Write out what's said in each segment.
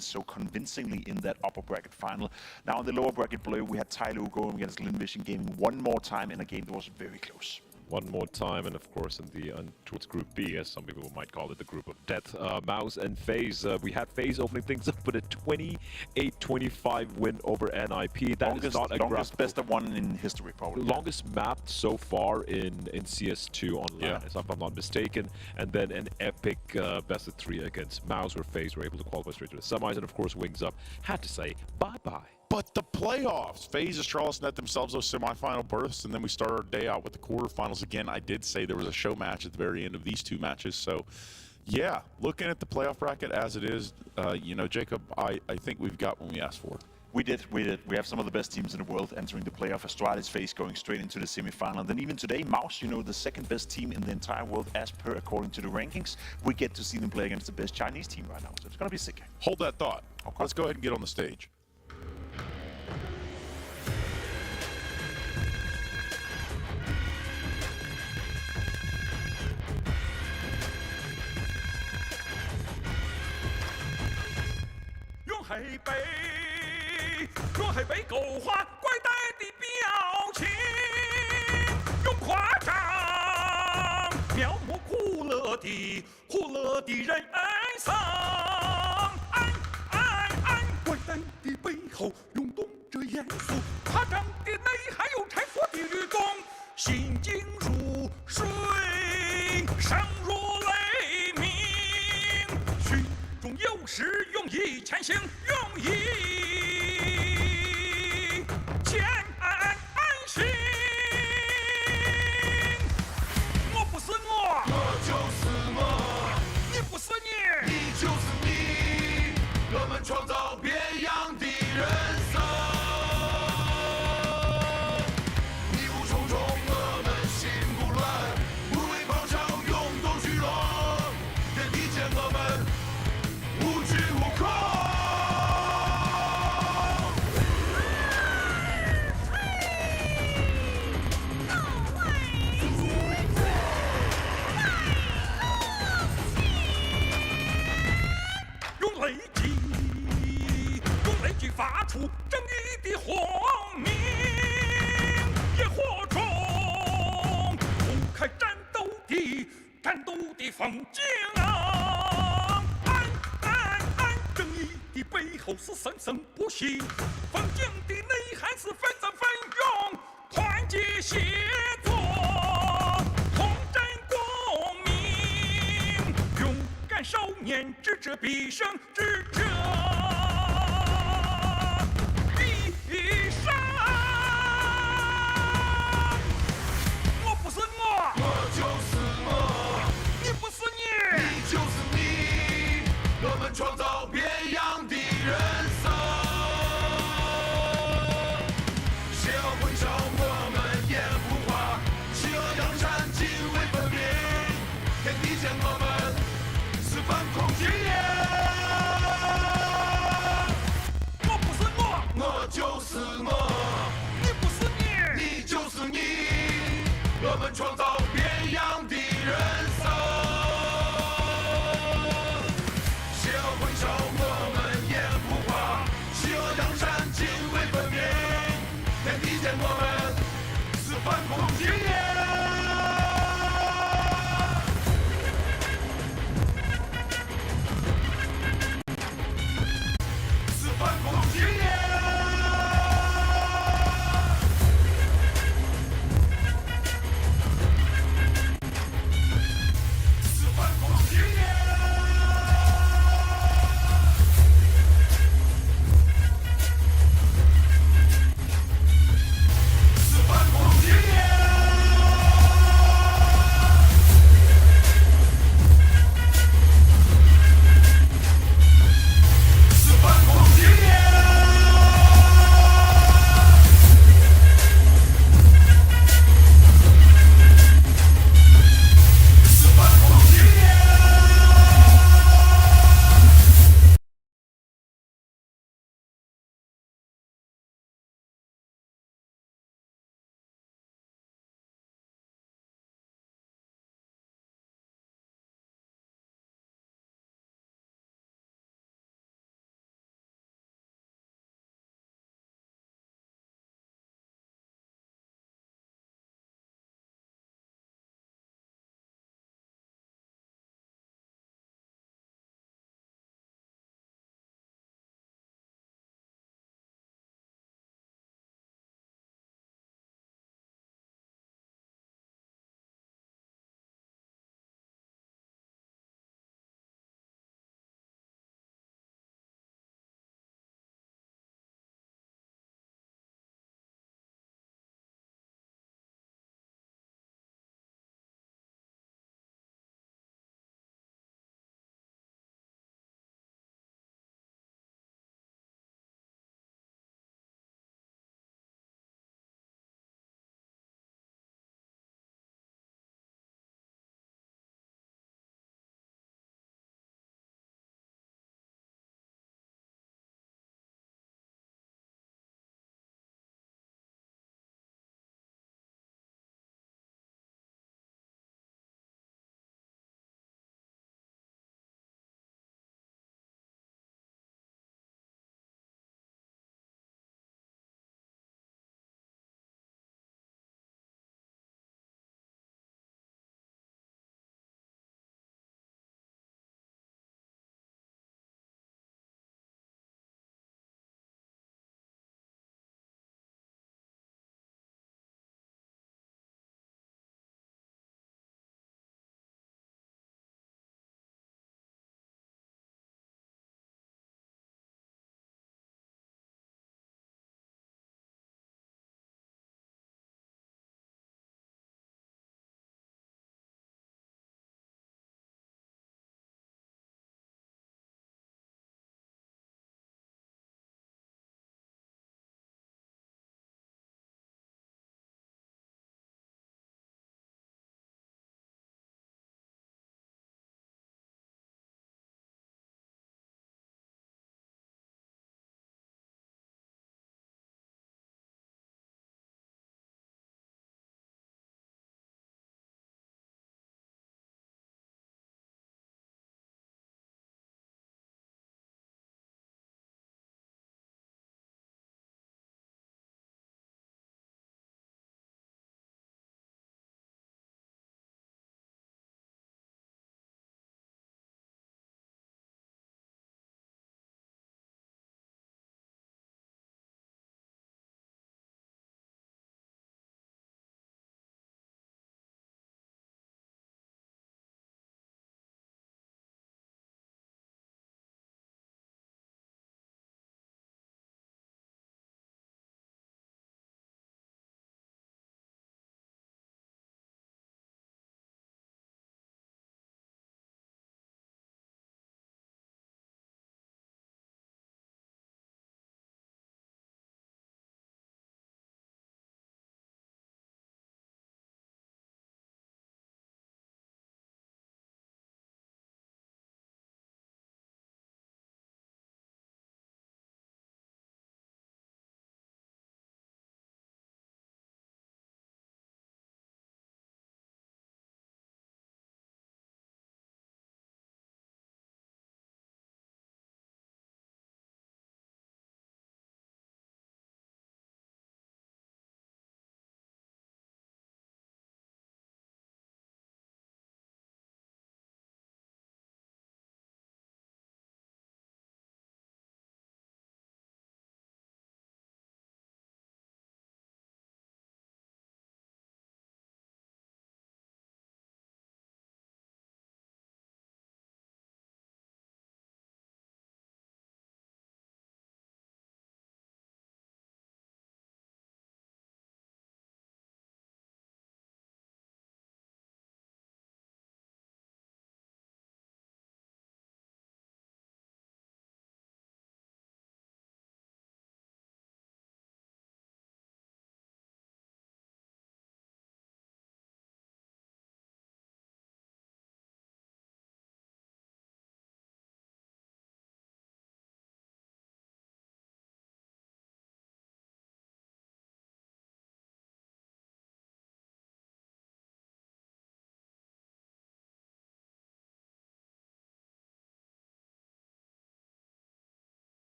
so convincingly in that upper bracket final. Now in the lower bracket below, we had Tyloo going against Linvision Gaming one more time in a game that was very close. One more time, and of course in the towards Group B, as some people might call it, the Group of Death. Mouz and Faze. We had Faze opening things up with a 28-25 win over NIP. That is not a longest best of one in history, probably. Longest mapped so far in CS2 online, if I'm not mistaken. And then an epic best of 3 against Mouz, where Faze were able to qualify straight to the semis. And of course, Wings Up had to say bye-bye. But the playoffs, Faze, Astralis net themselves those semifinal berths, and then we start our day out with the quarterfinals. Again, I did say there was a show match at the very end of these 2 matches. So, yeah, looking at the playoff bracket as it is, you know, Jacob, I think we've got what we asked for. We did. We have some of the best teams in the world entering the playoff. Astralis, Faze going straight into the semifinal. And then even today, Mouz, you know, the second best team in the entire world as per according to the rankings. We get to see them play against the best Chinese team right now. So it's going to be sick. Hold that thought. Okay. Let's go ahead and get on the stage.用黑背勾画怪诞的表情，用夸张描摹苦乐的人生。怪诞的背后涌动着严肃，夸张的内涵有拆破的律动，心静如水，声如雷鸣，虚中有时，用意前行，用意前行。我不是我，我就是我，你不是你，你就是你，我们创造别样的人生。迷雾重重，我们心不乱，无畏狂潮，涌动巨浪，天地间我们无惧无恐。用雷击发出正义的轰鸣，野火中铺开战斗的风景。正义的背后是生生不息，风景的内涵是纷争纷涌，团结协作，同振共鸣，勇敢少年智者必胜智者。创造别样的人生，邪恶混淆我们也不怕，邪恶扬善泾渭分明，天地间我们是反恐青年。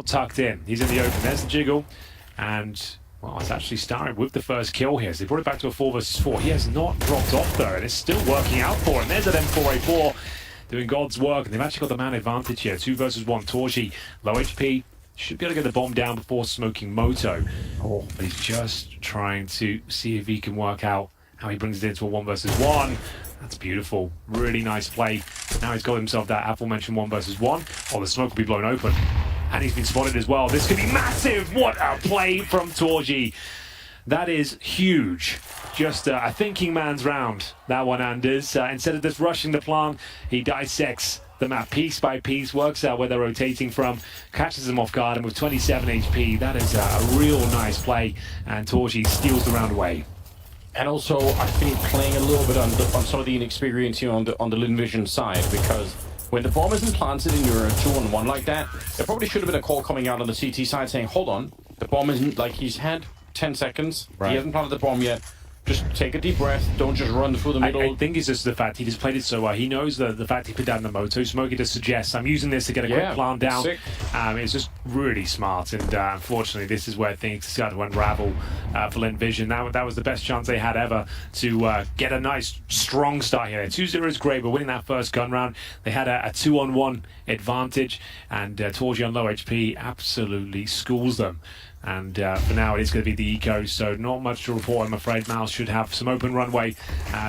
tucked in. He's in the open. There's the jiggle. And, well, it's actually started with the first kill here. So they brought it back to a 4 versus 4. He has not dropped off, though, and it's still working out for him. There's an M4A4 doing God's work. And they've actually got the man advantage here. 2 versus 1. Torji, low HP. Should be able to get the bomb down before smoking Moto. Oh, but he's just trying to see if he can work out how he brings it into a 1 versus 1. That's beautiful. Really nice play. Now he's got himself that aforementioned 1 versus 1. Oh, the smoke will be blown open. And he's been spotted as well. This could be massive. What a play from Torji. That is huge. Just a thinking man's round, that one, Anders. Instead of just rushing the plant, he dissects the map piece by piece, works out where they're rotating from, catches them off guard, and with 27 HP, that is a real nice play. And Torji steals the round away. And also, I think playing a little bit on some of the inexperience here on the Lin Vision side, because when the bomb isn't planted and you're a 2-on-1 like that, there probably should have been a call coming out on the CT side saying, hold on, the bomb isn't, like, he's had 10 seconds, he hasn't planted the bomb yet. Just take a deep breath. Don't just run through the middle. I think it's just the fact he just played it so well. He knows the fact he put down the Moto. Smokey just suggests, I'm using this to get a quick plant down. It's just really smart. And unfortunately, this is where things start to unravel for Lin Vision. That was the best chance they had ever to get a nice, strong start here. 2-0 is great, but winning that first gun round, they had a 2-on-1 advantage. And Torji on low HP absolutely schools them. And for now, it is going to be the eco, so not much to report, I'm afraid. Mouz should have some open runway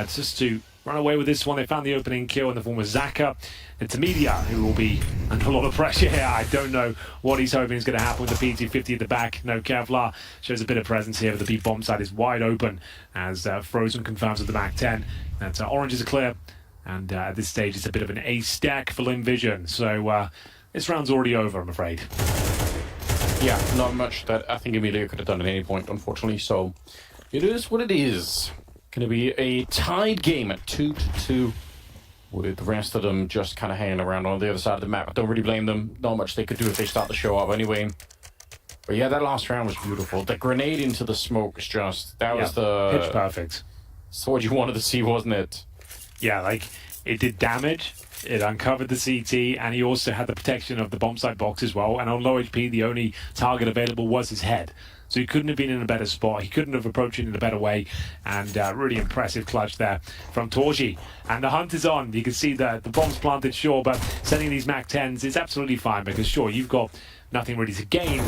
just to run away with this one. They found the opening kill in the form of Zaka. It's Media who will be under a lot of pressure here. I don't know what he's hoping is going to happen with the PT-50 at the back. No, Kevlar shows a bit of presence here, but the B bomb side is wide open as Frozen confirms with the Mac 10 that oranges are clear. And at this stage, it's a bit of an ace stack for Lin Vision. So this round's already over, I'm afraid. Yeah, not much that I think Emilia could have done at any point, unfortunately. So it is what it is. Going to be a tied game at 2-2, with the rest of them just kind of hanging around on the other side of the map. I don't really blame them. Not much they could do if they start the show up anyway. But yeah, that last round was beautiful. The grenade into the smoke is just, that was the pitch perfect. It's what you wanted to see, wasn't it? Yeah, like it did damage. It uncovered the CT, and he also had the protection of the bomb site box as well. And on low HP, the only target available was his head. So he couldn't have been in a better spot. He couldn't have approached it in a better way. And really impressive clutch there from Torji. And the hunt is on. You can see that the bomb's planted, sure, but sending these Mac 10s is absolutely fine because, sure, you've got nothing really to gain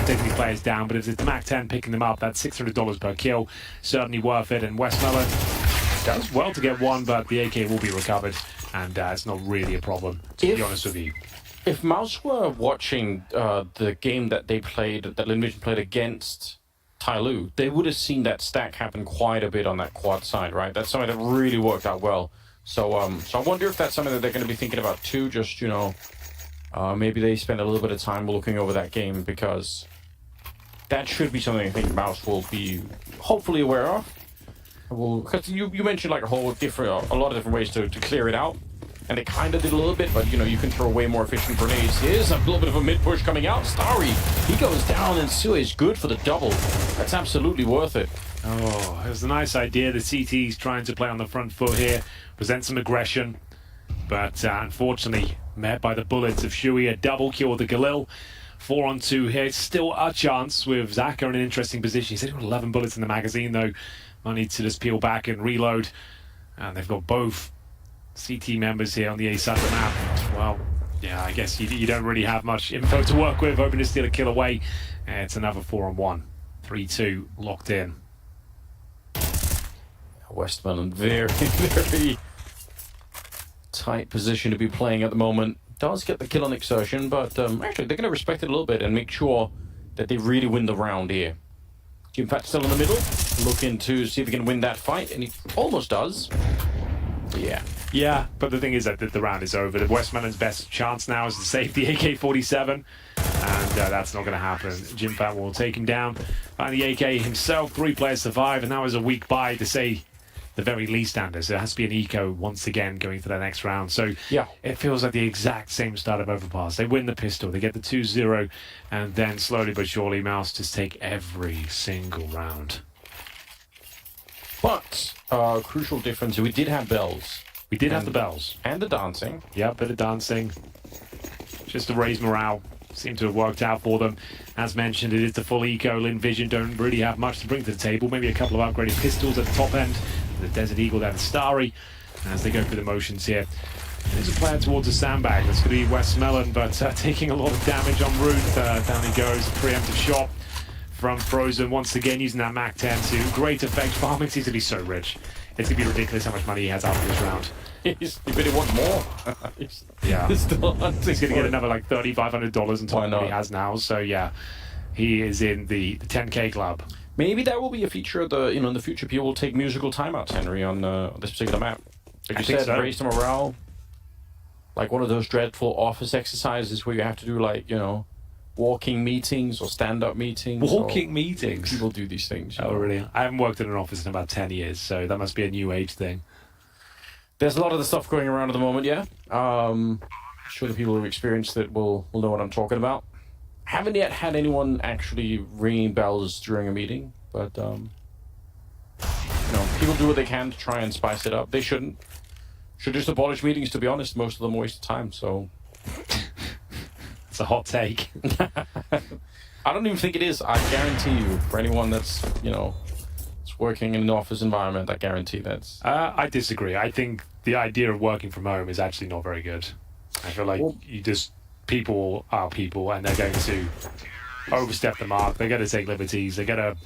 taking these players down. But if it's the Mac 10 picking them up, that's $600 per kill. Certainly worth it. And Westmelon does well to get one, but the AK will be recovered. And it's not really a problem, to be honest with you. If Mouz were watching the game that they played, that Lin Vision played against Tyloo, they would have seen that stack happen quite a bit on that quad side, right? That's something that really worked out well. So, so I wonder if that's something that they're going to be thinking about too. Just, you know, maybe they spend a little bit of time looking over that game, because that should be something I think Mouz will be hopefully aware of. Because you mentioned like a lot of different ways to clear it out, and they kind of did a little bit, but you know, you can throw way more efficient grenades. Here's a little bit of a mid push coming out. Starry, he goes down, and Sue is good for the double. That's absolutely worth it. Oh, it was a nice idea. The CT's trying to play on the front foot here, present some aggression, but unfortunately met by the bullets of Shui. A double kill with the Galil. 4-on-2 here. Still a chance with Zaka in an interesting position. He's only got 11 bullets in the magazine though. Might need to just peel back and reload. And they've got both CT members here on the A side of the map. Well, yeah, I guess you don't really have much info to work with. Hoping to steal a kill away. It's another 4-on-1. 3-2 locked in. Westmelon, very, very tight position to be playing at the moment. Does get the kill on Exertion, but actually they're going to respect it a little bit and make sure that they really win the round here. Jimpat still in the middle, looking to see if he can win that fight, and he almost does. Yeah. Yeah, but the thing is that the round is over. The Westmelon's best chance now is to save the AK-47, and that's not going to happen. Jimpat will take him down. And the AK himself, 3 players survive, and that was a weak buy to say the very least, Anders. There has to be an eco once again going for the next round. So yeah, it feels like the exact same start of Overpass. They win the pistol, they get the 2-0, and then slowly but surely Mouz just take every single round. But crucial difference, we did have bells. We did have the bells. And the dancing. Yeah, bit of dancing. Just to raise morale. seem to have worked out for them. As mentioned, it is the full eco. Lin Vision don't really have much to bring to the table. Maybe a couple of upgraded pistols at the top end. The Desert Eagle down Starry as they go through the motions here. There's a player towards the sandbag. That's going to be Westmelon, but taking a lot of damage on Ruth. Down he goes. A preemptive shot from Frozen. Once again, using that Mac 10 to great effect. Farming seems to be so rich. It's going to be ridiculous how much money he has after this round. He really wants more. Yeah. He's still hunting. He's going to get another like $3,500 on top Why of what he not? has now. So yeah, he is in the 10K club. Maybe that will be a feature of the, in the future. People will take musical timeouts, Henry, on this particular map. Like you said, so. raise the morale. Like one of those dreadful office exercises where you have to do like, walking meetings or stand-up meetings. Walking meetings. People do these things. Oh, really? I haven't worked in an office in about 10 years, so that must be a new age thing. There's a lot of the stuff going around at the moment, yeah. Sure the people who experienced it will know what I'm talking about. Haven't yet had anyone actually ringing bells during a meeting, but people do what they can to try and spice it up. They shouldn't. Should just abolish meetings, to be honest. Most of them waste of time, so... It's a hot take. I don't even think it is. I guarantee you, for anyone that's, it's working in an office environment, I guarantee that's... I disagree. I think the idea of working from home is actually not very good. I feel like people are people, and they're going to overstep the mark. They're going to take liberties. They're going to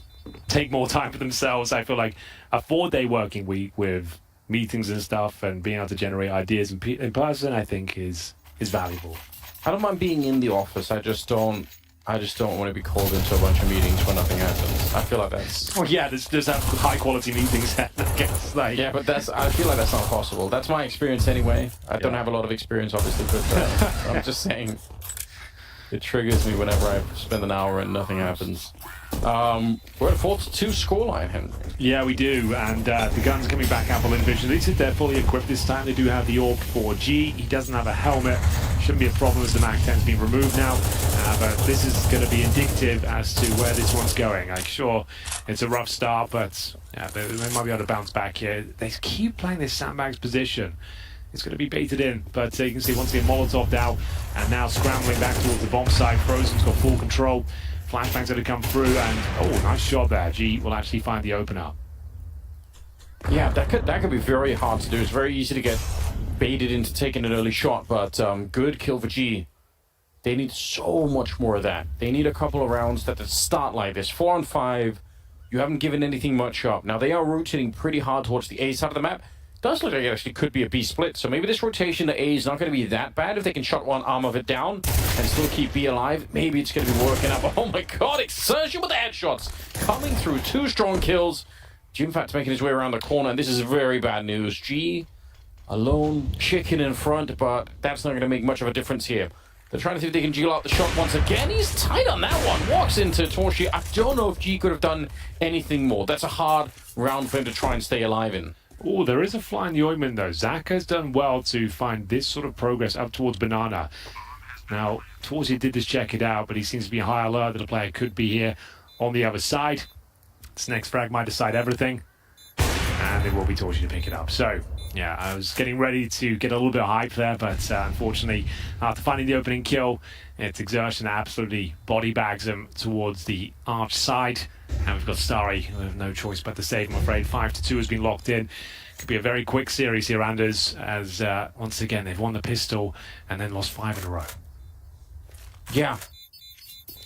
take more time for themselves. I feel like a 4-day working week with meetings and stuff and being able to generate ideas in person, I think is valuable. I don't mind being in the office. I just don't want to be called into a bunch of meetings where nothing happens. I feel like that's... Well, yeah, there's have high quality meetings, I guess. Yeah, but I feel like that's not possible. That's my experience anyway. I don't have a lot of experience, obviously, but I'm just saying it triggers me whenever I spend an hour and nothing happens. We're at a 4-2 scoreline, Henry. Yeah, we do, and the guns are coming back out for Lin Vision. At least they're fully equipped this time. They do have the AUG 4G. He doesn't have a helmet. Shouldn't be a problem as the Mac 10's been removed now, but this is going to be indicative as to where this one's going. Like, sure, it's a rough start, but yeah, they might be able to bounce back here. They keep playing this sandbags position. It's going to be baited in, but you can see once again Molotov'd out, and now scrambling back towards the bomb site. Frozen's got full control. Flashbang's going to come through, and nice shot there. G will actually find the opener. Yeah, that could be very hard to do. It's very easy to get baited into taking an early shot, but good kill for G. They need so much more of that. They need a couple of rounds that start like this. 4 on 5, you haven't given anything much up. Now, they are rotating pretty hard towards the A side of the map. Does look like it actually could be a B split, so maybe this rotation to A is not going to be that bad if they can shut one arm of it down and still keep B alive. Maybe it's going to be working out. Oh my god, Exertion with the headshots coming through. 2 strong kills. Jimfat's making his way around the corner, and this is very bad news. G alone, chicken in front, but that's not going to make much of a difference here. They're trying to see if they can jiggle out the shot once again. He's tight on that one. Walks into Torshi. I don't know if G could have done anything more. That's a hard round for him to try and stay alive in. Oh, there is a fly in the ointment, though. Zach has done well to find this sort of progress up towards Banana. Now, Torsi did just check it out, but he seems to be high alert that a player could be here on the other side. This next frag might decide everything, and it will be Torsi to pick it up. So, yeah, I was getting ready to get a little bit of hype there, but unfortunately, after finding the opening kill, it's Exertion that absolutely body bags him towards the arch side. And we've got Starry, we have no choice but to save, I'm afraid. 5-2 has been locked in. Could be a very quick series here, Anders, as once again, they've won the pistol and then lost 5 in a row. Yeah.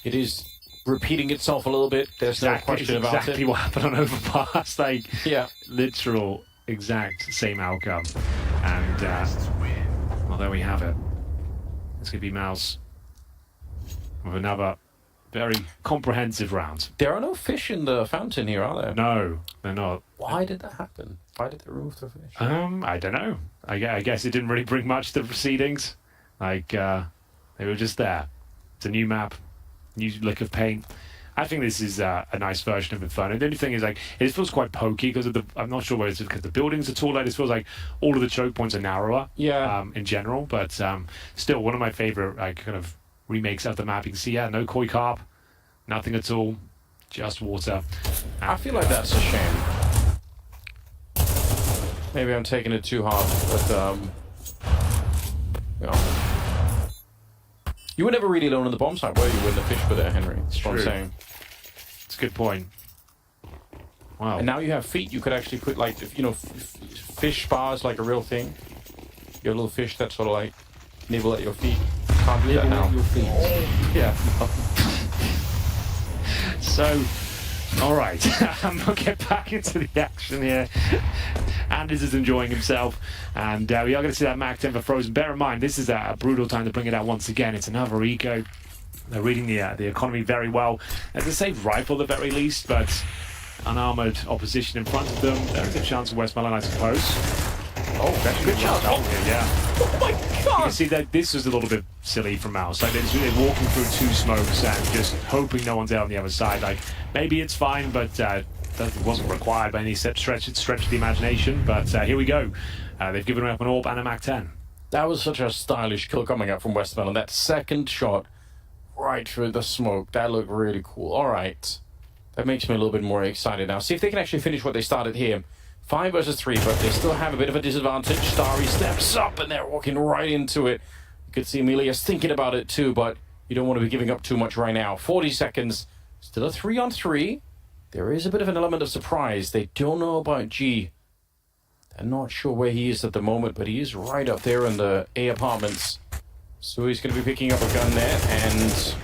It is repeating itself a little bit. There's no question about it. Exactly what happened on Overpass. Like, yeah. Literal, exact same outcome. And, well, there we have it. It's going to be Mouz with another very comprehensive round. There are no fish in the fountain here, are there? No, they're not. Why did that happen? Why did they remove the fish? I don't know. I guess it didn't really bring much to the proceedings. Like, they were just there. It's a new map, new lick of paint. I think this is a nice version of Inferno. The only thing is, like, it feels quite pokey because of the... I'm not sure whether it's because the buildings are taller. It feels like all of the choke points are narrower. Yeah. In general, but still one of my favorite kind of remakes of the map. You can see, no koi carp, nothing at all, just water. I feel like that's a shame. Maybe I'm taking it too hard, but You were never really alone on the bomb site, were you, when the fish were there, Henry? That's what I'm saying. It's a good point. Wow. And now you have feet. You could actually put, like, fish bars, like a real thing. Your little fish that sort of, like, nibble at your feet. Can't do that now. Your feet. Yeah. So, all right. We'll get back into the action here. Anders is enjoying himself, and we are going to see that Mac 10 for Frozen. Bear in mind, this is a brutal time to bring it out once again. It's another eco. They're reading the economy very well. It's a safe rifle at the very least, but unarmored opposition in front of them. There's a chance for Westmelon, I suppose. Oh, that's a good shot. Yeah. Oh my You god! can see that this was a little bit silly from Mouz. Like, they're walking through 2 smokes and just hoping no one's out on the other side. Like, maybe it's fine, but that wasn't required by any stretch of the imagination. But here we go. They've given up an AWP and a Mac 10. That was such a stylish kill coming up from Westmelon. That second shot right through the smoke. That looked really cool. All right. That makes me a little bit more excited now. See if they can actually finish what they started here. 5 versus 3, but they still have a bit of a disadvantage. Starry steps up, and they're walking right into it. You could see Emilia's thinking about it too, but you don't want to be giving up too much right now. 40 seconds. Still a 3-on-3. There is a bit of an element of surprise. They don't know about G. They're not sure where he is at the moment, but he is right up there in the A apartments. So he's going to be picking up a gun there, and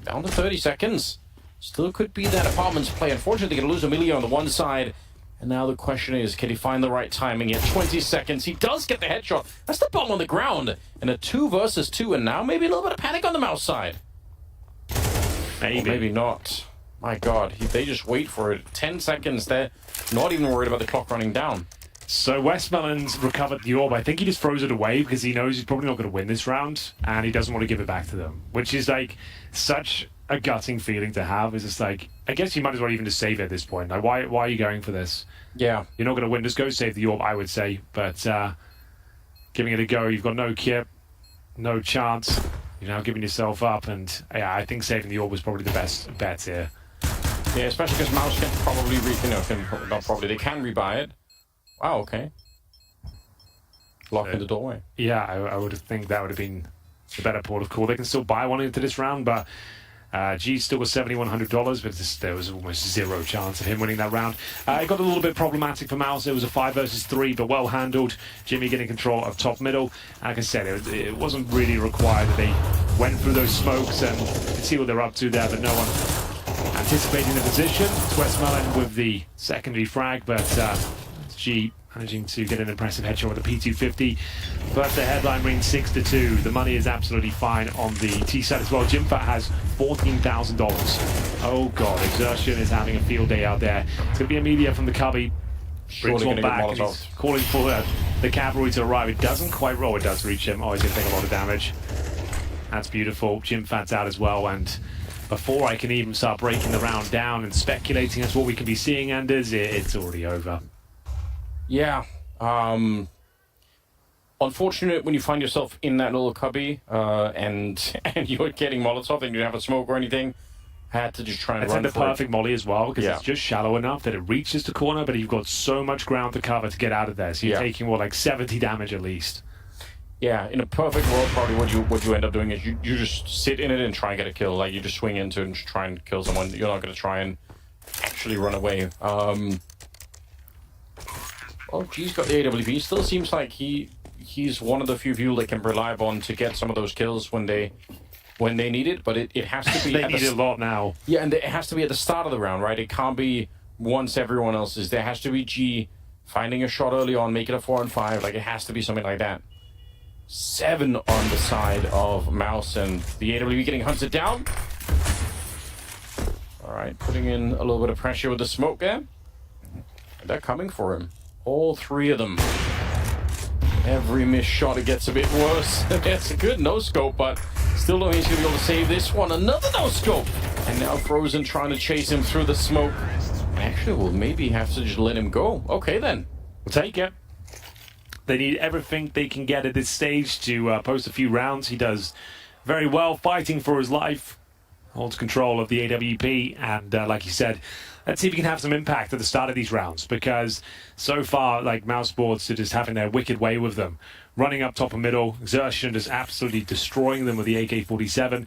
down to 30 seconds. Still could be that apartments play. Unfortunately, going to lose Emilia on the one side. And now the question is, can he find the right timing? At 20 seconds, he does get the headshot. That's the bomb on the ground. And a 2 versus 2, and now maybe a little bit of panic on the Mouz side. Maybe. Or maybe not. My God, they just wait for it. 10 seconds, they're not even worried about the clock running down. So Westmelon's recovered the orb. I think he just throws it away because he knows he's probably not going to win this round, and he doesn't want to give it back to them, which is like such a gutting feeling to have. It's just like, I guess you might as well even just save it at this point. Like, why are you going for this? Yeah. You're not going to win. Just go save the orb, I would say. But giving it a go, you've got no kit, no chance. You're now giving yourself up, and yeah, I think saving the orb was probably the best bet here. Yeah, especially because Mouz can probably, they can rebuy it. Wow, okay. Lock in the doorway. Yeah, I would think that would have been the better port of call. They can still buy one into this round, but G still was $7,100, but there was almost 0 chance of him winning that round. It got a little bit problematic for Mouz. It was a 5 versus 3, but well handled. Jimmy getting control of top middle. Like I said, it wasn't really required that they went through those smokes and could see what they're up to there, but no one anticipating the position. It's Westmelon with the secondary frag, but G managing to get an impressive headshot with a P250, but the headline rings 6-2. The money is absolutely fine on the T side as well. Jimfat has $14,000. Oh god, Exertion is having a field day out there. It's going to be Emilia from the cubby. Brings one back, and he's calling for the cavalry to arrive. It doesn't quite roll. It does reach him. Oh, he's going to take a lot of damage. That's beautiful. Jimfat's out as well, and before I can even start breaking the round down and speculating as to what we can be seeing, Anders, it's already over. Yeah. Unfortunate when you find yourself in that little cubby and you're getting Molotov and you don't have a smoke or anything. Had to just try and run the for perfect molly as well, because Yeah. it's just shallow enough that it reaches the corner, but you've got so much ground to cover to get out of there. So you're taking, what, like 70 damage at least. Yeah, in a perfect world, probably what you end up doing is you just sit in it and try and get a kill. Like, you just swing into it and just try and kill someone. You're not going to try and actually run away. Well, G's got the AWP. Still seems like he's one of the few people they can rely upon to get some of those kills when they need it. But it has to be. They need it a lot now. Yeah, and it has to be at the start of the round, right? It can't be once everyone else is. There has to be G finding a shot early on, make it a 4-on-5. Like, it has to be something like that. 7 on the side of Mouz, and the AWP getting hunted down. All right, putting in a little bit of pressure with the smoke there. They're coming for him. All 3 of them. Every missed shot, it gets a bit worse. It's a good no-scope, but still don't think he's going to be able to save this one. Another no-scope! And now Frozen trying to chase him through the smoke. Actually, we'll maybe have to just let him go. Okay, then. We'll take it. They need everything they can get at this stage to post a few rounds. He does very well, fighting for his life. Holds control of the AWP, and like you said, let's see if we can have some impact at the start of these rounds, because so far, like, Mouse Sports are just having their wicked way with them. Running up top and middle, Exertion just absolutely destroying them with the AK-47.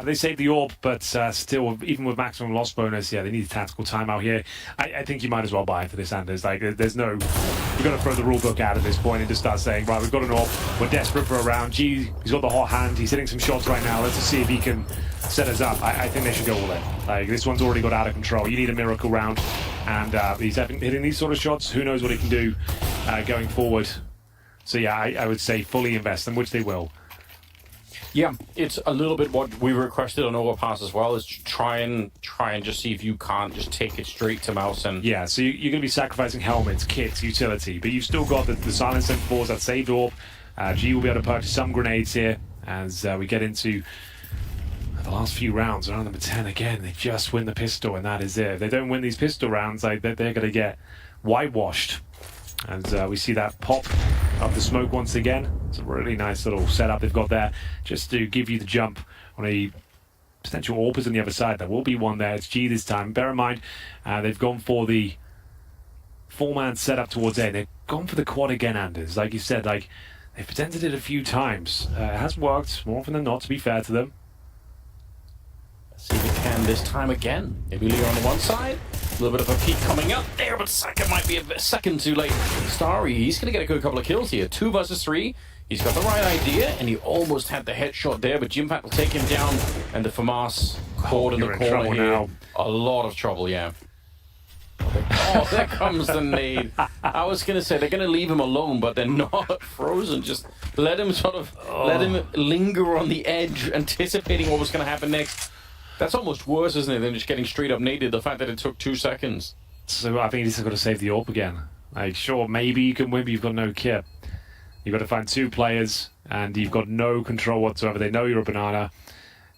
They saved the orb, but still, even with maximum loss bonus, yeah, they need a tactical timeout here. I think you might as well buy into this, Anders. Like, there's no... You've got to throw the rule book out at this point and just start saying, right, we've got an orb, we're desperate for a round. G, he's got the hot hand, he's hitting some shots right now. Let's just see if he can set us up. I think they should go all in. Like, this one's already got out of control. You need a miracle round, and he's hitting these sort of shots. Who knows what he can do going forward. So yeah, I would say fully invest them, which they will. Yeah, it's a little bit what we requested on Overpass as well, is try and just see if you can't just take it straight to Mouse and... Yeah, so you're going to be sacrificing helmets, kits, utility, but you've still got the silence and balls that saved orb. G will be able to purchase some grenades here as we get into the last few rounds. Round number 10 again, they just win the pistol, and that is it. If they don't win these pistol rounds, like, they're going to get whitewashed. And we see that pop of the smoke once again. It's a really nice little setup they've got there, just to give you the jump on a potential AWPers on the other side. There will be one there. It's G this time. Bear in mind, they've gone for the 4-man setup towards A. They've gone for the quad again, Anders. Like you said, like, they've pretended it a few times. It has worked more often than not, to be fair to them. Let's see if we can this time again. Emilio on the one side. A little bit of a peek coming up there, but Saka might be a second too late. Starry, he's going to get a good couple of kills here. 2 versus 3. He's got the right idea, and he almost had the headshot there, but Jimpat will take him down, and the FAMAS caught in the corner here. Now. A lot of trouble, yeah. Oh, there comes the nade. I was going to say, they're going to leave him alone, but they're not. Frozen, just let him let him linger on the edge, anticipating what was going to happen next. That's almost worse, isn't it, than just getting straight up naded, the fact that it took 2 seconds. So I think he's got to save the AWP again. Like, sure, maybe you can win, but you've got no kit. You've got to find 2 players, and you've got no control whatsoever. They know you're a banana.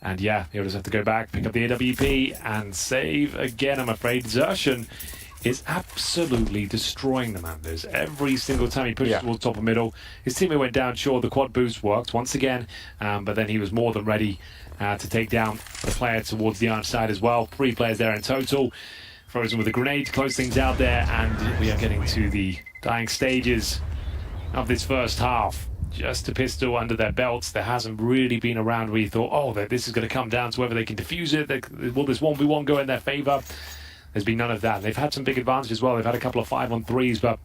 And yeah, you'll just have to go back, pick up the AWP, and save again, I'm afraid. Xertion is absolutely destroying the Manders. Every single time he pushes towards top and middle. His teammate went down, sure, the quad boost worked once again, but then he was more than ready to take down the player towards the arch side as well. 3 players there in total. Frozen with a grenade to close things out there, and we are getting to the dying stages of this first half. Just a pistol under their belts. There hasn't really been a round where you thought, oh, this is going to come down to whether they can defuse it. Will this 1v1 go in their favour? There's been none of that. They've had some big advantages as well. They've had a couple of 5-on-3s, but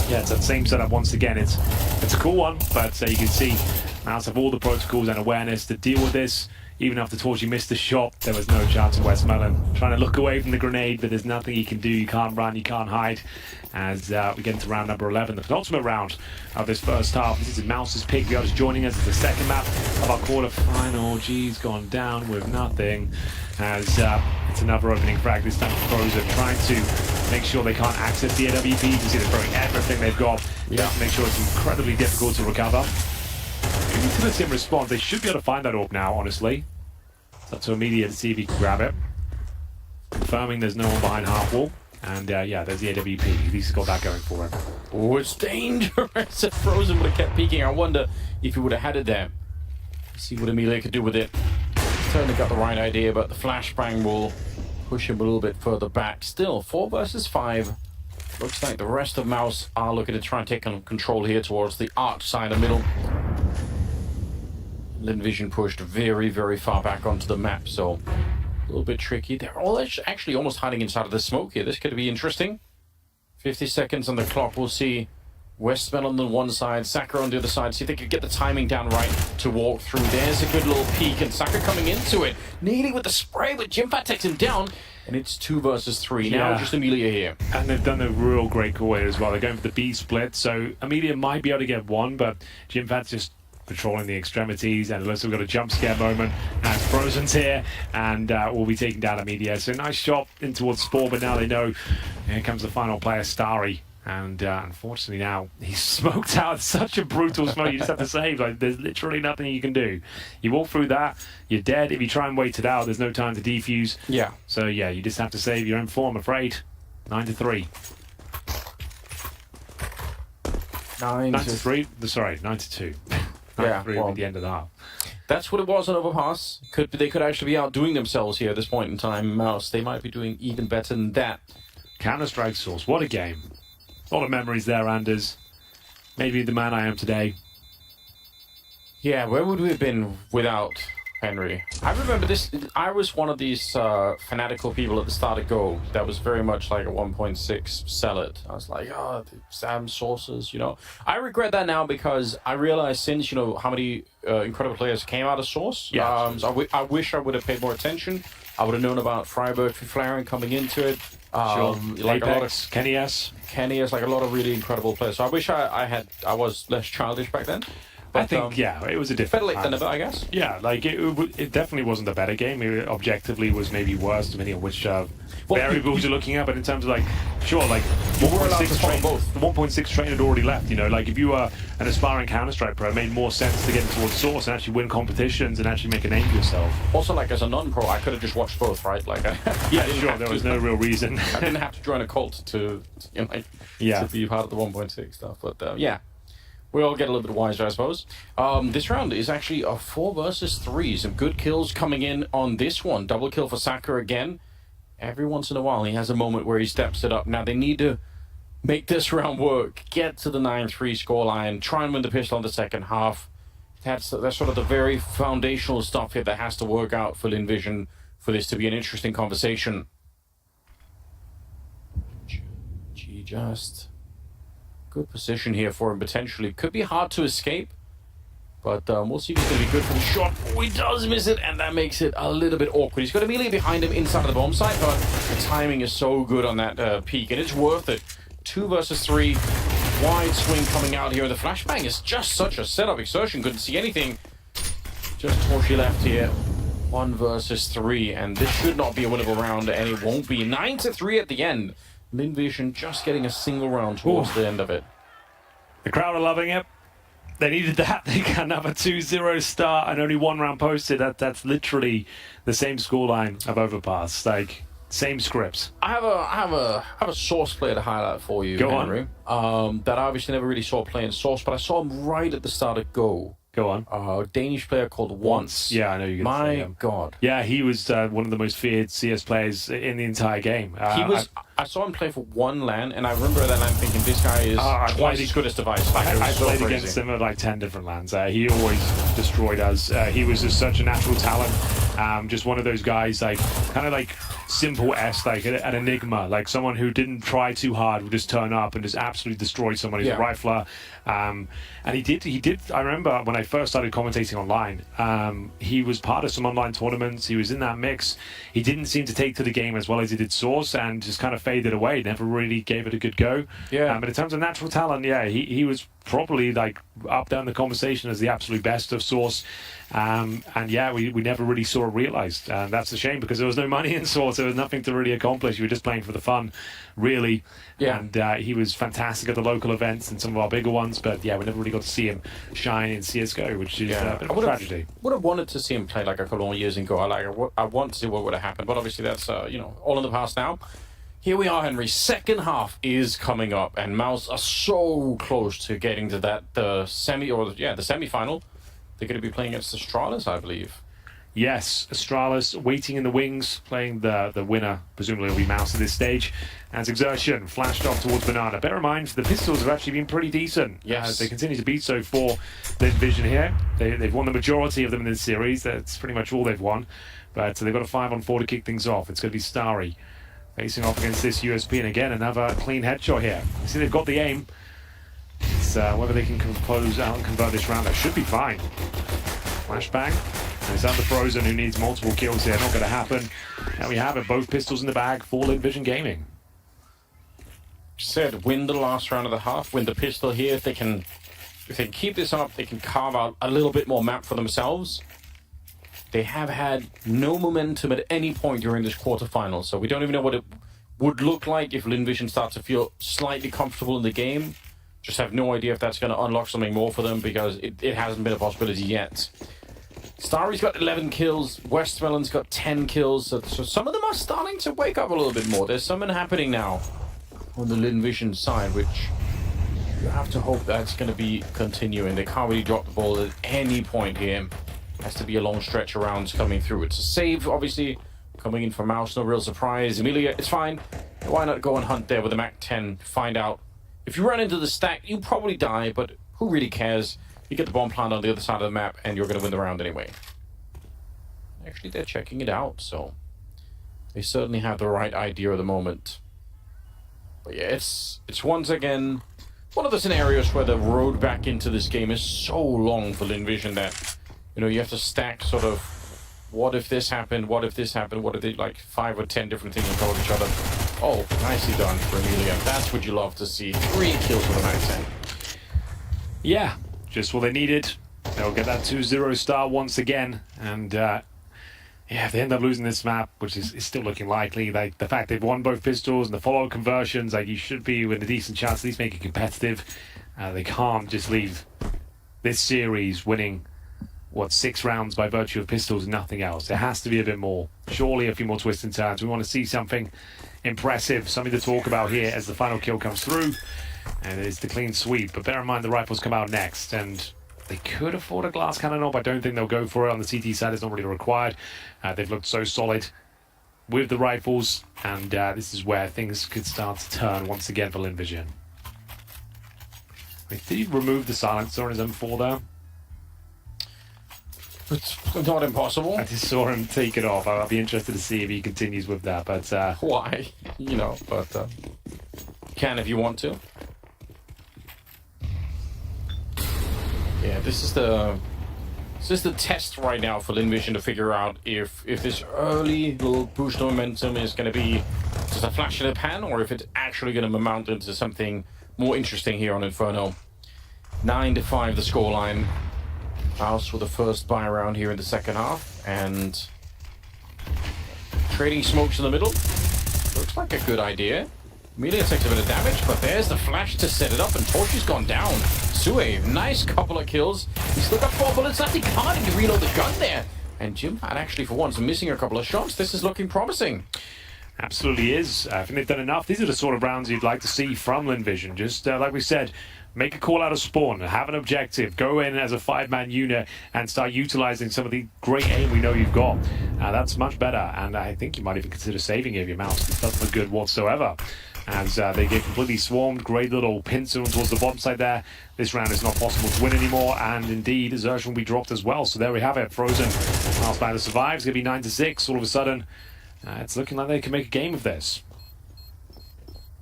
yeah, it's that same setup once again. It's a cool one, but you can see Mouse have all the protocols and awareness to deal with this. Even after Torchy missed the shot, there was no chance of Westmelon trying to look away from the grenade, but there's nothing he can do. You can't run, you can't hide. As we get into round number 11, the penultimate round of this first half. This is Mouse's pick. The others joining us. It's the second map of our quarter-final. G's gone down with nothing. As it's another opening frag, this time for Frozen, trying to make sure they can't access the AWP. You can see they're throwing everything they've got. Yeah. To make sure it's incredibly difficult to recover. Utility in response, they should be able to find that AWP now, honestly. It's up to Amelia to see if he can grab it. Confirming there's no one behind half wall. And yeah, there's the AWP. At least he's got that going for him. Oh, it's dangerous. If Frozen would have kept peeking, I wonder if he would have had it there. See what Amelia could do with it. Certainly got the right idea, but the flashbang will push him a little bit further back. Still, 4 versus 5. Looks like the rest of Mouse are looking to try and take control here towards the arch side of middle. Vision pushed very, very far back onto the map, so a little bit tricky. They're all actually almost hiding inside of the smoke here. This could be interesting. 50 seconds on the clock. We'll see Westman on the one side, Saka on the other side. See if they could get the timing down right to walk through. There's a good little peek, and Saka coming into it. Nearly with the spray, but Jimpat takes him down. And it's 2 versus 3. Yeah. Now just Amelia here. And they've done a real great call here as well. They're going for the B split, so Amelia might be able to get 1, but Jimfat's just patrolling the extremities, and unless we've got a jump scare moment as Frozen's here, and we'll be taking down Amelia. So nice shot in towards Spore, but now they know here comes the final player, Starry. And unfortunately now he's smoked out. Such a brutal smoke. You just have to save. Like, there's literally nothing you can do. You walk through that, you're dead. If you try and wait it out, there's no time to defuse. Yeah. So yeah, you just have to save your own form, I'm afraid. 9-3. 9-3. Sorry, 9-2. Yeah, well, at the end of the half. That's what it was on Overpass. They could actually be outdoing themselves here at this point in time. Mouse, they might be doing even better than that. Counter-Strike Source, what a game. A lot of memories there, Anders. Maybe the man I am today. Yeah, where would we have been without Henry? I remember this. I was one of these fanatical people at the start of Go that was very much like a 1.6 sell it. I was like, oh, the Sam sources, you know. I regret that now because I realized since, you know, how many incredible players came out of Source. Yeah. So I wish I would have paid more attention. I would have known about Freiburg, Flaring coming into it. Sure. Like Apex, a lot of Kenny S. Kenny is like a lot of really incredible players. So I wish I was less childish back then. I think, yeah, it was a different better late than never, I guess. Yeah, like it definitely wasn't a better game. It objectively was maybe worse, depending on which variables you're looking at. But in terms of like, sure, like 1.6 train, both. The 1.6 train had already left. You know, like if you were an aspiring Counter-Strike pro, it made more sense to get towards Source and actually win competitions and actually make a name for yourself. Also, like as a non-pro, I could have just watched both, right? Like, yeah, sure, there was no real reason. I didn't have to join a cult to, you know, to be part of the 1.6 stuff. But yeah. We all get a little bit wiser, I suppose. This round is actually a 4 versus 3. Some good kills coming in on this one. Double kill for Saka again. Every once in a while, he has a moment where he steps it up. Now, they need to make this round work. Get to the 9-3 scoreline. Try and win the pistol in the second half. That's sort of the very foundational stuff here that has to work out for Linvision for this to be an interesting conversation. Just... good position here for him, potentially. Could be hard to escape, but we'll see if he's going to be good for the shot. Oh, he does miss it, and that makes it a little bit awkward. He's got Amelia behind him inside of the bomb site, but the timing is so good on that peak, and it's worth it. 2 versus 3. Wide swing coming out here. The flashbang is just such a setup exertion. Couldn't see anything. Just Torchy left here. 1 versus 3, and this should not be a winnable round, and it won't be. 9-3 at the end. Linvision just getting a single round towards the end of it. The crowd are loving it. They needed that. They got another 2-0 start and only 1 round posted. That's literally the same scoreline of Overpass. Like, same scripts. I have a Source player to highlight for you, Go Henry. That I obviously never really saw play in Source, but I saw him right at the start of Go. Go on. A Danish player called Once. Yeah, I know you're going to say him. My God. Yeah, he was one of the most feared CS players in the entire game. I saw him play for 1 LAN, and I remember that LAN thinking this guy is twice as good as Device. Like, I so played crazy. against him at like 10 different LANs. He always destroyed us. He was just such a natural talent. Just one of those guys, like kind of like simple S, like an enigma, like someone who didn't try too hard, would just turn up and just absolutely destroy someone. He's a rifler. And he did. I remember when I first started commentating online, he was part of some online tournaments. He was in that mix. He didn't seem to take to the game as well as he did Source, and just kind of faded away. Never really gave it a good go. Yeah. But in terms of natural talent, yeah, he was probably like up down the conversation as the absolute best of Source. And yeah, we never really saw it realized. And that's a shame because there was no money in Source. There was nothing to really accomplish. You were just playing for the fun, really. Yeah. And he was fantastic at the local events and some of our bigger ones. But yeah, we never really got to see him shine in CSGO, which is a bit of a tragedy. Would have wanted to see him play like a couple of years ago. I want to see what would have happened. But obviously that's, all in the past now. Here we are, Henry. Second half is coming up, and Mouz are so close to getting to that the semi-final. They're going to be playing against Astralis, I believe. Yes, Astralis waiting in the wings, playing the winner. Presumably will be Mouz at this stage. As Exertion flashed off towards Banana. Bear in mind, the pistols have actually been pretty decent. Yes. They continue to beat so for Linvision here. They've won the majority of them in this series. That's pretty much all they've won. But they've got a 5-on-4 to kick things off. It's going to be Starry facing off against this USP, and again another clean headshot here. You see they've got the aim. It's whether they can close out and convert this round. That should be fine. Flashbang. And it's under Frozen, who needs multiple kills here. Not going to happen. And we have it. Both pistols in the bag for Linvision Gaming. Said win the last round of the half. Win the pistol here. If they can keep this up, they can carve out a little bit more map for themselves. They have had no momentum at any point during this quarterfinal, so we don't even know what it would look like if Linvision starts to feel slightly comfortable in the game. Just have no idea if that's going to unlock something more for them because it hasn't been a possibility yet. Starry's got 11 kills, Westmelon's got 10 kills, so some of them are starting to wake up a little bit more. There's something happening now on the Linvision side, which you have to hope that's going to be continuing. They can't really drop the ball at any point here. Has to be a long stretch of rounds coming through. It's a save, obviously, coming in from Mouz. No real surprise. Emilia, it's fine. Why not go and hunt there with a Mac 10? Find out. If you run into the stack, you probably die, but who really cares? You get the bomb plant on the other side of the map, and you're going to win the round anyway. Actually, they're checking it out, so they certainly have the right idea at the moment. But yeah, it's once again one of the scenarios where the road back into this game is so long for Linvision that, you know, you have to stack sort of, what if this happened, what if this happened, what if they, like 5 or 10 different things on top of each other. Oh, nicely done for Emilia. That's what you love to see. 3 kills with a Mac 10. Yeah, just what they needed. They'll get that 2-0 start once again, and yeah, if they end up losing this map, which is still looking likely, like the fact they've won both pistols and the follow-up conversions, like you should be with a decent chance at least make it competitive. They can't just leave this series winning, what, 6 rounds by virtue of pistols and nothing else. There has to be a bit more. Surely a few more twists and turns. We want to see something impressive, something to talk about here as the final kill comes through. And it's the clean sweep. But bear in mind the rifles come out next, and they could afford a glass cannon up. I don't think they'll go for it. On the CT side, it's not really required. They've looked so solid with the rifles, and this is where things could start to turn once again for Linvision. Did he remove the silencer on his M4 there? It's not impossible. I just saw him take it off. I'll be interested to see if he continues with that. But why? You know, but you can if you want to. Yeah, this is the test right now for Linvision to figure out if this early little boost of momentum is going to be just a flash in the pan, or if it's actually going to mount into something more interesting here on Inferno. 9-5 the scoreline. Mouz with the first buy round here in the second half, and trading smokes in the middle. Looks like a good idea. Emilia takes a bit of damage, but there's the flash to set it up, and Torchi's gone down. Sue, nice couple of kills. He's still got 4 bullets left. He can't even reload the gun there. And Jimad actually, for once, missing a couple of shots. This is looking promising. Absolutely is. I think they've done enough. These are the sort of rounds you'd like to see from Linvision. Just like we said, make a call out of spawn, have an objective, go in as a 5-man unit and start utilizing some of the great aim we know you've got. That's much better, and I think you might even consider saving it if your mouse doesn't look good whatsoever. As they get completely swarmed. Great little pincer towards the bottom side there. This round is not possible to win anymore, and indeed Zersh will be dropped as well. So there we have it. Frozen last man to survive. It's going to be 9-6 all of a sudden. It's looking like they can make a game of this.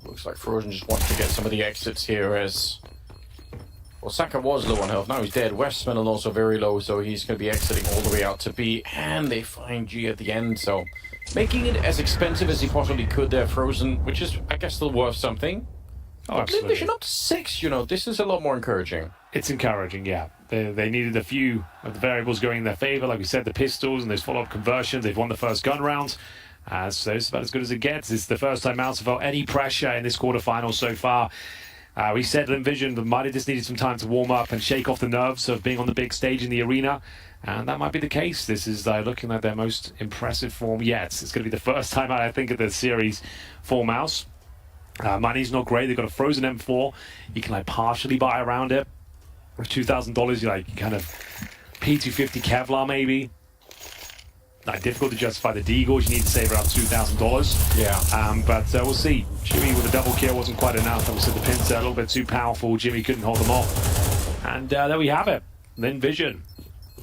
Looks like Frozen just wants to get some of the exits here as... Well, Saka was low on health. Now he's dead. Westman also very low, so he's going to be exiting all the way out to B. And they find G at the end, so... Making it as expensive as he possibly could there, Frozen, which is, I guess, still worth something. Oh, absolutely. Linvision up to 6, you know, this is a lot more encouraging. It's encouraging, yeah. They needed a few of the variables going in their favor. Like we said, the pistols and those follow-up conversions. They've won the first gun round. So it's about as good as it gets. It's the first time Mouz have felt any pressure in this quarterfinal so far. We said Linvision might have just needed some time to warm up and shake off the nerves of being on the big stage in the arena. And that might be the case. This is looking like their most impressive form yet. It's going to be the first time I think of the series for Mouz. Money's not great. They've got a frozen M4. You can like partially buy around it. For $2,000, you kind of P250 Kevlar maybe. Difficult to justify the deagles. You need to save around $2,000. Yeah. But we'll see. Jimmy with a double kill wasn't quite enough. Like we said, the pincer a little bit too powerful. Jimmy couldn't hold them off. And there we have it. Linvision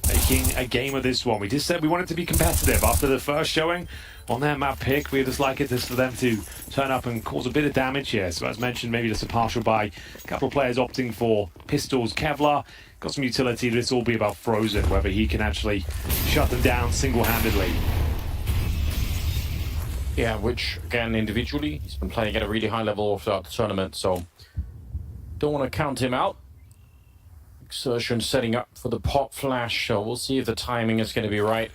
making a game of this one. We just said we wanted to be competitive after the first showing on their map pick. We just like it just for them to turn up and cause a bit of damage here. So as mentioned, maybe just a partial buy. A couple of players opting for pistols, Kevlar. Got some utility. This will be about Frozen, whether he can actually shut them down single-handedly. Yeah, which, again, individually, he's been playing at a really high level throughout the tournament, so don't want to count him out. Exertion setting up for the pop flash, so we'll see if the timing is going to be right.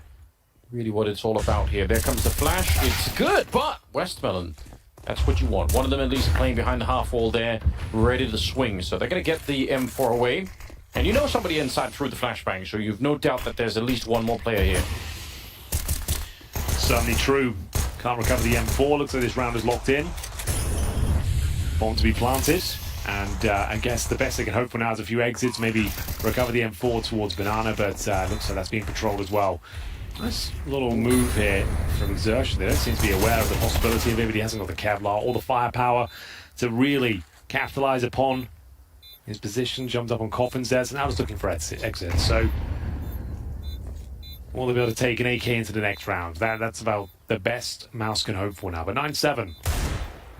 Really what it's all about here. There comes the flash. It's good, but Westmelon, that's what you want. One of them at least playing behind the half wall there, ready to swing. So they're going to get the M4 away. And you know somebody inside through the flashbang, so you've no doubt that there's at least one more player here. Certainly true. Can't recover the M4. Looks like this round is locked in. Bomb to be planted. And I guess the best they can hope for now is a few exits, maybe recover the M4 towards Banana, but looks like that's being patrolled as well. Nice little move here from Xerxes. They don't seem to be aware of the possibility of it, but he hasn't got the Kevlar or the firepower to really capitalize upon his position. Jumped up on Coffins there, so now he's looking for exit. So will they be able to take an AK into the next round? That's about the best Mouz can hope for now. But 9-7,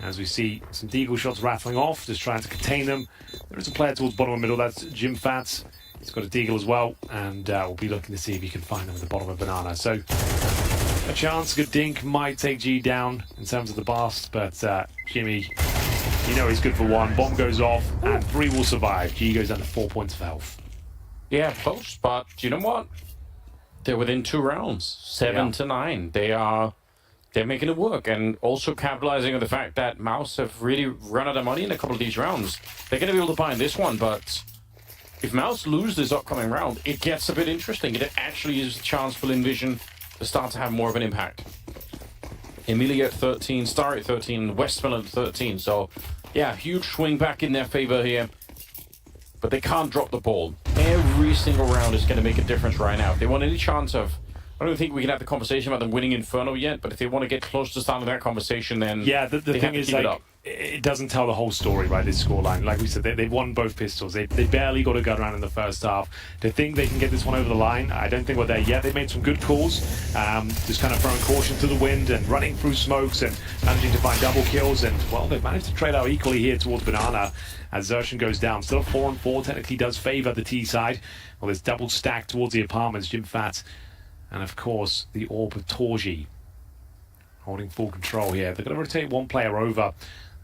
as we see some deagle shots rattling off, just trying to contain them. There is a player towards the bottom of the middle, that's Jim Fats. He's got a deagle as well, and we'll be looking to see if he can find them at the bottom of Banana. So a chance, good dink, might take G down in terms of the blast, but Jimmy, you know he's good for one. Bomb goes off, and 3 will survive. G goes down to 4 points of health. Yeah, close, but you know what? They're within 2 rounds, 7-9. They're making it work, and also capitalizing on the fact that Mouz have really run out of money in a couple of these rounds. They're going to be able to buy in this one, but if Mouz lose this upcoming round, it gets a bit interesting. It actually is a chance for Linvision to start to have more of an impact. Emilia at 13, Star at 13, Westmoreland at 13. So, yeah, huge swing back in their favor here. But they can't drop the ball. Every single round is going to make a difference right now. If they want any chance of... I don't think we can have the conversation about them winning Inferno yet, but if they want to get close to starting that conversation, then yeah, the thing is, like, it doesn't tell the whole story, right, this scoreline. Like we said, they've won both pistols. They barely got a gun round in the first half. To think they can get this one over the line, I don't think we're there yet. They've made some good calls, just kind of throwing caution to the wind and running through smokes and managing to find double kills. And, well, they've managed to trade out equally here towards Banana as Xerxes goes down. Still 4-4, technically does favour the T side. Well, there's double stack towards the apartments. Jim Fat and, of course, the Orb of Torji holding full control here. They're going to rotate one player over.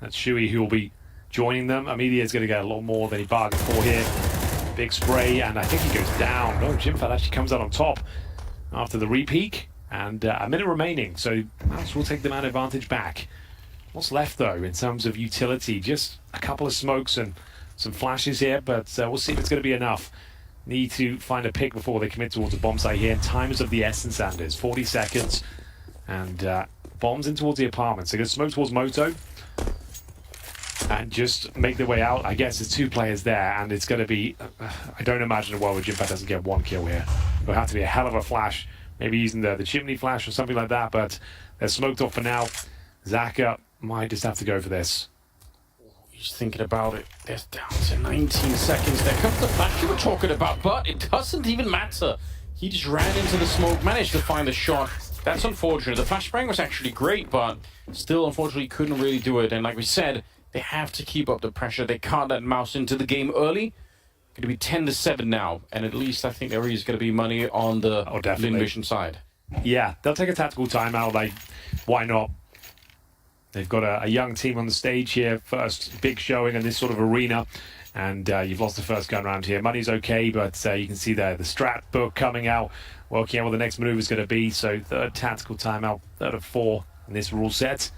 That's Shui, who will be joining them. Amelia is going to get a lot more than he bargained for here. Big spray, and I think he goes down. No, Jim Fat actually comes out on top after the repeak. And a minute remaining, so Mouz will take the man advantage back. What's left, though, in terms of utility? Just a couple of smokes and some flashes here, but we'll see if it's going to be enough. Need to find a pick before they commit towards a bomb site here. Time is of the essence, Sanders. 40 seconds. And bombs in towards the apartments. They're going to smoke towards Moto. And just make their way out. I guess there's 2 players there, and it's going to be... I don't imagine a world where Jim Fat doesn't get 1 kill here. It'll have to be a hell of a flash. Maybe using the chimney flash or something like that, but they're smoked off for now. Zaka might just have to go for this. He's thinking about it. They're down to 19 seconds. There comes the flash you were talking about, but it doesn't even matter. He just ran into the smoke, managed to find the shot. That's unfortunate. The flashbang was actually great, but still, unfortunately, couldn't really do it. And like we said, they have to keep up the pressure. They can't let Mouz into the game early. Going to be 10-7 now, and at least I think there is going to be money on the Linvision side. Yeah, they'll take a tactical timeout. Like, why not? They've got a young team on the stage here. First big showing in this sort of arena. And you've lost the first gun round here. Money's okay, but you can see there the strat book coming out, working out what the next move is going to be. So 3rd tactical timeout, 3rd of 4 in this rule set.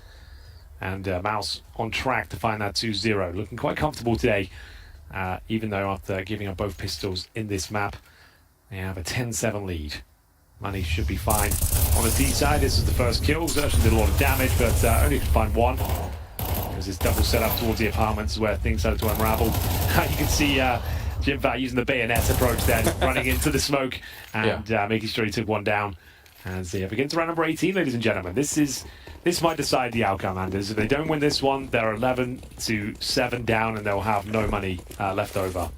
And Mouz on track to find that 2-0. Looking quite comfortable today, even though after giving up both pistols in this map, they have a 10-7 lead. Money should be fine. On the D side, this is the first kill. Xerxes did a lot of damage, but only could find 1. There's this double setup towards the apartments where things started to unravel. You can see Jim Fat using the bayonet approach then, running into the smoke and making sure he took 1 down. As they begin to round number 18, ladies and gentlemen. This might decide the outcome, Anders. If they don't win this one, they're 11-7 down, and they'll have no money left over.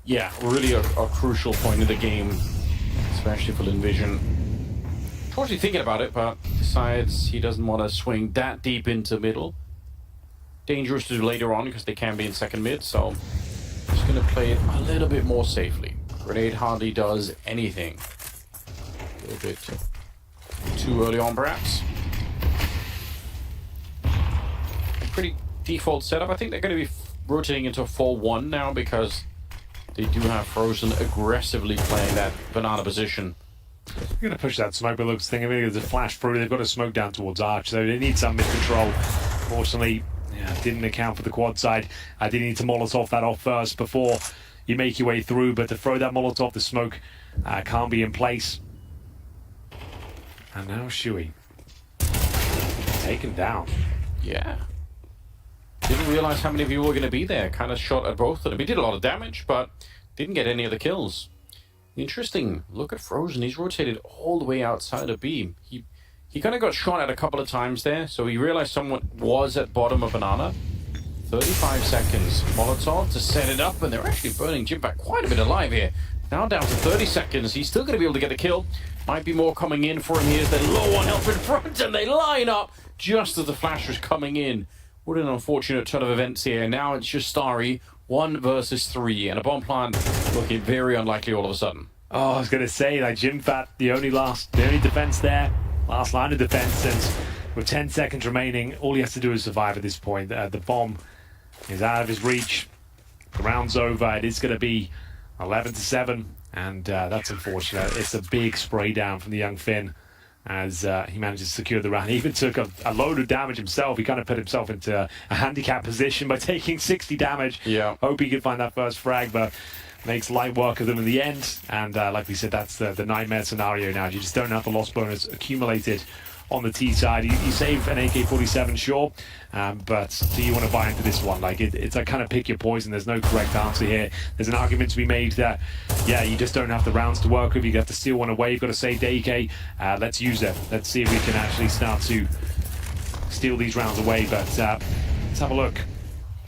Yeah, really a crucial point in the game, especially for Linvision. Unfortunately thinking about it, but decides he doesn't want to swing that deep into middle. Dangerous to do later on because they can be in second mid, so just going to play it a little bit more safely. Grenade hardly does anything. A little bit too early on, perhaps. Pretty default setup. I think they're going to be rotating into a 4-1 now because they do have Frozen aggressively playing that banana position. They're going to push that smoke, but looks thinking there's a flash through. They've got a smoke down towards Arch, so they need some mid-control. Fortunately, didn't account for the quad side. I did need to Molotov that off first before you make your way through, but to throw that Molotov, the smoke can't be in place. And now Shui taken down. Yeah. Didn't realize how many of you were going to be there. Kind of shot at both of them. He did a lot of damage, but didn't get any of the kills. Interesting. Look at Frozen. He's rotated all the way outside of B. He kind of got shot at a couple of times there, so he realized someone was at bottom of Banana. 35 seconds. Molotov to set it up, and they're actually burning Jimpat quite a bit alive here. Now down to 30 seconds. He's still going to be able to get the kill. Might be more coming in for him here. They're low on health in front, and they line up just as the flash was coming in. What an unfortunate turn of events here. Now it's just Starry, 1 versus 3, and a bomb plant looking very unlikely all of a sudden. Oh, I was going to say, like, Jimpat, the only defense there, last line of defense, and with 10 seconds remaining, all he has to do is survive at this point. The bomb is out of his reach. The round's over. It is going to be 11-7, and that's unfortunate. It's a big spray down from the young Finn as he manages to secure the round. He even took a load of damage himself. He kind of put himself into a handicap position by taking 60 damage. Yeah. Hope he could find that first frag, but makes light work of them in the end. And like we said, that's the nightmare scenario now. You just don't have the loss bonus accumulated on the T side. You save an AK-47, sure, but do you want to buy into this one? Like, it's like kind of pick your poison. There's no correct answer here. There's an argument to be made that, yeah, you just don't have the rounds to work with. You have to steal one away. You've got to save the AK. Let's use it. Let's see if we can actually start to steal these rounds away. But let's have a look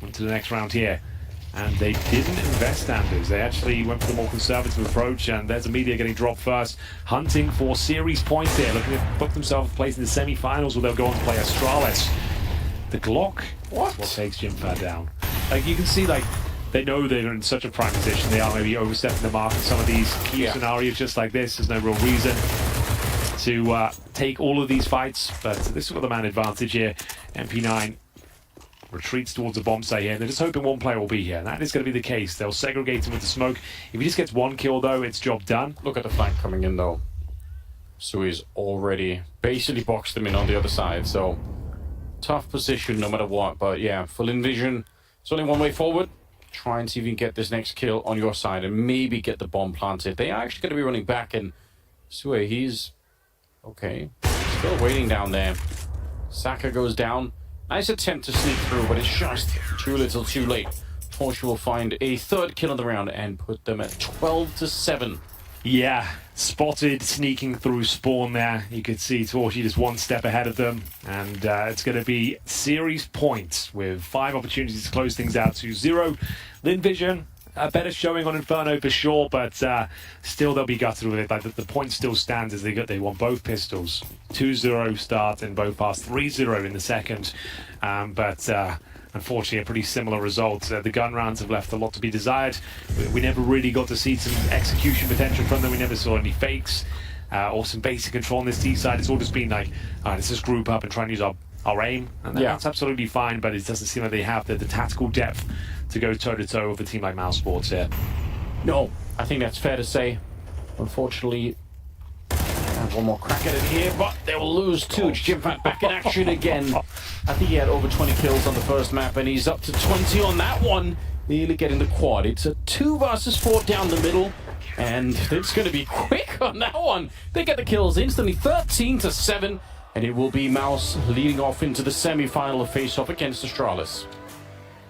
into the next round here. And they didn't invest Anders. They actually went for the more conservative approach, and there's Amelia getting dropped first, hunting for series points here, looking to book themselves a place in the semi-finals where they'll go on to play Astralis. The Glock is what takes Jimpat down. Like, you can see, like, they know they're in such a prime position. They are maybe overstepping the mark in some of these key scenarios just like this. There's no real reason to take all of these fights, but this is got the man advantage here. MP9 retreats towards the bomb site here. They're just hoping one player will be here, and that is going to be the case. They'll segregate him with the smoke. If he just gets one kill, though, it's job done. Look at the flank coming in, though. Sui's already basically boxed them in on the other side, so tough position no matter what. But yeah, full envision. It's only one way forward. Try and see if you can get this next kill on your side and maybe get the bomb planted. They are actually going to be running back, and Sui, he's okay. Still waiting down there. Saka goes down. Nice attempt to sneak through, but it's just too little too late. Porsche will find a third kill on the round and put them at 12-7. Yeah, spotted sneaking through spawn there. You could see Torchi just one step ahead of them, and it's going to be series points with 5 opportunities to close things out to 0. Lin Vision, a better showing on Inferno for sure, but still they'll be gutted with it. Like, the point still stands as they want both pistols. 2-0 start in both parts, 3-0 in the second, but unfortunately a pretty similar result. The gun rounds have left a lot to be desired. We never really got to see some execution potential from them. We never saw any fakes or some basic control on this T side. It's all just been like, let's just group up and try and use our aim, and that's absolutely fine, but it doesn't seem like they have the tactical depth to go toe-to-toe with a team like Mouse Sports here. No, I think that's fair to say. Unfortunately, have one more crack at it here, but they will lose too. Jimpat back in action again. I think he had over 20 kills on the first map, and he's up to 20 on that one. Nearly getting the quad. It's a 2 versus 4 down the middle, and it's going to be quick on that one. They get the kills instantly, 13-7, and it will be Mouse leading off into the semi-final of face-off against Astralis.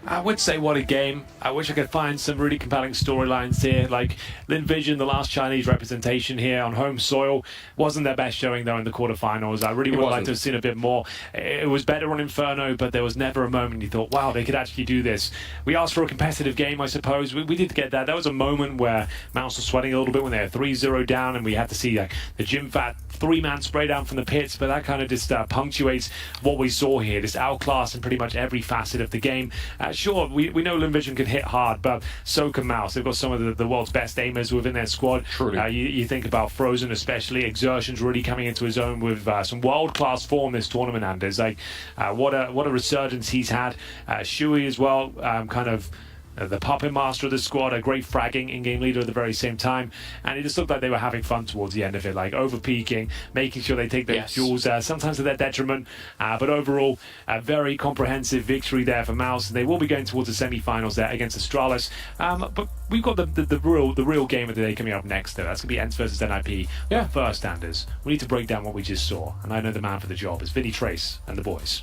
I would say what a game. I wish I could find some really compelling storylines here. Like Lin Vision, the last Chinese representation here on home soil, wasn't their best showing though in the quarterfinals. I really would like to have seen a bit more. It was better on Inferno, but there was never a moment you thought, wow, they could actually do this. We asked for a competitive game, I suppose. We did get that. There was a moment where Mouse was sweating a little bit when they were 3-0 down, and we had to see like the Jimpat 3-man spray down from the pits, but that kind of just punctuates what we saw here. Just outclassed in pretty much every facet of the game. Sure, we know Lin Vision can hit hard, but so can Mouse. They've got some of the world's best aimers within their squad. You think about Frozen especially. Exertion's really coming into his own with some world-class form this tournament, Anders. Like, what a resurgence he's had. Shui as well, kind of the puppet master of the squad, a great fragging in-game leader at the very same time, and it just looked like they were having fun towards the end of it, like over-peaking, making sure they take their duels, sometimes to their detriment, but overall a very comprehensive victory there for Mouse, and they will be going towards the semi-finals there against Astralis, but we've got the real game of the day coming up next though. That's going to be ENCE versus NIP. First, Anders, we need to break down what we just saw, and I know the man for the job is Vinny Trace and the boys.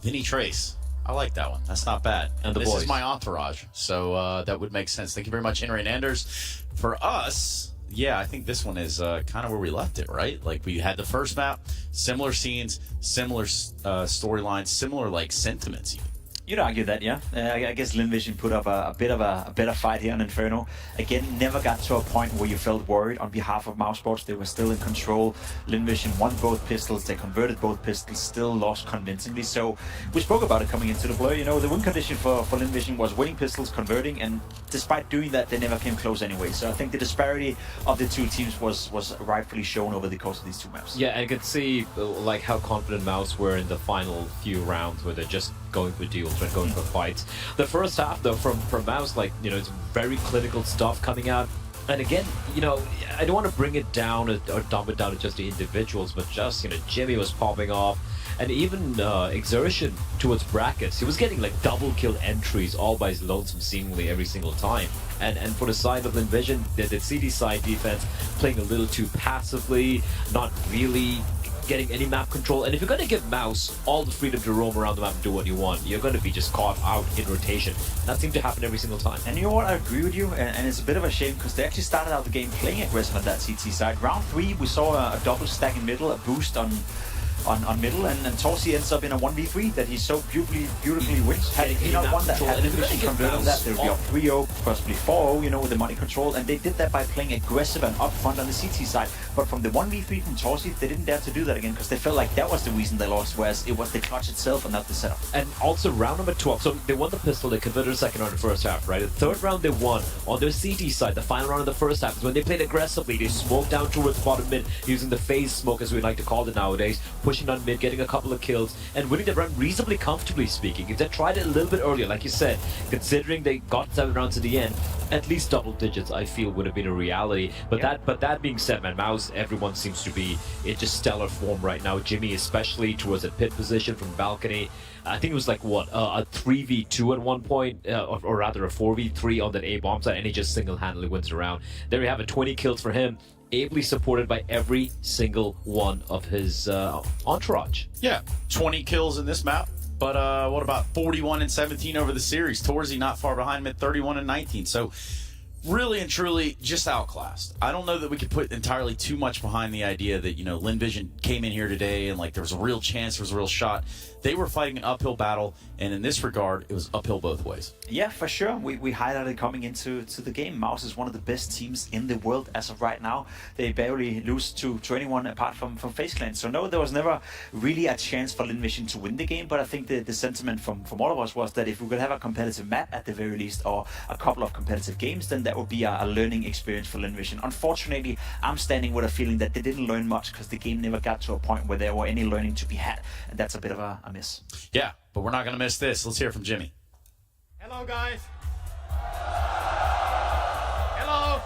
Vinny Trace. I like that one. That's not bad. And the this boys. is my entourage, so that would make sense. Thank you very much, Henry and Anders. For us, yeah, I think this one is kind of where we left it, right? Like, we had the first map, similar scenes, similar storylines, similar, like, sentiments even. You'd argue that, yeah. I guess Linvision put up a bit of a better fight here on Inferno. Again, never got to a point where you felt worried on behalf of Mousesports. They were still in control. Linvision won both pistols. They converted both pistols, still lost convincingly. So we spoke about it coming into the blur. You know, the win condition for Linvision was winning pistols, converting, and despite doing that, they never came close anyway. So I think the disparity of the two teams was rightfully shown over the course of these two maps. Yeah, and I could see like how confident Mouz were in the final few rounds where they're just going for deals, right, going for fights. The first half, though, from Mouz, like, you know, it's very clinical stuff coming out. And again, you know, I don't want to bring it down or dump it down to just the individuals, but just, you know, Jimmy was popping off. And even exertion towards brackets, he was getting like double kill entries all by his lonesome seemingly every single time. And for the side of Linvision, the CD side defense playing a little too passively, not really getting any map control. And if you're going to give Mouz all the freedom to roam around the map and do what you want, you're going to be just caught out in rotation. That seemed to happen every single time. And you know what, I agree with you, and it's a bit of a shame because they actually started out the game playing aggressive on that CT side. Round 3, we saw a double stack in middle, a boost on middle, and Torsi ends up in a 1v3 that he so beautifully wins. Had he not won that, had Linvision converted on that, there would be up 3-0, possibly 4-0, you know, with the money control, and they did that by playing aggressive and upfront on the CT side. But from the 1v3 from Torsi, they didn't dare to do that again because they felt like that was the reason they lost, whereas it was the clutch itself and not the setup. And also round number 12, so they won the pistol, they converted a second round in the first half, right? The third round they won on their CT side, the final round of the first half is when they played aggressively. They smoked down towards bottom mid using the phase smoke, as we like to call it nowadays, pushing on mid, getting a couple of kills, and winning the round reasonably comfortably speaking. If they tried it a little bit earlier, like you said, considering they got 7 rounds to the end, at least double digits, I feel, would have been a reality. But that being said, man, Mouz, everyone seems to be in just stellar form right now. Jimmy, especially towards a pit position from balcony. I think it was like, what, a 3v2 at one point, or rather a 4v3 on that A bomb side, and he just single-handedly wins the round. There you have it, 20 kills for him, ably supported by every single one of his entourage. Yeah, 20 kills in this map. But what about 41 and 17 over the series? Torsi not far behind him at 31 and 19. So really and truly just outclassed. I don't know that we could put entirely too much behind the idea that, you know, Linvision came in here today and like there was a real chance, there was a real shot. They were fighting an uphill battle, and in this regard, it was uphill both ways. Yeah, for sure. We highlighted coming into the game. Mouz is one of the best teams in the world as of right now. They barely lose to anyone apart from Faze Clan. So no, there was never really a chance for Linvision to win the game, but I think the sentiment from all of us was that if we could have a competitive map at the very least, or a couple of competitive games, then that would be a learning experience for Linvision. Unfortunately, I'm standing with a feeling that they didn't learn much because the game never got to a point where there were any learning to be had, and that's a bit of a miss. Yeah, but we're not going to miss this. Let's hear from Jimmy. Hello, guys. Hello.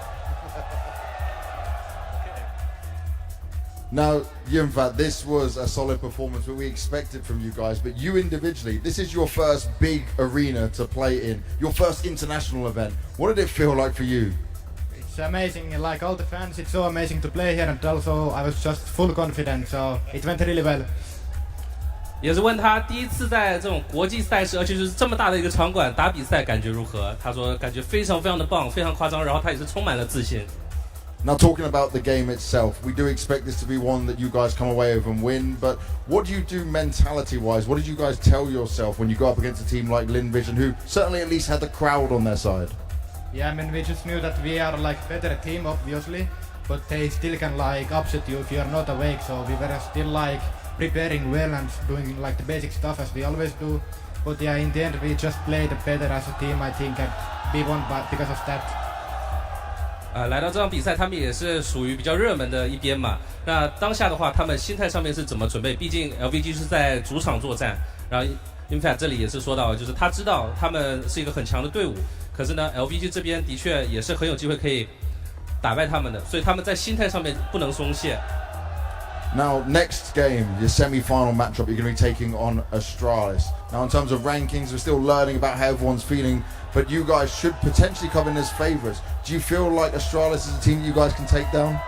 Now, Yunfa, this was a solid performance, what we expected from you guys, but you individually, this is your first big arena to play in, your first international event. What did it feel like for you? It's amazing, like all the fans, it's so amazing to play here, and also I was just full confident, so it went really well. 也是问他第一次在这种国际赛事，而且是这么大的一个场馆打比赛，感觉如何？他说感觉非常非常的棒，非常夸张，然后他也是充满了自信。Now, talking about the game itself, we do expect this to be one that you guys come away with and win, but what do you do mentality-wise? What did you guys tell yourself when you go up against a team like Linvision, who certainly at least had the crowd on their side? Yeah, I mean, we just knew that we are like better team, obviously, but they still can like upset you if you are not awake, so we were still like preparing well and doing like the basic stuff as we always do. But yeah, in the end we just played better as a team, I think, and we won because of that. 来到这场比赛，他们也是属于比较热门的一边嘛。那当下的话，他们心态上面是怎么准备？毕竟 LVG 是在主场作战，然后 Infact 这里也是说到，就是他知道他们是一个很强的队伍，可是呢 LVG 这边的确也是很有机会可以打败他们的，所以他们在心态上面不能松懈。Now, next game, your semi-final matchup, you're going to be taking on Astralis. Now, in terms of rankings, we're still learning about how everyone's feeling, but you guys should potentially come in as favourites. Do you feel like Astralis is a team that you guys can take down?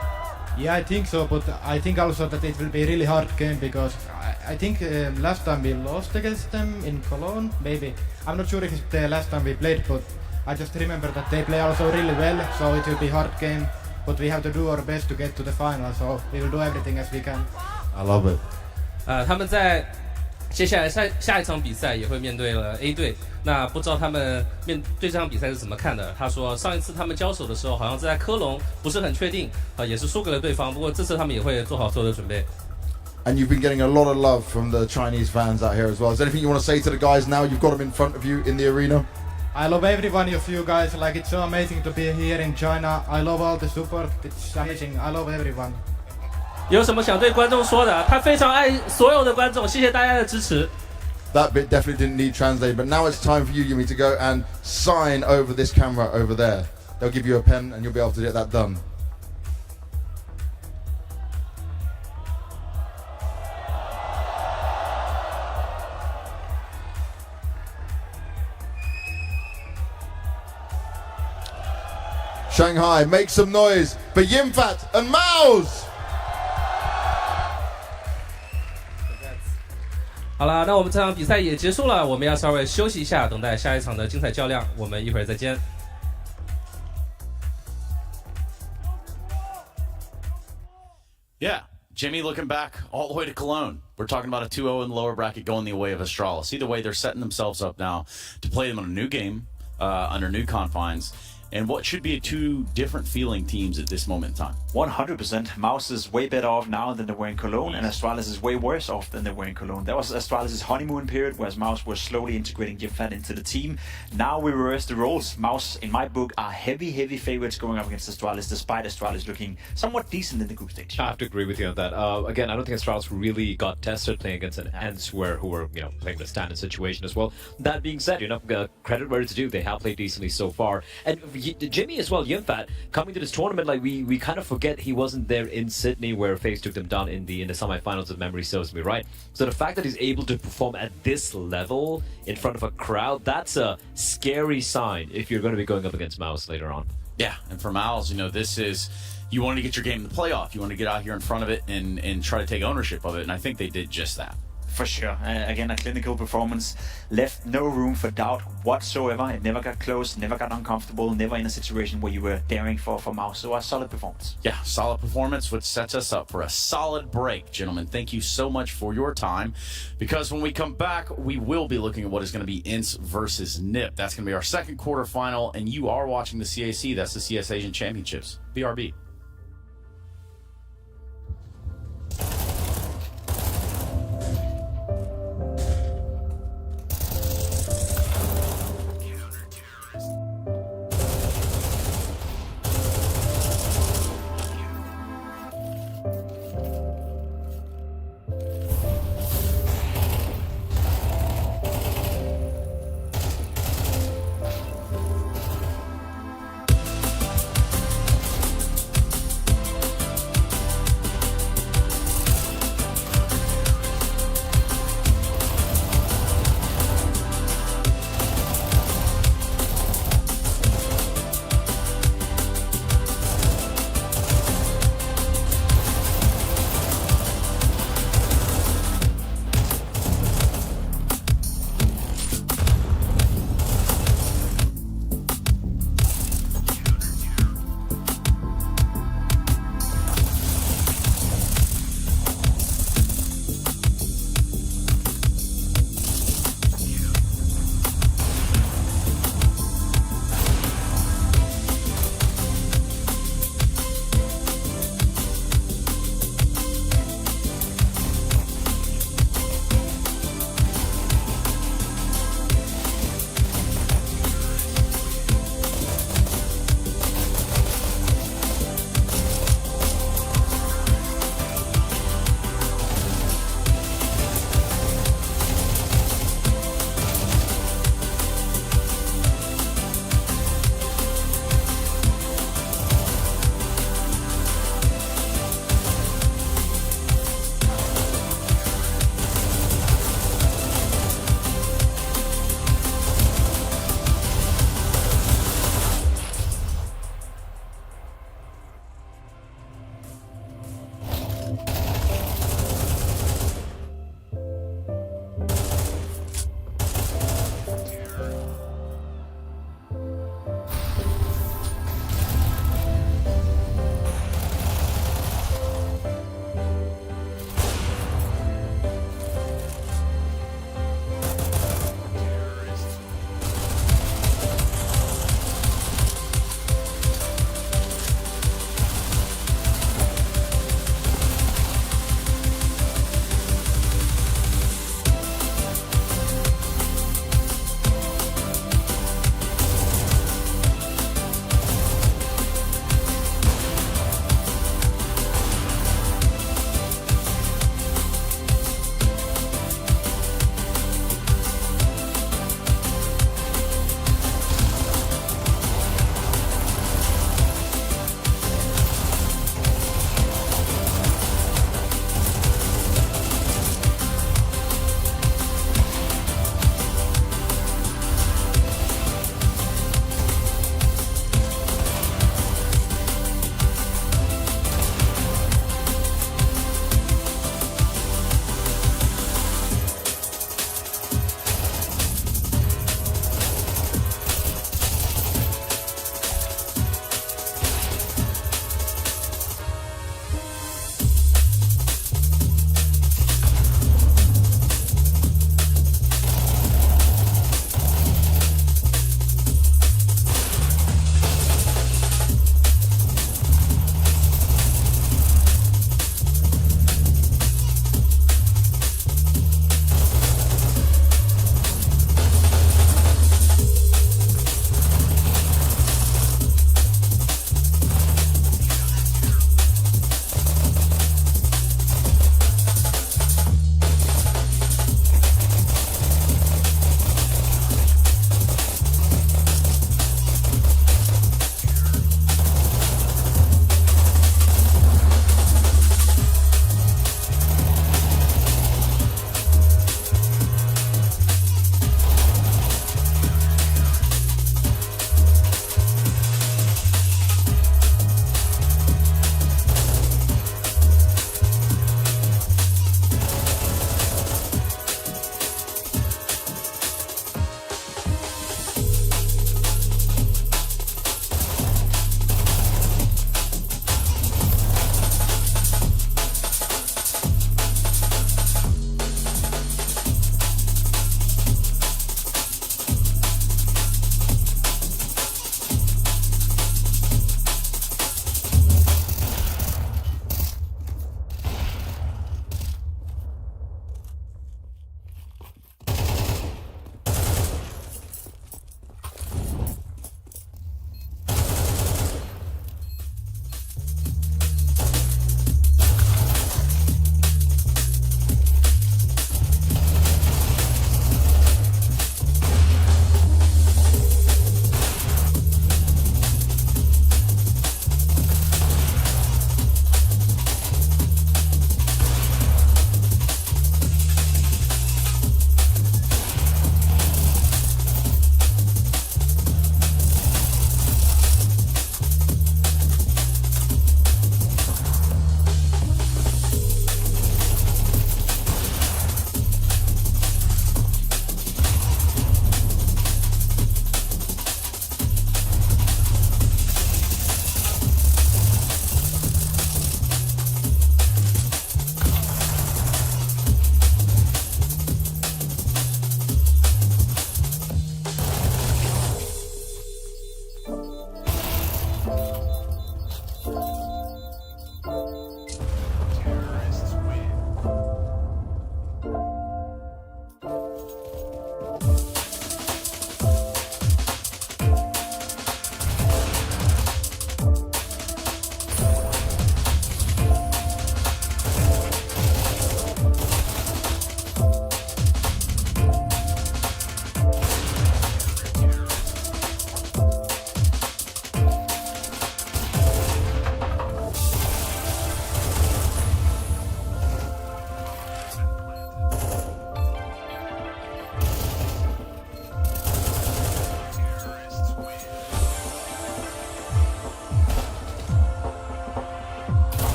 Yeah, I think so, but I think also that it will be a really hard game because I think last time we lost against them in Cologne, maybe. I'm not sure if it's the last time we played, but I just remember that they play also really well, so it will be a hard game, but we have to do our best to get to the final, so we will do everything as we can. I love it. 他们在接下来下一场比赛也会面对了 A 队，那不知道他们面对这场比赛是怎么看的？他说上一次他们交手的时候，好像是在科隆，不是很确定，也是输给了对方。不过这次他们也会做好所有的准备。And you've been getting a lot of love from the Chinese fans out here as well. Is there anything you want to say to the guys now? You've got them in front of you in the arena. I love every one of you guys. Like, it's so amazing to be here in China. I love all the support. It's amazing. I love everyone. 有什么想对观众说的？他非常爱所有的观众，谢谢大家的支持。That bit definitely didn't need translated, but now it's time for you, Yumi, to go and sign over this camera over there. They'll give you a pen and you'll be able to get that done. Shanghai, make some noise for Yimfat and Mouz! 好了，那我们这场比赛也结束了，我们要稍微休息一下，等待下一场的精彩较量。我们一会儿再见。Yeah, Jimmy looking back all the way to Cologne. We're talking about a 2-0 in the lower bracket going the way of Astralis. Either way, they're setting themselves up now to play them on a new game under new confines. And what should be two different feeling teams at this moment in time. 100%. Mouz is way better off now than they were in Cologne, and Astralis is way worse off than they were in Cologne. That was Astralis' honeymoon period, whereas Mouz was slowly integrating Yimfat into the team. Now we reverse the roles. Mouz, in my book, are heavy favorites going up against Astralis, despite Astralis looking somewhat decent in the group stage. I have to agree with you on that. Again, I don't think Astralis really got tested playing against an Answer who were, playing the standard situation as well. That being said, credit where it's due. They have played decently so far. And Jimmy as well, Yimfat, coming to this tournament, like we kind of forget he wasn't there in Sydney where Faze took them down in the semi-finals, if memory serves me right. So the fact that he's able to perform at this level in front of a crowd, that's a scary sign if you're going to be going up against Mouz later on. Yeah, and for Mouz, this is, you want to get your game in the playoff. You want to get out here in front of it and try to take ownership of it, and I think they did just that. For sure. Again, a clinical performance. Left no room for doubt whatsoever. It never got close, never got uncomfortable, never in a situation where you were daring for Mouz. So a solid performance. Yeah, solid performance, which sets us up for a solid break. Gentlemen, thank you so much for your time, because when we come back, we will be looking at what is going to be Ince versus NIP. That's going to be our second quarterfinal, and you are watching the CAC. That's the CS Asian Championships. BRB.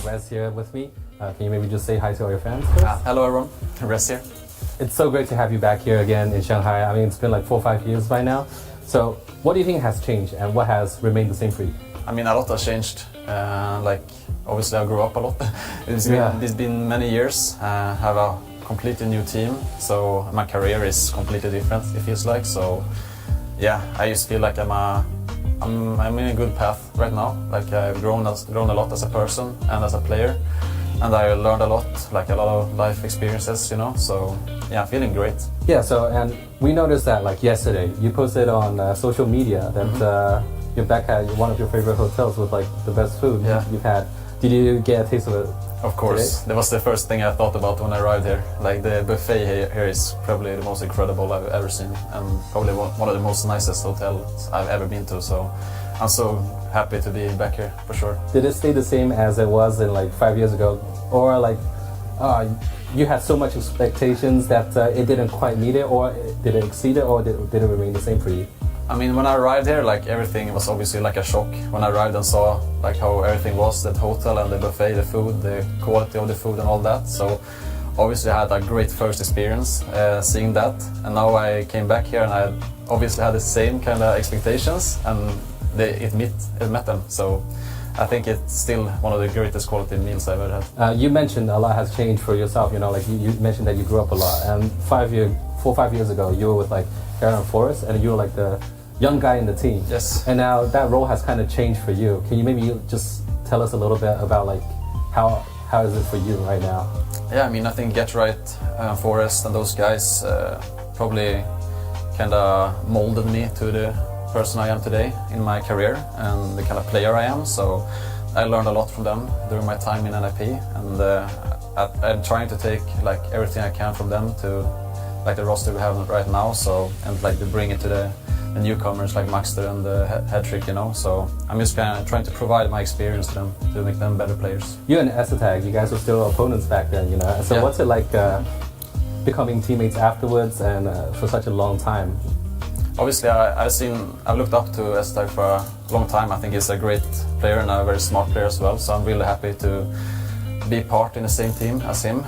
Rez here with me. Can you maybe just say hi to all your fans first? Hello everyone, Rez here. It's so great to have you back here again in Shanghai. I mean, it's been like 4 or 5 years by now. So what do you think has changed and what has remained the same for you? I mean, a lot has changed. Like, obviously I grew up a lot. It's been many years. Have a completely new team, so my career is completely different, it feels like. So yeah, I just feel like I'm in a good path right now. Like, I've grown a lot as a person and as a player, and I learned a lot, like a lot of life experiences, you know. So yeah, feeling great. Yeah. So, and we noticed that like yesterday you posted on social media that you're back at one of your favorite hotels with like the best food you've had. Did you get a taste of it? Of course, that was the first thing I thought about when I arrived here. Like, the buffet here is probably the most incredible I've ever seen, and probably one of the most nicest hotels I've ever been to. So I'm so happy to be back here, for sure. Did it stay the same as it was in like 5 years ago, or like you had so much expectations that it didn't quite meet it, or did it exceed it, or did it remain the same for you? I mean, when I arrived here, like, everything was obviously like a shock. When I arrived and saw like how everything was, that hotel and the buffet, the food, the quality of the food and all that. So obviously I had a great first experience seeing that. And now I came back here and I obviously had the same kind of expectations, and it met them. So I think it's still one of the greatest quality meals I've ever had. You mentioned a lot has changed for yourself, you know, like you mentioned that you grew up a lot. And 4 or 5 years ago, you were with like Aaron Forrest, and you were like the young guy in the team. Yes. And now that role has kind of changed for you. Can you maybe just tell us a little bit about like how is it for you right now? Yeah, I mean, I think Get Right, Forrest and those guys probably kind of molded me to the person I am today in my career and the kind of player I am. So I learned a lot from them during my time in NIP, and I'm trying to take like everything I can from them to like the roster we have right now. So, and like to bring it to the newcomers like Maxter and Hedrick, you know. So I'm just kind of trying to provide my experience to them to make them better players. You and Esatag, you guys were still opponents back then, you know. So what's it like becoming teammates afterwards and for such a long time? Obviously, I've looked up to Esatag for a long time. I think he's a great player and a very smart player as well. So I'm really happy to be part in the same team as him.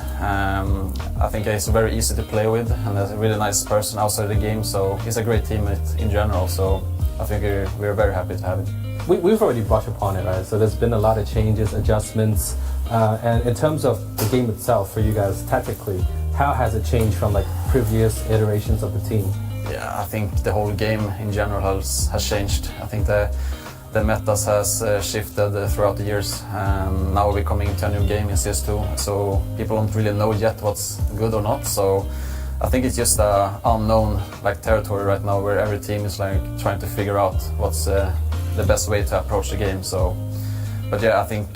I think he's very easy to play with and a really nice person outside the game, so he's a great teammate in general, so I think we're very happy to have him. We've already brushed upon it, right? So there's been a lot of changes, adjustments, and in terms of the game itself for you guys tactically, how has it changed from like previous iterations of the team? Yeah, I think the whole game in general has changed. I think the metas has shifted throughout the years, and now we're coming into a new game in CS2, so people don't really know yet what's good or not. So I think it's just an unknown like territory right now, where every team is like trying to figure out what's the best way to approach the game. So, but yeah, I think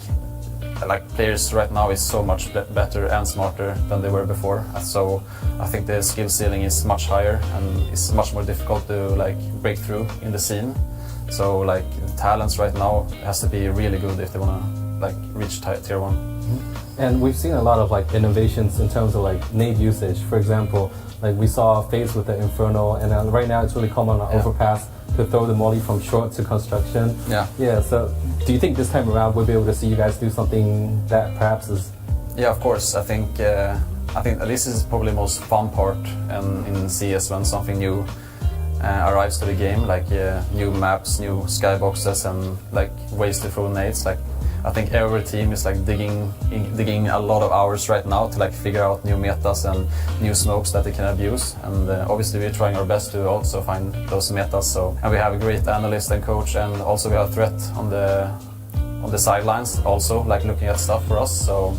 like players right now is so much better and smarter than they were before. So I think the skill ceiling is much higher, and it's much more difficult to like break through in the scene. So like the talents right now has to be really good if they want to like reach tier 1. And we've seen a lot of like innovations in terms of like nade usage. For example, like we saw Faze with the Inferno, and right now it's really common on overpass to throw the molly from short to construction. Yeah. So do you think this time around we'll be able to see you guys do something that perhaps is? Yeah, of course. I think this is probably the most fun part in CS, when something new arrives to the game, like new maps, new skyboxes, and like ways to throw nades. Like, I think every team is like digging a lot of hours right now to like figure out new metas and new smokes that they can abuse. And obviously we're trying our best to also find those metas. So, and we have a great analyst and coach, and also we have a threat on the sidelines, also like looking at stuff for us. So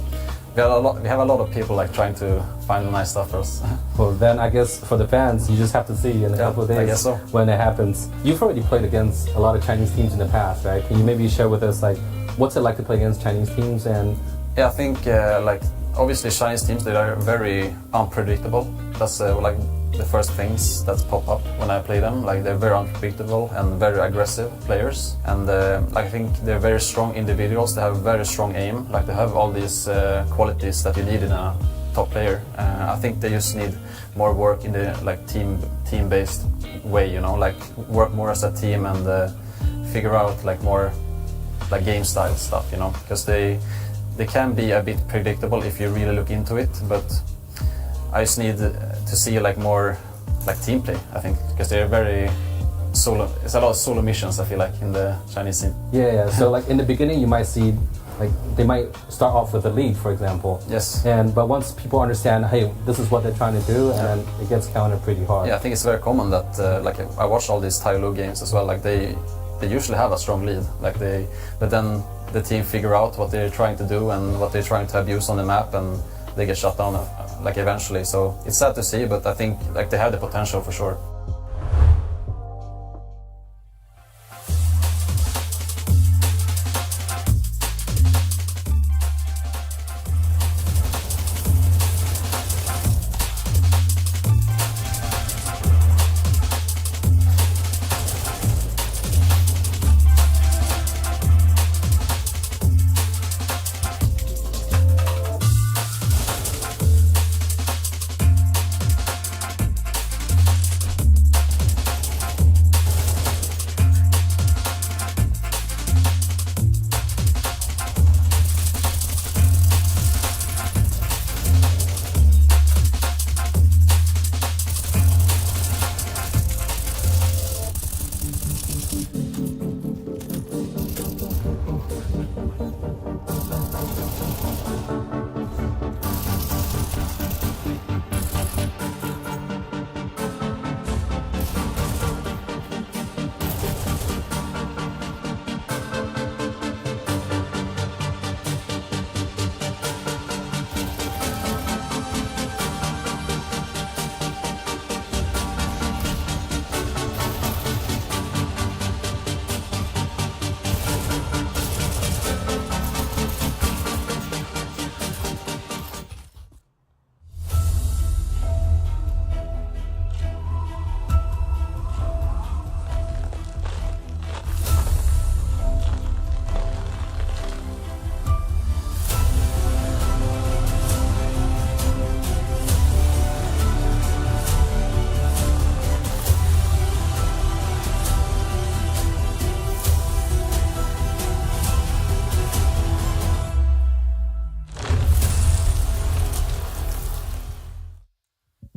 we have a lot of people like trying to find nice stuff for us. Well, then I guess for the fans, you just have to see in a couple of days I guess so. when it happens. You've already played against a lot of Chinese teams in the past, right? Can you maybe share with us like what's it like to play against Chinese teams? And yeah, I think like obviously Chinese teams, they are very unpredictable. That's like the first things that pop up when I play them. Like, they're very unpredictable and very aggressive players, and I think they're very strong individuals. They have very strong aim. Like, they have all these qualities that you need in a top player. I think they just need more work in the like team-based way, you know, like work more as a team and figure out like more like game style stuff, you know, because they can be a bit predictable if you really look into it, but I just need to see like more like team play, I think, because they're very solo. It's a lot of solo missions, I feel like, in the Chinese scene. Yeah. So like in the beginning, you might see like they might start off with a lead, for example. Yes. But once people understand, hey, this is what they're trying to do, and then it gets countered pretty hard. Yeah, I think it's very common that like I watch all these Tyloo games as well. Like they usually have a strong lead, but then the team figure out what they're trying to do and what they're trying to abuse on the map, and they get shut down like eventually. So it's sad to see, but I think like they have the potential for sure.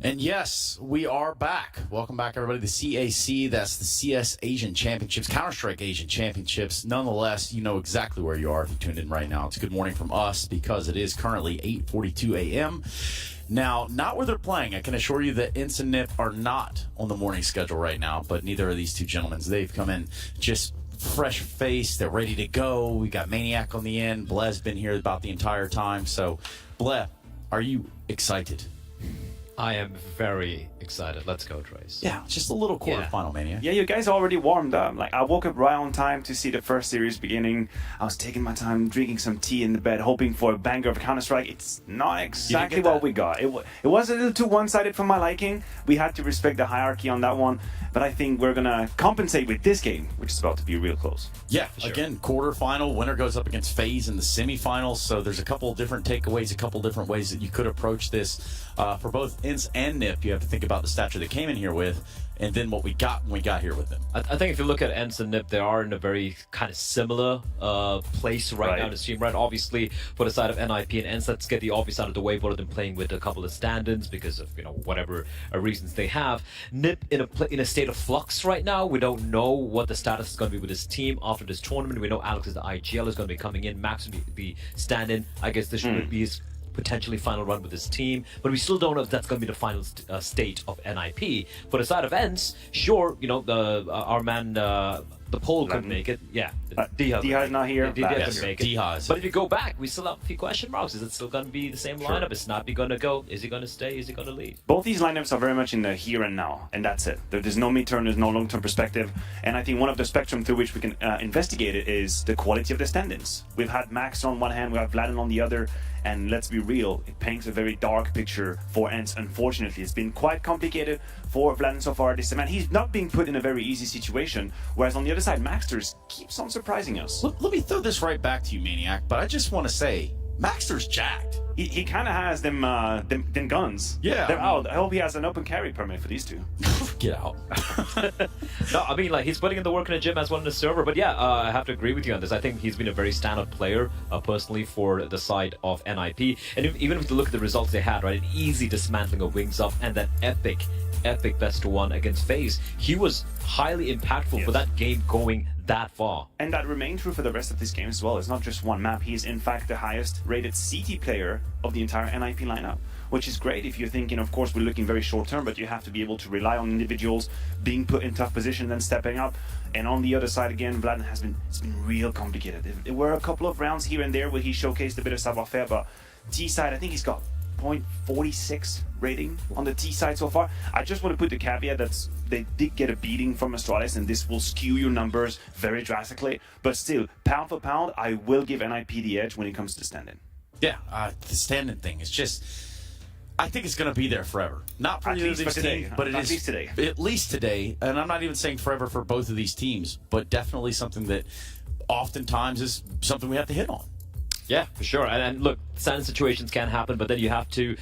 And yes, we are back. Welcome back, everybody. The CAC, that's the CS Asian Championships, Counter-Strike Asian Championships. Nonetheless, you know exactly where you are if you tuned in right now. It's a good morning from us because it is currently 8:42 a.m. Now, not where they're playing. I can assure you that Ince and Nip are not on the morning schedule right now, but neither are these two gentlemen. They've come in just fresh face. They're ready to go. We got Maniac on the end. Bleh's been here about the entire time. So, Bleh, are you excited? I am very excited. Let's go, Trace. Yeah, just a little quarterfinal, Maniac. Yeah, you guys already warmed up. Like, I woke up right on time to see the first series beginning. I was taking my time, drinking some tea in the bed, hoping for a banger of Counter-Strike. It's not exactly what we got. It was a little too one-sided for my liking. We had to respect the hierarchy on that one. But I think we're going to compensate with this game, which is about to be real close. Yeah, again, quarterfinal. Winner goes up against Faze in the semifinals. So there's a couple of different takeaways, a couple of different ways that you could approach this. For both Ince and Nip, you have to think about the stature they came in here with, and then what we got when we got here with them. I think if you look at Ince and Nip, they are in a very kind of similar place right now in the team, right? Obviously, for the side of NIP and Ince, let's get the obvious out of the way. Both of them playing with a couple of stand-ins because of, you know, whatever reasons they have. Nip in a state of flux right now. We don't know what the status is going to be with his team after this tournament. We know Alex is the IGL is going to be coming in. Max will be stand-in. I guess this should be his potentially final run with his team, but we still don't know if that's going to be the final state of NIP. For the side of Ince, sure, you know, our man, the Pole couldn't make it. Yeah, Diha's not here. Diha couldn't make it. But if you go back, we still have a few question marks. Is it still going to be the same lineup? Is Snappy going to go? Is he going to stay? Is he going to leave? Both these lineups are very much in the here and now, and that's it. There's no midterm, there's no long-term perspective, and I think one of the spectrum through which we can investigate it is the quality of the stand-ins. We've had Max on one hand, we have Vladin on the other, and let's be real, it paints a very dark picture for Ince. Unfortunately, it's been quite complicated for Vladin so far this time. He's not being put in a very easy situation, whereas on the other side, Maxters keeps on surprising us. Let me throw this right back to you, Maniac, but I just want to say, Maxter's jacked. He kind of has them guns. Yeah. They're out. I hope he has an open carry permit for these two. Get out. No, I mean, like, he's putting in the work in the gym as well in the server. But yeah, I have to agree with you on this. I think he's been a very standout player, personally, for the side of NIP. And even if you look at the results they had, right, an easy dismantling of Wings Up and that epic best-of-1 against Faze, he was highly impactful for that game going that far. And that remained true for the rest of this game as well. It's not just one map. He is, in fact, the highest rated CT player of the entire NIP lineup, which is great if you're thinking, of course, we're looking very short-term, but you have to be able to rely on individuals being put in tough positions and stepping up. And on the other side, again, Vlad it's been real complicated. There were a couple of rounds here and there where he showcased a bit of savoir-faire, but T side, I think he's got 0.46 rating on the T side so far. I just want to put the caveat that they did get a beating from Astralis, and this will skew your numbers very drastically. But still, pound for pound, I will give NIP the edge when it comes to stand-in. Yeah, the stand-in thing is just, I think it's going to be there forever. Not for either of these teams, but it is at least today. And I'm not even saying forever for both of these teams, but definitely something that oftentimes is something we have to hit on. Yeah, for sure. And look, certain situations can happen, but then you have to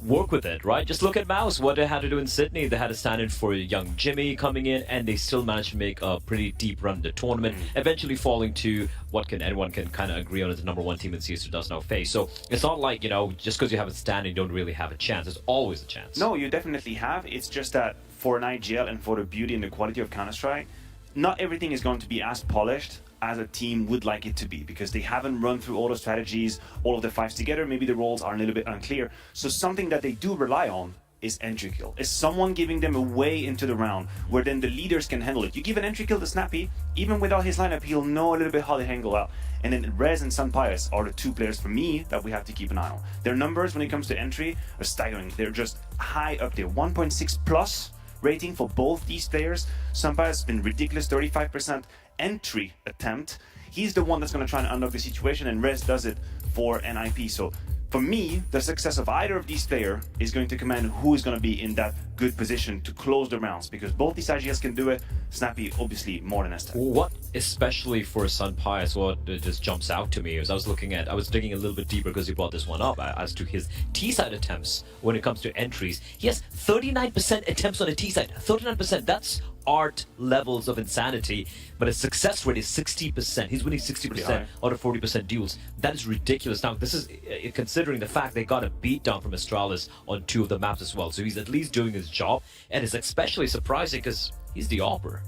work with it, right? Just look at Mouz, what they had to do in Sydney. They had to stand in for young Jimmy coming in, and they still managed to make a pretty deep run in the tournament, eventually falling to what anyone can kind of agree on as the #1 team in CS2 does now, Faze. So it's not like, you know, just because you have a stand, you don't really have a chance. There's always a chance. No, you definitely have. It's just that for an IGL and for the beauty and the quality of Counter-Strike, not everything is going to be as polished as a team would like it to be, because they haven't run through all the strategies, all of the fives together. Maybe the roles are a little bit unclear. So something that they do rely on is entry kill. Is someone giving them a way into the round where then the leaders can handle it. You give an entry kill to Snappy, even without his lineup, he'll know a little bit how to handle out. And then Rez and Sunpius are the two players for me that we have to keep an eye on. Their numbers when it comes to entry are staggering. They're just high up there. 1.6 plus rating for both these players. Sunpius has been ridiculous, 35% entry attempt. He's the one that's going to try and unlock the situation, and Rez does it for NIP. So for me, the success of either of these players is going to command who is going to be in that good position to close the rounds, because both these IGLs can do it. Snappy, obviously, more than S10. What, especially for Sunpius, what just jumps out to me is I was digging a little bit deeper because you brought this one up as to his T-side attempts when it comes to entries. He has 39% attempts on the T-side. 39%, that's art levels of insanity, but his success rate is 60%. He's winning 60% out of 40% duels. That is ridiculous. Now, this is considering the fact they got a beatdown from Astralis on 2 of the maps as well. So he's at least doing his job, and it's especially surprising because he's the AWPer.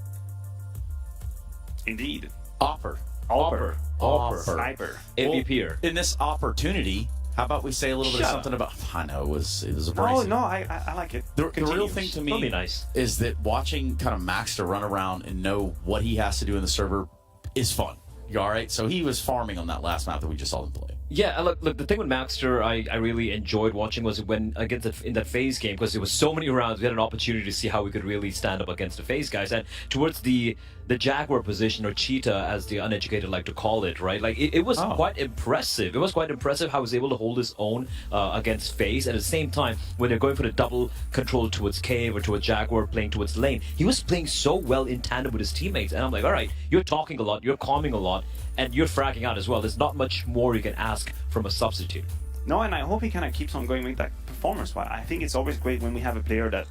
Indeed. AWPer. Sniper. MVPer. In this opportunity, how about we say a little bit of something about... I know, it was abrasive. No, I like it. The real thing to me is that watching kind of Maxter run around and know what he has to do in the server is fun. You all right? So he was farming on that last map that we just saw him play. Yeah, look, the thing with Maxter I really enjoyed watching was when in that Faze game, because there was so many rounds, we had an opportunity to see how we could really stand up against the Faze guys. And towards the Jaguar position, or Cheetah as the uneducated like to call it, right? Like it was quite impressive. It was quite impressive how he was able to hold his own against Faze. At the same time, when they're going for the double control towards Cave or towards Jaguar, playing towards lane, he was playing so well in tandem with his teammates. And I'm like, all right, you're talking a lot, you're calming a lot, and you're fragging out as well. There's not much more you can ask from a substitute. No, and I hope he kind of keeps on going with that performance. I think it's always great when we have a player that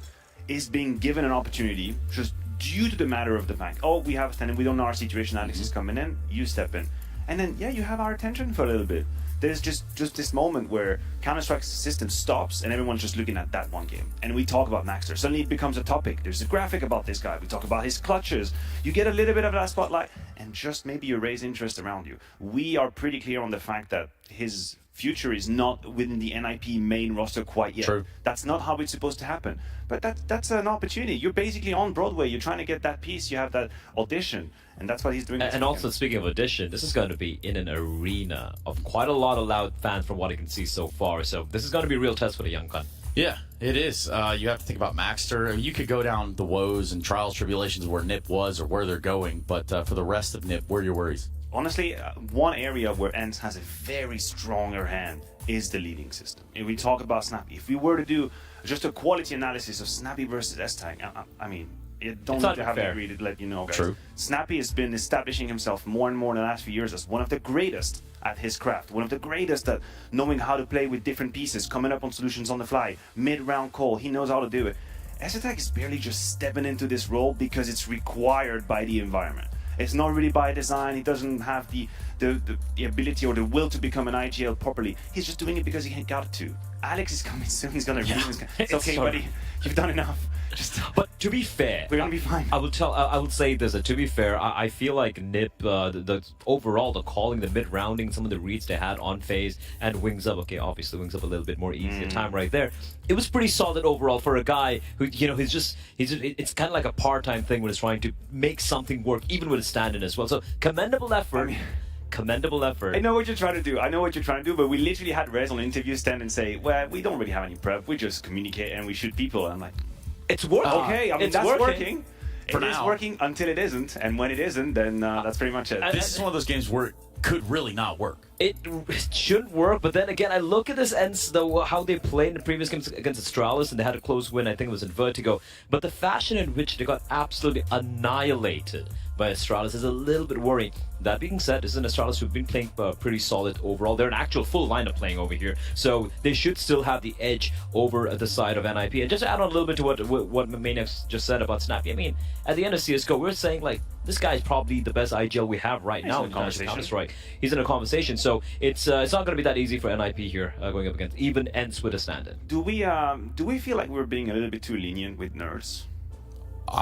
is being given an opportunity just due to the matter of the fact, oh, we have a stand-in, we don't know our situation, Alex is coming in, you step in. And then, yeah, you have our attention for a little bit. There's just this moment where Counter-Strike's system stops and everyone's just looking at that one game. And we talk about Maxter. Suddenly it becomes a topic. There's a graphic about this guy. We talk about his clutches. You get a little bit of that spotlight and just maybe you raise interest around you. We are pretty clear on the fact that his future is not within the NIP main roster quite yet. True. That's not how it's supposed to happen. But that's an opportunity. You're basically on Broadway. You're trying to get that piece. You have that audition. And that's what he's doing. And also, speaking of audition, this is going to be in an arena of quite a lot of loud fans from what I can see so far. So this is going to be a real test for the young gun. Yeah, it is. You have to think about Maxter. You could go down the woes and trials, tribulations where NIP was or where they're going. But for the rest of NIP, what are your worries? Honestly, one area where ENCE has a very stronger hand is the leading system. If we talk about Snappy, if we were to do just a quality analysis of Snappy versus S-Tag, I mean, you don't need to have a degree to let you know, guys. True. Snappy has been establishing himself more and more in the last few years as one of the greatest at his craft, one of the greatest at knowing how to play with different pieces, coming up on solutions on the fly, mid-round call, he knows how to do it. SFTech is barely just stepping into this role because it's required by the environment. It's not really by design. He doesn't have the ability or the will to become an IGL properly. He's just doing it because he got to. Alex is coming soon. He's gonna. It's okay, buddy. You've done enough. But to be fair, we're gonna be fine. I will say this. To be fair, I feel like Nip, the overall, the calling, the mid rounding, some of the reads they had on Faze and Wings Up. Okay, obviously Wings Up a little bit more easier time right there. It was pretty solid overall for a guy who, it's kind of like a part-time thing when he's trying to make something work, even with a stand-in as well. So commendable effort. Commendable effort. I know what you're trying to do. But we literally had Rez on interview stand and say, well, we don't really have any prep. We just communicate and we shoot people. And I'm like, it's working. Okay, I mean, that's working. For it is working until it isn't. And when it isn't, then that's pretty much it. This is one of those games where it could really not work. It shouldn't work, but then again, I look at this ends though how they played in the previous games against Astralis, and they had a close win. I think it was in Vertigo, but the fashion in which they got absolutely annihilated by Astralis is a little bit worrying. That being said, this is an Astralis who've been playing pretty solid overall. They're an actual full lineup playing over here, so they should still have the edge over the side of NIP. And just to add on a little bit to what Maniacs just said about Snappy, I mean, at the end of CSGO, we're saying like this guy's probably the best IGL we have right now in Counter-Strike. He's in a conversation, so it's not going to be that easy for NIP here going up against even Ents with a stand-in. Do we feel like we're being a little bit too lenient with Nerds?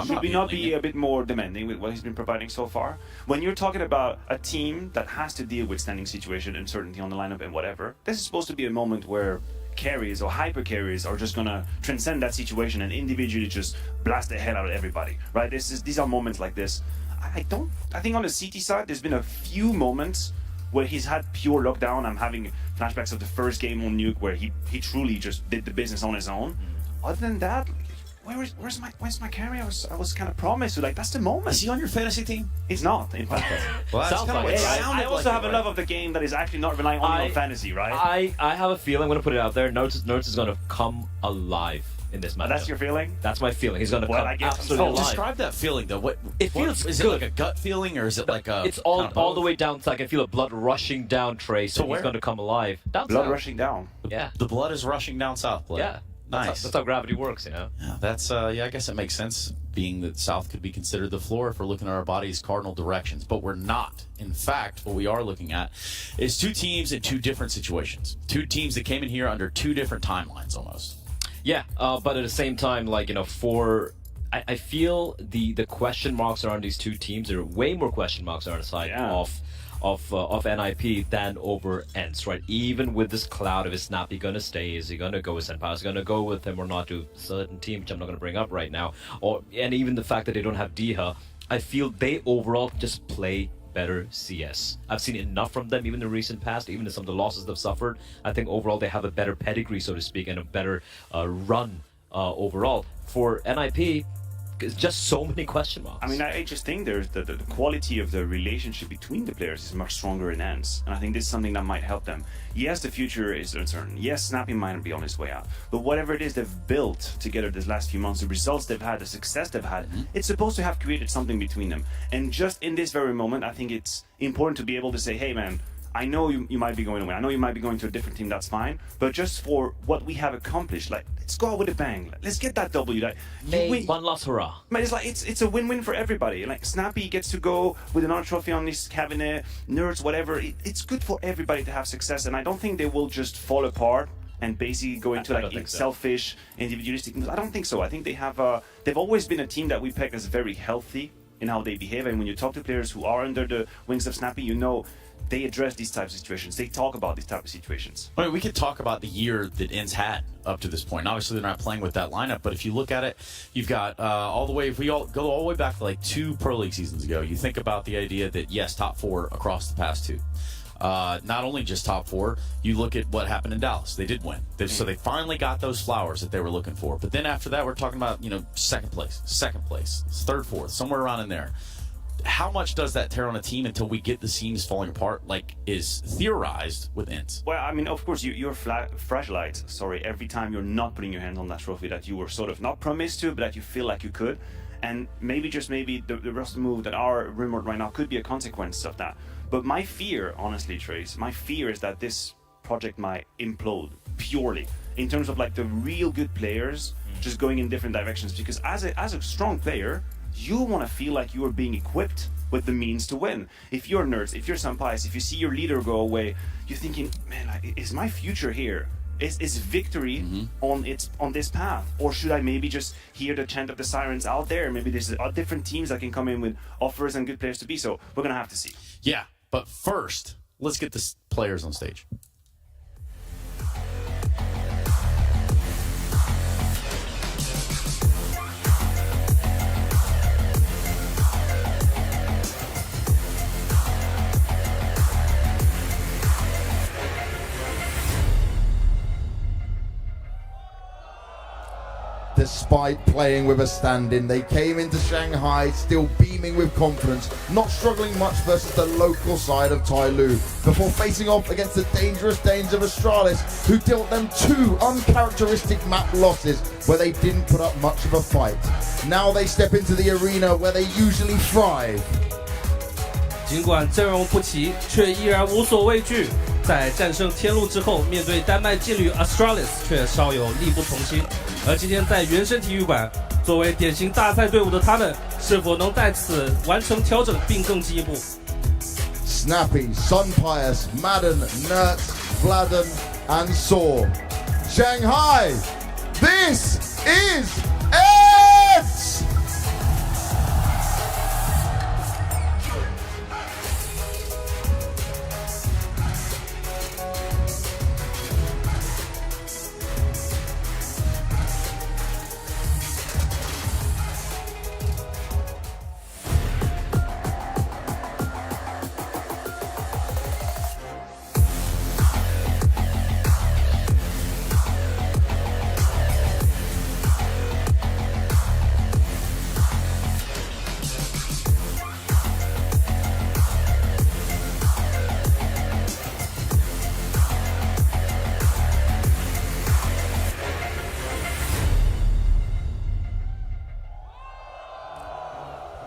Should we not be a bit more demanding with what he's been providing so far? When you're talking about a team that has to deal with standing situation, uncertainty on the lineup and whatever, this is supposed to be a moment where carries or hyper carries are just gonna transcend that situation and individually just blast the hell out of everybody, right? These are moments like this. I think on the CT side, there's been a few moments where he's had pure lockdown. I'm having flashbacks of the first game on Nuke where he truly just did the business on his own. Other than that, where's my carry? I was kind of promised. Like that's the moment. Is he on your fantasy team? He's not. In fact, well, sounds like it. I also have a love of the game that is actually not relying only on fantasy, right? I have a feeling. I'm gonna put it out there. Nerds is gonna come alive in this match. That's your feeling? That's my feeling. He's gonna come absolutely alive. Describe that feeling though. It feels is good. it like a gut feeling or is it like a? It's all the way down. So I can feel the blood rushing down. Trace. So he's gonna come alive. Down blood south. rushing down. Yeah. The blood is rushing down south. Blood. Yeah. Nice. That's how gravity works, you know. Yeah, that's I guess it makes sense, being that south could be considered the floor if we're looking at our body's cardinal directions, but we're not. In fact, what we are looking at is two teams in two different situations. Two teams that came in here under two different timelines almost. Yeah, but at the same time, like, you know, I feel the question marks around these two teams, there are way more question marks on the side of NIP than over Ents, right? Even with this cloud of is Snappy gonna stay, is he gonna go with Senpai, is he gonna go with him or not to a certain team, which I'm not gonna bring up right now, and even the fact that they don't have Diha, I feel they overall just play better CS. I've seen enough from them, even in the recent past, even in some of the losses they've suffered. I think overall they have a better pedigree, so to speak, and a better run overall. For NIP, it's just so many question marks. I mean, I just think there's the quality of the relationship between the players is much stronger in Ents, and I think this is something that might help them. Yes, the future is uncertain. Yes, Snappy might be on his way out, but whatever it is they've built together this last few months, the results they've had, the success they've had, it's supposed to have created something between them. And just in this very moment, I think it's important to be able to say, hey man, I know you might be going away. I know you might be going to a different team. That's fine. But just for what we have accomplished, like, let's go out with a bang. Let's get that W. Like, one last hurrah. Man, it's like it's a win-win for everybody. Like Snappy gets to go with another trophy on his cabinet. Nerds, whatever. It's good for everybody to have success, and I don't think they will just fall apart and basically go into like selfish, individualistic. I don't think so. I think they have. They've always been a team that we peg as very healthy in how they behave. And when you talk to players who are under the wings of Snappy, you know, they address these types of situations. They talk about these types of situations. I mean, we could talk about the year that Ents had up to this point. Obviously, they're not playing with that lineup, but if you look at it, you've got all the way, if we go all the way back to like 2 Pro League seasons ago, you think about the idea that, yes, top 4 across the past 2. Not only just top 4, you look at what happened in Dallas. They did win. So they finally got those flowers that they were looking for. But then after that, we're talking about, you know, second place, third, fourth, somewhere around in there. How much does that tear on a team until we get the seams falling apart, like is theorized with Ents? Well, I mean, of course, you're fragilized, every time you're not putting your hands on that trophy that you were sort of not promised to, but that you feel like you could. And maybe, just maybe, the roster move that are rumored right now could be a consequence of that. But my fear, honestly, Trace, my fear is that this project might implode purely. in terms of like the real good players just going in different directions. Because as a strong player, you want to feel like you are being equipped with the means to win. If you're nerds, if you're Sampais, if you see your leader go away, you're thinking, man, like, is my future here? Is victory on this path, or should I maybe just hear the chant of the sirens out there? Maybe there's different teams that can come in with offers and good players to be. So we're gonna have to see. Yeah, but first, let's get the players on stage. Despite playing with a stand-in, they came into Shanghai still beaming with confidence, not struggling much versus the local side of Tyloo, before facing off against the dangerous Danes of Astralis, who dealt them 2 uncharacteristic map losses where they didn't put up much of a fight. Now they step into the arena where they usually thrive. 尽管阵容不齐，却依然无所畏惧。在战胜天路之后，面对丹麦劲旅 Astralis 却稍有力不从心。而今天在原生体育馆，作为典型大赛队伍的他们，是否能在此完成调整并更进一步 ？Snappy, Sunpius, Madden, Nertz, Vladen, and Saw. Shanghai, this is it!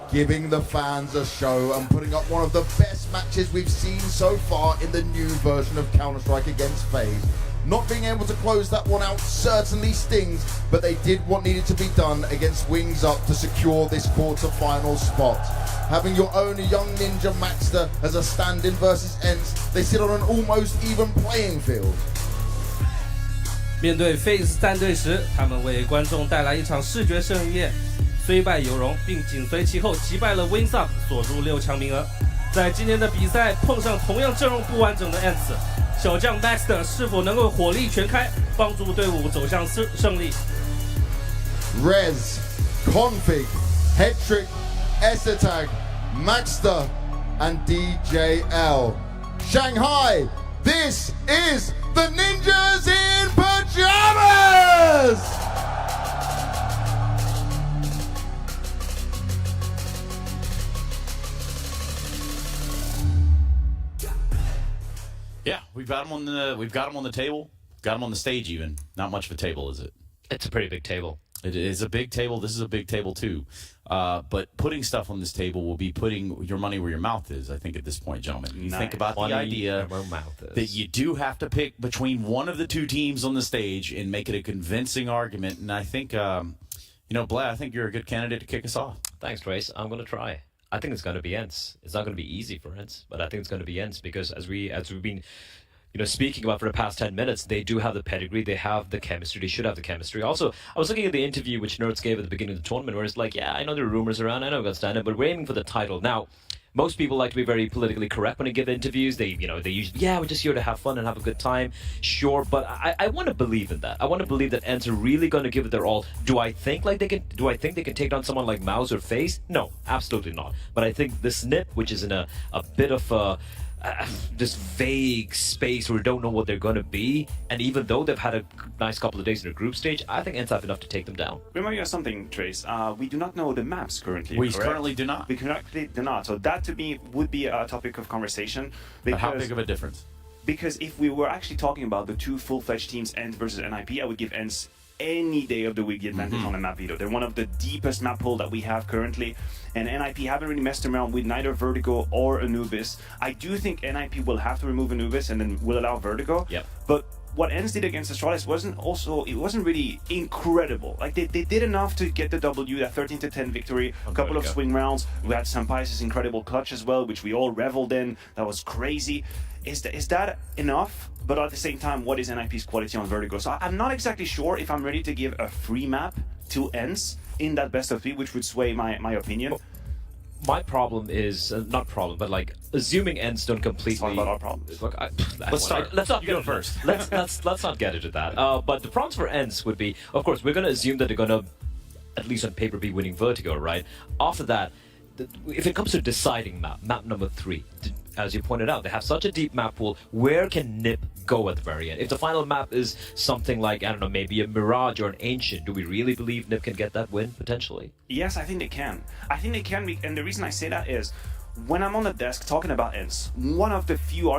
Giving the fans a show and putting up one of the best matches we've seen so far in the new version of Counter-Strike against Faze. Not being able to close that one out certainly stings, but they did what needed to be done against Wings Up to secure this quarter-final spot. Having your own young ninja Maxter as a stand-in versus ENCE, they sit on an almost even playing field. 面对 Faze 战队时，他们为观众带来一场视觉盛宴。虽败犹荣，并紧随其后击败了 Wings Up， 锁住6强名额。在今年的比赛碰上同样阵容不完整的 ENCE， 小将 Maxter 是否能够火力全开，帮助队伍走向胜利 Rez, Config, Hetrick, Essetag, Maxter, and DJL. Shanghai, this is the Ninjas in Pajamas! Yeah, we've got them on the table, got them on the stage even. Not much of a table, is it? It's a pretty big table. It is a big table. This is a big table too. But putting stuff on this table will be putting your money where your mouth is, I think, at this point, gentlemen. You think about the idea that you do have to pick between one of the 2 teams on the stage and make it a convincing argument. And I think, Blay, I think you're a good candidate to kick us off. Thanks, Trace. I'm going to try. I think it's going to be ENCE. It's not going to be easy for ENCE, but I think it's going to be ENCE because as we've been speaking about for the past 10 minutes, they do have the pedigree, they have the chemistry, they should have the chemistry. Also, I was looking at the interview which Nertz gave at the beginning of the tournament where it's like, yeah, I know there are rumors around, I know we got stand-up, but we're aiming for the title. Now, most people like to be very politically correct when they give interviews. They usually, yeah, we're just here to have fun and have a good time. Sure, but I want to believe in that. I want to believe that ENCE are really going to give it their all. Do I think they can take down someone like Mouz or Faze? No, absolutely not. But I think the Snip, which is in a bit of this vague space where we don't know what they're going to be, and even though they've had a nice couple of days in their group stage, I think ENCE have enough to take them down. Remember you have something, Trace. We do not know the maps currently. We currently do not. We currently do not. So that to me would be a topic of conversation. But how big of a difference? Because if we were actually talking about the 2 full-fledged teams, ENCE versus NIP, I would give ENCE any day of the week the advantage on the map veto. They're one of the deepest map pool that we have currently, and NIP haven't really messed around with neither Vertigo or Anubis. I do think NIP will have to remove Anubis and then will allow Vertigo. Yep. But what ENCE did against Astralis wasn't really incredible. Like they did enough to get the W, that 13-10 victory, a couple of swing rounds. We had Sampai's incredible clutch as well, which we all reveled in. That was crazy. Is that enough? But at the same time, what is NIP's quality on Vertigo? So I'm not exactly sure if I'm ready to give a free map to ENCE in that best of 3, which would sway my opinion. My problem is not problem, but like assuming ENCE don't completely. It's not about our problems. Look, Let's not you get go into first. let's not get into that. But the problems for ENCE would be, of course, we're going to assume that they're going to, at least on paper, be winning Vertigo, right? After that, if it comes to deciding map number 3, as you pointed out, they have such a deep map pool. Where can NiP go at the very end? If the final map is something like, I don't know, maybe a Mirage or an Ancient, do we really believe NiP can get that win, potentially? Yes, I think they can. I think they can, and the reason I say that is, when I'm on the desk talking about ENCE, one of the few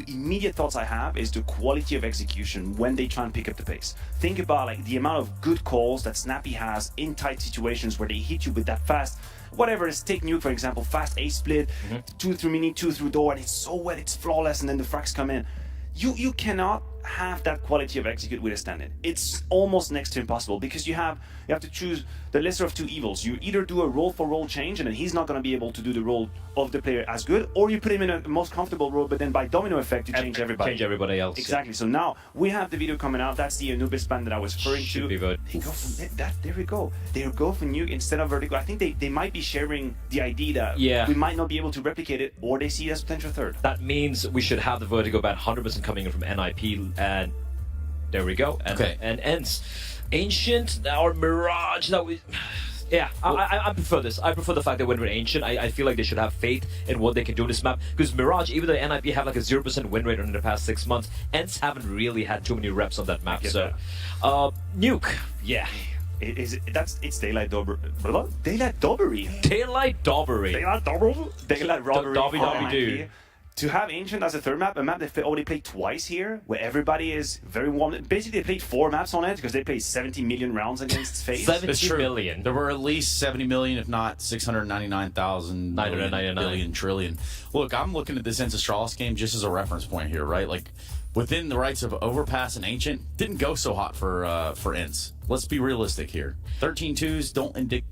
immediate thoughts I have is the quality of execution when they try and pick up the pace. Think about like the amount of good calls that Snappy has in tight situations where they hit you with that fast, whatever it is. Take Nuke, for example, fast A split, 2 through mini, 2 through door, and it's so wet, it's flawless, and then the frags come in. You cannot have that quality of execute with a stand-in. It's almost next to impossible because you have to choose the lesser of two evils. You either do a role for role change and then he's not going to be able to do the role of the player as good, or you put him in a most comfortable role, but then by domino effect you change everybody. Change everybody else. Exactly. So now we have the video coming out. That's the Anubis band that I was referring to. They go from that. There we go. They go for Nuke instead of Vertigo. I think they might be sharing the idea that we might not be able to replicate it, or they see it as potential third. That means we should have the Vertigo band 100% coming in from NIP, and there we go. And, and ENCE. Ancient or Mirage, that we... Yeah, I prefer this. I prefer the fact they went with Ancient. I feel like they should have faith in what they can do in this map. Because Mirage, even though NIP have like a 0% win rate in the past 6 months, ENCE haven't really had too many reps on that map. So, Nuke, yeah. It's Daylight Dobbery. Daylight Dobbery. Daylight Dobbery. Daylight Dobbery. Daylight Robbery. Dobby. To have Ancient as a third map, a map they've already played twice here, where everybody is very warm. Basically, they played 4 maps on it because they played 70 million rounds against Faze. 70 million. There were at least 70 million, if not 699,000 billion trillion. Look, I'm looking at this ENCE Astralis game just as a reference point here, right? Like, within the rights of Overpass and Ancient, didn't go so hot for ENCE. Let's be realistic here. 13-2s don't indicate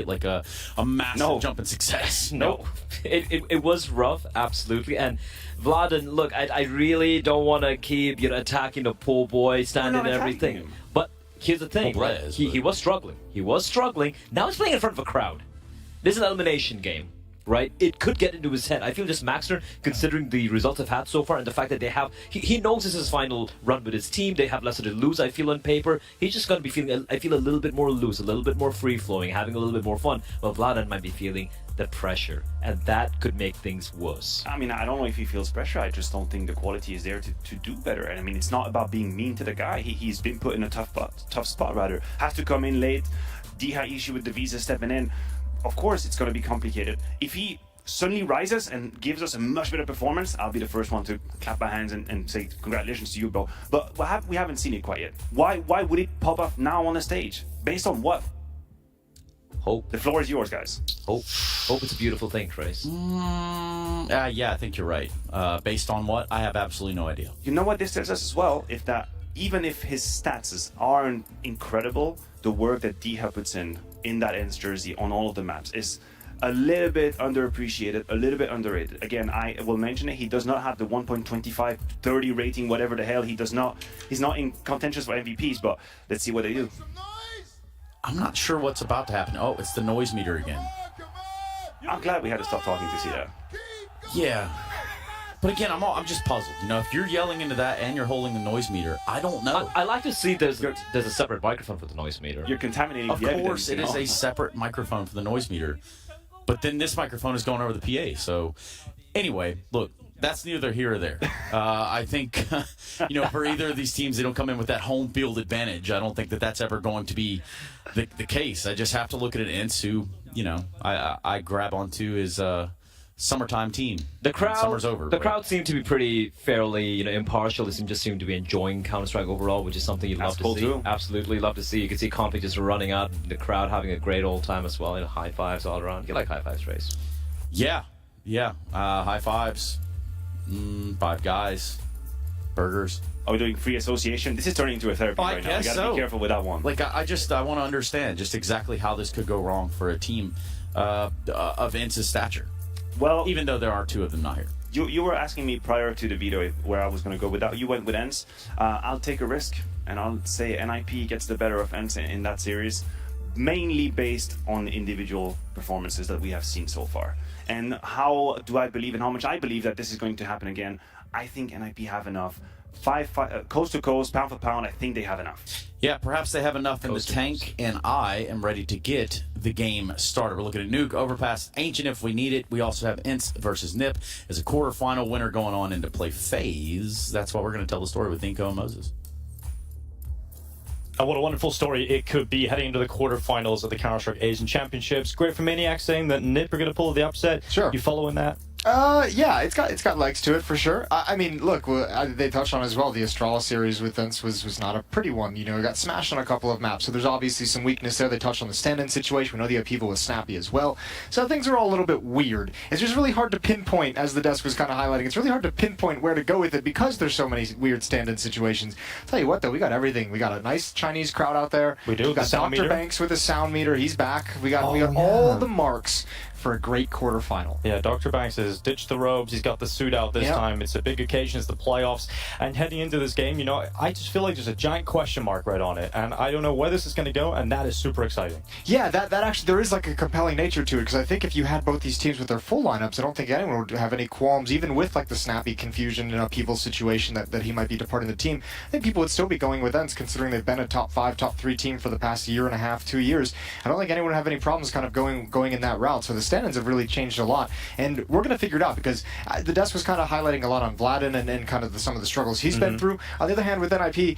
like a massive jump in success. No, it was rough, absolutely. And Vladen, look, I really don't want to keep attacking the poor boy, standing and everything. But here's the thing, right? He was struggling. He was struggling. Now he's playing in front of a crowd. This is an elimination game, right? It could get into his head. I feel just Maxner, considering the results I've had so far and the fact that they have, he knows this is his final run with his team. They have lesser to lose, I feel, on paper. He's just going to be feeling, I feel, a little bit more loose, a little bit more free-flowing, having a little bit more fun. Well, Vladan might be feeling the pressure, and that could make things worse. I mean, I don't know if he feels pressure. I just don't think the quality is there to do better. And I mean, it's not about being mean to the guy. He's been put in a tough spot, rather. Has to come in late. D-Hat issue with the visa stepping in. Of course, it's going to be complicated. If he suddenly rises and gives us a much better performance, I'll be the first one to clap my hands and say congratulations to you, bro. But we haven't seen it quite yet. Why would it pop up now on the stage? Based on what? Hope. The floor is yours, guys. Hope it's a beautiful thing, Trace. Yeah, I think you're right. Based on what? I have absolutely no idea. You know what this tells us as well? Even if his stats aren't incredible, the work that D-Hub puts in that ENCE jersey on all of the maps is a little bit underappreciated, a little bit underrated. Again, I will mention it. He does not have the 1.25, 30 rating, whatever the hell. He's not in contention for MVPs, but let's see what they do. I'm not sure what's about to happen. Oh, it's the noise meter again. I'm glad we had to stop talking to see that. Yeah. But again, I'm just puzzled. You know, if you're yelling into that and you're holding the noise meter, I don't know. I like to see there's a separate microphone for the noise meter. You're contaminating the evidence. Of course, it is a separate microphone for the noise meter. But then this microphone is going over the PA. So anyway, look, that's neither here or there. I think, for either of these teams, they don't come in with that home field advantage. I don't think that's ever going to be the case. I just have to look at an ENCE who, I grab onto is summertime team. The crowd, summer's over. The crowd seemed to be pretty fairly, impartial. They just seem to be enjoying Counter-Strike overall, which is something you'd love to see. Too. Absolutely love to see. You can see Conflict just running out, the crowd having a great old time as well. High fives all around. You like high fives, Trace? Yeah. High fives. 5 guys. burgers. Are we doing free association? This is turning into a therapy right now. You gotta be careful with that one. Like, I want to understand just exactly how this could go wrong for a team of Ince's stature. Well, even though there are two of them not here. You were asking me prior to the video where I was going to go with that. You went with ENCE. I'll take a risk, and I'll say NIP gets the better of ENCE in that series, mainly based on individual performances that we have seen so far. And how do I believe, and how much I believe that this is going to happen again? I think NIP have enough. Coast to coast, pound for pound, I think they have enough. Yeah, perhaps they have enough in the tank, and I am ready to get the game started. We're looking at Nuke, Overpass, Ancient if we need it. We also have ENCE versus NIP as a quarterfinal winner going on into play Faze. That's why we're going to tell the story with Inko and Moses. What a wonderful story it could be heading into the quarterfinals of the Counter-Strike Asian Championships. Great for Maniac saying that NIP are going to pull the upset. Sure. You following that? Yeah, it's got legs to it for sure. I mean, look, they touched on as well. The Astralis series with ENCE was not a pretty one. You know, it got smashed on a couple of maps, so there's obviously some weakness there. They touched on the stand-in situation. We know the upheaval was snappy as well. So things are all a little bit weird. It's just really hard to pinpoint, as the desk was kind of highlighting. It's really hard to pinpoint where to go with it because there's so many weird stand-in situations. I'll tell you what, though, we got everything. We got a nice Chinese crowd out there. We do. We got Dr. Banks with a sound meter. He's back. We got all the marks for a great quarterfinal. Yeah, Dr. Banks has ditched the robes. He's got the suit out this time. It's a big occasion. It's the playoffs. And heading into this game, you know, I just feel like there's a giant question mark right on it. And I don't know where this is going to go, and that is super exciting. Yeah, that actually, there is like a compelling nature to it, because I think if you had both these teams with their full lineups, I don't think anyone would have any qualms, even with like the snappy confusion and upheaval situation that he might be departing the team. I think people would still be going with ENCE, considering they've been a top 5, top 3 team for the past year and a half, 2 years. I don't think anyone would have any problems kind of going in that route. So the stand-ins have really changed a lot, and we're going to figure it out, because the desk was kind of highlighting a lot on Vladin and kind of some of the struggles he's been through. On the other hand, with NIP,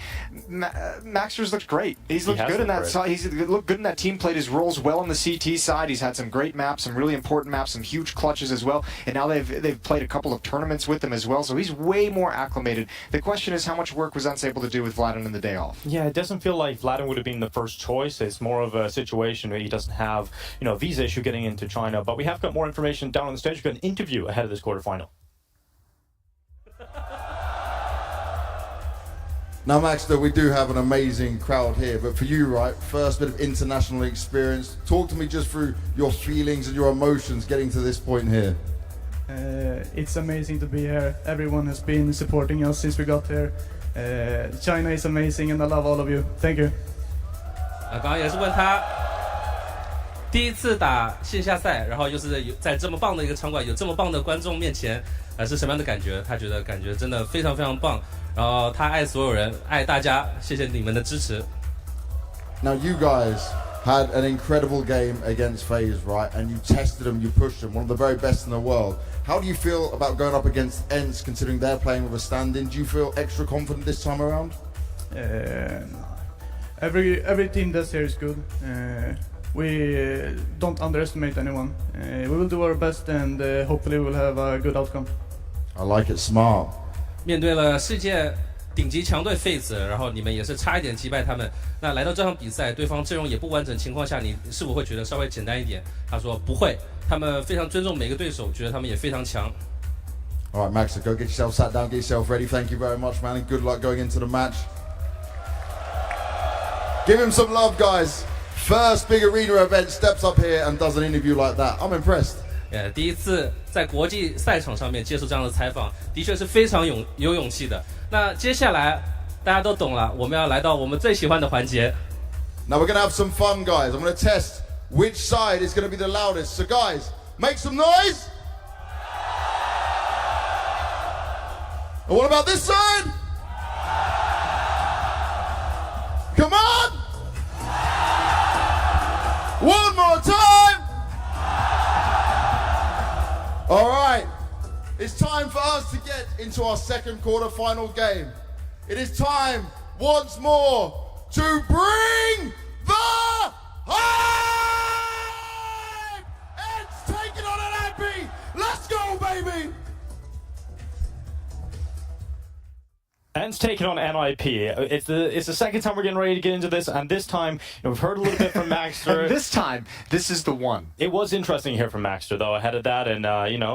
Maxter's looked great. He's looked good in that side. He's looked good in that team, played his roles well on the CT side. He's had some great maps, some really important maps, some huge clutches as well, and now they've played a couple of tournaments with him as well, so he's way more acclimated. The question is, how much work was ENCE able to do with Vladin in the day off? Yeah, it doesn't feel like Vladin would have been the first choice. It's more of a situation where he doesn't have, you know, a visa issue getting into China, but we have got more information down on the stage. We've got an interview ahead of this quarterfinal. Now, Maxter, we do have an amazing crowd here, but for you, right, first bit of international experience. Talk to me just through your feelings and your emotions getting to this point here. It's amazing to be here. Everyone has been supporting us since we got here. China is amazing, and I love all of you. Thank you. 刚刚也是问他第一次打线下赛，然后又是在这么棒的一个场馆，有这么棒的观众面前，是什么样的感觉？他觉得感觉真的非常非常棒。然后他爱所有人，爱大家，谢谢你们的支持。Now you guys had an incredible game against Faze, right? And you tested them, you pushed them, one of the very best in the world. How do you feel about going up against ENCE, considering they're playing with a stand-in? Do you feel extra confident this time around? Every team that's here is good. We don't underestimate anyone. We will do our best, and hopefully we'll have a good outcome. I like it, smart. 面对了世界顶级强队 Faze， 然后你们也是差一点击败他们。那来到这场比赛，对方阵容也不完整情况下，你是否会觉得稍微简单一点？他说不会，他们非常尊重每个对手，觉得他们也非常强。All right, Max, go get yourself sat down, get yourself ready. Thank you very much, man, and good luck going into the match. Give him some love, guys. First big arena event, steps up here and does an interview like that. I'm impressed. 第一次在国际赛场上面接受这样的采访，的确是非常有勇气的。那接下来大家都懂了，我们要来到我们最喜欢的环节。Now we're going to have some fun, guys. I'm going to test which side is going to be the loudest. So, guys, make some noise. And what about this side? Come on! One more time! All right, it's time for us to get into our second quarter-final game. It is time, once more, to bring the hype! It's taking on an happy. Let's go, baby! Ents taking on NIP. It's the second time we're getting ready to get into this, and this time we've heard a little bit from Maxter. And this time, this is the one. It was interesting to hear from Maxter, though, ahead of that, and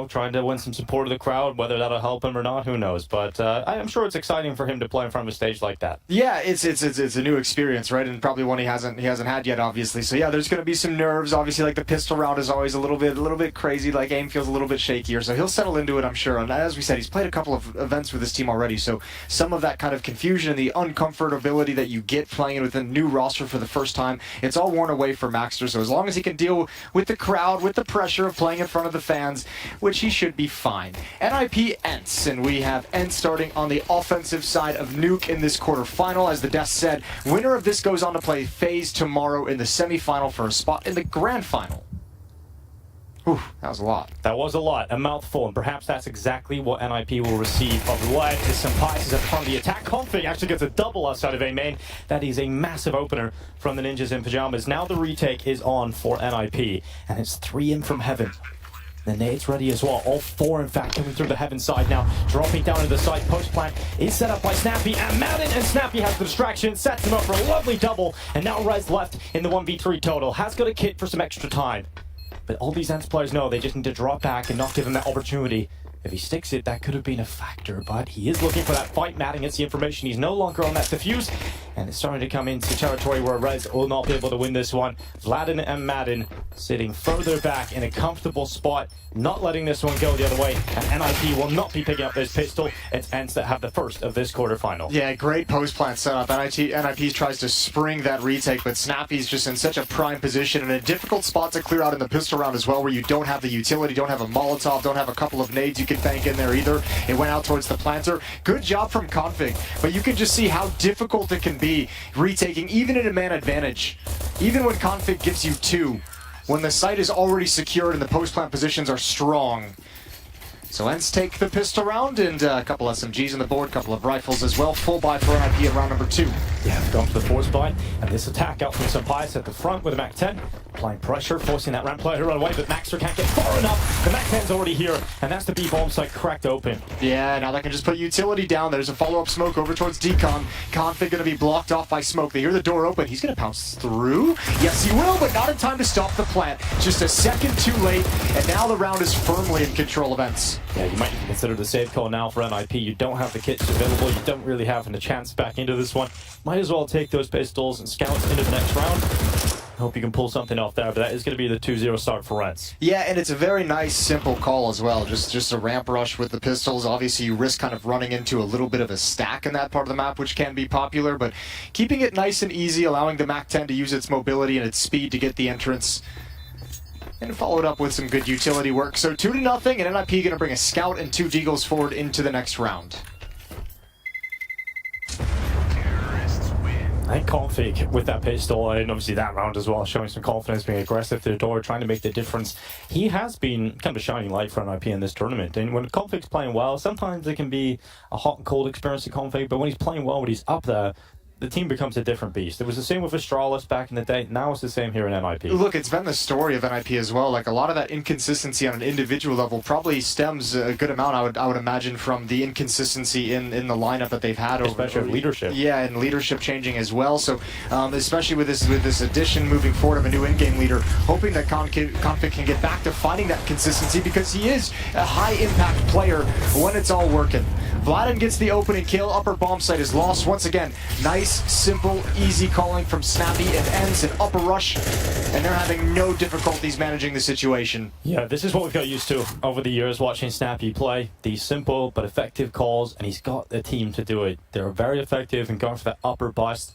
trying to win some support of the crowd. Whether that'll help him or not, who knows? But I'm sure it's exciting for him to play in front of a stage like that. Yeah, it's a new experience, right? And probably one he hasn't had yet, obviously. So yeah, there's going to be some nerves. Obviously, like the pistol round is always a little bit crazy. Like aim feels a little bit shakier, so he'll settle into it, I'm sure. And as we said, he's played a couple of events with this team already, so some of that kind of confusion and the uncomfortability that you get playing with a new roster for the first time, it's all worn away for Maxter. So as long as he can deal with the crowd, with the pressure of playing in front of the fans, which he should be fine. NIP Ents, and we have Ents starting on the offensive side of Nuke in this quarterfinal. As the desk said, winner of this goes on to play Faze tomorrow in the semifinal for a spot in the grand final. Ooh, that was a lot. That was a lot, a mouthful, and perhaps that's exactly what NIP will receive of led as Senpais is at front of the attack. Config actually gets a double outside of A main. That is a massive opener from the Ninjas in Pajamas. Now the retake is on for NIP, and it's 3 in from heaven. The nade's ready as well. All 4, in fact, coming through the heaven side now. Dropping down into the side. Post plant is set up by Snappy and Madden, and Snappy has the distraction. Sets him up for a lovely double, and now Rez left in the 1v3 total. Has got a kit for some extra time. But all these Ents players know they just need to drop back and not give him that opportunity. If he sticks it, that could have been a factor, but he is looking for that fight. Madden gets the information. He's no longer on that defuse, and it's starting to come into territory where Rez will not be able to win this one. Vladin and Madden sitting further back in a comfortable spot, not letting this one go the other way, and NIP will not be picking up this pistol. It's Ents that have the first of this quarterfinal. Yeah, great post plant setup. NIP tries to spring that retake, but Snappy's just in such a prime position and a difficult spot to clear out in the pistol round as well, where you don't have the utility, don't have a Molotov, don't have a couple of nades you can bank in there either. It went out towards the planter. Good job from Config, but you can just see how difficult it can be retaking, even in a man advantage. Even when Config gives you 2, when the site is already secured and the post plant positions are strong. So Ents take the pistol round, and a couple SMGs on the board, couple of rifles as well. Full buy for NIP in round number 2. Yeah, gone for the force buy, and this attack out from Senpais at the front with a MAC-10. Applying pressure, forcing that ramp player to run away, but Maxter can't get far enough. The MAC-10's already here, and that's the B-bomb site cracked open. Yeah, now they can just put utility down. There's a follow-up smoke over towards Decon. Config going to be blocked off by smoke. They hear the door open. He's going to pounce through. Yes, he will, but not in time to stop the plant. Just a second too late, and now the round is firmly in control of Ents. Yeah, you might consider the safe call now for NIP. You don't have the kits available. You don't really have a chance back into this one. Might as well take those pistols and scouts into the next round. Hope you can pull something off there, but that is going to be the 2-0 start for Ents. Yeah, and it's a very nice, simple call as well. Just a ramp rush with the pistols. Obviously, you risk kind of running into a little bit of a stack in that part of the map, which can be popular, but keeping it nice and easy, allowing the MAC-10 to use its mobility and its speed to get the entrance. And followed up with some good utility work. So 2-0, and NIP going to bring a scout and 2 deagles forward into the next round. I think Config with that pistol, and obviously that round as well, showing some confidence, being aggressive to the door, trying to make the difference. He has been kind of a shining light for NIP in this tournament. And when Config's playing well, sometimes it can be a hot and cold experience to Config, but when he's playing well, when he's up there, the team becomes a different beast. It was the same with Astralis back in the day. Now it's the same here in NIP. Look, it's been the story of NIP as well. Like a lot of that inconsistency on an individual level probably stems a good amount, I would imagine, from the inconsistency in the lineup that they've had, especially with leadership. Yeah, and leadership changing as well. So, especially with this addition moving forward of a new in-game leader, hoping that Config can get back to finding that consistency, because he is a high-impact player when it's all working. Vladin gets the opening kill. Upper bomb site is lost once again. Nice, simple, easy calling from Snappy. It ends in upper rush, and they're having no difficulties managing the situation. Yeah, this is what we've got used to over the years watching Snappy play. These simple but effective calls, and he's got the team to do it. They're very effective in going for that upper bust.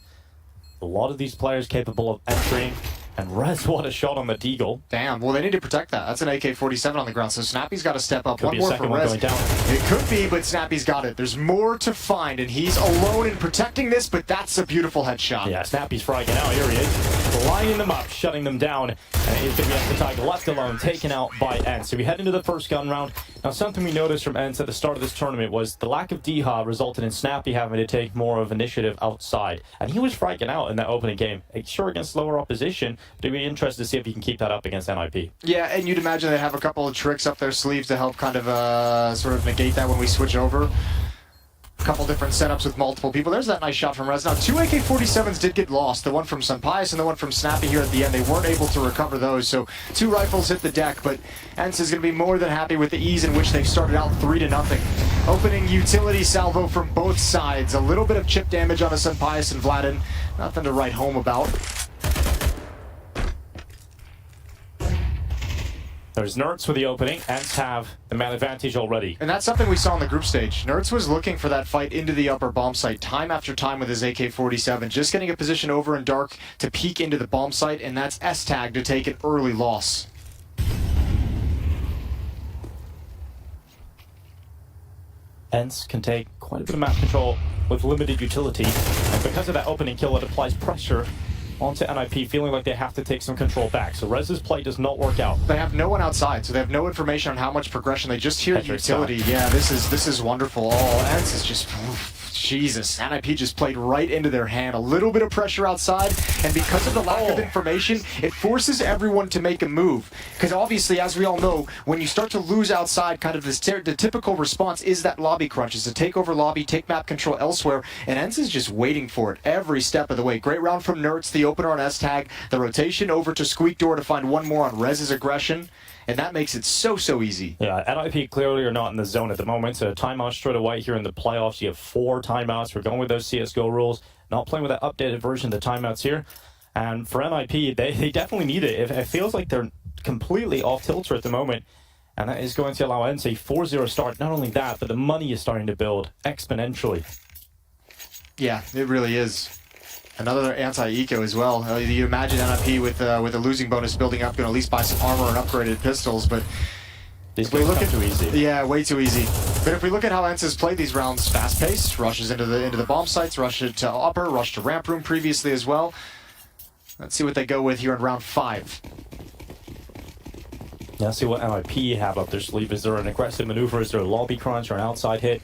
A lot of these players capable of entering. And Rez, what a shot on the deagle. Damn, well, they need to protect that. That's an AK-47 on the ground, so Snappy's got to step up. Could One be a more second for one Rez. going down. It could be, but Snappy's got it. There's more to find, and he's alone in protecting this, but that's a beautiful headshot. Yeah, Snappy's fragging out. Here he is, lining them up, shutting them down. And he's going to be at the tiger, left alone, taken out by Ents. So we head into the first gun round. Now, something we noticed from Ents at the start of this tournament was the lack of DHA resulted in Snappy having to take more of initiative outside. And he was fragging out in that opening game. Sure, against lower opposition, but it'd be interesting to see if he can keep that up against NIP. Yeah, and you'd imagine they have a couple of tricks up their sleeves to help kind of sort of negate that when we switch over. couple different setups with multiple people. There's that nice shot from Rez. Now, 2 AK-47s did get lost. The one from Sunpius and the one from Snappy here at the end. They weren't able to recover those, so 2 rifles hit the deck, but ENCE is going to be more than happy with the ease in which they've started out 3-0. Opening utility salvo from both sides. A little bit of chip damage on a Sunpius and Vladin. Nothing to write home about. There's Nerds for the opening. ENCE have the man advantage already. And that's something we saw in the group stage. Nerds was looking for that fight into the upper bomb site time after time with his AK-47, just getting a position over in dark to peek into the bomb site, and that's S-tag to take an early loss. ENCE can take quite a bit of map control with limited utility, and because of that opening kill, it applies pressure onto NIP, feeling like they have to take some control back. So Rez's play does not work out. They have no one outside, so they have no information on how much progression. They just hear utility. Yeah, this is wonderful. Oh, ENCE is just... Jesus, NIP just played right into their hand. A little bit of pressure outside, and because of the lack of information, it forces everyone to make a move. Because obviously, as we all know, when you start to lose outside, kind of the typical response is that lobby crunch, is to take over lobby, take map control elsewhere, and ENCE is just waiting for it every step of the way. Great round from Nerds, the opener on S-tag, the rotation over to Squeak Door to find one more on Rez's aggression. And that makes it so easy. Yeah, NIP clearly are not in the zone at the moment. So timeout straight away here in the playoffs. You have 4 timeouts. We're going with those CSGO rules. Not playing with that updated version of the timeouts here. And for NIP, they definitely need it. It feels like they're completely off tilter at the moment. And that is going to allow ENCE a 4-0 start. Not only that, but the money is starting to build exponentially. Yeah, it really is. Another anti-eco as well. You imagine NIP with a losing bonus building up, going to at least buy some armor and upgraded pistols, but if we look at too easy. Yeah, way too easy. But if we look at how ENCE has played these rounds, fast-paced, rushes into the bomb sites, rush to upper, rush to ramp room previously as well. Let's see what they go with here in round 5. Now see what NIP have up their sleeve. Is there an aggressive maneuver? Is there a lobby crunch or an outside hit?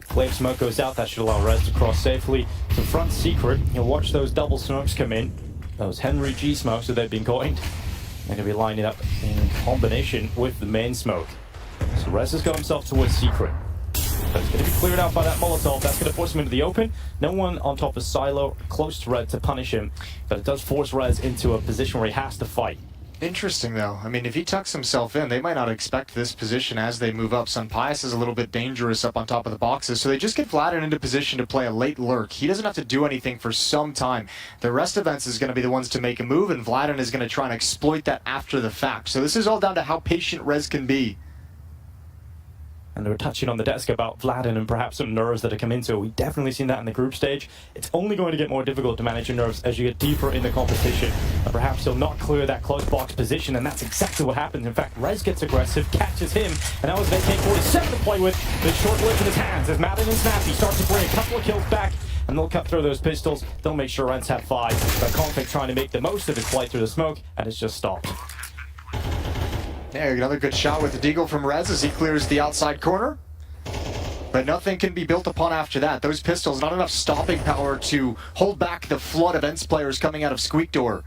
Flame smoke goes out, that should allow Rez to cross safely. To front secret, you'll watch those double smokes come in. Those Henry G smokes that they've been coined. They're going to be lining up in combination with the main smoke. So Rez has got himself towards secret. But it's going to be cleared out by that Molotov. That's going to force him into the open. No one on top of Silo, close to Red to punish him. But it does force Rez into a position where he has to fight. Interesting, though. I mean, if he tucks himself in, they might not expect this position as they move up. Sunpius is a little bit dangerous up on top of the boxes, so they just get Vladin into position to play a late lurk. He doesn't have to do anything for some time. The rest of ENCE is going to be the ones to make a move, and Vladin is going to try and exploit that after the fact. So this is all down to how patient Rez can be. And they were touching on the desk about Vladin and perhaps some nerves that have come into it. We've definitely seen that in the group stage. It's only going to get more difficult to manage your nerves as you get deeper in the competition. And perhaps he'll not clear that close box position, and that's exactly what happens. In fact, Rez gets aggressive, catches him, and that was an AK-47 to play with. The short lift in his hands as Madden and Snappy start to bring a couple of kills back, and they'll cut through those pistols. They'll make sure ENCE have 5. But Config trying to make the most of his flight through the smoke, and it's just stopped. Yeah, another good shot with the deagle from Rez as he clears the outside corner. But nothing can be built upon after that. Those pistols, not enough stopping power to hold back the flood of ENCE players coming out of Squeak Door.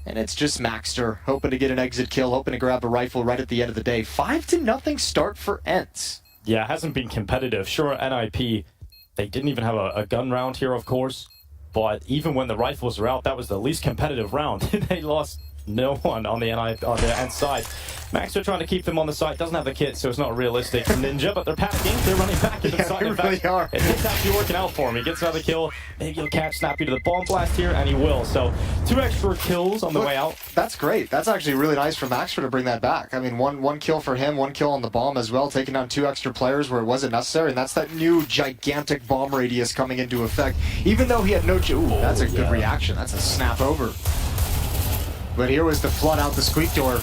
And it's just Maxter, hoping to get an exit kill, hoping to grab a rifle right at the end of the day. 5-0 start for ENCE. Yeah, it hasn't been competitive. Sure, NIP, they didn't even have a gun round here, of course. But even when the rifles were out, that was the least competitive round. They lost no one on the ENCE side. Maxter trying to keep them on the site, doesn't have the kit, so it's not realistic. Ninja, but they're panicking, they're running back into the site. They really are. It's actually working out for him. He gets another kill, maybe he'll catch Snappy to the bomb blast here, and he will. So 2 extra kills on the way out. That's great. That's actually really nice for Maxter to bring that back. I mean, one kill for him, 1 kill on the bomb as well, taking down 2 extra players where it wasn't necessary, and that's that new gigantic bomb radius coming into effect. Even though he had no... Ooh, that's a good reaction. That's a snap over. But here was the flood out the Squeak Door.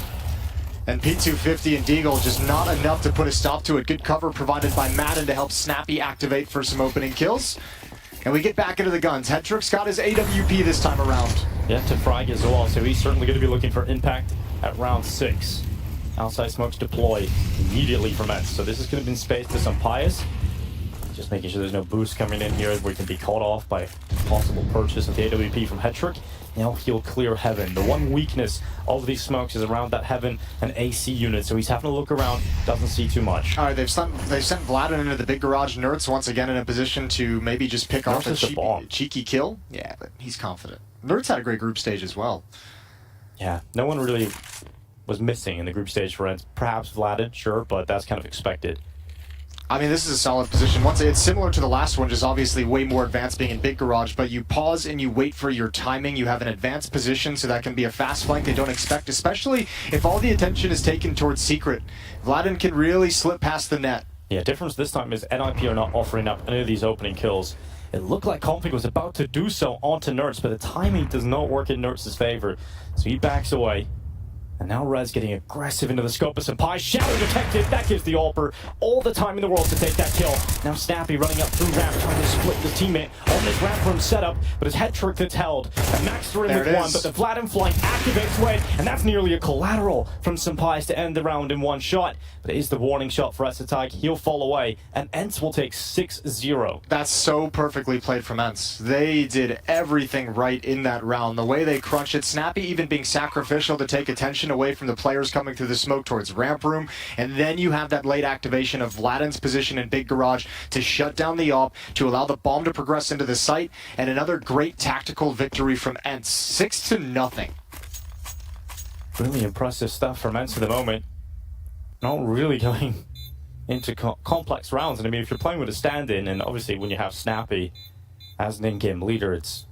And P250 and Deagle just not enough to put a stop to it. Good cover provided by Madden to help Snappy activate for some opening kills. And we get back into the guns. Hedrick's got his AWP this time around. Yeah, to Frag as well, so he's certainly going to be looking for impact at round 6. Outside smokes deploy immediately from ENCE. So this is going to be in space to Sunpius. Just making sure there's no boost coming in here where he can be caught off by possible purchase of the AWP from Hetrick. Now he'll clear Heaven. The one weakness of these smokes is around that Heaven and AC unit, so he's having to look around, doesn't see too much. All right, they've sent Vladin into the big garage. Nerds once again in a position to maybe just pick off a cheeky kill. Yeah, but he's confident. Nerds had a great group stage as well. Yeah, no one really was missing in the group stage for Ents. Perhaps Vladin, sure, but that's kind of expected. I mean, this is a solid position. Once it's similar to the last one, just obviously way more advanced being in big garage, but you pause and you wait for your timing. You have an advanced position, so that can be a fast flank they don't expect, especially if all the attention is taken towards Secret. Vladin can really slip past the net. Yeah, difference this time is NIP are not offering up any of these opening kills. It looked like Config was about to do so onto Nerds, but the timing does not work in Nerds' favor. So he backs away. And now Rez getting aggressive into the scope of Senpai. Shadow detected. That gives the Alper all the time in the world to take that kill. Now Snappy running up through ramp, trying to split his teammate on this ramp room setup, but it's Hetrick that's held. And Maxter in with one, but the Vladin flank activates Wade, and that's nearly a collateral from Senpai to end the round in one shot. But it is the warning shot for Esatag. He'll fall away, and Ents will take 6-0. That's so perfectly played from Ents. They did everything right in that round. The way they crunched it, Snappy even being sacrificial to take attention away from the players coming through the smoke towards ramp room, and then you have that late activation of Vladin's position in big garage to shut down the op, to allow the bomb to progress into the site, and another great tactical victory from Ents. 6-0. Really impressive stuff from Ents at the moment. Not really going into complex rounds, and I mean, if you're playing with a stand-in, and obviously when you have Snappy as an in-game leader, it's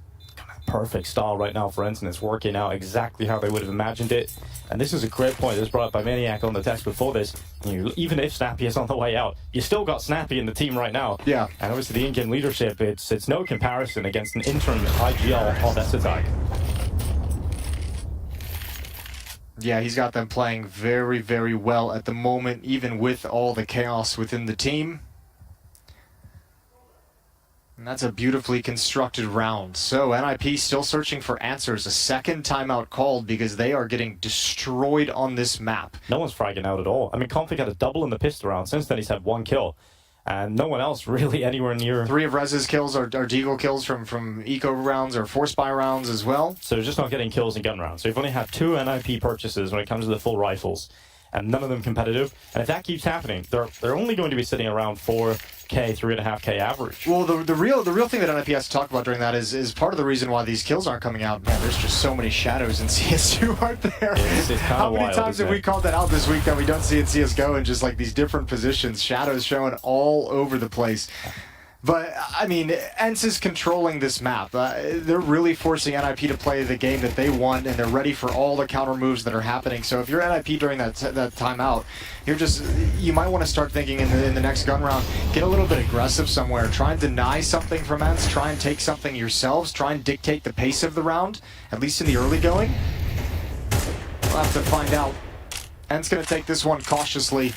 perfect style right now for Ents, and it's working out exactly how they would have imagined it. And this is a great point that was brought up by Maniac on the text before this. Even if Snappy is on the way out, you still got Snappy in the team right now. Yeah. And obviously the in-game leadership, it's no comparison against an interim IGL of Esatag. Yeah, he's got them playing very, very well at the moment, even with all the chaos within the team. And that's a beautifully constructed round. So NIP still searching for answers. A second timeout called because they are getting destroyed on this map. No one's fragging out at all. I mean, Config had a double in the pistol round. Since then, he's had one kill. And no one else really anywhere near. 3 of Rez's kills are Deagle kills from eco rounds or force buy rounds as well. So they're just not getting kills in gun rounds. So you've only had 2 NIP purchases when it comes to the full rifles. And none of them competitive. And if that keeps happening, they're only going to be sitting around 4K, 3.5K average. Well, the real thing that NIP has to talk about during that is part of the reason why these kills aren't coming out. Man, there's just so many shadows in CS2, aren't there? It's How many wild, times have we called that out this week that we don't see in CSGO and just like these different positions, shadows showing all over the place. But, I mean, Ents is controlling this map. They're really forcing NIP to play the game that they want, and they're ready for all the counter moves that are happening. So if you're NIP during that timeout, you might want to start thinking in the next gun round, get a little bit aggressive somewhere. Try and deny something from Ents. Try and take something yourselves. Try and dictate the pace of the round, at least in the early going. We'll have to find out. Ents going to take this one cautiously.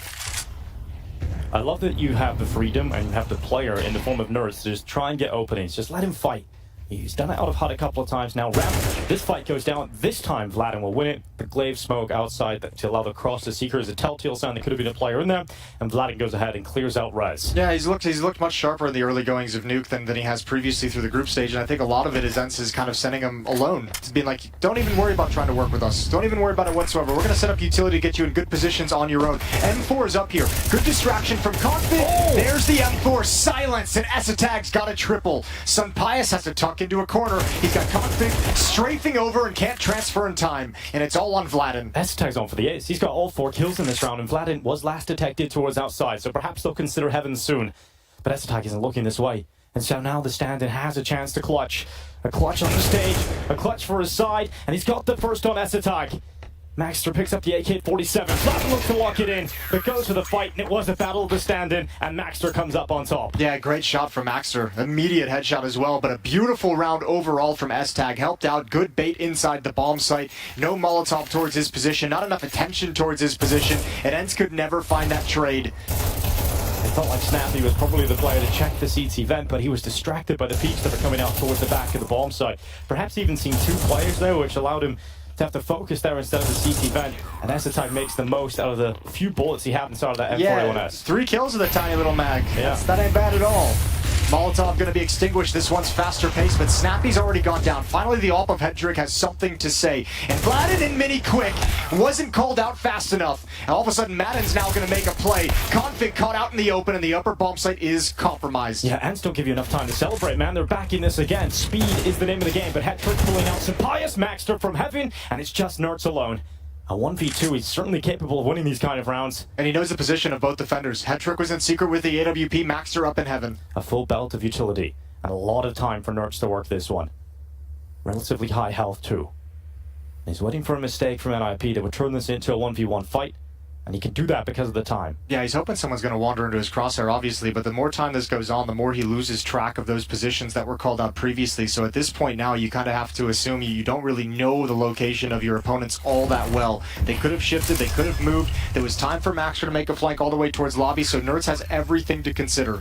I love that you have the freedom and you have the player in the form of Nerds to just try and get openings. Just let him fight. He's done it out of HUD a couple of times now. This fight goes down. This time, Vladin will win it. The glaive smoke outside to allow the cross to Seeker is a telltale sign there could have been a player in there. And Vladin goes ahead and clears out Rez. Yeah, he's looked much sharper in the early goings of Nuke than he has previously through the group stage. And I think a lot of it is Ents is kind of sending him alone. It's being like, don't even worry about trying to work with us. Don't even worry about it whatsoever. We're going to set up utility to get you in good positions on your own. M4 is up here. Good distraction from Config. Oh. There's the M4. Silence. And Esatag's got a triple. Sunpius has to tuck into a corner. He's got Config strafing over and can't transfer in time. And it's all on Vladin. Esatag's on for the ace. He's got all 4 kills in this round, and Vladin was last detected towards outside, so perhaps they'll consider Heaven soon. But Esatag isn't looking this way. And so now the stand-in has a chance to clutch. A clutch on the stage, a clutch for his side, and he's got the first on Esatag. Maxter picks up the AK-47. Vladin looks to walk it in, but goes for the fight, and it was a battle of the stand-in, and Maxter comes up on top. Yeah, great shot from Maxter. Immediate headshot as well, but a beautiful round overall from Esatag. Helped out, good bait inside the bomb site. No Molotov towards his position, not enough attention towards his position, and Ents could never find that trade. It felt like Snappy was probably the player to check the CT vent, but he was distracted by the peaks that were coming out towards the back of the bomb site. Perhaps even seen 2 players there, which allowed him to to have to focus there instead of the CT vent, and Esatag makes the most out of the few bullets he had inside of that M41S. 3 kills with a tiny little mag. Yeah. That ain't bad at all. Molotov going to be extinguished. This one's faster pace, but Snappy's already gone down. Finally, the AWP of Hedrick has something to say. And Vladin and Mini Quick wasn't called out fast enough. And all of a sudden, Madden's now going to make a play. Config caught out in the open, and the upper bomb site is compromised. Yeah, Ants don't give you enough time to celebrate, man. They're back in this again. Speed is the name of the game, but Hedrick pulling out some pious Maxter from heaven, and it's just Nerds alone. A 1v2, he's certainly capable of winning these kind of rounds. And he knows the position of both defenders. Hedrick was in secret with the AWP, Maxter up in heaven. A full belt of utility, and a lot of time for Nerds to work this one. Relatively high health too. He's waiting for a mistake from NIP that would turn this into a 1v1 fight, and he can do that because of the time. Yeah, he's hoping someone's going to wander into his crosshair, obviously, but the more time this goes on, the more he loses track of those positions that were called out previously. So at this point now, you kind of have to assume you don't really know the location of your opponents all that well. They could have shifted, they could have moved. There was time for Maxter to make a flank all the way towards lobby, so Nerds has everything to consider.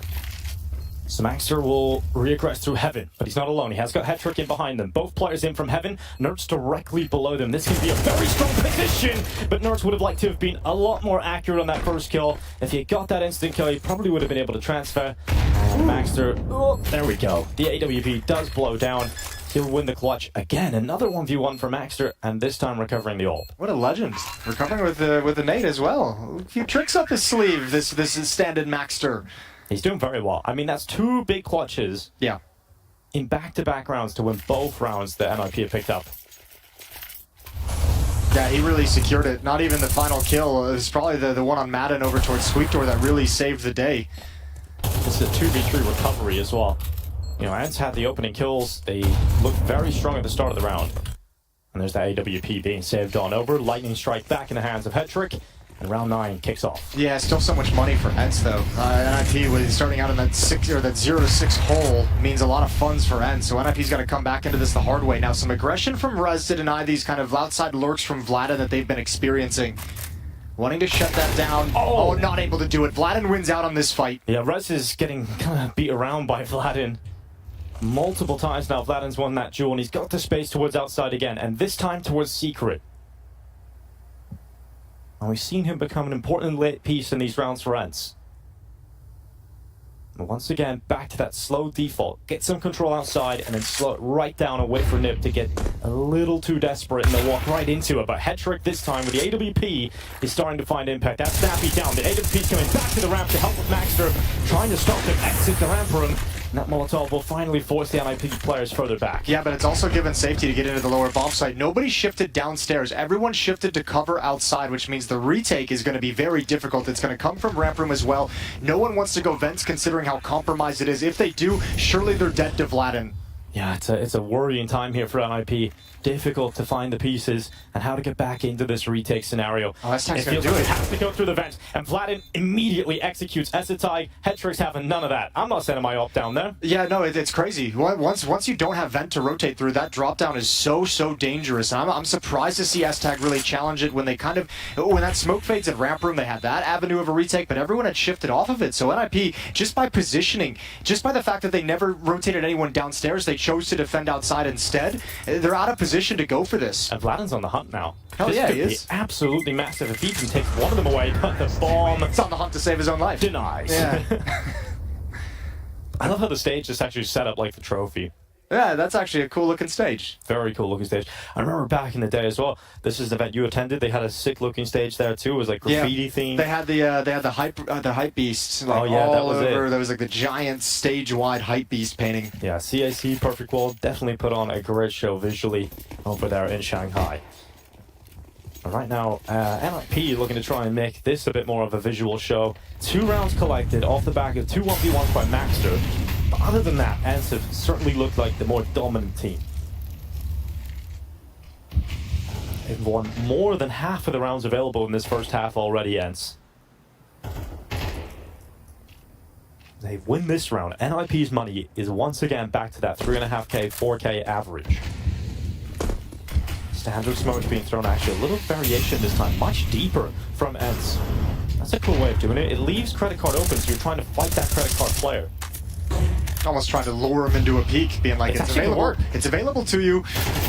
So Maxter will reaggress through heaven, but he's not alone. He has got Hedrick in behind them. Both players in from heaven, Nerds directly below them. This can be a very strong position, but Nerds would have liked to have been a lot more accurate on that first kill. If he had got that instant kill, he probably would have been able to transfer. And Maxter, oh, there we go. The AWP does blow down. He'll win the clutch again. Another 1v1 for Maxter, and this time recovering the ult. What a legend. Recovering with the nade as well. A few tricks up his sleeve, this standard Maxter. He's doing very well. I mean, that's 2 big clutches. Yeah. In back-to-back rounds to win both rounds that NIP have picked up. Yeah, he really secured it. Not even the final kill. It was probably the one on Madden over towards Squeakdoor that really saved the day. This is a 2v3 recovery as well. You know, Ants had the opening kills. They looked very strong at the start of the round. And there's that AWP being saved on over. Lightning strike back in the hands of Hedrick. And round 9 kicks off. Yeah, still so much money for Ents though. NIP was starting out in that 0-6 hole means a lot of funds for Ents. So NIP's got to come back into this the hard way. Now some aggression from Rez to deny these kind of outside lurks from Vladin that they've been experiencing. Wanting to shut that down. Oh, not able to do it. Vladin wins out on this fight. Yeah, Rez is getting kind of beat around by Vladin. Multiple times now Vladin's won that duel, and he's got the space towards outside again, and this time towards secret. And we've seen him become an important late piece in these rounds for Ents. And once again, back to that slow default. Get some control outside and then slow it right down and wait for Nip to get a little too desperate and they'll walk right into it. But Hedrick this time with the AWP is starting to find impact. That's Snappy down. The AWP's coming back to the ramp to help with Maxter, trying to stop him exit the ramp room. And that Molotov will finally force the NIP players further back. Yeah, but it's also given safety to get into the lower bomb site. Nobody shifted downstairs. Everyone shifted to cover outside, which means the retake is going to be very difficult. It's going to come from ramp room as well. No one wants to go vents considering how compromised it is. If they do, surely they're dead to Vladin. Yeah, it's a worrying time here for NIP. Difficult to find the pieces and how to get back into this retake scenario. Oh, that's going to do it. Has to go through the vent, and Vladin immediately executes Esatag. Hedrick's having none of that. I'm not sending my op down there. Yeah, no, it's crazy. Once you don't have vent to rotate through, that drop down is so dangerous. And I'm surprised to see Esatag really challenge it when they when that smoke fades at ramp room, they had that avenue of a retake, but everyone had shifted off of it. So NIP, just by positioning, just by the fact that they never rotated anyone downstairs, they chose to defend outside instead. They're out of position to go for this. And Vladin's on the hunt now. Hell yeah, he is. Absolutely massive. If he can take one of them away, but the bomb... It's on the hunt to save his own life. Denies. Yeah. I love how the stage is actually set up like the trophy. Yeah, that's actually a cool looking stage. Very cool looking stage. I remember back in the day as well. This is the event you attended. They had a sick looking stage there too. It was like graffiti themed. They had the hype beast. Like, that was over. it. There was like the giant stage wide hype beast painting. Yeah, CAC Perfect Wall definitely put on a great show visually over there in Shanghai. And right now, NIP looking to try and make this a bit more of a visual show. 2 rounds collected off the back of 2 1v1s by Maxter. But other than that, Ents have certainly looked like the more dominant team. They've won more than half of the rounds available in this first half already, Ents. They win this round. NIP's money is once again back to that 3.5k, 4k average. Standard smoke being thrown, actually a little variation this time, much deeper from Ents. That's a cool way of doing it. It leaves credit card open, so you're trying to fight that credit card player. almost trying to lure him into a peek, being like, it's available. It's available to you.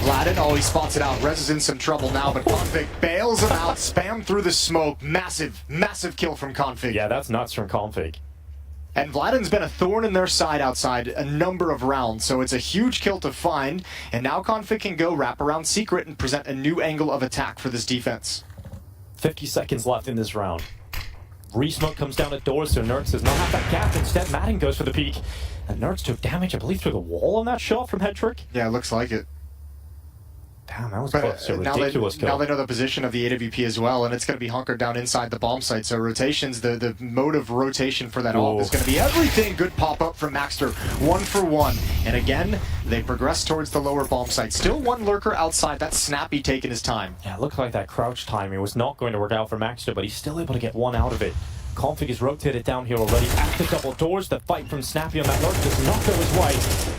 Vladin, he spots it out. Rez is in some trouble now, but Config bails him out, spam through the smoke. Massive, massive kill from Config. Yeah, that's nuts from Config. And Vladin's been a thorn in their side outside a number of rounds, so it's a huge kill to find. And now Config can go wrap around Secret and present a new angle of attack for this defense. 50 seconds left in this round. Re-smoke comes down at doors, so Nerds does not have that gap. Instead, Madden goes for the peek. And Nerds took damage, I believe, through the wall on that shot from Headtrick. Yeah, it looks like it. Damn, that was close. A ridiculous kill. Now they know the position of the AWP as well, and it's going to be hunkered down inside the bomb site. So rotations, the mode of rotation for that AWP is going to be everything. Good pop-up from Maxter, 1 for 1. And again, they progress towards the lower bomb site. Still one lurker outside. That's Snappy taking his time. Yeah, it looked like that crouch timing was not going to work out for Maxter, but he's still able to get one out of it. Config is rotated down here already at the double doors. The fight from Snappy on that lurk does not go his way.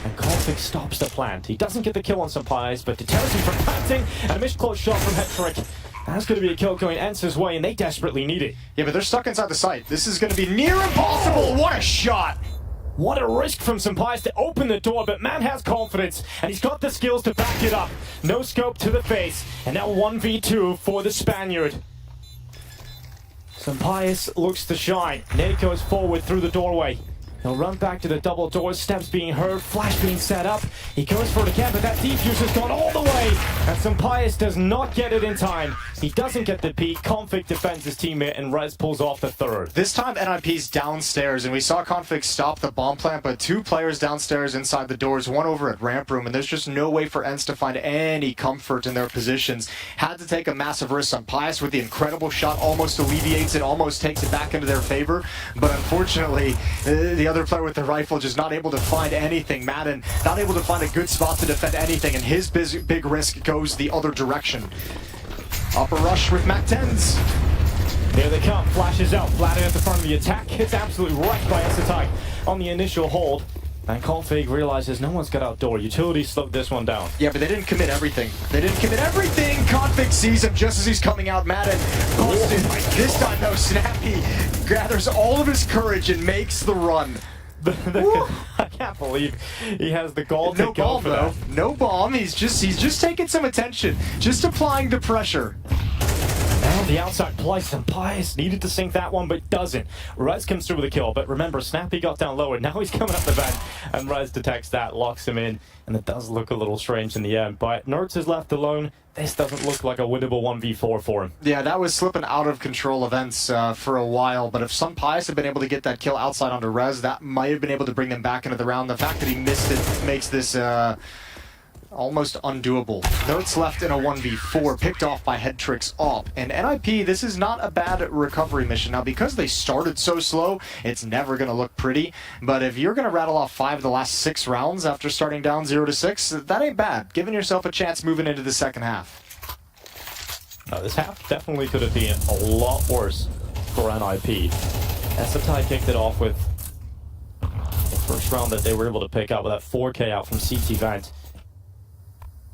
And Config stops the plant. He doesn't get the kill on some pies, but deters him from planting. And a misclose shot from Headtrick. That's going to be a kill going Ence's way, and they desperately need it. Yeah, but they're stuck inside the site. This is going to be near impossible. What a shot! What a risk from Sampais to open the door, but man has confidence, and he's got the skills to back it up. No scope to the face, and now 1v2 for the Spaniard. Sampais looks to shine. Nate goes forward through the doorway. He'll run back to the double doors, steps being heard, flash being set up. He goes for it again, but that defuse has gone all the way. And Sampais does not get it in time. He doesn't get the peek. Config defends his teammate, and Rez pulls off the third. This time NIP's downstairs, and we saw Config stop the bomb plant, but 2 players downstairs inside the doors, one over at ramp room, and there's just no way for ENCE to find any comfort in their positions. Had to take a massive risk. Sampais with the incredible shot almost alleviates it, almost takes it back into their favor, but unfortunately, the other player with the rifle just not able to find anything. Madden not able to find a good spot to defend anything, and his big risk goes the other direction. Upper rush with MAC-10s. Here they come, flashes out, Vladin at the front of the attack. It's absolutely wrecked by Esports on the initial hold. And Config realizes no one's got outdoor. Utility slowed this one down. Yeah, but they didn't commit everything. They didn't commit everything! Config sees him just as he's coming out. Madden busted. This time, though, Snappy gathers all of his courage and makes the run. I can't believe he has the gall to go for that. No bomb. He's just taking some attention, just applying the pressure. Now the outside play, Sampais needed to sink that one, but doesn't. Rez comes through with a kill, but remember, Snappy got down lower. Now he's coming up the vent, and Rez detects that, locks him in, and it does look a little strange in the end. But Nerds is left alone. This doesn't look like a winnable 1v4 for him. Yeah, that was slipping out of control events for a while, but if Sampais had been able to get that kill outside onto Rez, that might have been able to bring them back into the round. The fact that he missed it makes this almost undoable. Nerds left in a 1v4, picked off by Headtrick's AWP. And NIP, this is not a bad recovery mission. Now, because they started so slow, it's never going to look pretty. But if you're going to rattle off 5 of the last 6 rounds after starting down 0-6, that ain't bad. Giving yourself a chance moving into the second half. This half definitely could have been a lot worse for NIP. Esports kicked it off with the first round that they were able to pick up with that 4K out from CT Vent.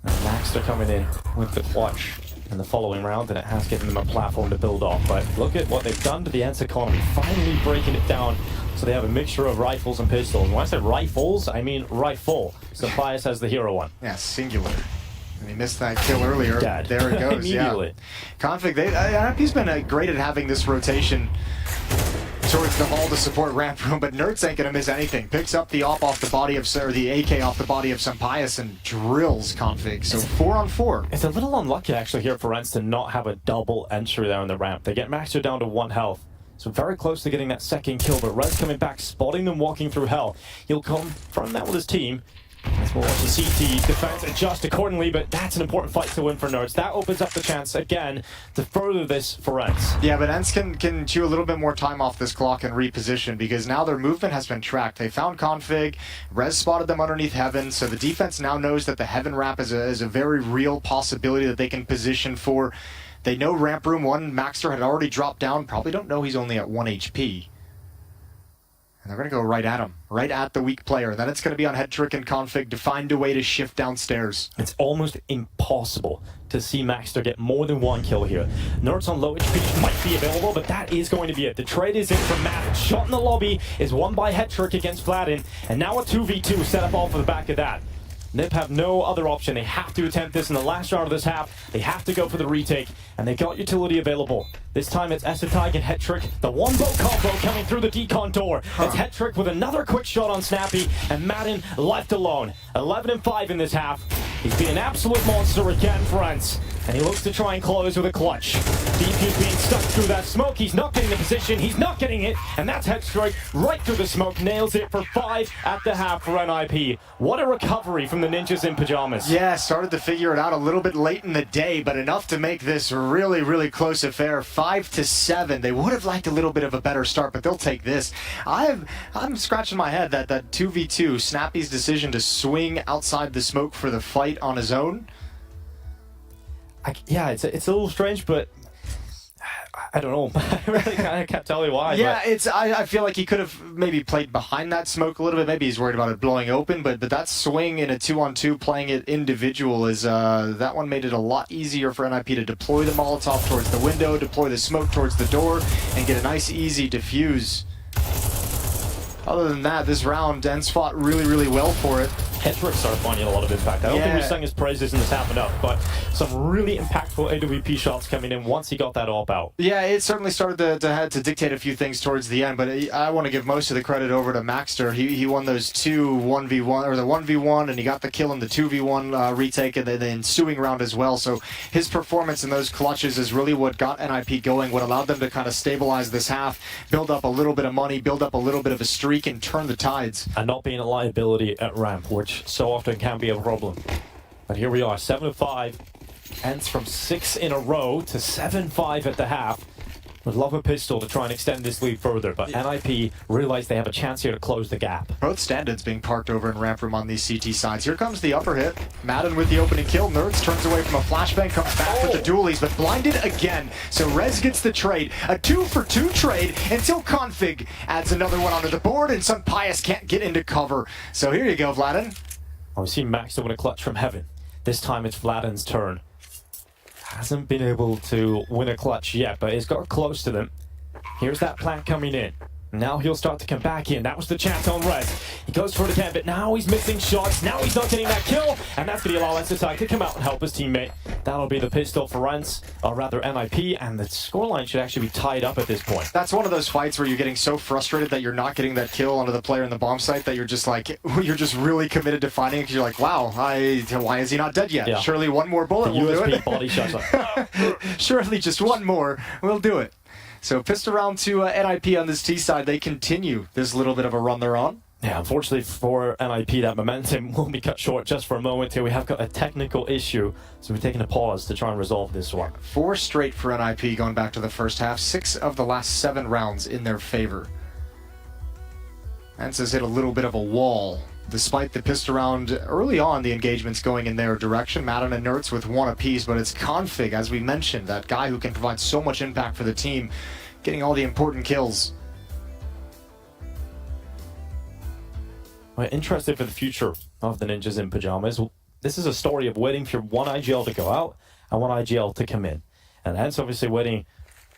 And Maxter coming in with the clutch in the following round, and it has given them a platform to build off. But look at what they've done to the ENCE economy, finally breaking it down so they have a mixture of rifles and pistols. And when I say rifles, I mean rifle. Sampais has the hero one. Yeah, singular. And he missed that kill earlier. Dead. There it goes. Immediately. Yeah. Config, he's been great at having this rotation towards the hall to support ramp room, but Nerds ain't gonna miss anything. Picks up the AWP off the body of, or the AK off the body of Sampais and drills Config. So 4-on-4. It's a little unlucky actually here for ENCE to not have a double entry there on the ramp. They get Maxter down to 1 health. So very close to getting that second kill, but Rez coming back, spotting them walking through hell. He'll come from that with his team. As we'll watch the CT defense adjust accordingly, but that's an important fight to win for Nerds. That opens up the chance again to further this for ENCE. Yeah, but ENCE can chew a little bit more time off this clock and reposition, because now their movement has been tracked. They found Config, Rez spotted them underneath Heaven, so the defense now knows that the Heaven wrap is a very real possibility that they can position for. They know ramp room 1, Maxter had already dropped down, probably don't know he's only at 1 HP. And they're going to go right at him, right at the weak player. Then it's going to be on Headtrick and Config to find a way to shift downstairs. It's almost impossible to see Maxter get more than one kill here. Nerds on low HP might be available, but that is going to be it. The trade is in from Matt. Shot in the lobby is won by Headtrick against Vladin, and now a 2v2 set up off of the back of that. Nip have no other option. They have to attempt this in the last round of this half. They have to go for the retake, and they got utility available. This time it's Essetag and Headtrick. The one boat combo coming through the decon door. It's Headtrick with another quick shot on Snappy, and Madden left alone. 11-5 in this half. He's been an absolute monster again, friends. And he looks to try and close with a clutch. DP's being stuck through that smoke. He's not getting the position. He's not getting it. And that's Headstrike right through the smoke. Nails it for 5 at the half for NIP. What a recovery from the Ninjas in Pajamas. Yeah, started to figure it out a little bit late in the day, but enough to make this really, really close affair. 5-7. They would have liked a little bit of a better start, but they'll take this. I'm scratching my head that 2v2, Snappy's decision to swing outside the smoke for the fight on his own. Yeah, it's a little strange, but I don't know. I really can't tell you why. Yeah, I feel like he could have maybe played behind that smoke a little bit. Maybe he's worried about it blowing open, but that swing in a 2-on-2, playing it individual, is that one made it a lot easier for NIP to deploy the Molotov towards the window, deploy the smoke towards the door, and get a nice easy defuse. Other than that, this round, Dens fought really, really well for it. Headtrick started finding a lot of impact. I don't think we sang his praises in this half enough, but some really impactful AWP shots coming in once he got that AWP out. Yeah, it certainly started to dictate a few things towards the end, but I want to give most of the credit over to Maxter. He won those 1v1, or the 1v1, and he got the kill in the 2v1 retake and the ensuing round as well. So his performance in those clutches is really what got NIP going, what allowed them to kind of stabilize this half, build up a little bit of money, build up a little bit of a streak, and turn the tides. And not being a liability at ramp, which so often can be a problem. But here we are, 7-5. Ends from 6 in a row to 7-5 at the half. Would love a pistol to try and extend this lead further, but NIP realize they have a chance here to close the gap. Both stand-ins being parked over in ramp room on these CT sides. Here comes the upper hit. Madden with the opening kill. Nerds turns away from a flashbang, comes back with the dualies, but blinded again. So Rez gets the trade. A 2-for-2 trade until Config adds another one onto the board, and Sun Pius can't get into cover. So here you go, Vladin. Oh, we've seen Max win a clutch from heaven. This time it's Vladin's turn. Hasn't been able to win a clutch yet, but he's got close to them. Here's that plant coming in. Now he'll start to come back in. That was the chance on Rez. He goes for it again, but now he's missing shots. Now he's not getting that kill, and that's going to allow Essetag to come out and help his teammate. That'll be the pistol for Rens, or rather NIP, and the scoreline should actually be tied up at this point. That's one of those fights where you're getting so frustrated that you're not getting that kill onto the player in the bomb site that you're just like, you're just really committed to fighting it because you're like, wow, why is he not dead yet? Yeah. Surely one more bullet will do it. Body shots. Surely just one more will do it. So pistol round to NIP on this T side. They continue this little bit of a run they're on. Yeah, unfortunately for NIP, that momentum will be cut short just for a moment here. We have got a technical issue, so we're taking a pause to try and resolve this one. 4 straight for NIP going back to the first half. 6 of the last 7 rounds in their favor. Hence has hit a little bit of a wall. Despite the pistol round early on, the engagements going in their direction. Madden and Nerds with 1 apiece, but it's Config, as we mentioned, that guy who can provide so much impact for the team, getting all the important kills. We're interested for the future of the Ninjas in Pajamas. This is a story of waiting for one IGL to go out and one IGL to come in. And hence obviously waiting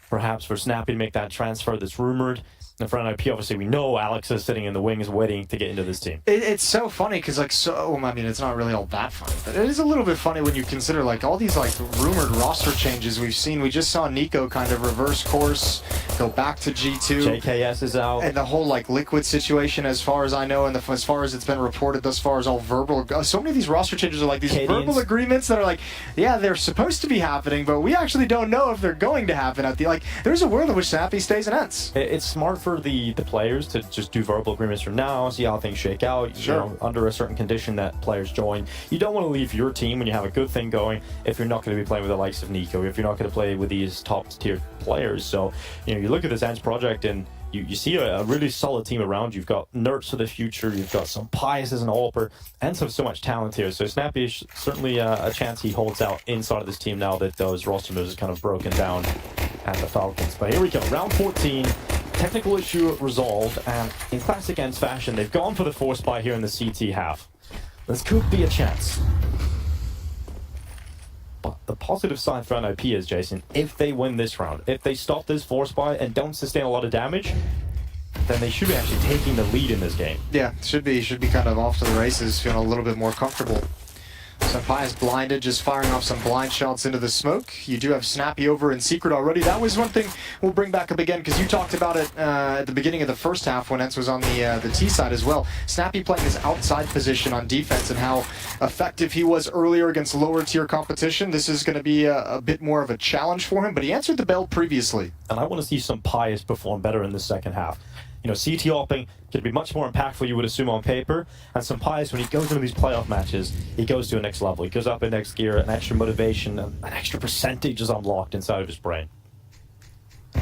perhaps for Snappy to make that transfer that's rumored. And for NIP, obviously, we know Alex is sitting in the wings waiting to get into this team. It's so funny because, I mean, it's not really all that funny, but it is a little bit funny when you consider, all these, rumored roster changes we've seen. We just saw Nico kind of reverse course, go back to G2. JKS is out. And the whole, Liquid situation, as far as I know, and as far as it's been reported thus far, is all verbal. So many of these roster changes are these verbal agreements that are yeah, they're supposed to be happening, but we actually don't know if they're going to happen at the, there's a world in which Snappy stays and ends. It's smart for the players to just do verbal agreements from now, see how things shake out, sure. Under a certain condition that players join. You don't want to leave your team when you have a good thing going if you're not going to be playing with the likes of Nico, if you're not going to play with these top tier players. So, you look at this Ends project and you see a really solid team around you. You've got Nerds for the future, you've got some Pius as an AWPer, and so much talent here. So Snappy is certainly a chance he holds out inside of this team now that those roster moves are kind of broken down at the Falcons. But here we go, round 14. Technical issue resolved, and in classic ENCE fashion, they've gone for the force buy here in the CT half. This could be a chance. But the positive side for NIP is, Jason, if they win this round, if they stop this force buy and don't sustain a lot of damage, then they should be actually taking the lead in this game. Yeah, should be kind of off to the races, feeling a little bit more comfortable. Senpai is blinded, just firing off some blind shots into the smoke. You do have Snappy over in secret already. That was one thing we'll bring back up again, because you talked about it at the beginning of the first half when ENCE was on the T side as well. Snappy playing his outside position on defense and how effective he was earlier against lower tier competition. This is going to be a bit more of a challenge for him, but he answered the bell previously. And I want to see Senpai perform better in the second half. You know, CT hopping could be much more impactful, you would assume, on paper. And Senpai, when he goes into these playoff matches, he goes to a next level. He goes up in next gear, an extra motivation, an extra percentage is unlocked inside of his brain.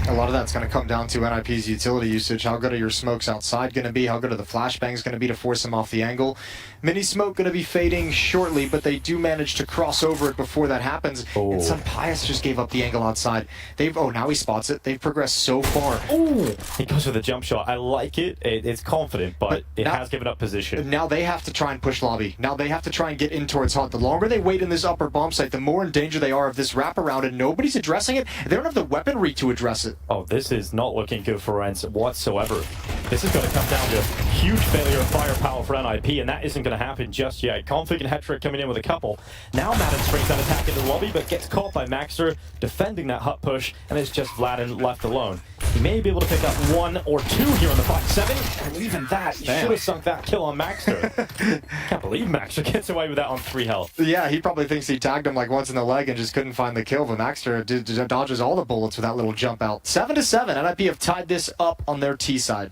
A lot of that's going to come down to NIP's utility usage. How good are your smokes outside going to be? How good are the flashbangs going to be to force him off the angle? Mini smoke going to be fading shortly, but they do manage to cross over it before that happens. Oh. And Senpai just gave up the angle outside. Now he spots it. They've progressed so far. Oh, he goes with a jump shot. I like it. It's confident, but it has given up position. Now they have to try and push lobby. Now they have to try and get in towards hot. The longer they wait in this upper bomb site, the more in danger they are of this wraparound, and nobody's addressing it. They don't have the weaponry to address it. Oh, this is not looking good for ENCE whatsoever. This is going to come down to a huge failure of firepower for NIP, and that isn't going to happen just yet. Config and Hetrick coming in with a couple. Now Madden springs that attack into the lobby, but gets caught by Maxter defending that hut push, and it's just Vladin left alone. He may be able to pick up 1 or 2 here on the 5-7, and even that, he should have sunk that kill on Maxter. Can't believe Maxter gets away with that on 3 health. Yeah, he probably thinks he tagged him like once in the leg and just couldn't find the kill, but Maxter dodges all the bullets with that little jump out. 7-7, NIP have tied this up on their T side.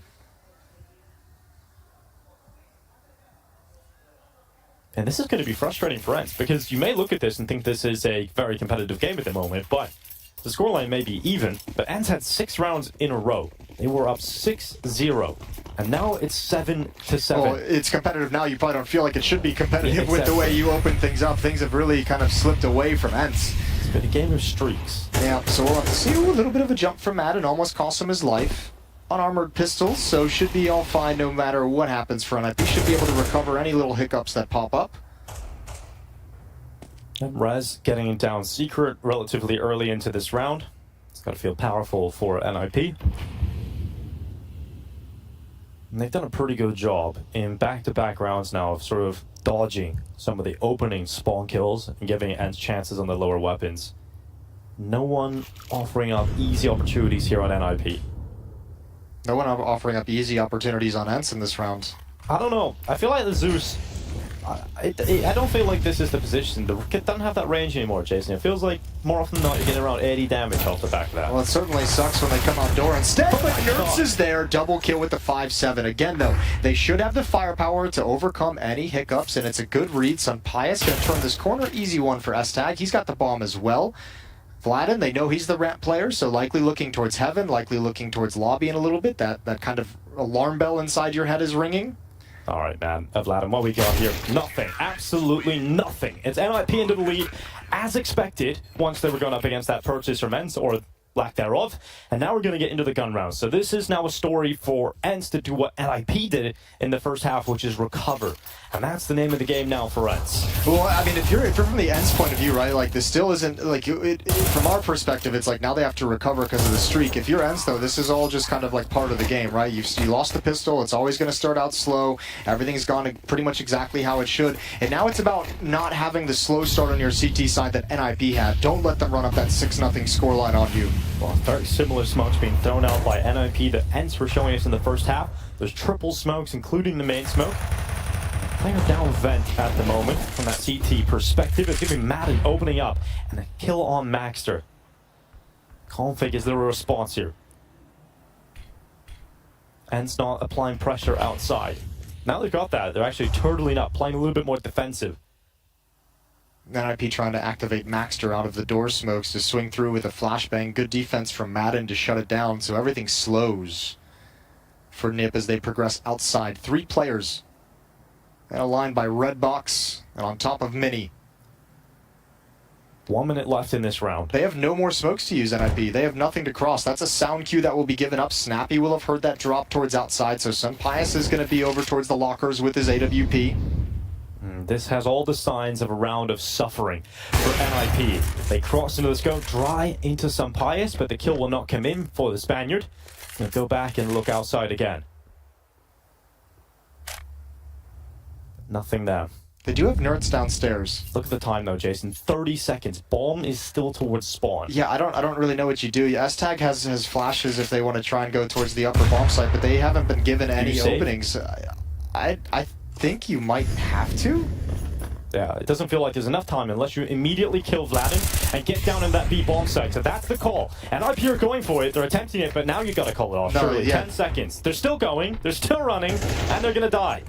And this is going to be frustrating for ENCE, because you may look at this and think this is a very competitive game at the moment, but the scoreline may be even. But ENCE had 6 rounds in a row. They were up 6-0, and now it's 7-7. Well, it's competitive now. You probably don't feel like it should be competitive with the way you open things up. Things have really kind of slipped away from ENCE. It's been a game of streaks. Yeah, so we'll have to see. Ooh, a little bit of a jump from Madden, almost cost him his life. Unarmored pistols, so should be all fine no matter what happens for NIP. Should be able to recover any little hiccups that pop up. And Rez getting down secret relatively early into this round. It's got to feel powerful for NIP. And they've done a pretty good job in back-to-back rounds now of sort of dodging some of the opening spawn kills and giving ENCE chances on the lower weapons. No one offering up easy opportunities here on NIP. No one offering up easy opportunities on ENCE in this round. I don't know. I feel like the Zeus... I don't feel like this is the position. The kit doesn't have that range anymore, Jason. It feels like more often than not you're getting around 80 damage off the back of that. Well, it certainly sucks when they come outdoor instead, but Nerfs is there. Double kill with the 5-7. Again, though, they should have the firepower to overcome any hiccups, and it's a good read. Senpai going to turn this corner. Easy one for S-Tag. He's got the bomb as well. Vladin, they know he's the ramp player, so likely looking towards heaven, likely looking towards lobby in a little bit. That kind of alarm bell inside your head is ringing. All right, man. Vladin, what we got here? Nothing. Absolutely nothing. It's NIP into the lead, as expected, once they were going up against that purchase from ENCE, or lack thereof. And now we're going to get into the gun round. So this is now a story for ENCE to do what NIP did in the first half, which is recover. And that's the name of the game now for ENCE. Well, I mean, if you're from the ENCE point of view, right, like this still isn't, like, from our perspective, it's like now they have to recover because of the streak. If you're ENCE, though, this is all just kind of like part of the game, right? You lost the pistol. It's always going to start out slow. Everything's gone pretty much exactly how it should. And now it's about not having the slow start on your CT side that NIP had. Don't let them run up that 6-0 scoreline on you. Well, very similar smokes being thrown out by NIP that ENCE were showing us in the first half. There's triple smokes, including the main smoke. Player down vent at the moment from that CT perspective. It's giving Madden opening up and a kill on Maxter. Config is the response here. ENCE not applying pressure outside. Now they've got that, they're actually turtling up, playing a little bit more defensive. NIP trying to activate Maxter out of the door smokes to swing through with a flashbang. Good defense from Madden to shut it down, so everything slows for NIP as they progress outside. 3 players. And aligned by Redbox and on top of Mini. 1 minute left in this round. They have no more smokes to use, NIP. They have nothing to cross. That's a sound cue that will be given up. Snappy will have heard that drop towards outside, so Sunpius is going to be over towards the lockers with his AWP. This has all the signs of a round of suffering for NIP. They cross into the scope, dry into Sunpius, but the kill will not come in for the Spaniard. He'll go back and look outside again. Nothing there. They do have nerds downstairs. Look at the time though, Jason. 30 seconds. Bomb is still towards spawn. Yeah, I don't really know what you do. S-Tag has flashes if they want to try and go towards the upper bomb site, but they haven't been given any openings. I think you might have to. Yeah, it doesn't feel like there's enough time unless you immediately kill Vladin and get down in that B bomb site. So that's the call. And NIP are going for it. They're attempting it, but now you got to call it off. Surely, 10 seconds. They're still going. They're still running, and they're going to die.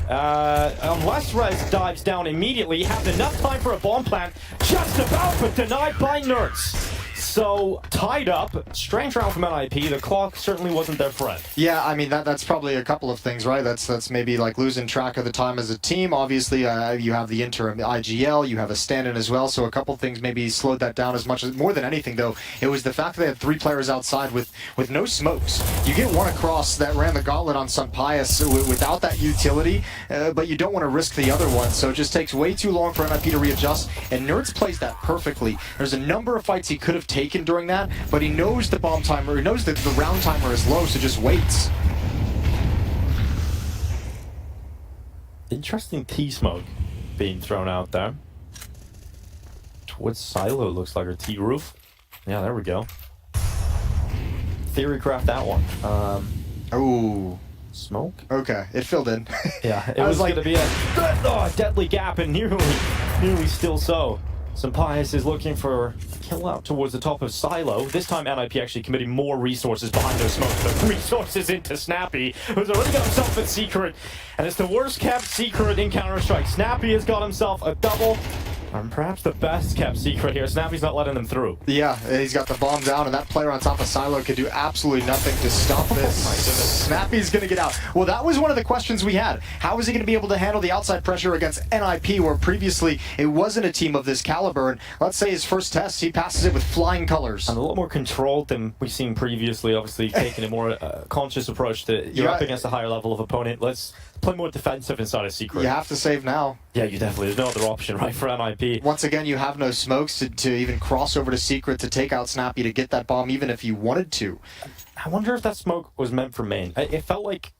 Unless Rez dives down immediately, have enough time for a bomb plant. Just about, but denied by Nerds. So, tied up. Strange round from NIP. The clock certainly wasn't their friend. Yeah, I mean, that's probably a couple of things, right? That's maybe like losing track of the time as a team. Obviously, you have the interim IGL, you have a stand-in as well, so a couple of things maybe slowed that down as much as, more than anything, though, it was the fact that they had 3 players outside with no smokes. You get one across that ran the gauntlet on Sunpius without that utility, but you don't want to risk the other one, so it just takes way too long for NIP to readjust, and Nerds plays that perfectly. There's a number of fights he could have taken during that, but he knows the bomb timer, he knows that the round timer is low, so just waits. Interesting T-smoke being thrown out there. Towards Silo, looks like, or T-roof. Yeah, there we go. Theorycraft that one. Ooh. Smoke? Okay, it filled in. Yeah, it was like going to be a deadly gap, and nearly still so. Sunpius is looking for a kill out towards the top of Silo. This time NIP actually committing more resources behind those smokes, but resources into Snappy, who's already got himself a secret, and it's the worst kept secret in Counter-Strike. Snappy has got himself a double, and perhaps the best kept secret here. Snappy's not letting them through. Yeah, he's got the bomb down, and that player on top of Silo could do absolutely nothing to stop this. Snappy's going to get out. Well, that was one of the questions we had. How is he going to be able to handle the outside pressure against NIP, where previously it wasn't a team of this caliber? And let's say his first test, he passes it with flying colors. And a lot more controlled than we've seen previously, obviously taking a more conscious approach to you're up against a higher level of opponent. Let's play more defensive inside a secret. You have to save now. Yeah, you definitely. There's no other option, right, for NIP. Once again, you have no smokes to even cross over to secret to take out Snappy to get that bomb, even if you wanted to. I wonder if that smoke was meant for main. It felt like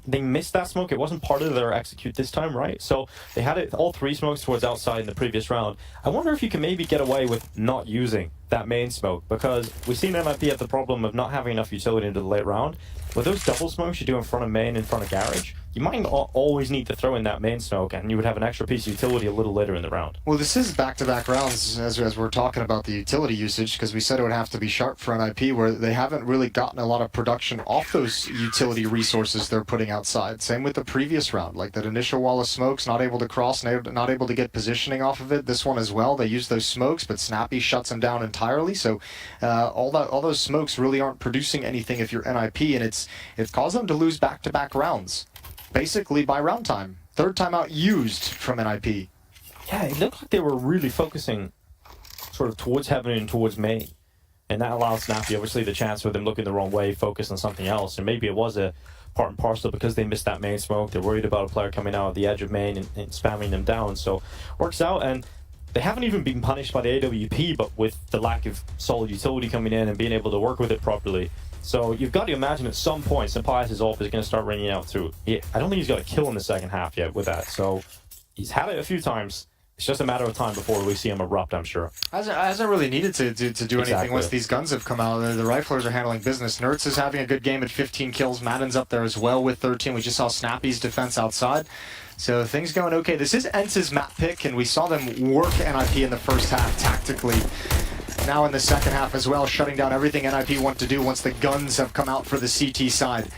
they missed that smoke. It wasn't part of their execute this time, right? So they had it all 3 smokes towards outside in the previous round. I wonder if you can maybe get away with not using that main smoke, because we've seen NIP have the problem of not having enough utility into the late round. With those double smokes you do in front of main, in front of garage, you might always need to throw in that main smoke, and you would have an extra piece of utility a little later in the round. Well, this is back-to-back rounds as we're talking about the utility usage, because we said it would have to be sharp for NIP, where they haven't really gotten a lot of production off those utility resources they're putting outside. Same with the previous round, like that initial wall of smokes, not able to cross, not able to get positioning off of it. This one as well, they use those smokes, but Snappy shuts them down entirely, so all those smokes really aren't producing anything if you're NIP, and it's caused them to lose back-to-back rounds. Basically by round time. 3rd time out used from NIP. Yeah, it looked like they were really focusing sort of towards heaven and towards main. And that allows Snappy obviously the chance for them looking the wrong way, focus on something else. And maybe it was a part and parcel because they missed that main smoke. They're worried about a player coming out at the edge of main and spamming them down. So works out, and they haven't even been punished by the AWP, but with the lack of solid utility coming in and being able to work with it properly. So you've got to imagine at some point Sunpius' ult is going to start ringing out too. I don't think he's got a kill in the second half yet with that. So he's had it a few times. It's just a matter of time before we see him erupt, I'm sure. Hasn't really needed to do anything once these guns have come out. The riflers are handling business. Nerds is having a good game at 15 kills. Madden's up there as well with 13. We just saw Snappy's defense outside. So things going okay. This is Ence's map pick, and we saw them work NIP in the first half tactically. Now in the second half as well, shutting down everything NIP want to do once the guns have come out for the CT side.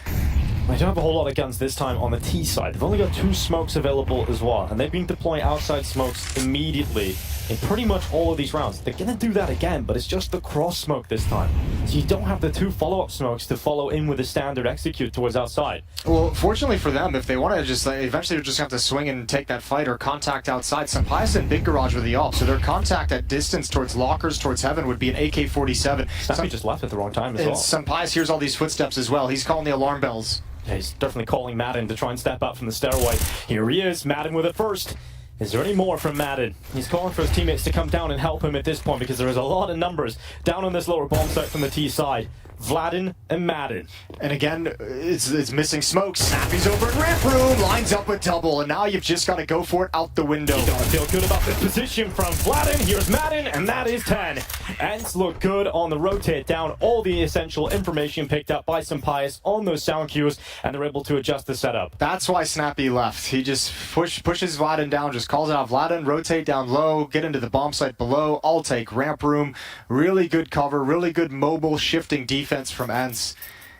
They don't have a whole lot of guns this time on the T side. They've only got 2 smokes available as well, and they've been deploying outside smokes immediately in pretty much all of these rounds. They're going to do that again, but it's just the cross smoke this time. So you don't have the 2 follow-up smokes to follow in with a standard execute towards outside. Well, fortunately for them, if they want to just eventually they'll just have to swing and take that fight or contact outside. Sampai's in big garage with the AWP, so their contact at distance towards lockers, towards heaven would be an AK-47. Snappy just left at the wrong time as well. And Sampai's hears all these footsteps as well. He's calling the alarm bells. Yeah, he's definitely calling Madden to try and step up from the stairway. Here he is, Madden with it first. Is there any more from Madden? He's calling for his teammates to come down and help him at this point because there is a lot of numbers down on this lower bomb site from the T side. Vladin and Madden. And again, it's missing smoke. Snappy's over in ramp room, lines up a double, and now you've just got to go for it out the window. You gotta feel good about this position from Vladin. Here's Madden, and that is 10. Ents look good on the rotate down. All the essential information picked up by Sampai's on those sound cues, and they're able to adjust the setup. That's why Snappy left. He just pushes Vladin down, just calls out Vladin, rotate down low, get into the bomb site below. I'll take ramp room. Really good cover, really good mobile shifting defense from Ents,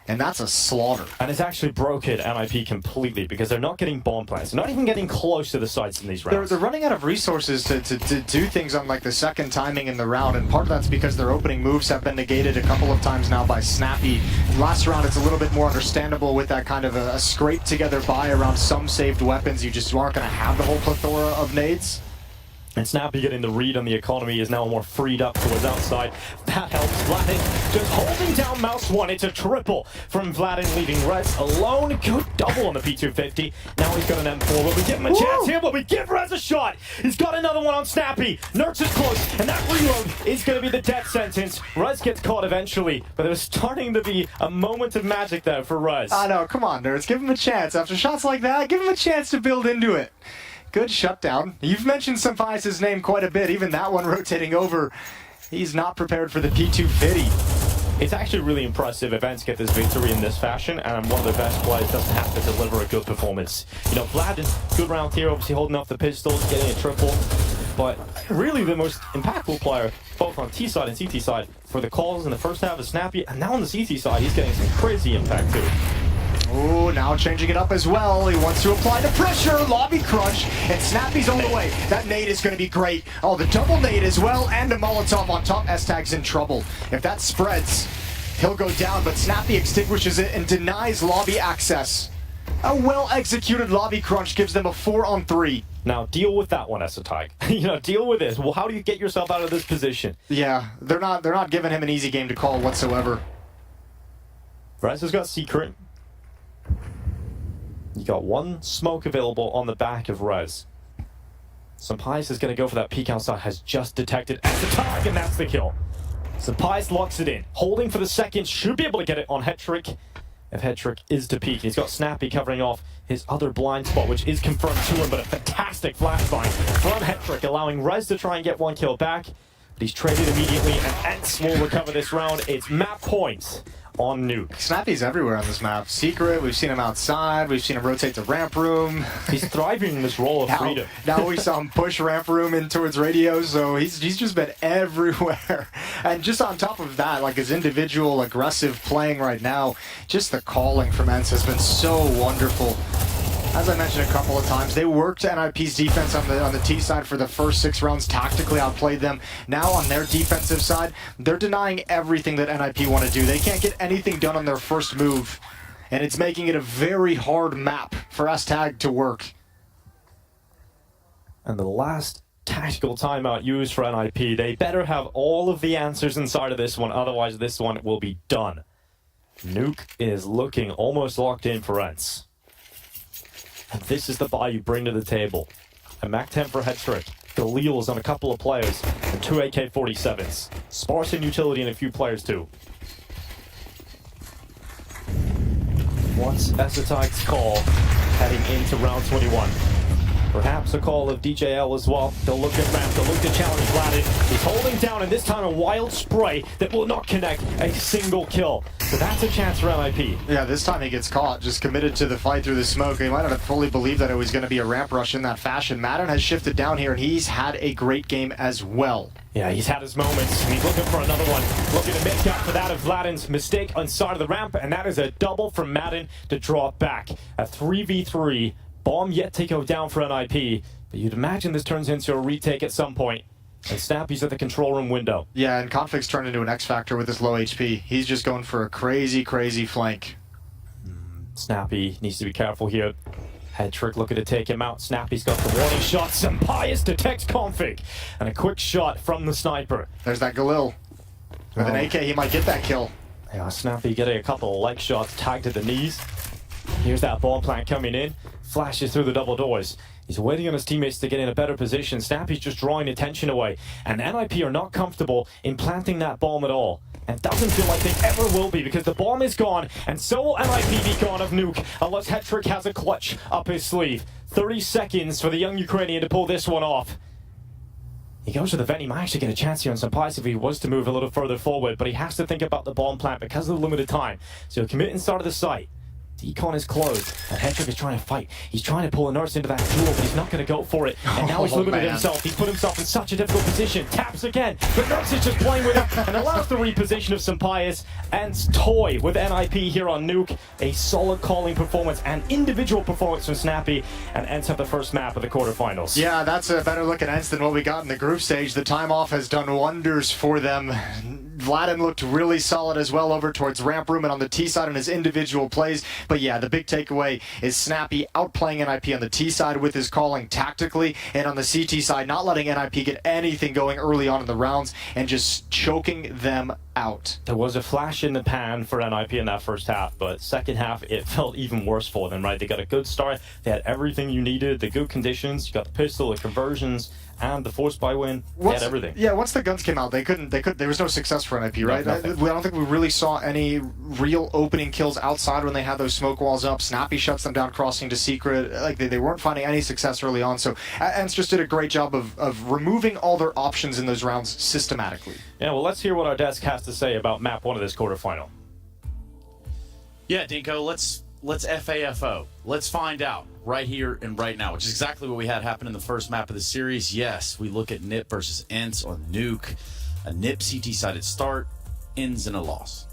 and that's a slaughter. And it's actually broken NIP completely because they're not getting bomb plants. They're not even getting close to the sites in these rounds. They're running out of resources to do things on like the second timing in the round, and part of that's because their opening moves have been negated a couple of times now by Snappy. Last round it's a little bit more understandable with that kind of a scrape together buy around some saved weapons. You just aren't going to have the whole plethora of nades. And Snappy getting the read on the economy is now more freed up towards outside. That helps Vladin just holding down Mouse 1. It's a triple from Vladin, leaving Rez alone. Good double on the P250. Now he's got an M4. Will we give him a chance here? Will we give Rez a shot? He's got another one on Snappy. Nertz is close, and that reload is going to be the death sentence. Rez gets caught eventually, but there's starting to be a moment of magic there for Rez. I know, come on, Nertz. Give him a chance. After shots like that, give him a chance to build into it. Good shutdown. You've mentioned Sampai's name quite a bit, even that one rotating over. He's not prepared for the P250. It's actually really impressive if Ents get this victory in this fashion, and one of their best players doesn't have to deliver a good performance. You know, Vladin, good round here, obviously holding off the pistols, getting a triple, but really the most impactful player, both on T side and CT side, for the calls in the first half is Snappy, and now on the CT side, he's getting some crazy impact too. Oh, now changing it up as well. He wants to apply the pressure. Lobby crunch, and Snappy's on the way. That nade is going to be great. Oh, the double nade as well, and a Molotov on top. S-Tag's in trouble. If that spreads, he'll go down, but Snappy extinguishes it and denies lobby access. A well-executed lobby crunch gives them a 4-on-3. Now, deal with that one, S-Tag. You know, deal with this. Well, how do you get yourself out of this position? Yeah, they're not giving him an easy game to call whatsoever. Rez has got Secret. You got one smoke available on the back of Rez. Sampai's is going to go for that peek outside, has just detected S-Tag, and that's the kill. Sampai's locks it in, holding for the second, should be able to get it on Hetrick. If Hetrick is to peek, he's got Snappy covering off his other blind spot, which is confirmed to him, but a fantastic flashbang from Hetrick, allowing Rez to try and get one kill back. But he's traded immediately, and Ents will recover this round. It's map points on Nuke. Snappy's everywhere on this map. Secret, we've seen him outside, we've seen him rotate to ramp room. He's thriving in this role of freedom. Now we saw him push ramp room in towards radio, so he's just been everywhere. And just on top of that, like his individual aggressive playing right now, just the calling from Ents has been so wonderful. As I mentioned a couple of times, they worked NIP's defense on the T side for the first 6 rounds, tactically outplayed them. Now on their defensive side, they're denying everything that NIP want to do. They can't get anything done on their first move, and it's making it a very hard map for S-Tag to work. And the last tactical timeout used for NIP, they better have all of the answers inside of this one, otherwise this one will be done. Nuke is looking almost locked in for Ents. And this is the buy you bring to the table. A MAC-10 for Hetrick, Galil's on a couple of players, and 2 AK-47s. Sparse in utility and a few players too. What's S-Tag's call heading into round 21? Perhaps a call of DJL as well. They'll look at ramp, they'll look to challenge Vladin. He's holding down, and this time a wild spray that will not connect a single kill. So that's a chance for NIP. Yeah, this time he gets caught, just committed to the fight through the smoke. He might not have fully believed that it was going to be a ramp rush in that fashion. Madden has shifted down here, and he's had a great game as well. Yeah, he's had his moments, and he's looking for another one. Looking to make up for that of Vladin's mistake on side of the ramp, and that is a double from Madden to draw it back. A 3v3, bomb yet to go down for NIP, but you'd imagine this turns into a retake at some point. And Snappy's at the control room window. Yeah, and Config's turned into an X-Factor with his low HP. He's just going for a crazy, crazy flank. Snappy needs to be careful here. Head trick looking to take him out. Snappy's got the warning shot. Sampaius detects Config. And a quick shot from the sniper. There's that Galil. With an AK, he might get that kill. Yeah, Snappy getting a couple of leg shots tagged to the knees. Here's that bomb plant coming in. Flashes through the double doors. He's waiting on his teammates to get in a better position. Snappy's just drawing attention away. And NIP are not comfortable in planting that bomb at all. And doesn't feel like they ever will be, because the bomb is gone, and so will NIP be gone of Nuke, unless Hetrick has a clutch up his sleeve. 30 seconds for the young Ukrainian to pull this one off. He goes for the vent. He might actually get a chance here on Sampaius if he was to move a little further forward, but he has to think about the bomb plant because of the limited time. So he'll commit inside of the site. Decon is closed, and Hetrick is trying to fight. He's trying to pull a nurse into that duel, but he's not going to go for it. And now he's limited himself. He's put himself in such a difficult position. Taps again, but Nurse is just playing with him and allows the reposition of Sampaius. And toy with NIP here on Nuke. A solid calling performance and individual performance from Snappy, and ends up the first map of the quarterfinals. Yeah, that's a better looking ends than what we got in the group stage. The time off has done wonders for them. Vladin looked really solid as well over towards ramp room and on the T side in his individual plays. But yeah, the big takeaway is Snappy outplaying NIP on the T side with his calling tactically, and on the CT side not letting NIP get anything going early on in the rounds and just choking them out. There was a flash in the pan for NIP in that first half, but second half it felt even worse for them, right? They got a good start, they had everything you needed, the good conditions, you got the pistol, the conversions, and the force buy win. They had everything. Yeah, once the guns came out, there was no success for NIP, right? No, I don't think we really saw any real opening kills outside when they had those smoke walls up. Snappy shuts them down crossing to secret. Like they weren't finding any success early on. So Ents just did a great job of removing all their options in those rounds systematically. Yeah, well, let's hear what our desk has to say about map 1 of this quarterfinal. Yeah, Dinko, let's FAFO. Let's find out right here and right now, which is exactly what we had happen in the first map of the series. Yes, we look at NIP versus Ents on Nuke. A NIP CT-sided start ends in a loss.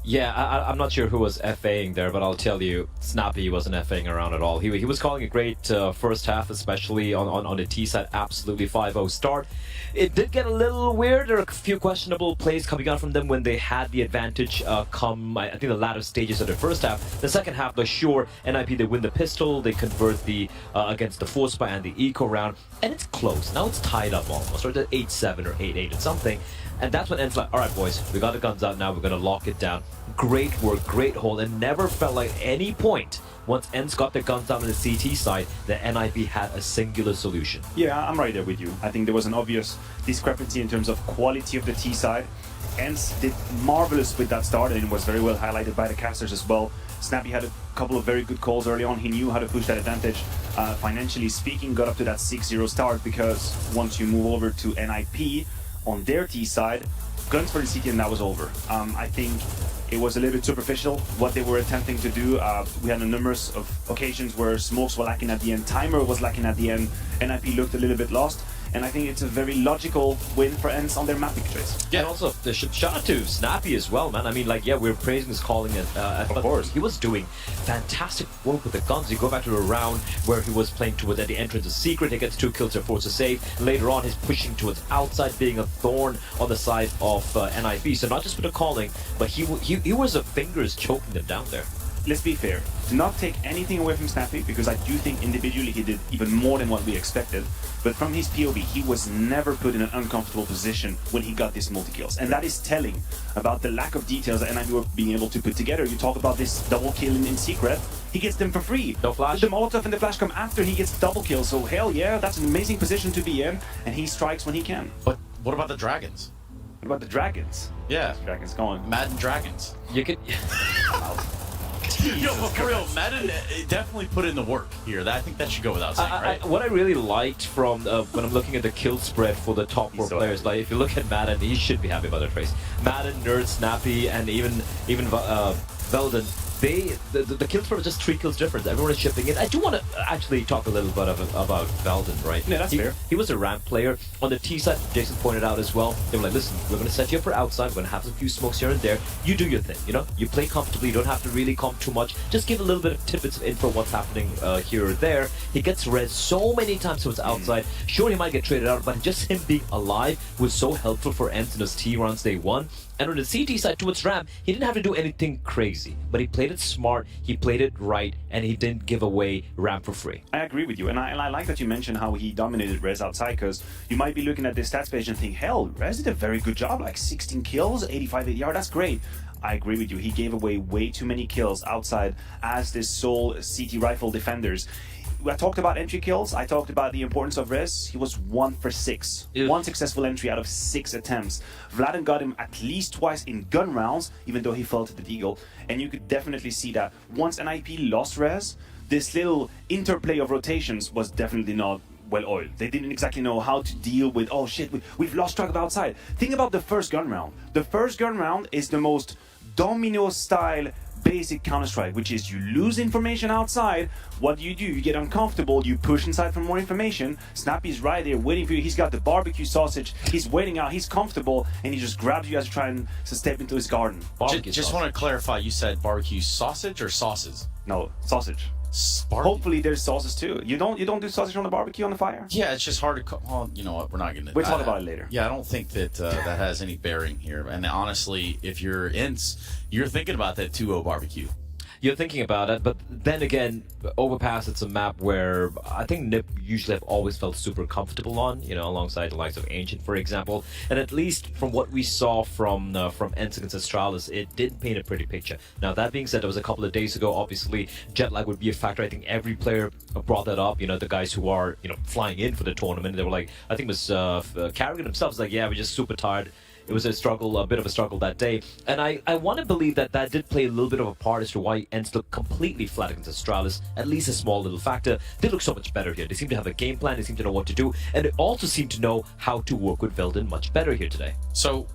Yeah, I'm not sure who was FAing there, but I'll tell you, Snappy wasn't FAing around at all. He was calling a great first half, especially on the T side. Absolutely 5-0 start. It did get a little weird. There are a few questionable plays coming out from them when they had the advantage come, I think, the latter stages of the first half. The second half, though, sure, NIP, they win the pistol, they convert the against the force buy and the eco round, and it's close. Now it's tied up almost, or at 8-7 or 8-8 or something. And that's when Ents like, all right, boys, we got the guns out now, we're going to lock it down. Great work, great hold, and never felt like any point, once Ents got the guns down on the CT side, that NIP had a singular solution. Yeah, I'm right there with you. I think there was an obvious discrepancy in terms of quality of the T side. Ents did marvelous with that start, and it was very well highlighted by the casters as well. Snappy had a couple of very good calls early on. He knew how to push that advantage. Financially speaking, got up to that 6-0 start, because once you move over to NIP, on their T side, guns for the CT, and that was over. I think it was a little bit superficial what they were attempting to do. We had a numerous of occasions where smokes were lacking at the end, timer was lacking at the end, NIP looked a little bit lost. And I think it's a very logical win for Ents on their map choice. Yeah, and also the shout out to Snappy as well, man. I mean, like, yeah, we're praising his calling, of course. He was doing fantastic work with the guns. You go back to the round where he was playing towards at the entrance of Secret, he gets 2 kills to force a save. Later on, he's pushing towards outside, being a thorn on the side of NIP. So not just with the calling, but he was the fingers choking them down there. Let's be fair. Do not take anything away from Snappy, because I do think individually he did even more than what we expected. But from his POV, he was never put in an uncomfortable position when he got these multi-kills. And that is telling about the lack of details that NIP were being able to put together. You talk about this double kill in Secret. He gets them for free. No flash. The Molotov and the flash come after he gets double kills. So hell yeah, that's an amazing position to be in. And he strikes when he can. But what about the Dragons? What about the Dragons? Yeah. Dragons going. Madden Dragons. You could... Yo, but for real, Madden definitely put in the work here. I think that should go without saying, right? What I really liked from when I'm looking at the kill spread for the top 4 players, like if you look at Madden, he should be happy about the trace. Madden, Nerd, Snappy, and even Velden, the kill spread was just 3 kills difference. Everyone is chipping in. I do want to actually talk a little bit about Veldin, right? Yeah, that's fair. He was a ramp player. On the T side, Jason pointed out as well, they were like, listen, we're going to set you up for outside, we're going to have a few smokes here and there. You do your thing, you know? You play comfortably, you don't have to really comp too much. Just give a little bit of tidbits of info what's happening here or there. He gets res so many times towards outside. Sure, he might get traded out, but just him being alive was so helpful for Ents in his T rounds day 1. And on the CT side towards ramp, he didn't have to do anything crazy, but he played it smart, he played it right, and he didn't give away ramp for free. I agree with you, and I like that you mentioned how he dominated Rez outside, because you might be looking at this stats page and think, hell, Rez did a very good job, like 16 kills, 85 ADR, that's great. I agree with you, he gave away way too many kills outside as this sole CT rifle defenders. I talked about entry kills, I talked about the importance of Rez. He was 1 for 6. Ew. 1 successful entry out of 6 attempts. Vladen got him at least twice in gun rounds, even though he fell to the deagle. And you could definitely see that once NIP lost Rez, this little interplay of rotations was definitely not well oiled. They didn't exactly know how to deal with, oh shit, we've lost track of outside. Think about the first gun round. The first gun round is the most domino style basic Counter-Strike, which is you lose information outside. What do? You get uncomfortable, you push inside for more information. Snappy's right there waiting for you. He's got the barbecue sausage. He's waiting out. He's comfortable, and he just grabs you as you try and step into his garden. Just want to clarify, you said barbecue sausage or sauces? No, sausage. Hopefully there's sauces too. You don't do sausage on the barbecue on the fire? Yeah, it's just hard to. Well, you know what? We're not going to. We'll talk about it later. Yeah, I don't think that that has any bearing here. And honestly, if you're Ents, you're thinking about that 2-0 barbecue. You're thinking about it, but then again, Overpass, it's a map where I think NiP usually have always felt super comfortable on, you know, alongside the likes of Ancient, for example. And at least from what we saw from Ents against Astralis, it did paint a pretty picture. Now, that being said, it was a couple of days ago. Obviously, jet lag would be a factor. I think every player brought that up. You know, the guys who are, you know, flying in for the tournament, they were like, I think it was Carrigan himself was like, yeah, we're just super tired. It was a struggle, a bit of a struggle that day. And I want to believe that that did play a little bit of a part as to why Ents looked completely flat against Astralis, at least a small little factor. They look so much better here. They seem to have a game plan, they seem to know what to do, and they also seem to know how to work with Veldin much better here today. So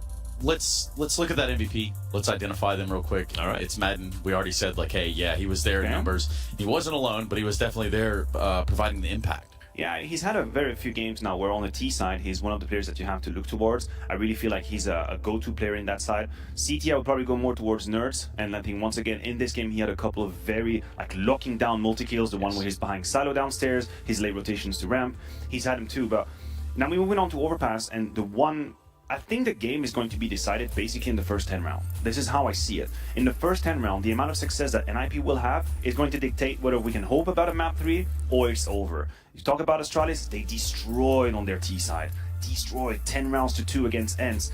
let's look at that MVP. Let's identify them real quick. All right. It's Madden. We already said, like, hey, yeah, he was there in numbers. He wasn't alone, but he was definitely there providing the impact. Yeah, he's had a very few games now where on the T side, he's one of the players that you have to look towards. I really feel like he's a go-to player in that side. CT, I would probably go more towards Nerds. And I think once again, in this game, he had a couple of very, like, locking down multi-kills. The one where he's behind Silo downstairs, his late rotations to ramp. He's had him too, but now we're moving on to Overpass, and the one... I think the game is going to be decided basically in the first 10 round. This is how I see it. In the first 10 round, the amount of success that NIP will have is going to dictate whether we can hope about a map 3 or it's over. You talk about Astralis, they destroyed on their T side. Destroyed 10 rounds to 2 against Ents.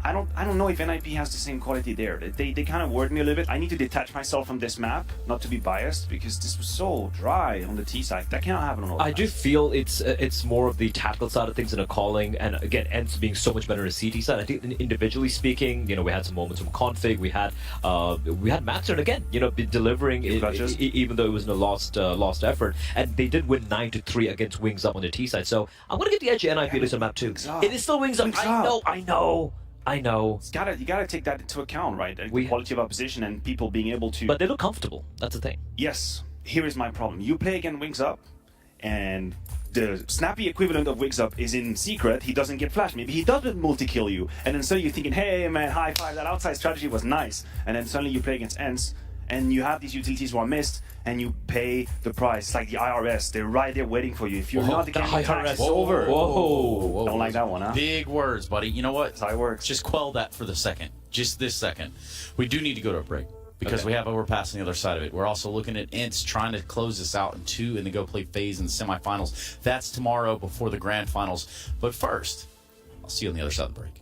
I don't know if NIP has the same quality there. They kind of worried me a little bit. I need to detach myself from this map, not to be biased, because this was so dry on the T side. That cannot happen on all. I do feel it's more of the tactical side of things and a calling, and again, Ents being so much better in the CT side. I think individually speaking, you know, we had some moments from config. We had Maxter, and again, you know, delivering even though it was in a lost effort, and they did win 9-3 against Wings Up on the T side. So I'm gonna get the edge of NIP this on map 2. It is still Wings Up. I know. You gotta take that into account, right? The quality of opposition and people being able to... But they look comfortable. That's the thing. Yes. Here is my problem. You play against Wings Up, and the snappy equivalent of Wings Up is in secret. He doesn't get flash. Maybe he doesn't multi-kill you. And then suddenly you're thinking, hey, man, high five. That outside strategy was nice. And then suddenly you play against Ents, and you have these utilities who are missed, and you pay the price. It's like the IRS. They're right there waiting for you. If you're not the IRS, it's over. Whoa. Don't like that one, huh? Big words, buddy. You know what? That's how it works. Just quell that for the second. Just this second. We do need to go to a break because we have Overpass on the other side of it. We're also looking at Ents trying to close this out in 2 and then go play Faze in the semifinals. That's tomorrow before the grand finals. But first, I'll see you on the other side of the break.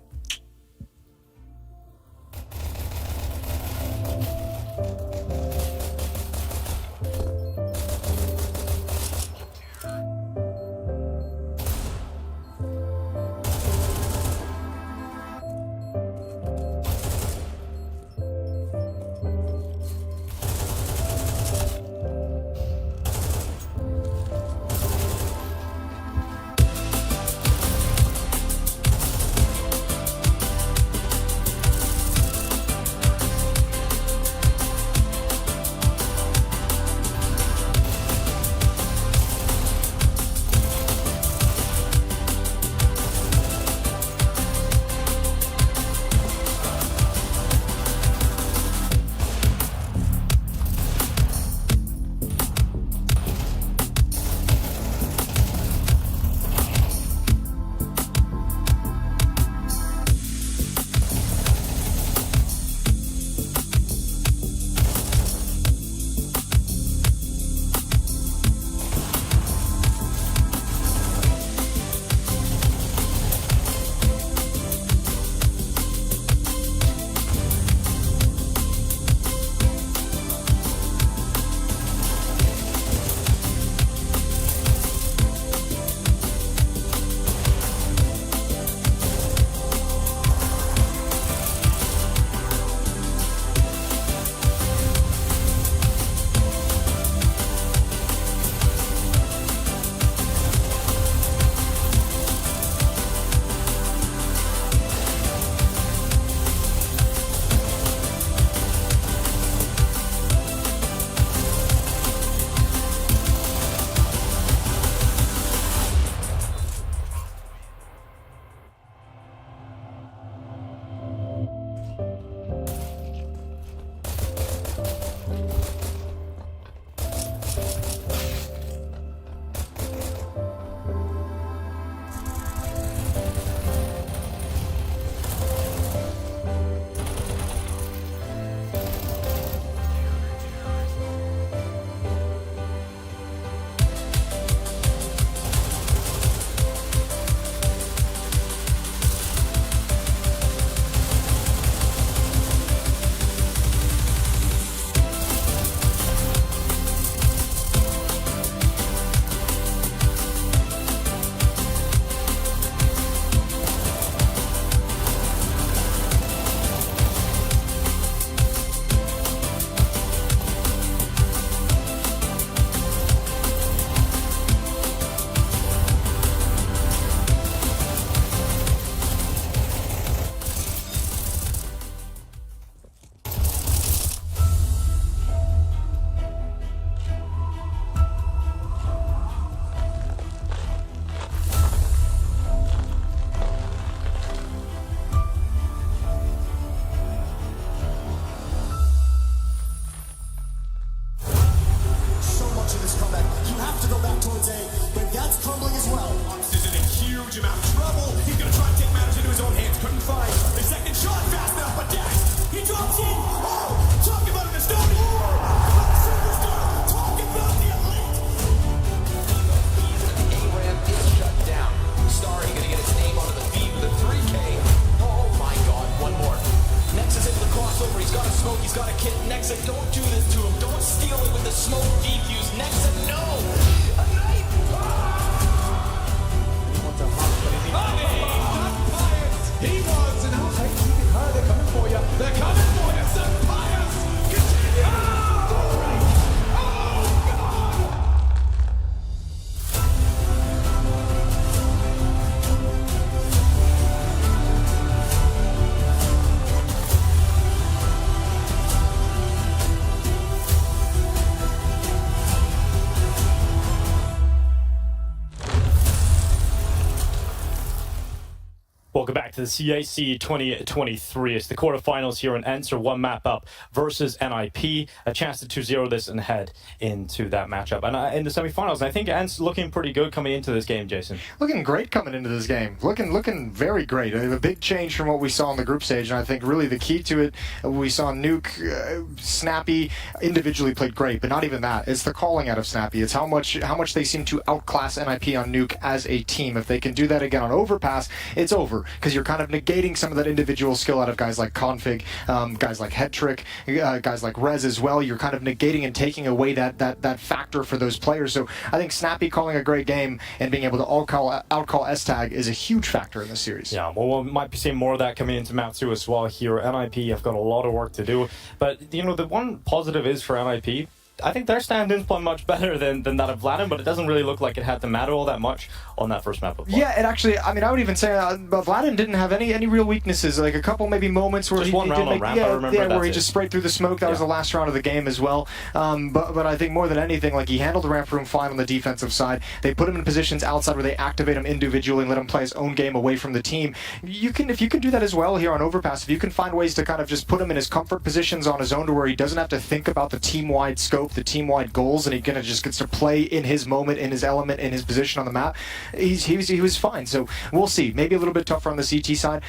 welcome back to the CAC 2023. It's the quarterfinals here, and ENCE are one map up versus NIP. A chance to 2-0 this and head into that matchup. And in the semifinals, I think ENCE looking pretty good coming into this game, Jason. Looking great coming into this game. Looking very great. A big change from what we saw in the group stage, and I think really the key to it, we saw Nuke, Snappy individually played great, but not even that. It's the calling out of Snappy. It's how much they seem to outclass NIP on Nuke as a team. If they can do that again on Overpass, it's over, because you're kind of negating some of that individual skill out of guys like Config, guys like Headtrick, guys like Rez as well. You're kind of negating and taking away that factor for those players. So I think Snappy calling a great game and being able to outcall S-Tag is a huge factor in this series. Yeah, well, we might be seeing more of that coming into map 2 as well here. NIP have got a lot of work to do, but the one positive is for NIP, I think their stand-ins play much better than that of Vladden, but it doesn't really look like it had to matter all that much on that first map of play. Yeah, it actually, I mean, I would even say Vladden didn't have any real weaknesses. Like a couple maybe moments where just he one round on ramp, I remember where he just sprayed through the smoke. That was the last round of the game as well. But I think more than anything, like he handled the ramp room fine on the defensive side. They put him in positions outside where they activate him individually and let him play his own game away from the team. If you can do that as well here on Overpass, if you can find ways to kind of just put him in his comfort positions on his own to where he doesn't have to think about the team-wide scope, the team-wide goals, and he kind of just gets to play in his moment, in his element, in his position on the map, he was fine. So we'll see. Maybe a little bit tougher on the CT side,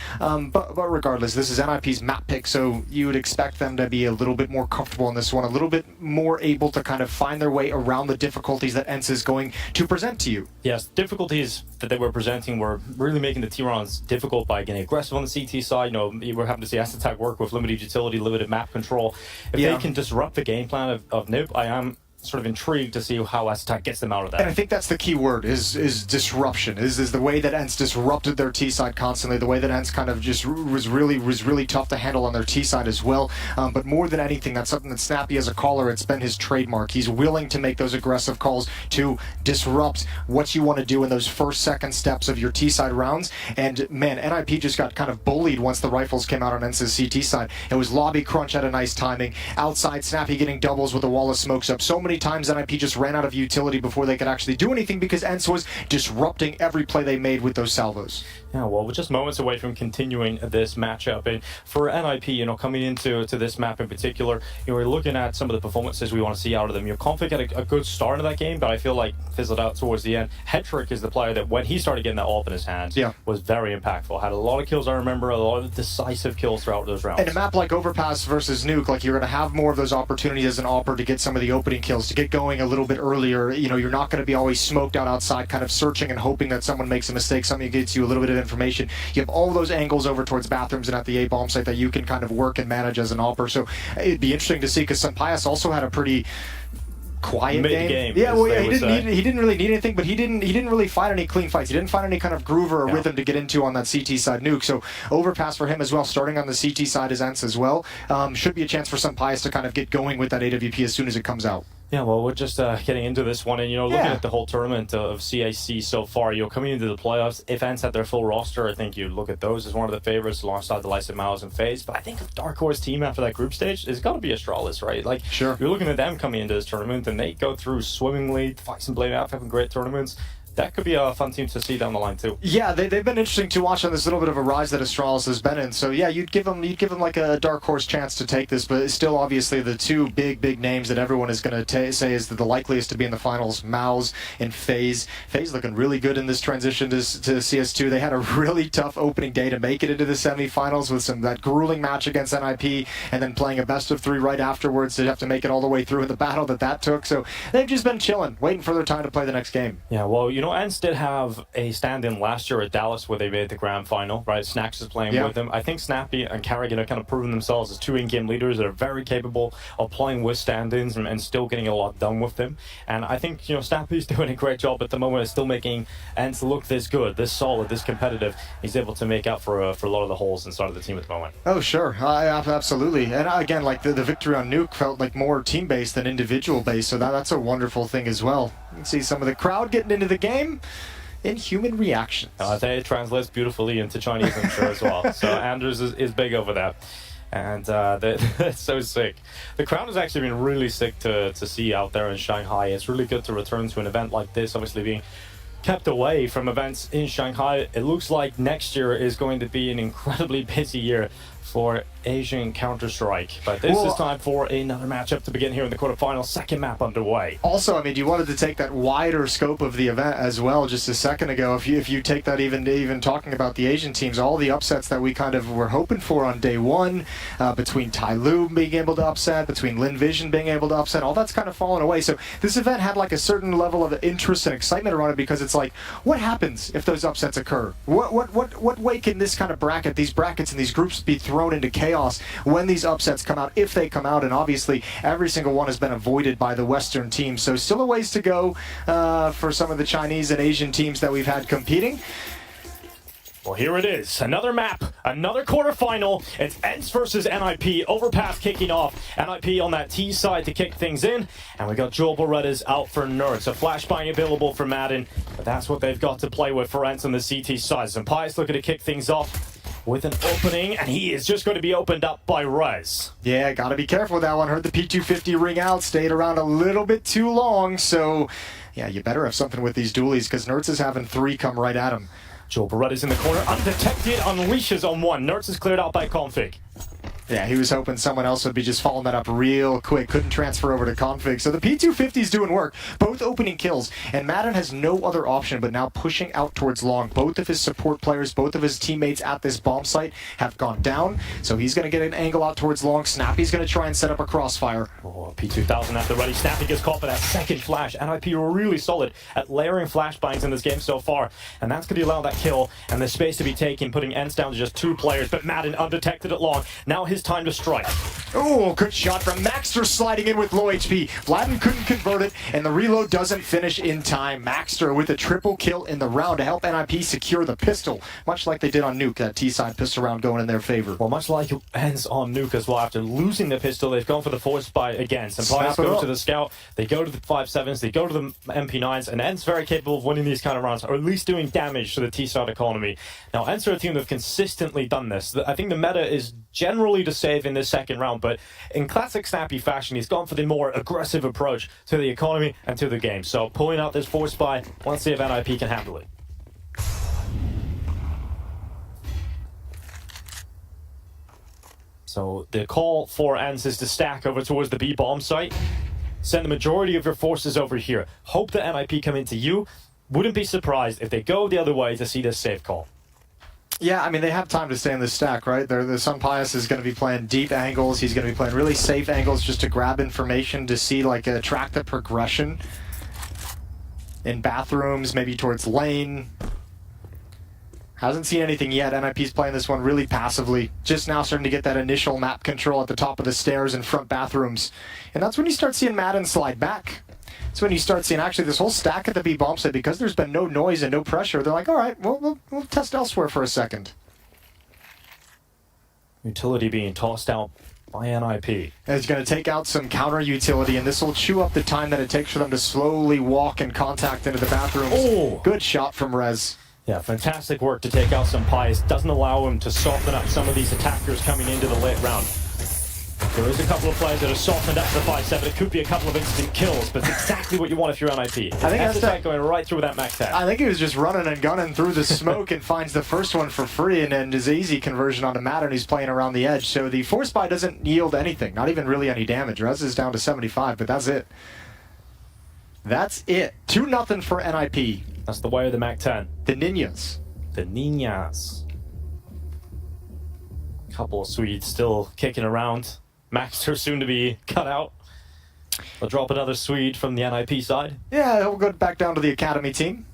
but regardless, this is NIP's map pick, so you would expect them to be a little bit more comfortable in this one, a little bit more able to kind of find their way around the difficulties that ENCE is going to present to you. Yes, difficulties that they were presenting were really making the T-rounds difficult by getting aggressive on the CT side. We're having to see S-Attack work with limited utility, limited map control. If they can disrupt the game plan of NIP, I am sort of intrigued to see how S-Attack gets them out of that. And I think that's the key word, is disruption, is the way that ENCE disrupted their T side constantly, the way that ENCE kind of just was really tough to handle on their T side as well. But more than anything, that's something that Snappy as a caller, it's been his trademark. He's willing to make those aggressive calls to disrupt what you want to do in those second steps of your T side rounds. And man, NIP just got kind of bullied once the rifles came out on ENCE's CT side. It was lobby crunch at a nice timing. Outside, Snappy getting doubles with a wall of smokes up. So many times NIP just ran out of utility before they could actually do anything because ENCE was disrupting every play they made with those salvos. Yeah, well, we're just moments away from continuing this matchup, and for NIP, coming into this map in particular, we're looking at some of the performances we want to see out of them. Config had a good start in that game, but I feel like fizzled out towards the end. Headtrick is the player that when he started getting that AWP in his hands, was very impactful. Had a lot of kills, I remember, a lot of decisive kills throughout those rounds. In a map like Overpass versus Nuke, like you're going to have more of those opportunities as an AWPer to get some of the opening kills, to get going a little bit earlier. You're not going to be always smoked out outside, kind of searching and hoping that someone makes a mistake, something gets you a little bit of information. You have all those angles over towards bathrooms and at the A bomb site that you can kind of work and manage as an AWPer. So it'd be interesting to see, because Sampayas also had a pretty quiet game. Yeah, well, he didn't really need anything, but he didn't really fight any clean fights. He didn't find any kind of groove or rhythm to get into on that CT side Nuke. So Overpass for him as well, starting on the CT side as ENCE as well. Should be a chance for Sampayas to kind of get going with that AWP as soon as it comes out. Yeah, well, we're just getting into this one, and looking at the whole tournament of CAC so far, coming into the playoffs, if ENCE had their full roster, I think you'd look at those as one of the favorites alongside the likes of Mouz and Faze. But I think a dark horse team after that group stage is got to be Astralis, right? Like, sure, you're looking at them coming into this tournament, and they go through swimmingly. Faze and Blade out having great tournaments. That could be a fun team to see down the line too. Yeah, they've been interesting to watch on this little bit of a rise that Astralis has been in. So yeah, you'd give them like a dark horse chance to take this, but it's still obviously the two big names that everyone is going to say is the likeliest to be in the finals: Mouz and Faze. Faze looking really good in this transition to CS2. They had a really tough opening day to make it into the semifinals with that grueling match against NIP, and then playing a best of 3 right afterwards to have to make it all the way through in the battle that took. So they've just been chilling, waiting for their time to play the next game. Yeah, well, ENCE did have a stand-in last year at Dallas where they made the grand final, right? Snacks is playing with them. I think Snappy and Carrigan have kind of proven themselves as two in-game leaders that are very capable of playing with stand-ins and still getting a lot done with them. And I think, Snappy's doing a great job at the moment of still making ENCE look this good, this solid, this competitive. He's able to make out for a lot of the holes inside of the team at the moment. Oh, sure. Absolutely. And again, like the victory on Nuke felt like more team-based than individual-based, so that's a wonderful thing as well. You can see some of the crowd getting into the game in human reactions. I think it translates beautifully into Chinese, I'm sure, as well. So Anders is big over that. And it's so sick. The crowd has actually been really sick to see out there in Shanghai. It's really good to return to an event like this, obviously being kept away from events in Shanghai. It looks like next year is going to be an incredibly busy year for Asian Counter-Strike. But this is time for another matchup to begin here in the quarterfinals. Second map underway. Also, I mean, you wanted to take that wider scope of the event as well just a second ago. If you take that even talking about the Asian teams, all the upsets that we kind of were hoping for on day one, between Tyloo being able to upset, between Lin Vision being able to upset, all that's kind of fallen away. So this event had like a certain level of interest and excitement around it because it's like, what happens if those upsets occur? What way can this kind of bracket, these brackets and these groups be thrown into chaos when these upsets come out, if they come out? And obviously every single one has been avoided by the Western teams, so still a ways to go for some of the Chinese and Asian teams that we've had competing. Well, here it is. Another map, another quarterfinal. It's ENCE versus NIP. Overpass kicking off. NIP on that T side to kick things in. And we got Joel Beretta's out for Nerds. So flashbang available for Madden. But that's what they've got to play with for ENCE on the CT side. Zempius looking to kick things off with an opening, and he is just going to be opened up by Rez. Yeah, got to be careful with that one. Heard the P250 ring out, stayed around a little bit too long. So, yeah, you better have something with these dualies because Nerds is having 3 come right at him. Joel Beretta's in the corner, undetected, unleashes on one. Nerds is cleared out by Config. Yeah, he was hoping someone else would be just following that up real quick. Couldn't transfer over to Config. So the P250's doing work. Both opening kills. And Madden has no other option but now pushing out towards long. Both of his support players, both of his teammates at this bomb site have gone down. So he's going to get an angle out towards long. Snappy's going to try and set up a crossfire. Oh, P2000 at the ready. Snappy gets caught for that second flash. NIP are really solid at layering flashbangs in this game so far. And that's going to allow that kill and the space to be taken, putting ENCE down to just 2 players. But Madden undetected at long. Now his time to strike. Oh, good shot from Maxter sliding in with low HP. Vladden couldn't convert it, and the reload doesn't finish in time. Maxter with a triple kill in the round to help NIP secure the pistol, much like they did on Nuke, that T-side pistol round going in their favor. Well, much like ENCE on Nuke as well. After losing the pistol, they've gone for the force buy again. Zempius go to the scout, they go to the 5.7s, they go to the MP9s, and ENCE very capable of winning these kind of rounds, or at least doing damage to the T-side economy. Now, ENCE are a team that have consistently done this. I think the meta is generally to save in this second round, but in classic Snappy fashion, he's gone for the more aggressive approach to the economy and to the game. So pulling out this force buy, let's see if NIP can handle it. So the call for ENCE is to stack over towards the B bomb site. Send the majority of your forces over here. Hope that NIP come into you. Wouldn't be surprised if they go the other way to see this safe call. Yeah, I mean, they have time to stay in the stack, right? The Zempius is going to be playing deep angles. He's going to be playing really safe angles just to grab information, to see, like, track the progression in bathrooms, maybe towards lane. Hasn't seen anything yet. NIP's playing this one really passively. Just now starting to get that initial map control at the top of the stairs in front bathrooms. And that's when you start seeing Madden slide back. That's when you start seeing actually this whole stack at the B bomb site, because there's been no noise and no pressure. They're like, all right, we'll test elsewhere for a second. Utility being tossed out by NIP. And it's going to take out some counter utility, and this will chew up the time that it takes for them to slowly walk and contact into the bathrooms. Oh! Good shot from Rez. Yeah, fantastic work to take out Zempius. Doesn't allow him to soften up some of these attackers coming into the late round. There is a couple of players that are softened up to the 5.7. It could be a couple of instant kills, but it's exactly what you want if you're NIP. I think that's that going right through that max tag. I think he was just running and gunning through the smoke and finds the first one for free, and then his easy conversion onto Madden. He's playing around the edge, so the force buy doesn't yield anything, not even really any damage. Rez is down to 75, but that's it. That's it. 2-0 for NIP. That's the way of the Mac 10. The Ninjas. The Ninjas. Couple of Swedes still kicking around. Maxter soon to be cut out. They'll drop another Swede from the NIP side. Yeah, he'll go back down to the academy team.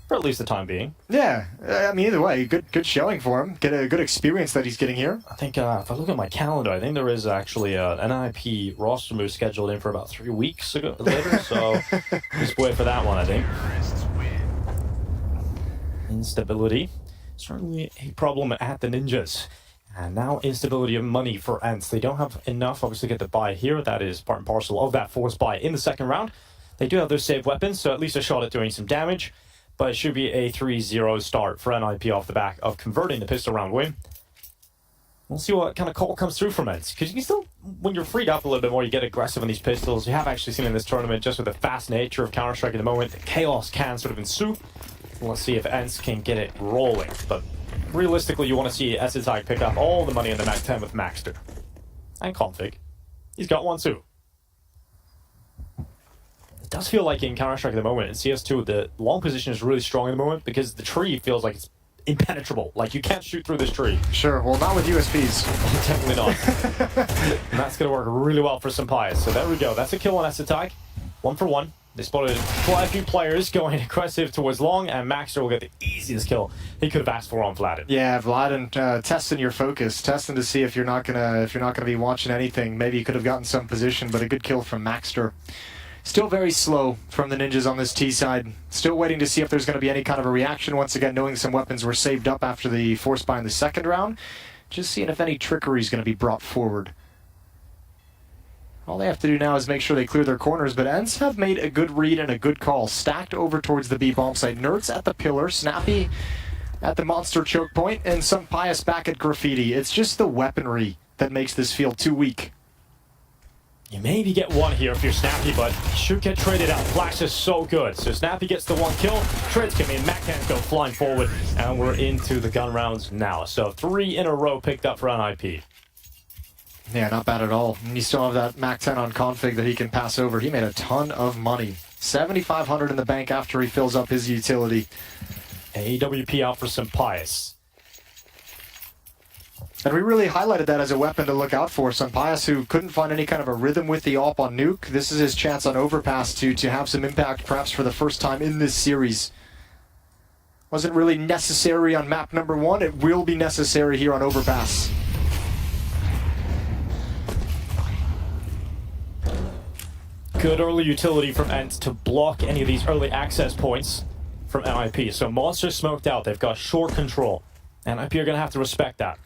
For at least the time being. Yeah, I mean, either way, good showing for him. Get a good experience that he's getting here. I think if I look at my calendar, I think there is actually an NIP roster move scheduled in for about 3 weeks ago later, so just wait for that one, I think. Instability. Certainly a problem at the Ninjas. And now instability of money for ENCE. They don't have enough, obviously, to get the buy here. That is part and parcel of that force buy in the second round. They do have their save weapons, so at least a shot at doing some damage. But it should be a 3-0 start for NIP off the back of converting the pistol round win. We'll see what kind of call comes through from it. Because you can still, when you're freed up a little bit more, you get aggressive on these pistols. You have actually seen in this tournament, just with the fast nature of Counter-Strike at the moment, chaos can sort of ensue. Let's see if ENCE can get it rolling. But realistically, you want to see SSI pick up all the money in the Mac 10 with Maxter. And Config. He's got one too. It does feel like in Counter-Strike at the moment, in CS2, the long position is really strong at the moment because the tree feels like it's impenetrable. Like, you can't shoot through this tree. Sure, well, not with USPs. Definitely not. And that's going to work really well for Sampayas. So there we go. That's a kill on SSI. 1 for 1. They spotted quite a few players going aggressive towards long, and Maxter will get the easiest kill he could have asked for on Vladen. Yeah, Vladen, testing your focus, testing to see if you're not gonna be watching anything. Maybe you could have gotten some position, but a good kill from Maxter. Still very slow from the Ninjas on this T side. Still waiting to see if there's going to be any kind of a reaction. Once again, knowing some weapons were saved up after the force buy in the second round. Just seeing if any trickery is going to be brought forward. All they have to do now is make sure they clear their corners, but ENCE have made a good read and a good call. Stacked over towards the B bomb site. Nerds at the pillar, Snappy at the monster choke point, and Sampayas back at Graffiti. It's just the weaponry that makes this feel too weak. You maybe get one here if you're Snappy, but you should get traded out. Flash is so good. So Snappy gets the one kill, trades come in, Mac-10s go flying forward, and we're into the gun rounds now. So 3 in a row picked up for NIP. Yeah, not bad at all. And you still have that Mac-10 on config that he can pass over. He made a ton of money. 7,500 in the bank after he fills up his utility. AWP out for Sampayas. And we really highlighted that as a weapon to look out for. Sampayas, who couldn't find any kind of a rhythm with the AWP on Nuke. This is his chance on Overpass to have some impact, perhaps for the first time in this series. Wasn't really necessary on map number 1. It will be necessary here on Overpass. Good early utility from ENCE to block any of these early access points from NIP. So Monster smoked out. They've got short control. NIP are going to have to respect that.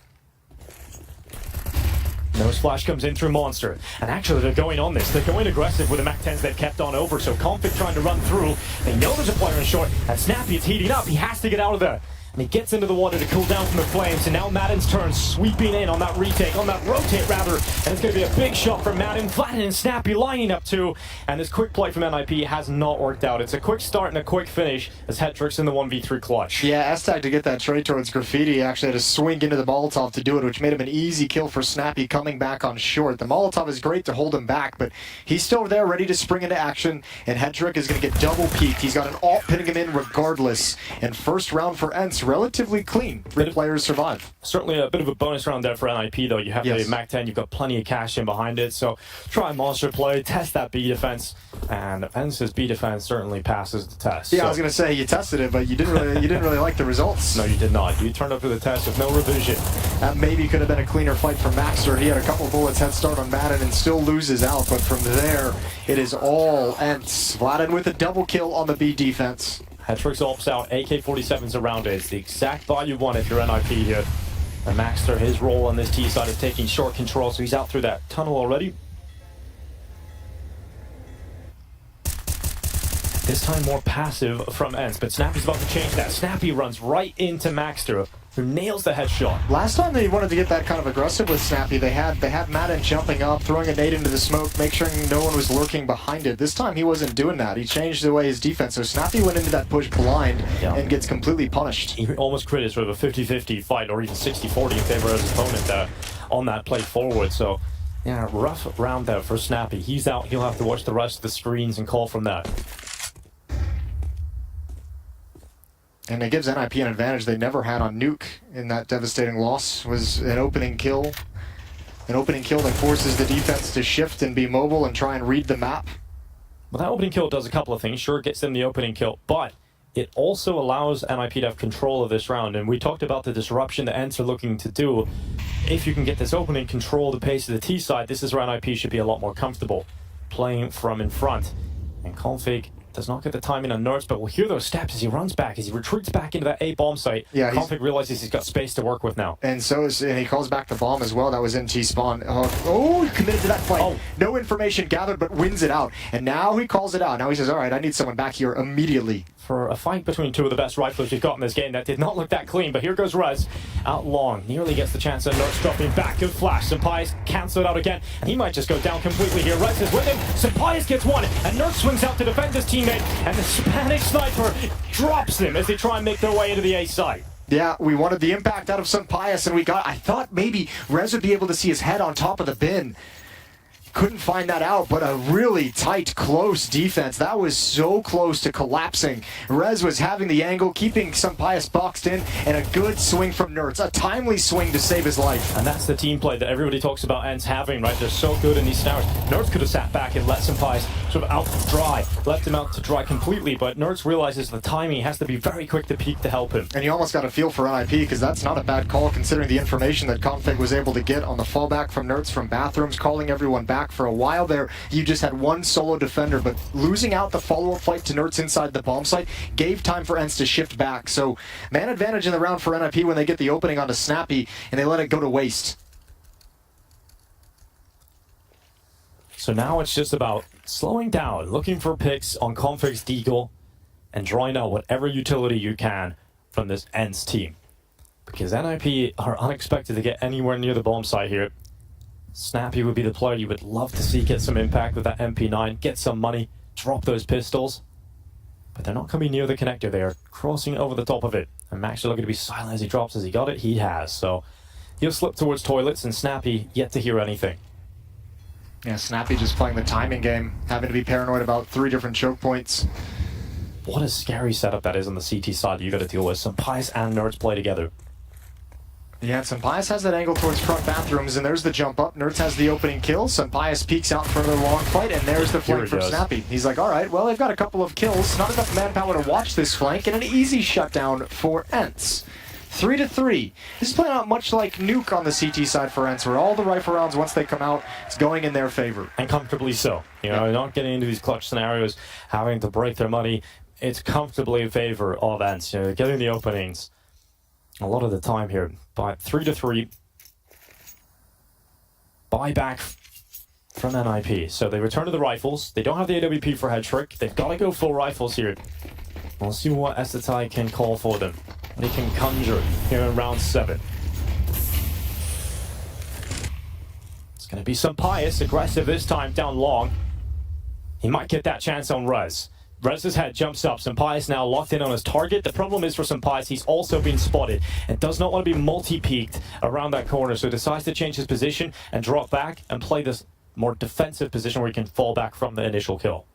Nose flash comes in through Monster. And actually, they're going on this. They're going aggressive with the Mac-10s they've kept on over. So Config trying to run through. They know there's a player in short. And Snappy is heating up. He has to get out of there. And he gets into the water to cool down from the flames. And now Madden's turn, sweeping in on that retake, on that rotate rather. And it's going to be a big shot from Madden. Vladen and Snappy lining up too. And this quick play from NIP has not worked out. It's a quick start and a quick finish as Hetrick's in the 1v3 clutch. Yeah, S-Tag to get that trade towards Graffiti actually had to swing into the Molotov to do it, which made him an easy kill for Snappy coming back on short. The Molotov is great to hold him back, but he's still there ready to spring into action. And Hetrick is going to get double peaked. He's got an ult pinning him in regardless. And first round for ENCE, relatively clean. 3 players survive. Certainly a bit of a bonus round there for NIP, though. You have the Mac-10, you've got plenty of cash in behind it, so try Monster play, test that B defense, and ENCE's B defense certainly passes the test. Yeah, so. I was going to say you tested it, but you didn't really like the results. No, you did not. You turned up for the test with no revision. That maybe could have been a cleaner fight for Maxter. He had a couple bullets head start on Madden and still loses out, but from there, it is all ENCE. Vladen with a double kill on the B defense. Hetrick's ults out, AK-47's around it. It's the exact buy you want if you're NIP here. And Maxter, his role on this T side is taking short control, so he's out through that tunnel already. This time more passive from ENCE, but Snappy's about to change that. Snappy runs right into Maxter, who nails the headshot. Last time they wanted to get that kind of aggressive with Snappy, they had Madden jumping up, throwing a nade into the smoke, make sure no one was lurking behind it. This time he wasn't doing that. He changed the way his defense. So Snappy went into that push blind and gets completely punished. He almost created sort of a 50-50 fight, or even 60-40 in favor of his opponent on that play forward. So yeah, rough round there for Snappy. He's out. He'll have to watch the rest of the screens and call from that. And it gives NIP an advantage they never had on Nuke in that devastating loss. Was an opening kill. An opening kill that forces the defense to shift and be mobile and try and read the map. Well, that opening kill does a couple of things. Sure, it gets them the opening kill, but it also allows NIP to have control of this round. And we talked about the disruption that ENCE are looking to do. If you can get this opening, control the pace of the T side, this is where NIP should be a lot more comfortable playing from in front. And Config Does not get the timing on Nerds, but we'll hear those steps as he runs back, as he retreats back into that A bomb site. Yeah, Config realizes he's got space to work with now. And he calls back the bomb as well. That was in T-spawn. Oh, he committed to that fight. Oh. No information gathered, but wins it out. And now he calls it out. Now he says, all right, I need someone back here immediately. For a fight between two of the best riflers we've got in this game, that did not look that clean, but here goes Rez. Out long, nearly gets the chance, and Nerds dropping back. Good flash. Sampai's cancel it out again, and he might just go down completely here. Rez is with him. Sampai's gets one, and Nerds swings out to defend his teammate, and the Spanish sniper drops him as they try and make their way into the A site. Yeah, we wanted the impact out of Sampai's, and I thought maybe Rez would be able to see his head on top of the bin. Couldn't find that out, but a really tight, close defense. That was so close to collapsing. Rez was having the angle, keeping Sampai's boxed in, and a good swing from Nerds. A timely swing to save his life. And that's the team play that everybody talks about ENCE having, right? They're so good in these scenarios. Nerds could have sat back and let Sampai's sort of out to dry, left him out to dry completely, but Nerds realizes the timing has to be very quick to peak to help him. And you almost got a feel for NIP, because that's not a bad call considering the information that Config was able to get on the fallback from Nerds from bathrooms, calling everyone back. For a while there, you just had one solo defender, but losing out the follow-up fight to Nerds inside the bomb site gave time for ENCE to shift back. So man advantage in the round for NIP when they get the opening onto Snappy, and they let it go to waste. So now it's just about slowing down, looking for picks on Config's Deagle, and drawing out whatever utility you can from this ENCE team. Because NIP are unexpected to get anywhere near the bomb site here. Snappy would be the player you would love to see get some impact with that MP9, get some money, drop those pistols. But they're not coming near the connector. They're crossing over the top of it. And Max are looking to be silent as he drops. As he got it, he has. So he'll slip towards toilets, and Snappy yet to hear anything. Yeah, Snappy just playing the timing game, having to be paranoid about 3 different choke points. What a scary setup that is on the CT side you got to deal with. Sampai's and Nerds play together. Yeah, Sampai's has that angle towards front bathrooms, and there's the jump up. Nerds has the opening kill. Sampai's peeks out for the long fight, and there's the flank from Snappy. He's like, all right, well, they've got a couple of kills. Not enough manpower to watch this flank, and an easy shutdown for ENCE. 3-3. This is playing out much like Nuke on the CT side for ENCE, where all the rifle rounds, once they come out, it's going in their favor. And comfortably so. You know, not getting into these clutch scenarios, having to break their money. It's comfortably in favor of ENCE. You know, getting the openings a lot of the time here. But 3-3. Buyback from NIP. So they return to the rifles. They don't have the AWP for head trick. They've got to go full rifles here. We'll see what Estetai can call for them. What he can conjure here in round 7. It's going to be Sampai's aggressive this time down long. He might get that chance on Rez. Rez's head jumps up. Sampai's now locked in on his target. The problem is for Sampai's, he's also been spotted and does not want to be multi-peaked around that corner, so decides to change his position and drop back and play this more defensive position where he can fall back from the initial kill.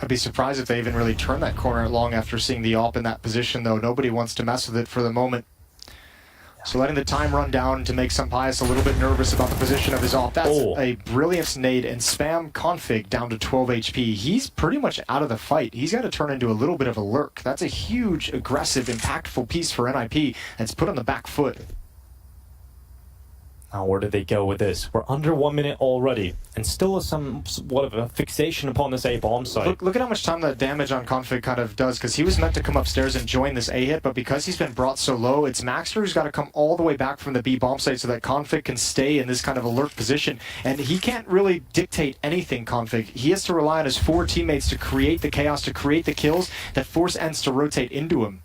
I'd be surprised if they even really turn that corner long after seeing the AWP in that position, though. Nobody wants to mess with it for the moment. So letting the time run down to make Sampai's a little bit nervous about the position of his AWP. That's a brilliant nade, and spam Config down to 12 HP. He's pretty much out of the fight. He's got to turn into a little bit of a lurk. That's a huge, aggressive, impactful piece for NIP that's put on the back foot. Now, where did they go with this? We're under 1 minute already, and still somewhat of a fixation upon this A bomb site. Look at how much time that damage on Config kind of does, because he was meant to come upstairs and join this A hit, but because he's been brought so low, it's Maxter who's got to come all the way back from the B bomb site so that Config can stay in this kind of alert position, and he can't really dictate anything, Config. He has to rely on his 4 teammates to create the chaos, to create the kills that force ENCE to rotate into him.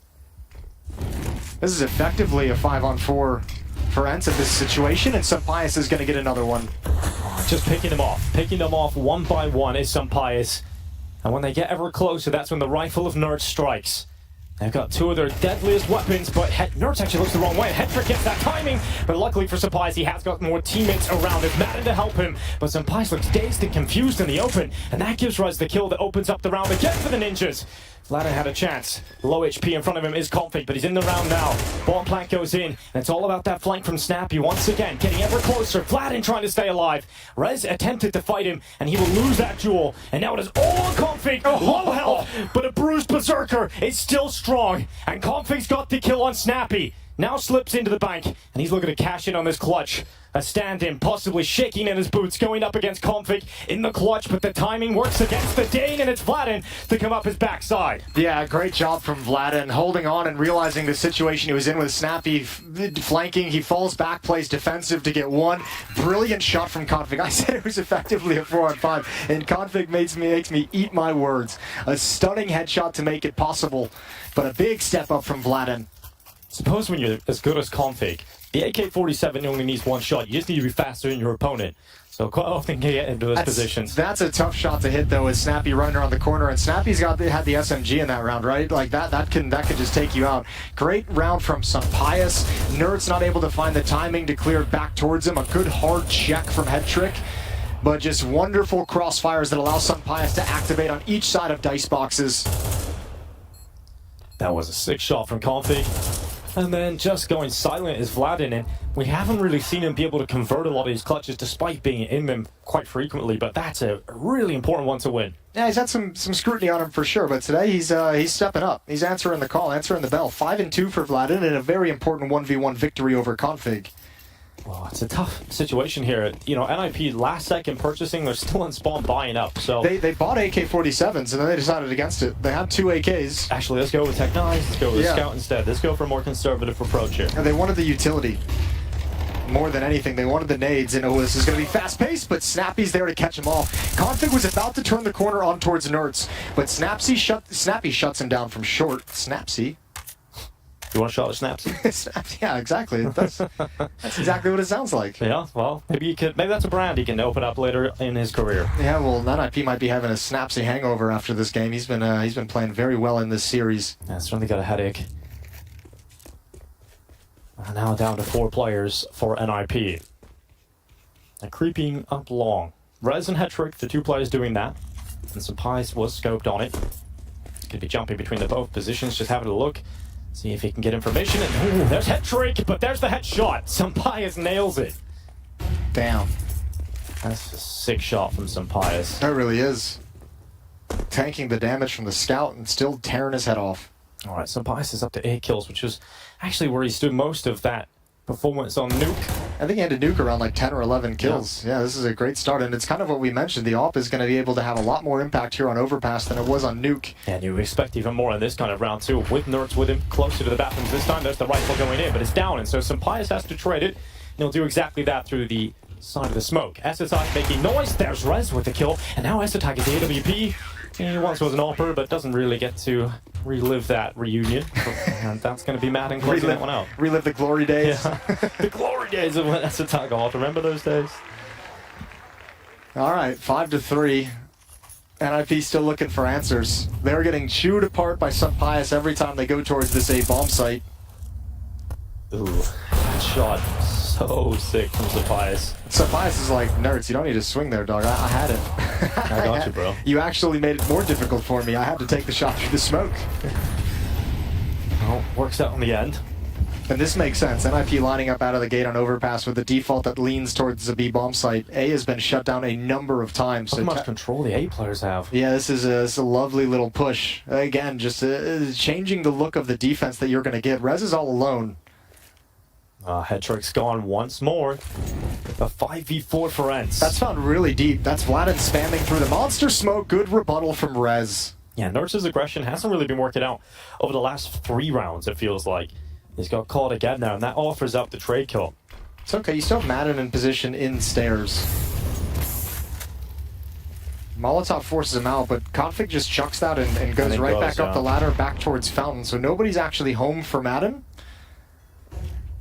This is effectively a 5-on-4 for ENCE in this situation, and Sampai's is going to get another one. Just picking them off one by one is Sampai's. And when they get ever closer, that's when the rifle of Nerds strikes. They've got 2 of their deadliest weapons, but Nerds actually looks the wrong way. Headtrick gets that timing, but luckily for Sampai's, he has got more teammates around him. Madden to help him, but Sampai's looks dazed and confused in the open, and that gives Rez the kill that opens up the round again for the Ninjas. Vladen had a chance. Low HP in front of him is Config, but he's in the round now. Bomb plant goes in, and it's all about that flank from Snappy once again, getting ever closer. Vladen trying to stay alive. Rez attempted to fight him, and he will lose that duel. And now it is all on Config. Low health, but a bruised Berserker is still strong. And Config's got the kill on Snappy. now slips into the bank, and he's looking to cash in on this clutch. A stand-in, possibly shaking in his boots, going up against Config in the clutch, but the timing works against the Dane, and it's Vladin to come up his backside. Yeah, great job from Vladin, holding on and realizing the situation he was in with Snappy flanking. He falls back, plays defensive to get one. Brilliant shot from Config. I said it was effectively a 4-on-5, and Config makes me eat my words. A stunning headshot to make it possible, but a big step up from Vladin. Suppose when you're as good as Config, the AK-47 only needs one shot. You just need to be faster than your opponent. So quite often you get into those positions. That's a tough shot to hit though, with Snappy running around the corner, and Snappy's had the SMG in that round, right? Like that can just take you out. Great round from Sunpius. Nerd's not able to find the timing to clear back towards him. A good hard check from Headtrick, but just wonderful crossfires that allow Sunpius to activate on each side of dice boxes. That was a sick shot from Config. And then just going silent is Vladin, and we haven't really seen him be able to convert a lot of his clutches despite being in them quite frequently, but that's a really important one to win. Yeah, he's had some scrutiny on him for sure, but today he's stepping up. He's answering the call, answering the bell. 5-2 for Vladin, and a very important 1v1 victory over Config. Well, it's a tough situation here. You know, NIP last second purchasing, they're still in spawn buying up. So they bought AK-47s and then they decided against it. They had 2 AKs. Actually, let's go with Tech 9. Let's go with the Scout instead. Let's go for a more conservative approach here. And they wanted the utility more than anything. They wanted the nades, and this is going to be fast-paced, but Snappy's there to catch them off. Config was about to turn the corner on towards Nerds, but Snappy shuts him down from short. Snapsy. You want a shot at Snapsy? Yeah, exactly. That's exactly what it sounds like. Yeah, well, maybe that's a brand he can open up later in his career. Yeah, well, NIP might be having a Snapsy hangover after this game. He's been playing very well in this series. Yeah, certainly got a headache. Now down to 4 players for NIP. And creeping up long. Rez and Hetrick, the 2 players doing that. And Sunpius was scoped on it. Could be jumping between the both positions, just having a look. See if he can get information, and there's Hetrick, but there's the headshot. Sunpius nails it. Damn. That's a sick shot from Sunpius. That really is. Tanking the damage from the scout and still tearing his head off. All right, Sunpius is up to 8 kills, which is actually where he stood most of that performance on Nuke. I think he had to Nuke around like 10 or 11 kills. Yeah, this is a great start, and it's kind of what we mentioned. The AWP is going to be able to have a lot more impact here on Overpass than it was on Nuke. And you expect even more in this kind of round too. With Nerds with him closer to the bathrooms this time, there's the rifle going in, but it's down, and so Sunpius has to trade it. And he'll do exactly that through the side of the smoke. Essetag making noise. There's Rez with the kill, and now Essetag is the AWP. He once was an AWPer, but doesn't really get to relive that reunion. And that's going to be Madden closing that one out. Relive the glory days. Yeah. The glory days of when Essetag AWPed. Remember those days? All right, 5-3. NIP still looking for answers. They're getting chewed apart by Sunpius every time they go towards this A bomb site. Ooh, that shot. So sick from Sunpius. Sunpius is like, Nerds, you don't need to swing there, dog. I had it. I got you, bro. You actually made it more difficult for me. I had to take the shot through the smoke. Well, works out in the end. And this makes sense. NIP lining up out of the gate on Overpass with the default that leans towards the B bomb site. A has been shut down a number of times. Look how much control the A players have. Yeah, this is a lovely little push. Again, just changing the look of the defense that you're going to get. Rez is all alone. Hetrick's gone once more. A 5v4 for Ents. That's found really deep. That's Vladin spamming through the monster smoke. Good rebuttal from Rez. Yeah, Nurse's aggression hasn't really been working out over the last 3 rounds, it feels like. He's got caught again now, and that offers up the trade kill. It's okay, you still have Madden in position in stairs. Molotov forces him out, but Config just chucks that and goes right back up the ladder, back towards Fountain. So nobody's actually home for Madden.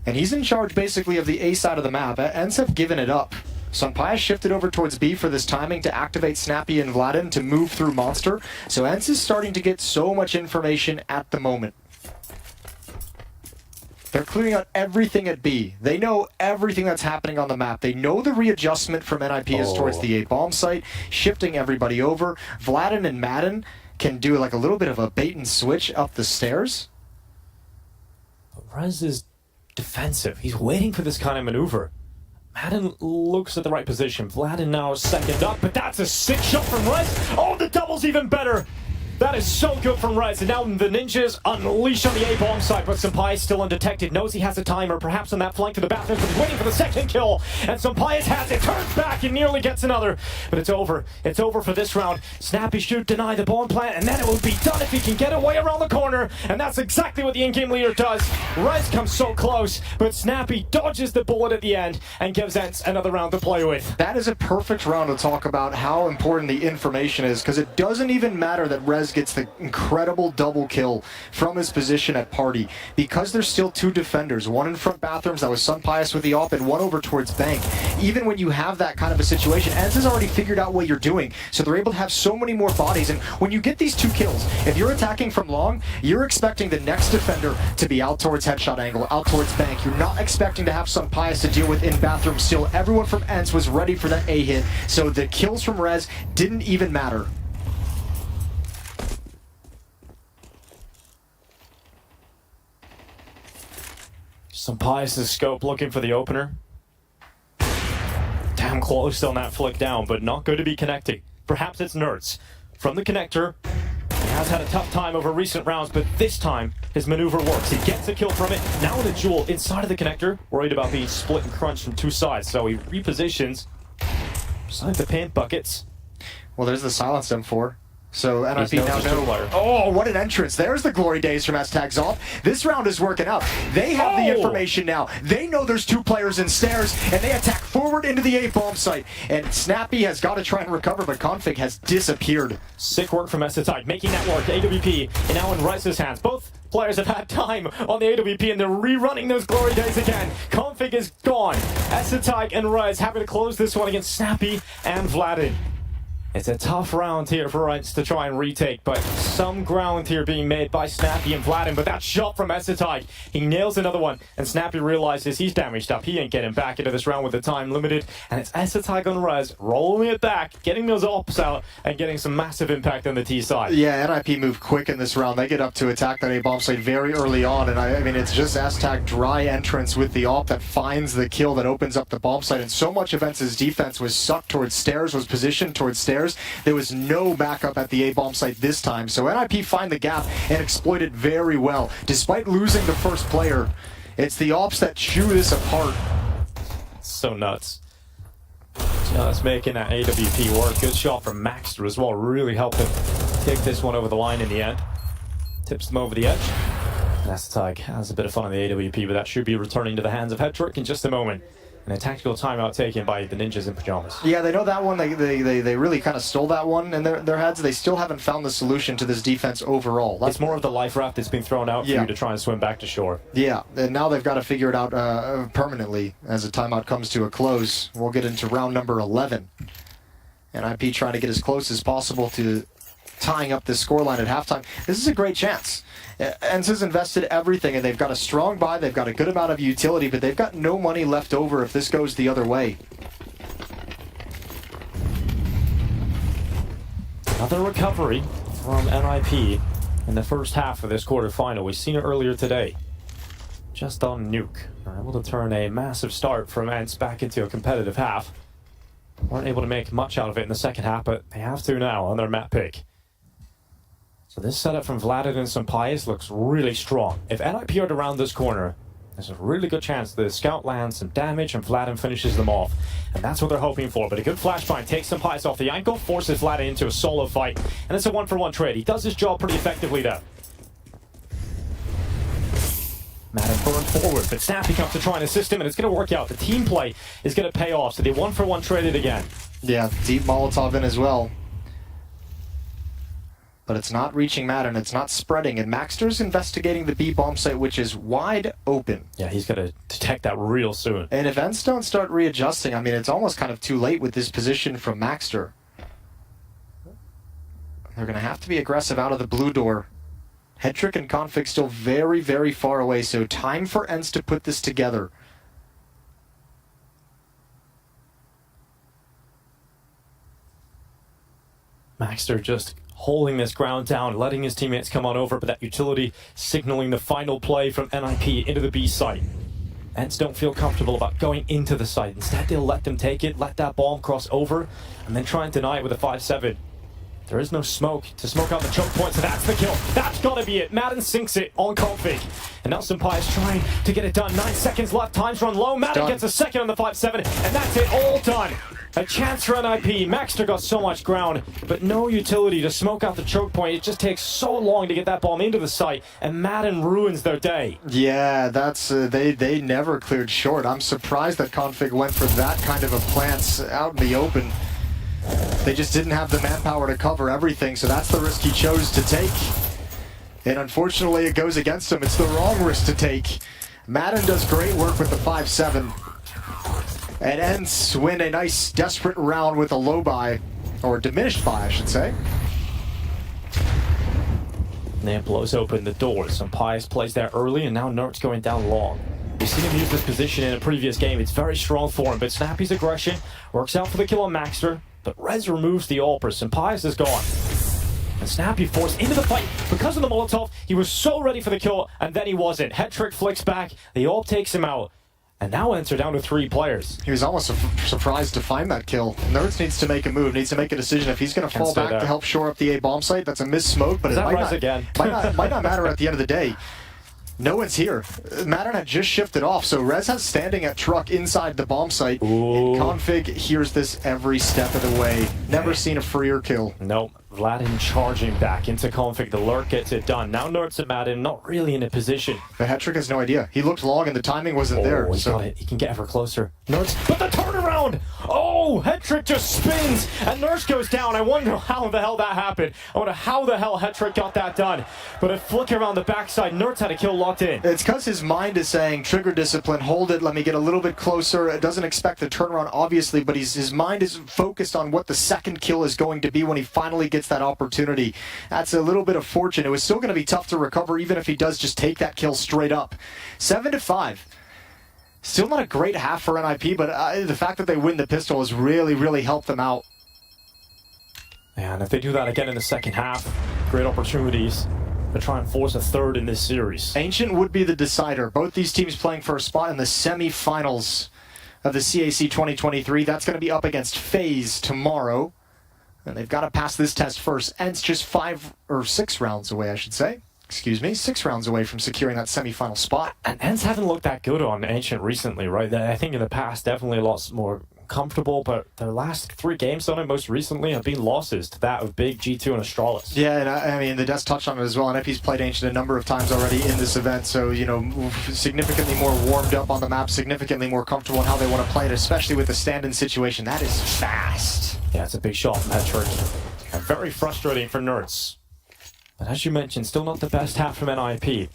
And he's in charge basically of the A side of the map. Ents have given it up. Sunpius shifted over towards B for this timing to activate Snappy and Vladin to move through Monster. So Ents is starting to get so much information at the moment. They're clearing out everything at B. They know everything that's happening on the map. They know the readjustment from NIP is towards the A bomb site, shifting everybody over. Vladin and Madden can do like a little bit of a bait and switch up the stairs. Rez is defensive. He's waiting for this kind of maneuver. Madden looks at the right position. Vladin now second up, but that's a sick shot from Rez. Oh, the double's even better. That is so good from Rez. And now the Ninjas unleash on the A-bomb side, but Senpai is still undetected. Knows he has a timer, perhaps on that flank to the bathroom, but he's waiting for the second kill. And Senpai has it, turns back and nearly gets another. But it's over. It's over for this round. Snappy should deny the bomb plant, and then it will be done if he can get away around the corner. And that's exactly what the in-game leader does. Rez comes so close, but Snappy dodges the bullet at the end and gives Ents another round to play with. That is a perfect round to talk about how important the information is, because it doesn't even matter that Rez gets the incredible double kill from his position at Party, because there's still two defenders, one in front bathrooms, that was Sunpius with the op, and one over towards Bank. Even when you have that kind of a situation, Ents has already figured out what you're doing, so they're able to have so many more bodies. And when you get these two kills, if you're attacking from long, you're expecting the next defender to be out towards headshot angle, out towards Bank. You're not expecting to have Sunpius to deal with in bathroom still. Everyone from Ents was ready for that A hit, so the kills from Rez didn't even matter. Sunpius' scope looking for the opener. Damn close on that flick down, but not going to be connecting. Perhaps it's Nerds. From the connector, he has had a tough time over recent rounds, but this time his maneuver works. He gets a kill from it. Now in a duel inside of the connector, worried about being split and crunched from two sides, so he repositions beside the paint buckets. Well, there's the silence M4. So He's NIP now know. Oh, what an entrance. There's the glory days from S-Tag Zoff. This round is working out. They have the information now. They know there's two players in stairs, and they attack forward into the A-bomb site. And Snappy has got to try and recover, but Config has disappeared. Sick work from S-Tag, making that work. AWP, and now in Rez's hands. Both players have had time on the AWP, and they're rerunning those glory days again. Config is gone. S-Tag and Rez having to close this one against Snappy and Vladin. It's a tough round here for Ents to try and retake, but some ground here being made by Snappy and Vladin. But that shot from S-Tag, he nails another one, and Snappy realizes he's damaged up. He ain't getting back into this round with the time limited, and it's S-Tag on Rez, rolling it back, getting those ops out, and getting some massive impact on the T side. Yeah, NIP move quick in this round. They get up to attack that A-bomb site very early on, and I mean, it's just S-Tag dry entrance with the op that finds the kill that opens up the bomb site, and so much of Ents' defense was sucked towards stairs, was positioned towards stairs. There was no backup at the A-bomb site this time, so NIP find the gap and exploit it very well. Despite losing the first player, it's the ops that chew this apart. So nuts. Just making that AWP work. Good shot from Maxter as well. Really helped him take this one over the line in the end. Tips them over the edge. S-Tag has a bit of fun on the AWP, but that should be returning to the hands of Hedrick in just a moment. And a tactical timeout taken by the Ninjas in pajamas. Yeah, they know that one. They really kind of stole that one in their heads. They still haven't found the solution to this defense overall. It's more of the life raft that's been thrown out for you to try and swim back to shore. Yeah, and now they've got to figure it out permanently as the timeout comes to a close. We'll get into round number 11. And IP trying to get as close as possible to tying up this scoreline at halftime. This is a great chance. Ents has invested everything, and they've got a strong buy, they've got a good amount of utility, but they've got no money left over if this goes the other way. Another recovery from NIP in the first half of this quarterfinal. We've seen it earlier today. Just on Nuke. They're able to turn a massive start from Ents back into a competitive half. Weren't able to make much out of it in the second half, but they have to now on their map pick. So this setup from Vladin and Sunpius looks really strong. If NIP are to round this corner, there's a really good chance the scout lands some damage and Vladin finishes them off. And that's what they're hoping for. But a good flashbang takes Sunpius off the ankle, forces Vladin into a solo fight. And it's a one-for-one trade. He does his job pretty effectively though. Madden burned forward, but Snappy comes to try and assist him, and it's going to work out. The team play is going to pay off, so they one-for-one traded again. Yeah, deep Molotov in as well. But it's not reaching Madden, it's not spreading, and Maxter's investigating the B bomb site, which is wide open. Yeah, he's got to detect that real soon. And if Ents don't start readjusting, I mean, it's almost kind of too late with this position from Maxter. They're going to have to be aggressive out of the blue door. Hedrick and Config still very, very far away, so time for Ents to put this together. Maxter just holding this ground down, letting his teammates come on over, but that utility signaling the final play from NIP into the B site. Ents don't feel comfortable about going into the site. Instead, they'll let them take it, let that bomb cross over, and then try and deny it with a 5-7. There is no smoke to smoke out the choke point, so that's the kill. That's gotta be it. Madden sinks it on config. And now Senpai is trying to get it done. 9 seconds left, time's run low. Madden gets a second on the 5-7, and that's it, all done. A chance for NIP. Maxter got so much ground, but no utility to smoke out the choke point. It just takes so long to get that bomb into the site, and Madden ruins their day. Yeah, that's they never cleared short. I'm surprised that config went for that kind of a plant out in the open. They just didn't have the manpower to cover everything, so that's the risk he chose to take. And unfortunately, it goes against him. It's the wrong risk to take. Madden does great work with the 5-7. And ends win a nice desperate round with a low buy, or diminished buy, I should say. Nan blows open the doors. Some Pius plays there early, and now Nert's going down long. We've seen him use this position in a previous game. It's very strong for him, but Snappy's aggression works out for the kill on Maxter, but Rez removes the Alpers, and Pius is gone. And Snappy forced into the fight because of the Molotov. He was so ready for the kill, and then he wasn't. Head trick flicks back, the AWP takes him out. And now Ents are down to 3 players. He was almost surprised to find that kill. Nerds needs to make a move, needs to make a decision. If he's going to fall back to help shore up the A bomb site, that's a missed smoke, but it might not matter at the end of the day. No one's here. Madden had just shifted off, so Rez has standing at truck inside the bomb site. And config hears this every step of the way. Never seen a freer kill. Nope. Vladin charging back into config. The lurk gets it done. Now Nerds and Madden not really in a position. The Hetrick has no idea. He looked long and the timing wasn't there. He got it. He can get ever closer. Nerds, but the turnaround! Oh, Hetrick just spins and Nerds goes down. I wonder how the hell that happened. I wonder how the hell Hetrick got that done. But a flick around the backside, Nerds had a kill locked in. It's because his mind is saying, trigger discipline, hold it, let me get a little bit closer. It doesn't expect the turnaround, obviously, but his mind is focused on what the second kill is going to be when he finally gets that opportunity. That's a little bit of fortune. It was still going to be tough to recover, even if he does just take that kill straight up. 7-5. Still not a great half for NIP, but the fact that they win the pistol has really, really helped them out. Yeah, and if they do that again in the second half, great opportunities to try and force a third in this series. Ancient would be the decider. Both these teams playing for a spot in the semi-finals of the CAC 2023. That's going to be up against Faze tomorrow. And they've got to pass this test first. Ents just 5 or 6 rounds away, I should say. Excuse me, 6 rounds away from securing that semi-final spot. And Ents haven't looked that good on Ancient recently, right? I think in the past, definitely a lot more comfortable, but their last 3 games on it most recently have been losses to that of Big, G2, and Astralis. Yeah, and I mean, the Des touched on it as well, and NIP's played Ancient a number of times already in this event, so, you know, significantly more warmed up on the map, significantly more comfortable in how they want to play it, especially with the stand-in situation. That is fast. Yeah, it's a big shot from Hetrick. And very frustrating for Nerds. But as you mentioned, still not the best half from NIP.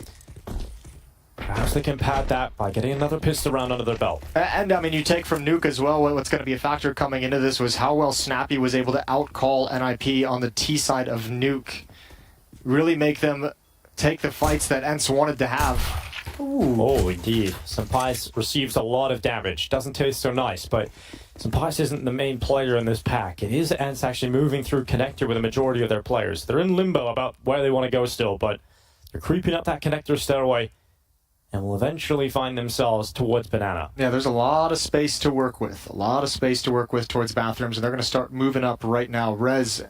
Perhaps they can pad that by getting another pistol round under their belt. And I mean, you take from Nuke as well, what's going to be a factor coming into this was how well Snappy was able to outcall NIP on the T side of Nuke. Really make them take the fights that Ents wanted to have. Ooh. Oh, indeed. Senpai receives a lot of damage. Doesn't taste so nice, but Senpai isn't the main player in this pack. It is Ents actually moving through connector with a majority of their players. They're in limbo about where they want to go still, but they're creeping up that connector stairway and will eventually find themselves towards Banana. Yeah, there's a lot of space to work with. A lot of space to work with towards bathrooms, and they're going to start moving up right now. Rez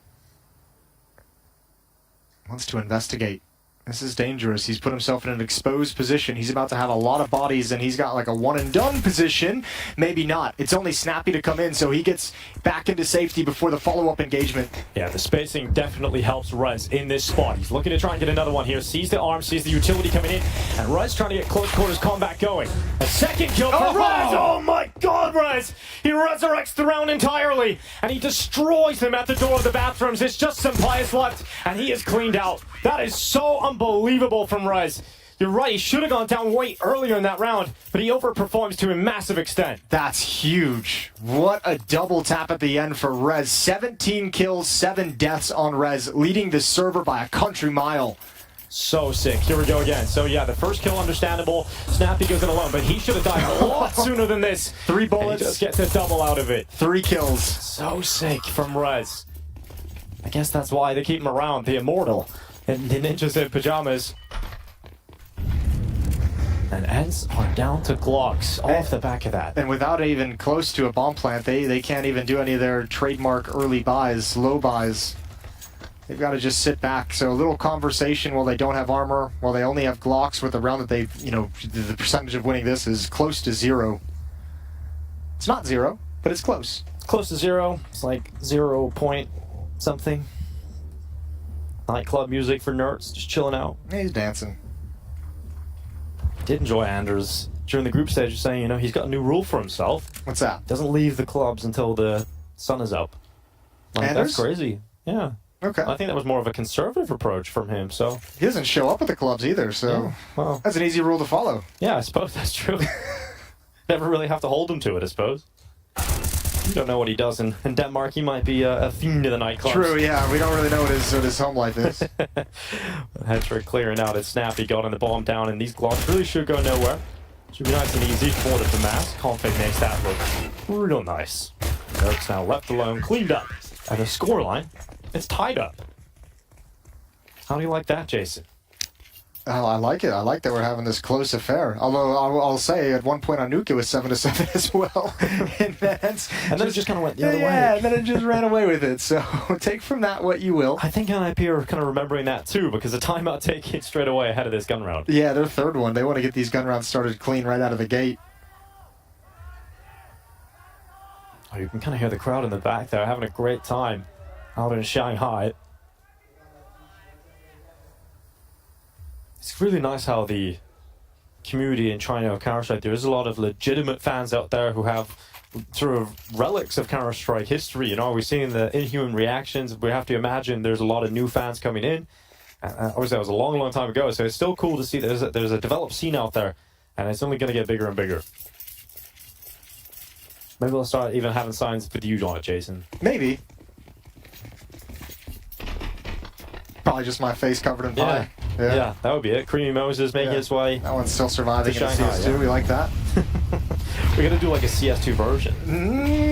wants to investigate. This is dangerous. He's put himself in an exposed position. He's about to have a lot of bodies, and he's got like a one-and-done position. Maybe not. It's only Snappy to come in, so he gets back into safety before the follow-up engagement. Yeah, the spacing definitely helps Rez in this spot. He's looking to try and get another one here. Sees the arm, sees the utility coming in, and Rez trying to get close quarters combat going. A second kill for Rez! Oh my god, Rez! He resurrects the round entirely, and he destroys them at the door of the bathrooms. It's just some Pius left, and he is cleaned out. That is so unbelievable from Rez. You're right, he should have gone down way earlier in that round, but he overperforms to a massive extent. That's huge. What a double tap at the end for Rez. 17 kills, 7 deaths on Rez, leading the server by a country mile. So sick. Here we go again. So yeah, the first kill understandable. Snappy goes in alone, but he should have died a lot sooner than this. 3 bullets. And he just gets a double out of it. 3 kills. So sick from Rez. I guess that's why they keep him around, the immortal. And the ninjas in pajamas. And Ents are down to Glocks off the back of that. And without even close to a bomb plant, they can't even do any of their trademark early buys, low buys. They've got to just sit back. So a little conversation while they don't have armor, while they only have Glocks with the round that they, the percentage of winning this is close to 0. It's not 0, but it's close. It's close to 0. It's like 0 point something. Nightclub music for nerds, just chilling out. Yeah, he's dancing. Did enjoy Anders during the group stage saying, he's got a new rule for himself. What's that? Doesn't leave the clubs until the sun is up. Like, Anders? that's crazy. Yeah. Okay. I think that was more of a conservative approach from him, so... He doesn't show up at the clubs either, so... Yeah, well... That's an easy rule to follow. Yeah, I suppose that's true. Never really have to hold him to it, I suppose. You don't know what he does in Denmark. He might be a fiend in the nightclubs. True, yeah. We don't really know what his home life is. Hedrick clearing out as Snappy got on the bomb down, and these Glocks really should go nowhere. Should be nice and easy for the mass. Config makes that look real nice. Nerds now left alone, cleaned up. And the scoreline, it's tied up. How do you like that, Jason? I like it. I like that we're having this close affair. Although I'll say at one point on Nuke it was 7-7 as well. and then it just kind of went the other way. Yeah, and then it just ran away with it. So take from that what you will. I think NIP are kind of remembering that too, because the timeout taking it straight away ahead of this gun round. Yeah, their third one. They want to get these gun rounds started clean right out of the gate. Oh, you can kind of hear the crowd in the back there having a great time out in Shanghai. It's really nice how the community in China of Counter-Strike, there's a lot of legitimate fans out there who have sort of relics of Counter-Strike history. We're seeing the inhuman reactions. We have to imagine there's a lot of new fans coming in. Obviously, that was a long, long time ago, so it's still cool to see there's a developed scene out there, and it's only going to get bigger and bigger. Maybe we'll start even having signs with you on it, Jason. Maybe. Probably just my face covered in pie. Yeah, that would be it. Creamy Moses making his way. That one's still surviving in Shanghai, CS2. We like that. We're going to do like a CS2 version.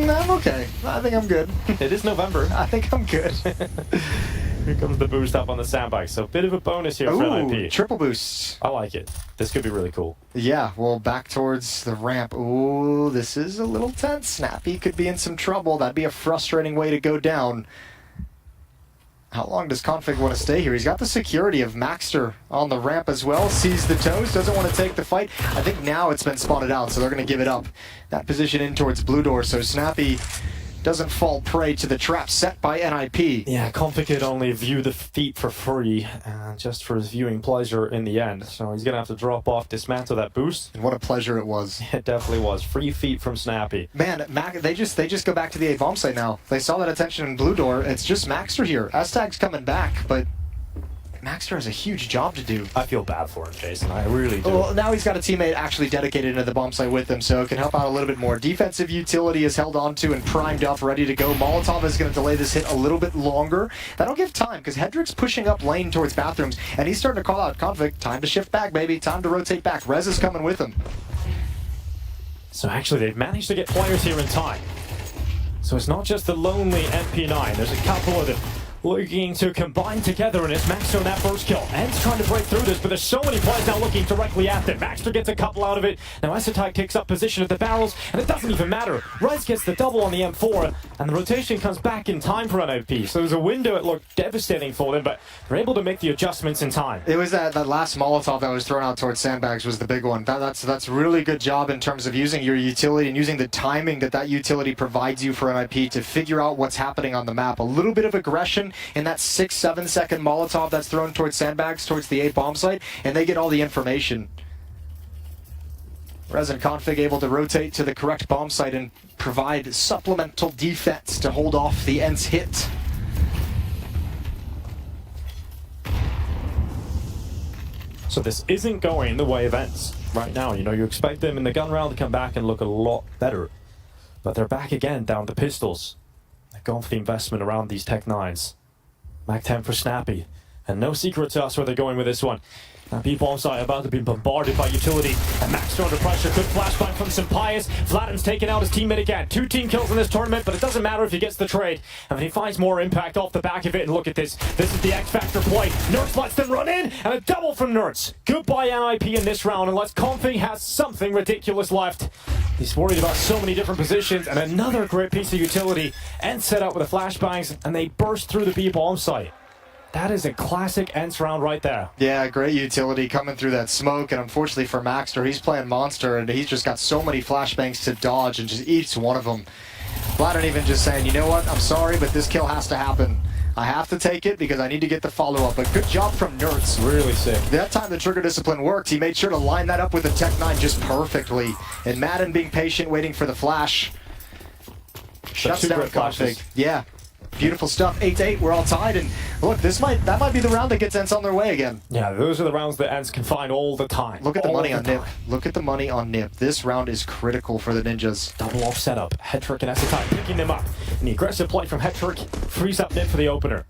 I'm okay. I think I'm good. It is November. I think I'm good. Here comes the boost up on the sandbag. So a bit of a bonus here for NIP. Triple boost. I like it. This could be really cool. Yeah, well, back towards the ramp. Ooh, this is a little tense. Snappy could be in some trouble. That'd be a frustrating way to go down. How long does Config want to stay here? He's got the security of Maxter on the ramp as well. Sees the toes, doesn't want to take the fight. I think now it's been spotted out, so they're going to give it up. That position in towards Blue Door, so Snappy doesn't fall prey to the trap set by NIP. Yeah, Config could only view the feet for free, just for his viewing pleasure in the end. So he's going to have to drop off, dismantle that boost. And what a pleasure it was. It definitely was. Free feet from Snappy. Man, they just go back to the A bomb site now. They saw that attention in Blue Door. It's just Maxter here. S-Tag's coming back, but Maxter has a huge job to do. I feel bad for him, Jason. I really do. Well, now he's got a teammate actually dedicated into the bomb site with him, so it can help out a little bit more. Defensive utility is held onto and primed up, ready to go. Molotov is going to delay this hit a little bit longer. That'll give time, because Hedrick's pushing up lane towards bathrooms, and he's starting to call out Config. Time to shift back, baby. Time to rotate back. Rez is coming with him. So actually, they've managed to get players here in time. So it's not just the lonely MP9. There's a couple of them looking to combine together, and it's Maxter on that first kill. Ends trying to break through this, but there's so many players now looking directly at them. Maxter gets a couple out of it. Now Esatag takes up position at the barrels, and it doesn't even matter. Rez gets the double on the M4, and the rotation comes back in time for NIP. So there's a window it looked devastating for them, but they're able to make the adjustments in time. It was that last Molotov that was thrown out towards sandbags was the big one. That's really good job in terms of using your utility and using the timing that utility provides you for NIP to figure out what's happening on the map. A little bit of aggression in that 6-7 second Molotov that's thrown towards sandbags, towards the A bomb site, and they get all the information. Rez and Config able to rotate to the correct bomb site and provide supplemental defense to hold off the Ents hit. So this isn't going the way of Ents right now. You expect them in the gun round to come back and look a lot better. But they're back again down to pistols. They're going for the investment around these Tech 9s. Mac 10 for Snappy. And no secret to us where they're going with this one. Now B-bomb site about to be bombarded by utility. And Maxter under pressure. Good flashbang from Simpias. Vladim's taken out his teammate again. 2 team kills in this tournament, but it doesn't matter if he gets the trade. And he finds more impact off the back of it. And look at this. This is the X-Factor play. Nerds lets them run in, and a double from Nerds. Goodbye NIP in this round, unless Config has something ridiculous left. He's worried about so many different positions, and another great piece of utility. And set up with the flashbangs, and they burst through the B-bomb site. That is a classic ENCE round right there. Yeah, great utility coming through that smoke, and unfortunately for Maxter, he's playing Monster, and he's just got so many flashbangs to dodge and just eats one of them. Bladden even just saying, you know what, I'm sorry, but this kill has to happen. I have to take it because I need to get the follow-up. But good job from Nerds. Really sick. That time the trigger discipline worked. He made sure to line that up with the Tech 9 just perfectly. And Madden being patient, waiting for the flash. Shuts down config. Yeah. Beautiful stuff. 8-8. We're all tied. And look, that might be the round that gets ENCE on their way again. Yeah, those are the rounds that ENCE can find all the time. Look at the money on NIP. Look at the money on NIP. This round is critical for the Ninjas. Double off setup. Hetrick and Acetai picking them up. And the aggressive play from Hetrick frees up NIP for the opener.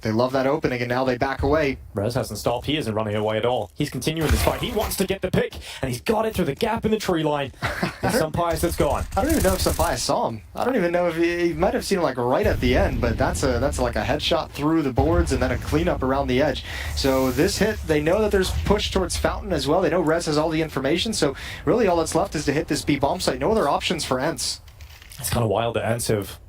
They love that opening, and now they back away. Rez hasn't stopped. He isn't running away at all. He's continuing this fight. He wants to get the pick, and he's got it through the gap in the tree line. It's Sampaius that's gone. I don't even know if Sampaius saw him. I don't even know if he might have seen him like right at the end, but that's like a headshot through the boards and then a cleanup around the edge. So this hit, they know that there's push towards Fountain as well. They know Rez has all the information, so really all that's left is to hit this B bomb site. No other options for ENCE. It's kind of wild that ENCE have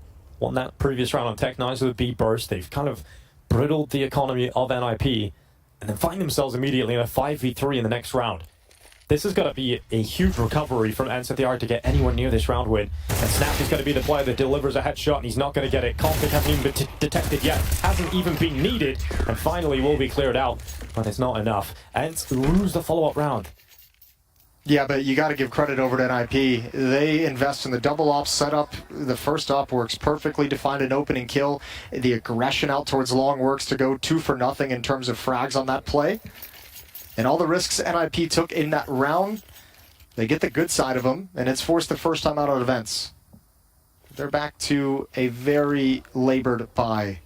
won that previous round on Tech 9 with a B burst. They've kind of brittled the economy of NIP and then find themselves immediately in a 5v3 in the next round. This is going to be a huge recovery from ENCE at the Art to get anywhere near this round win. And Snap is going to be the player that delivers a headshot, and he's not going to get it. Conflict hasn't even been detected yet, hasn't even been needed, and finally will be cleared out, but it's not enough. ENCE lose the follow-up round. Yeah, but you got to give credit over to NIP. They invest in the double op setup. The first op works perfectly to find an opening kill. The aggression out towards long works to go 2 for nothing in terms of frags on that play. And all the risks NIP took in that round, they get the good side of them, and it's forced the first time out of events. They're back to a very labored bye.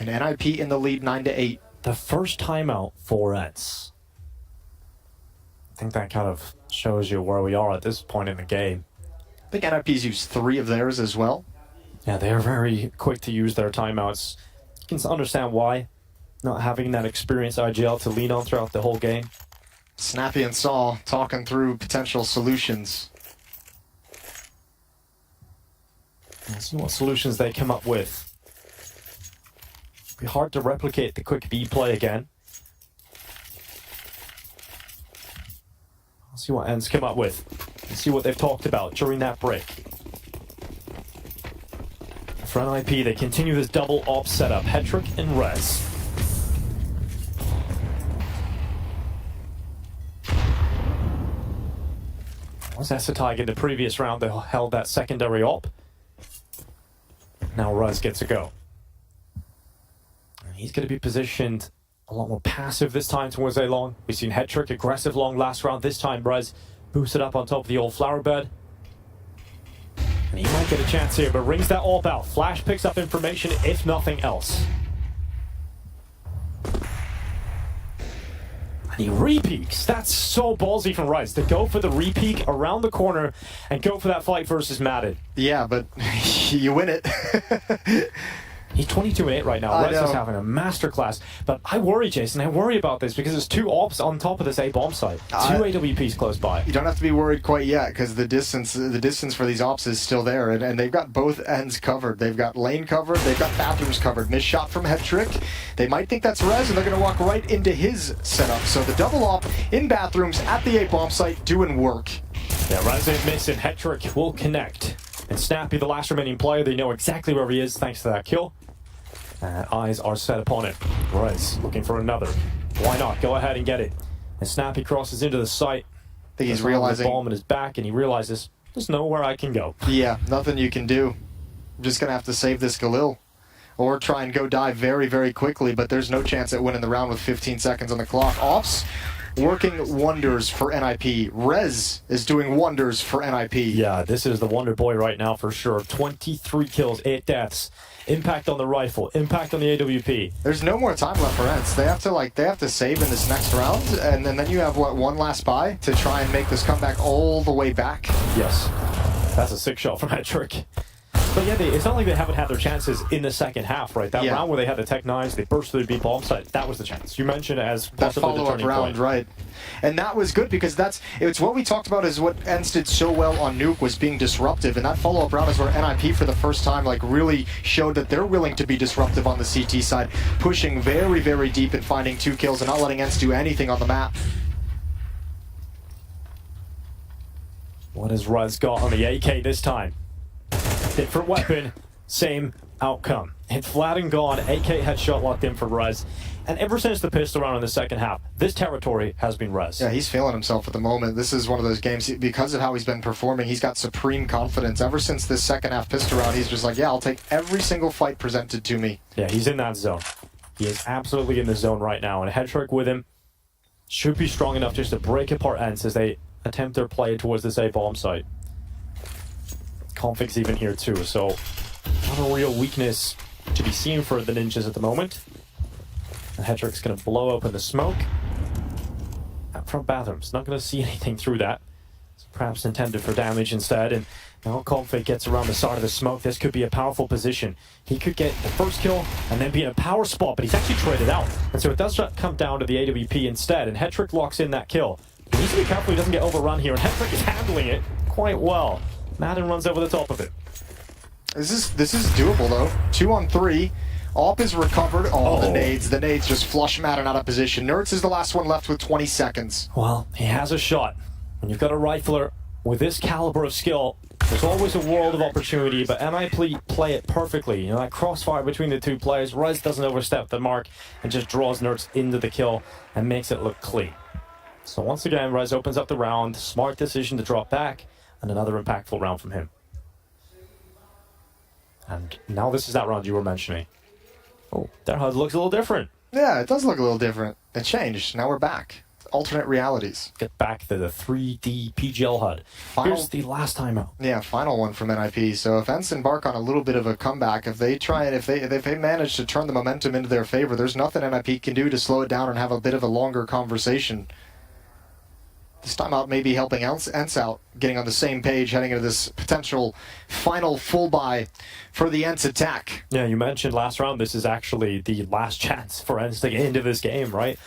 And NIP in the lead 9-8. The first timeout for ENCE. I think that kind of shows you where we are at this point in the game. I think NIP's used 3 of theirs as well. Yeah, they're very quick to use their timeouts. You can understand why. Not having that experienced IGL to lean on throughout the whole game. Snappy and Saul talking through potential solutions. Let's see what solutions they come up with. It'll be hard to replicate the quick B play again. Let's see what ENCE come up with. Let's see what they've talked about during that break. For NIP, they continue this double op setup. Hetrick and Rez. Was Acetai in the previous round that held that secondary op. Now Rez gets a go. And he's going to be positioned a lot more passive this time towards A long. We've seen Hetrick aggressive long last round. This time Rez boosted up on top of the old flower bed. And he might get a chance here, but rings that AWP out. Flash picks up information, if nothing else. And he re-peeks. That's so ballsy from Rez to go for the re-peek around the corner and go for that fight versus Madden. Yeah, but you win it. He's 22-8 right now. Rez is having a masterclass. But I worry, Jason. I worry about this because there's 2 ops on top of this A bomb site. 2 AWPs close by. You don't have to be worried quite yet because the distance for these ops is still there, and they've got both ends covered. They've got lane covered. They've got bathrooms covered. Missed shot from Hetrick. They might think that's Rez, and they're going to walk right into his setup. So the double op in bathrooms at the A bomb site doing work. Yeah, Rez ain't missing. Hetrick will connect. And Snappy, the last remaining player, they know exactly where he is thanks to that kill. Eyes are set upon it. Rez looking for another. Why not? Go ahead and get it. And Snappy crosses into the site. I think he's realizing the bomb in his back, and he realizes there's nowhere I can go. Yeah, nothing you can do. I'm just gonna have to save this Galil, or try and go die very, very quickly. But there's no chance at winning the round with 15 seconds on the clock. Ops working wonders for NIP. Rez is doing wonders for NIP. Yeah, this is the wonder boy right now for sure. 23 kills, 8 deaths. Impact on the rifle, impact on the AWP. There's no more time left for ENCE. They have to save in this next round, and then you have one last buy to try and make this comeback all the way back. Yes, that's a sick shot from Hetrick. But yeah, it's not like they haven't had their chances in the second half, right? That round where they had the Tech 9s, they burst through the B bomb site. That was the chance. You mentioned it as that possibly the follow-up turning round, point. right? And that was good because it's what we talked about is what ENCE did so well on Nuke was being disruptive. And that follow-up round is where NIP for the first time like really showed that they're willing to be disruptive on the CT side, pushing very, very deep and finding 2 kills and not letting ENCE do anything on the map. What has Ruz got on the AK this time? Different weapon, same outcome. Hit flat and gone, AK headshot locked in for Ruz. And ever since the pistol round in the second half, this territory has been Ruz. Yeah, he's feeling himself at the moment. This is one of those games, because of how he's been performing, he's got supreme confidence. Ever since this second half pistol round, he's just like, yeah, I'll take every single fight presented to me. Yeah, he's in that zone. He is absolutely in the zone right now. And a head trick with him should be strong enough just to break apart ENCE as they attempt their play towards this A-bomb site. Config's even here too, so not a real weakness to be seen for the Ninjas at the moment. And Hedrick's going to blow open the smoke. Out front bathrooms, not going to see anything through that. It's perhaps intended for damage instead, and now Config gets around the side of the smoke. This could be a powerful position. He could get the first kill and then be in a power spot, but he's actually traded out. And so it does come down to the AWP instead, and Hedrick locks in that kill. He needs to be careful he doesn't get overrun here, and Hedrick is handling it quite well. Madden runs over the top of it. This is doable though. 2 on 3. AWP is recovered. Oh, the nades just flush Madden out of position. Nerds is the last one left with 20 seconds. Well, he has a shot. When you've got a rifler with this caliber of skill, there's always a world of opportunity, but NIP play it perfectly. You know, that crossfire between the two players, Ruz doesn't overstep the mark and just draws Nerds into the kill and makes it look clean. So once again, Ruz opens up the round. Smart decision to drop back, and another impactful round from him. And now this is that round you were mentioning. Oh, their HUD looks a little different. Yeah, it does look a little different. It changed. Now we're back. Alternate realities. Get back to the 3D PGL HUD. Here's the last time out. Yeah, final one from NIP. So if ENCE embark on a little bit of a comeback, if they manage to turn the momentum into their favor, there's nothing NIP can do to slow it down and have a bit of a longer conversation. This time out maybe helping ENCE out, getting on the same page, heading into this potential final full buy for the ENCE attack. Yeah, you mentioned last round, this is actually the last chance for ENCE to get into this game, right?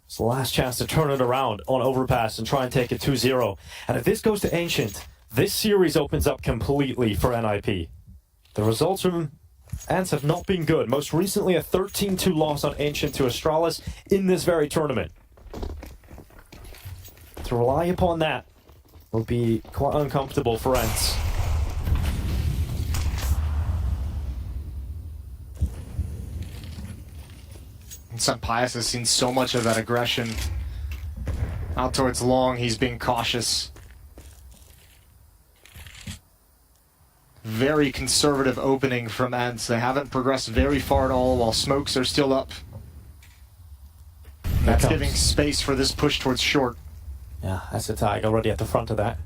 It's the last chance to turn it around on Overpass and try and take it 2-0. And if this goes to Ancient, this series opens up completely for NIP. The results from ENCE have not been good. Most recently, a 13-2 loss on Ancient to Astralis in this very tournament. To rely upon that will be quite uncomfortable for ENCE. Pius has seen so much of that aggression. Out towards long, he's being cautious. Very conservative opening from ENCE. They haven't progressed very far at all while smokes are still up. That's giving space for this push towards short. Yeah, that's a tag already at the front of that.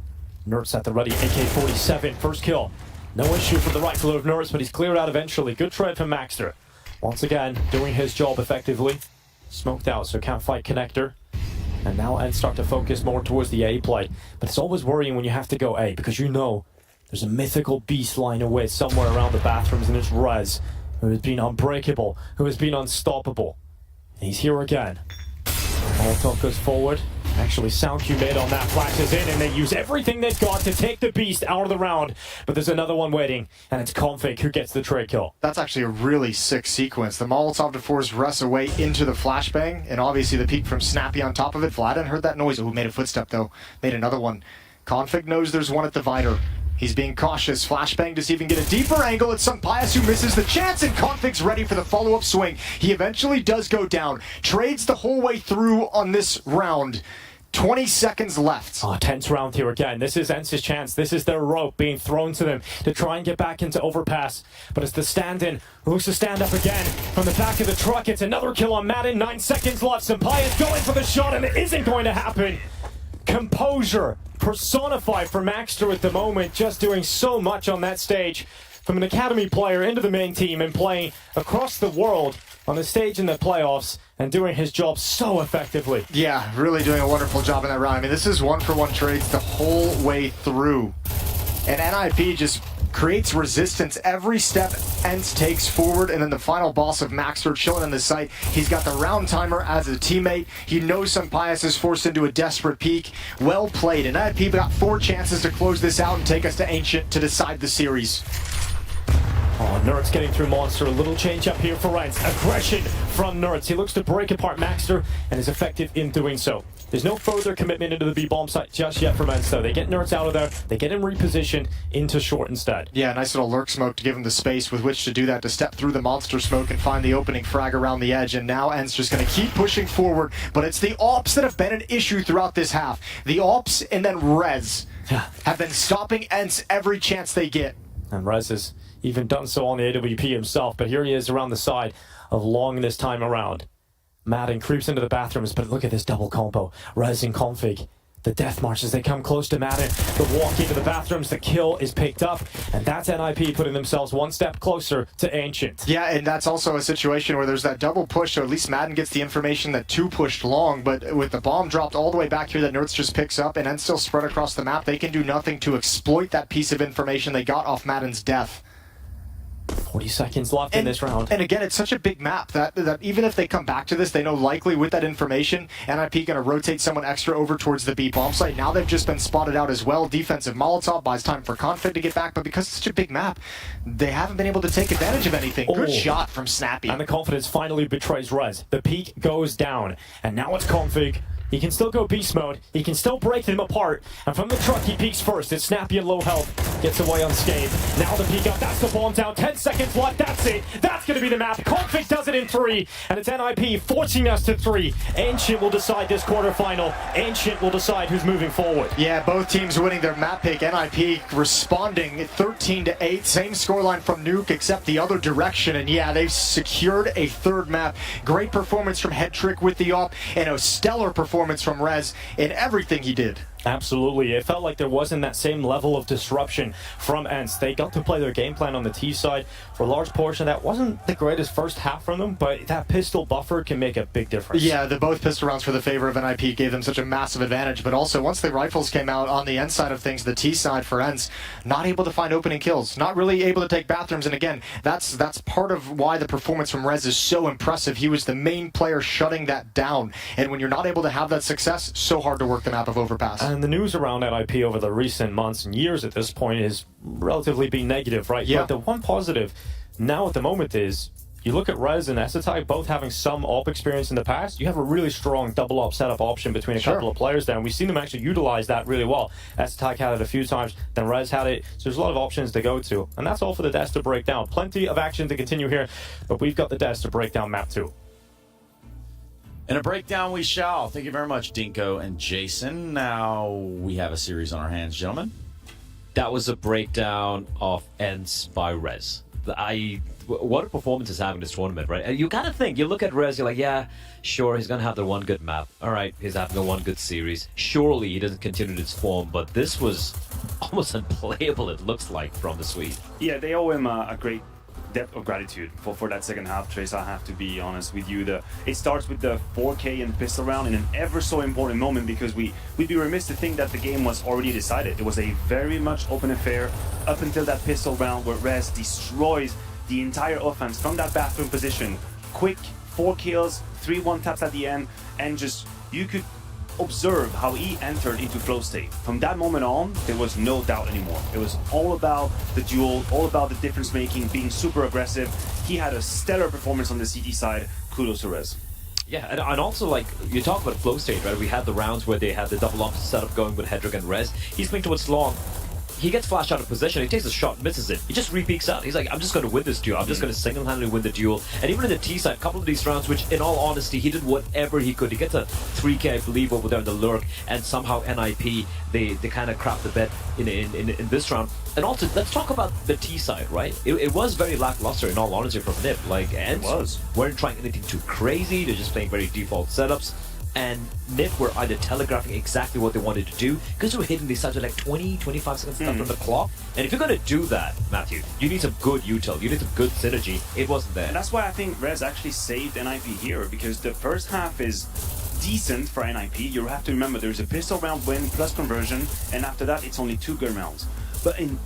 Nerds at the ready, AK-47, first kill. No issue for the rifler of Nerds, but he's cleared out eventually. Good trade from Maxter. Once again, doing his job effectively. Smoked out, so can't fight connector. And now ENCE start to focus more towards the A play. But it's always worrying when you have to go A, because you know there's a mythical beast lying away somewhere around the bathrooms, and it's Ruz, who has been unbreakable, who has been unstoppable. And he's here again. Molotov goes forward. Actually, sound cue made on that, flashes in, and they use everything they've got to take the beast out of the round. But there's another one waiting, and it's Config who gets the trade kill. That's actually a really sick sequence. The Molotov to force Russ away into the flashbang, and obviously the peek from Snappy on top of it. Vladen heard that noise. Oh, made a footstep, though. Made another one. Config knows there's one at the Vider. He's being cautious. Flashbang to see if he can get a deeper angle. It's Pius who misses the chance, and Config's ready for the follow-up swing. He eventually does go down. Trades the whole way through on this round. 20 seconds left. Oh, tense round here again. This is ENCE's chance. This is their rope being thrown to them to try and get back into Overpass. But it's the stand-in who looks to stand up again from the back of the truck. It's another kill on Madden. 9 seconds left. Sampaya's going for the shot, and it isn't going to happen. Composure personified for Maxter at the moment, just doing so much on that stage. From an academy player into the main team and playing across the world on the stage in the playoffs and doing his job so effectively. Yeah, really doing a wonderful job in that round. I mean, this is one-for-one trades the whole way through. And NIP just creates resistance every step ENCE takes forward, and then the final boss of Maxter chilling in the site. He's got the round timer as a teammate. He knows Sampaias is forced into a desperate peak. Well played, and NIP got 4 chances to close this out and take us to Ancient to decide the series. Oh, Nerds getting through Monster. A little change up here for ENCE. Aggression from Nerds. He looks to break apart Maxter and is effective in doing so. There's no further commitment into the B-bomb site just yet from ENCE, though. They get Nerds out of there. They get him repositioned into short instead. Yeah, nice little lurk smoke to give him the space with which to do that, to step through the monster smoke and find the opening frag around the edge. And now ENCE just going to keep pushing forward, but it's the AWPs that have been an issue throughout this half. The AWPs and then Rez have been stopping ENCE every chance they get. And Rez has even done so on the AWP himself, but here he is around the side of Long this time around. Madden creeps into the bathrooms, but look at this double combo. Rez and Config. The death march as they come close to Madden. The walk into the bathrooms, the kill is picked up, and that's NIP putting themselves 1 step closer to Ancient. Yeah, and that's also a situation where there's that double push, so at least Madden gets the information that 2 pushed Long, but with the bomb dropped all the way back here that Nerds just picks up and then still spread across the map, they can do nothing to exploit that piece of information they got off Madden's death. 40 seconds left in this round. And again, it's such a big map that even if they come back to this, they know likely with that information, NIP going to rotate someone extra over towards the B bomb site. Now they've just been spotted out as well. Defensive Molotov buys time for Config to get back, but because it's such a big map, they haven't been able to take advantage of anything. Good shot from Snappy. And the confidence finally betrays Rez. The peak goes down, and now it's Config. He can still go beast mode. He can still break them apart. And from the truck, he peeks first. It's Snappy and low health. Gets away unscathed. Now the peek up. That's the bomb down. 10 seconds left. That's it. That's going to be the map. Config does it in 3. And it's NIP forcing us to 3. Ancient will decide this quarterfinal. Ancient will decide who's moving forward. Yeah, both teams winning their map pick. NIP responding 13-8. Same scoreline from Nuke, except the other direction. And yeah, they've secured a 3rd map. Great performance from Headtrick with the AWP, and a stellar performance from Rez in everything he did. Absolutely. It felt like there wasn't that same level of disruption from ENCE. They got to play their game plan on the T side. For a large portion, that wasn't the greatest first half from them, but that pistol buffer can make a big difference. Yeah, the both pistol rounds for the favor of NIP gave them such a massive advantage, but also once the rifles came out on the ENCE side of things, the T side for ENCE, not able to find opening kills, not really able to take bathrooms, and again, that's part of why the performance from Rez is so impressive. He was the main player shutting that down, and when you're not able to have that success, so hard to work the map of Overpass. And the news around NIP over the recent months and years at this point is relatively being negative, right? Yeah. But the one positive now at the moment is you look at Rez and Esetai both having some AWP experience in the past. You have a really strong double AWP setup option between a couple of players there, and we've seen them actually utilize that really well. Esetai had it a few times, then Rez had it, so there's a lot of options to go to. And that's all for the desk to break down. Plenty of action to continue here, but we've got the desk to break down map 2. And a breakdown we shall. Thank you very much, Dinko and Jason. Now we have a series on our hands, gentlemen. That was a breakdown of ENCE by Rez. What a performance is having this tournament, right? And you gotta think, you look at Rez, you're like, yeah, sure, he's gonna have the one good map. All right, he's having the one good series. Surely he doesn't continue this form, but this was almost unplayable, it looks like, from the Swede. Yeah, they owe him a great debt of gratitude for that second half, Trace. I have to be honest with you. It starts with the 4K and pistol round in an ever so important moment, because we'd be remiss to think that the game was already decided. It was a very much open affair up until that pistol round where Rez destroys the entire offense from that bathroom position. Quick 4 kills, 3 one-taps at the end, and just you could observe how he entered into flow state. From that moment on, there was no doubt anymore. It was all about the duel, all about the difference making, being super aggressive. He had a stellar performance on the CT side. Kudos to Rez. Yeah, and also, like, you talk about flow state, right? We had the rounds where they had the double opposite setup going with Hedrick and Rez. He's playing towards Long. He gets flashed out of position, he takes a shot, misses it. He just re-peeks out. He's like, I'm just going to win this duel. I'm just going to single-handedly win the duel. And even in the T side, a couple of these rounds, which in all honesty, he did whatever he could. He gets a 3K, I believe, over there in the lurk, and somehow NIP, they kind of crap the bed in this round. And also, let's talk about the T side, right? It was very lackluster, in all honesty, from NIP. Like, ENCE weren't trying anything too crazy. They're just playing very default setups. And NIP were either telegraphing exactly what they wanted to do, because they were hitting these sides with like 20, 25 seconds left on the clock. And if you're going to do that, Matthew, you need some good util, you need some good synergy. It wasn't there. And that's why I think Rez actually saved NIP here, because the first half is decent for NIP. You have to remember there's a pistol round win plus conversion, and after that it's only 2 good rounds. But in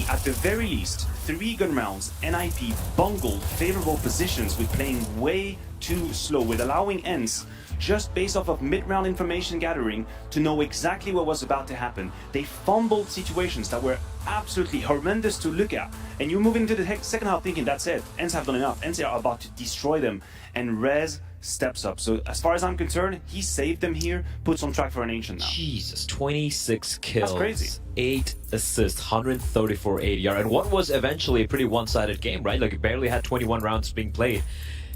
at the very least, 3 gun rounds, NIP bungled favorable positions with playing way too slow, with allowing ENCE, just based off of mid-round information gathering, to know exactly what was about to happen. They fumbled situations that were absolutely horrendous to look at. And you move into the second half thinking, that's it, ENCE have done enough. ENCE are about to destroy them. And Rez steps up. So as far as I'm concerned, he saved them here, puts on track for an Ancient now. Jesus, 26 kills. That's crazy. 8 assists, 134 ADR, and what was eventually a pretty one-sided game, right? Like, he barely had 21 rounds being played.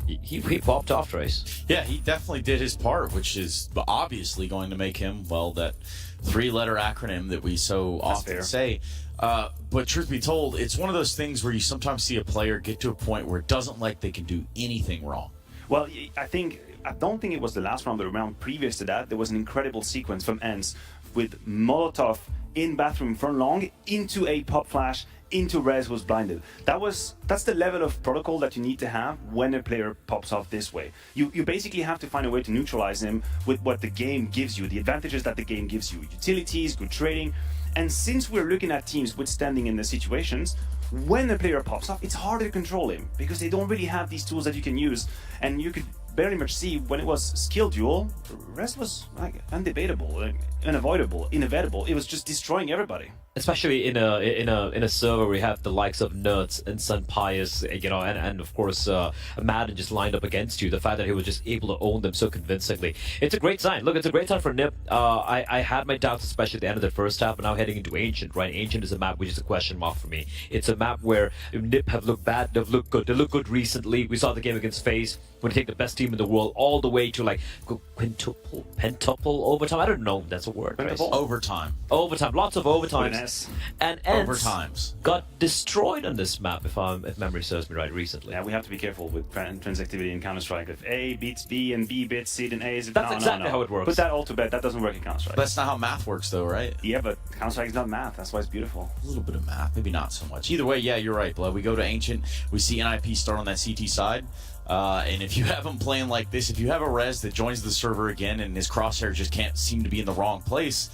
He popped off, Trace. Yeah, he definitely did his part, which is obviously going to make him, well, that 3-letter acronym that we so often say. But truth be told, it's one of those things where you sometimes see a player get to a point where it doesn't like they can do anything wrong. Well, I don't think it was the last round, but the round previous to that, there was an incredible sequence from ENCE with Molotov in bathroom front long into a pop flash into Rez was blinded. That's the level of protocol that you need to have when a player pops off this way. You basically have to find a way to neutralize him with what the game gives you, the advantages that the game gives you, utilities, good trading. And since we're looking at teams withstanding in the situations, when a player pops off, it's harder to control him because they don't really have these tools that you can use. And you could very much see when it was skill duel, the rest was like undebatable, like, unavoidable, inevitable. It was just destroying everybody. Especially in a server where we have the likes of Nerds and Sun Pius, you know, and of course Madden just lined up against you. The fact that he was just able to own them so convincingly, it's a great sign. Look, it's a great sign for NiP. I had my doubts, especially at the end of the first half, but now heading into Ancient, right? Ancient is a map which is a question mark for me. It's a map where NiP have looked bad, they've looked good. They look good recently. We saw the game against Faze when they take the best team in the world all the way to like pentuple overtime. I don't know if that's a word. Right? Overtime, lots of overtimes. And overtimes got destroyed on this map, if memory serves me right, recently. Yeah, we have to be careful with transactivity in Counter-Strike. If A beats B and B beats C, then A is... That's exactly how it works. Put that all to bed. That doesn't work in Counter-Strike. That's not how math works, though, right? Yeah, but Counter-Strike is not math. That's why it's beautiful. A little bit of math, maybe not so much. Either way, yeah, you're right, Blood. We go to Ancient. We see NIP start on that CT side. And if you have him playing like this, if you have a Rez that joins the server again and his crosshair just can't seem to be in the wrong place,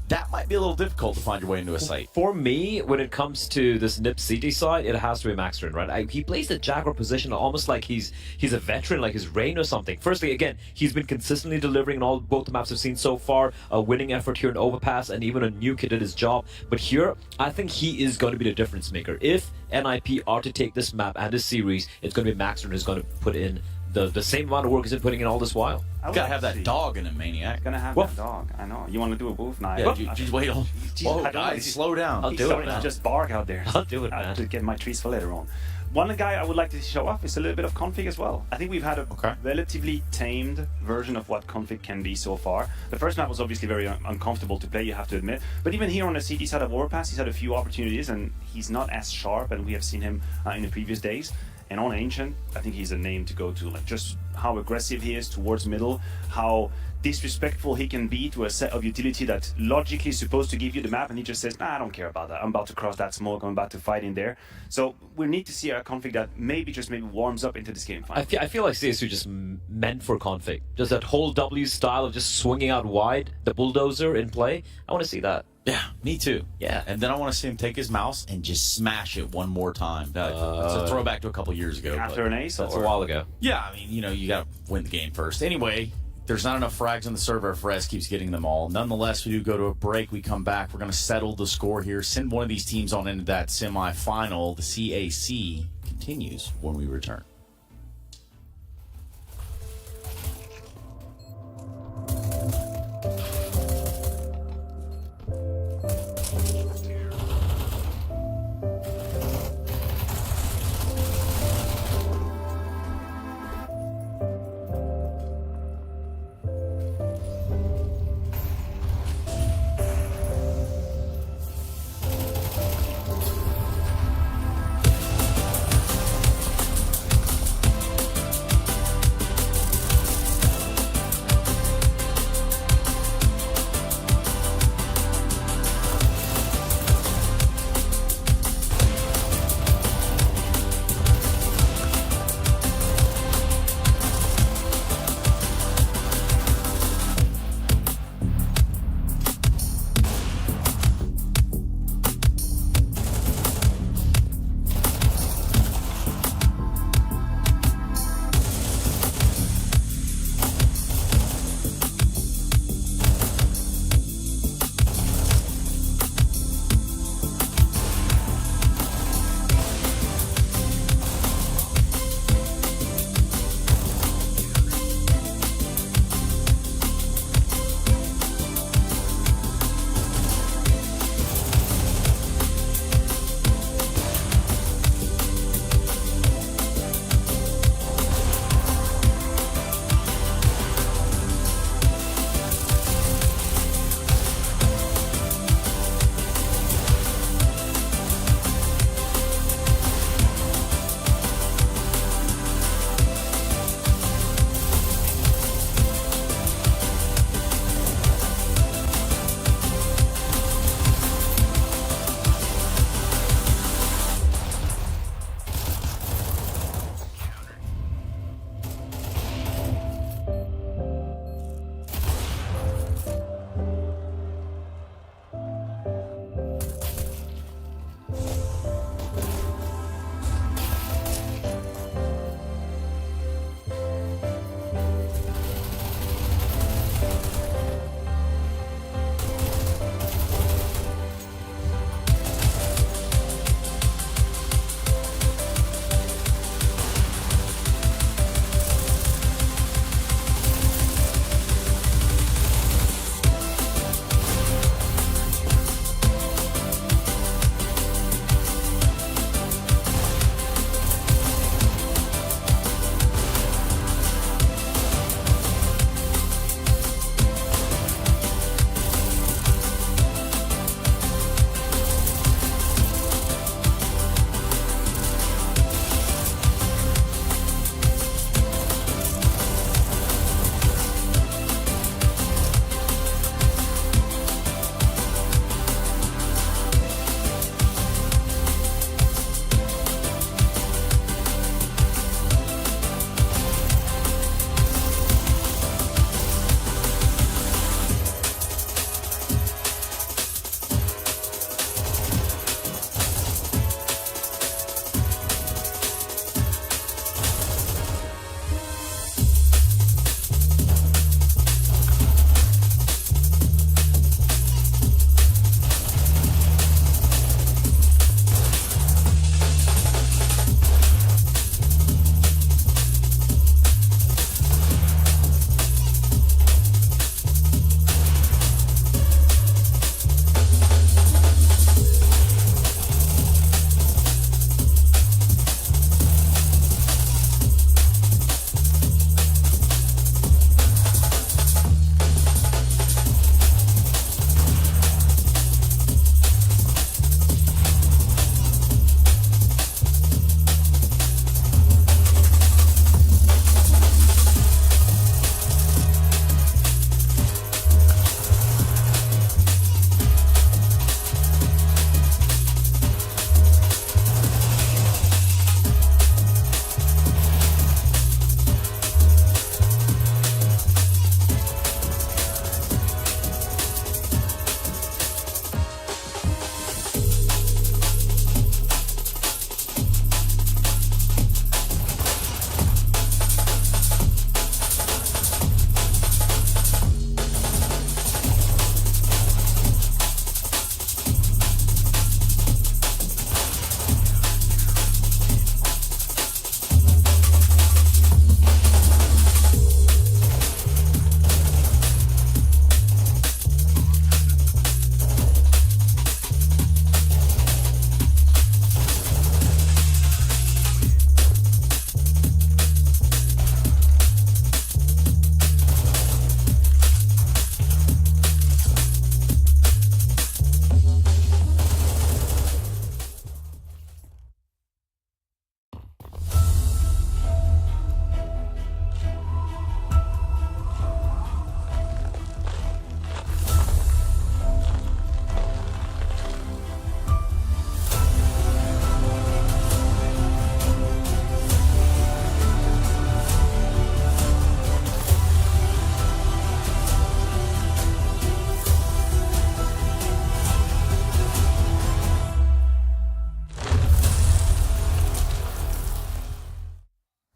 that might be a little difficult to find your way into a site. For me, when it comes to this NiP CT side, it has to be Maxterin, right? He plays the Jaguar position almost like he's a veteran, like his Rain or something. Firstly, again, he's been consistently delivering in both the maps I've seen so far. A winning effort here in Overpass, and even a Nuke did his job. But here, I think he is going to be the difference maker. If NIP are to take this map and this series, it's going to be Maxterin who's going to put in the same amount of work he's been putting in all this while. You gotta have that dog in a Maniac. Gonna have that dog. I know. You want to do a wolf? Nah. Yeah, just wait on. Whoa, guys, slow down. I'll do it, man. Just bark out there. I'll do it, man. To get my trees for later on. One guy I would like to show off is a little bit of config as well. I think we've had a relatively tamed version of what config can be so far. The first map was obviously very uncomfortable to play, you have to admit. But even here on the CT side of Overpass, he's had a few opportunities and he's not as sharp as we have seen him in the previous days. And on Ancient, I think he's a name to go to. Like just how aggressive he is towards middle, how disrespectful he can be to a set of utility that logically is supposed to give you the map, and he just says, nah, I don't care about that. I'm about to cross that smoke. I'm about to fight in there. So we need to see a config that maybe warms up into this game. I feel like CSU just meant for config. Just that whole W style of just swinging out wide, the bulldozer in play. I want to see that. Yeah, me too. Yeah. And then I want to see him take his mouse and just smash it one more time. That's a throwback to a couple years ago. After an ace? That's a while ago. Yeah, I mean, you know, you got to win the game first. Anyway, there's not enough frags on the server if Rez keeps getting them all. Nonetheless, we do go to a break. We come back. We're going to settle the score here. Send one of these teams on into that semifinal. The CAC continues when we return.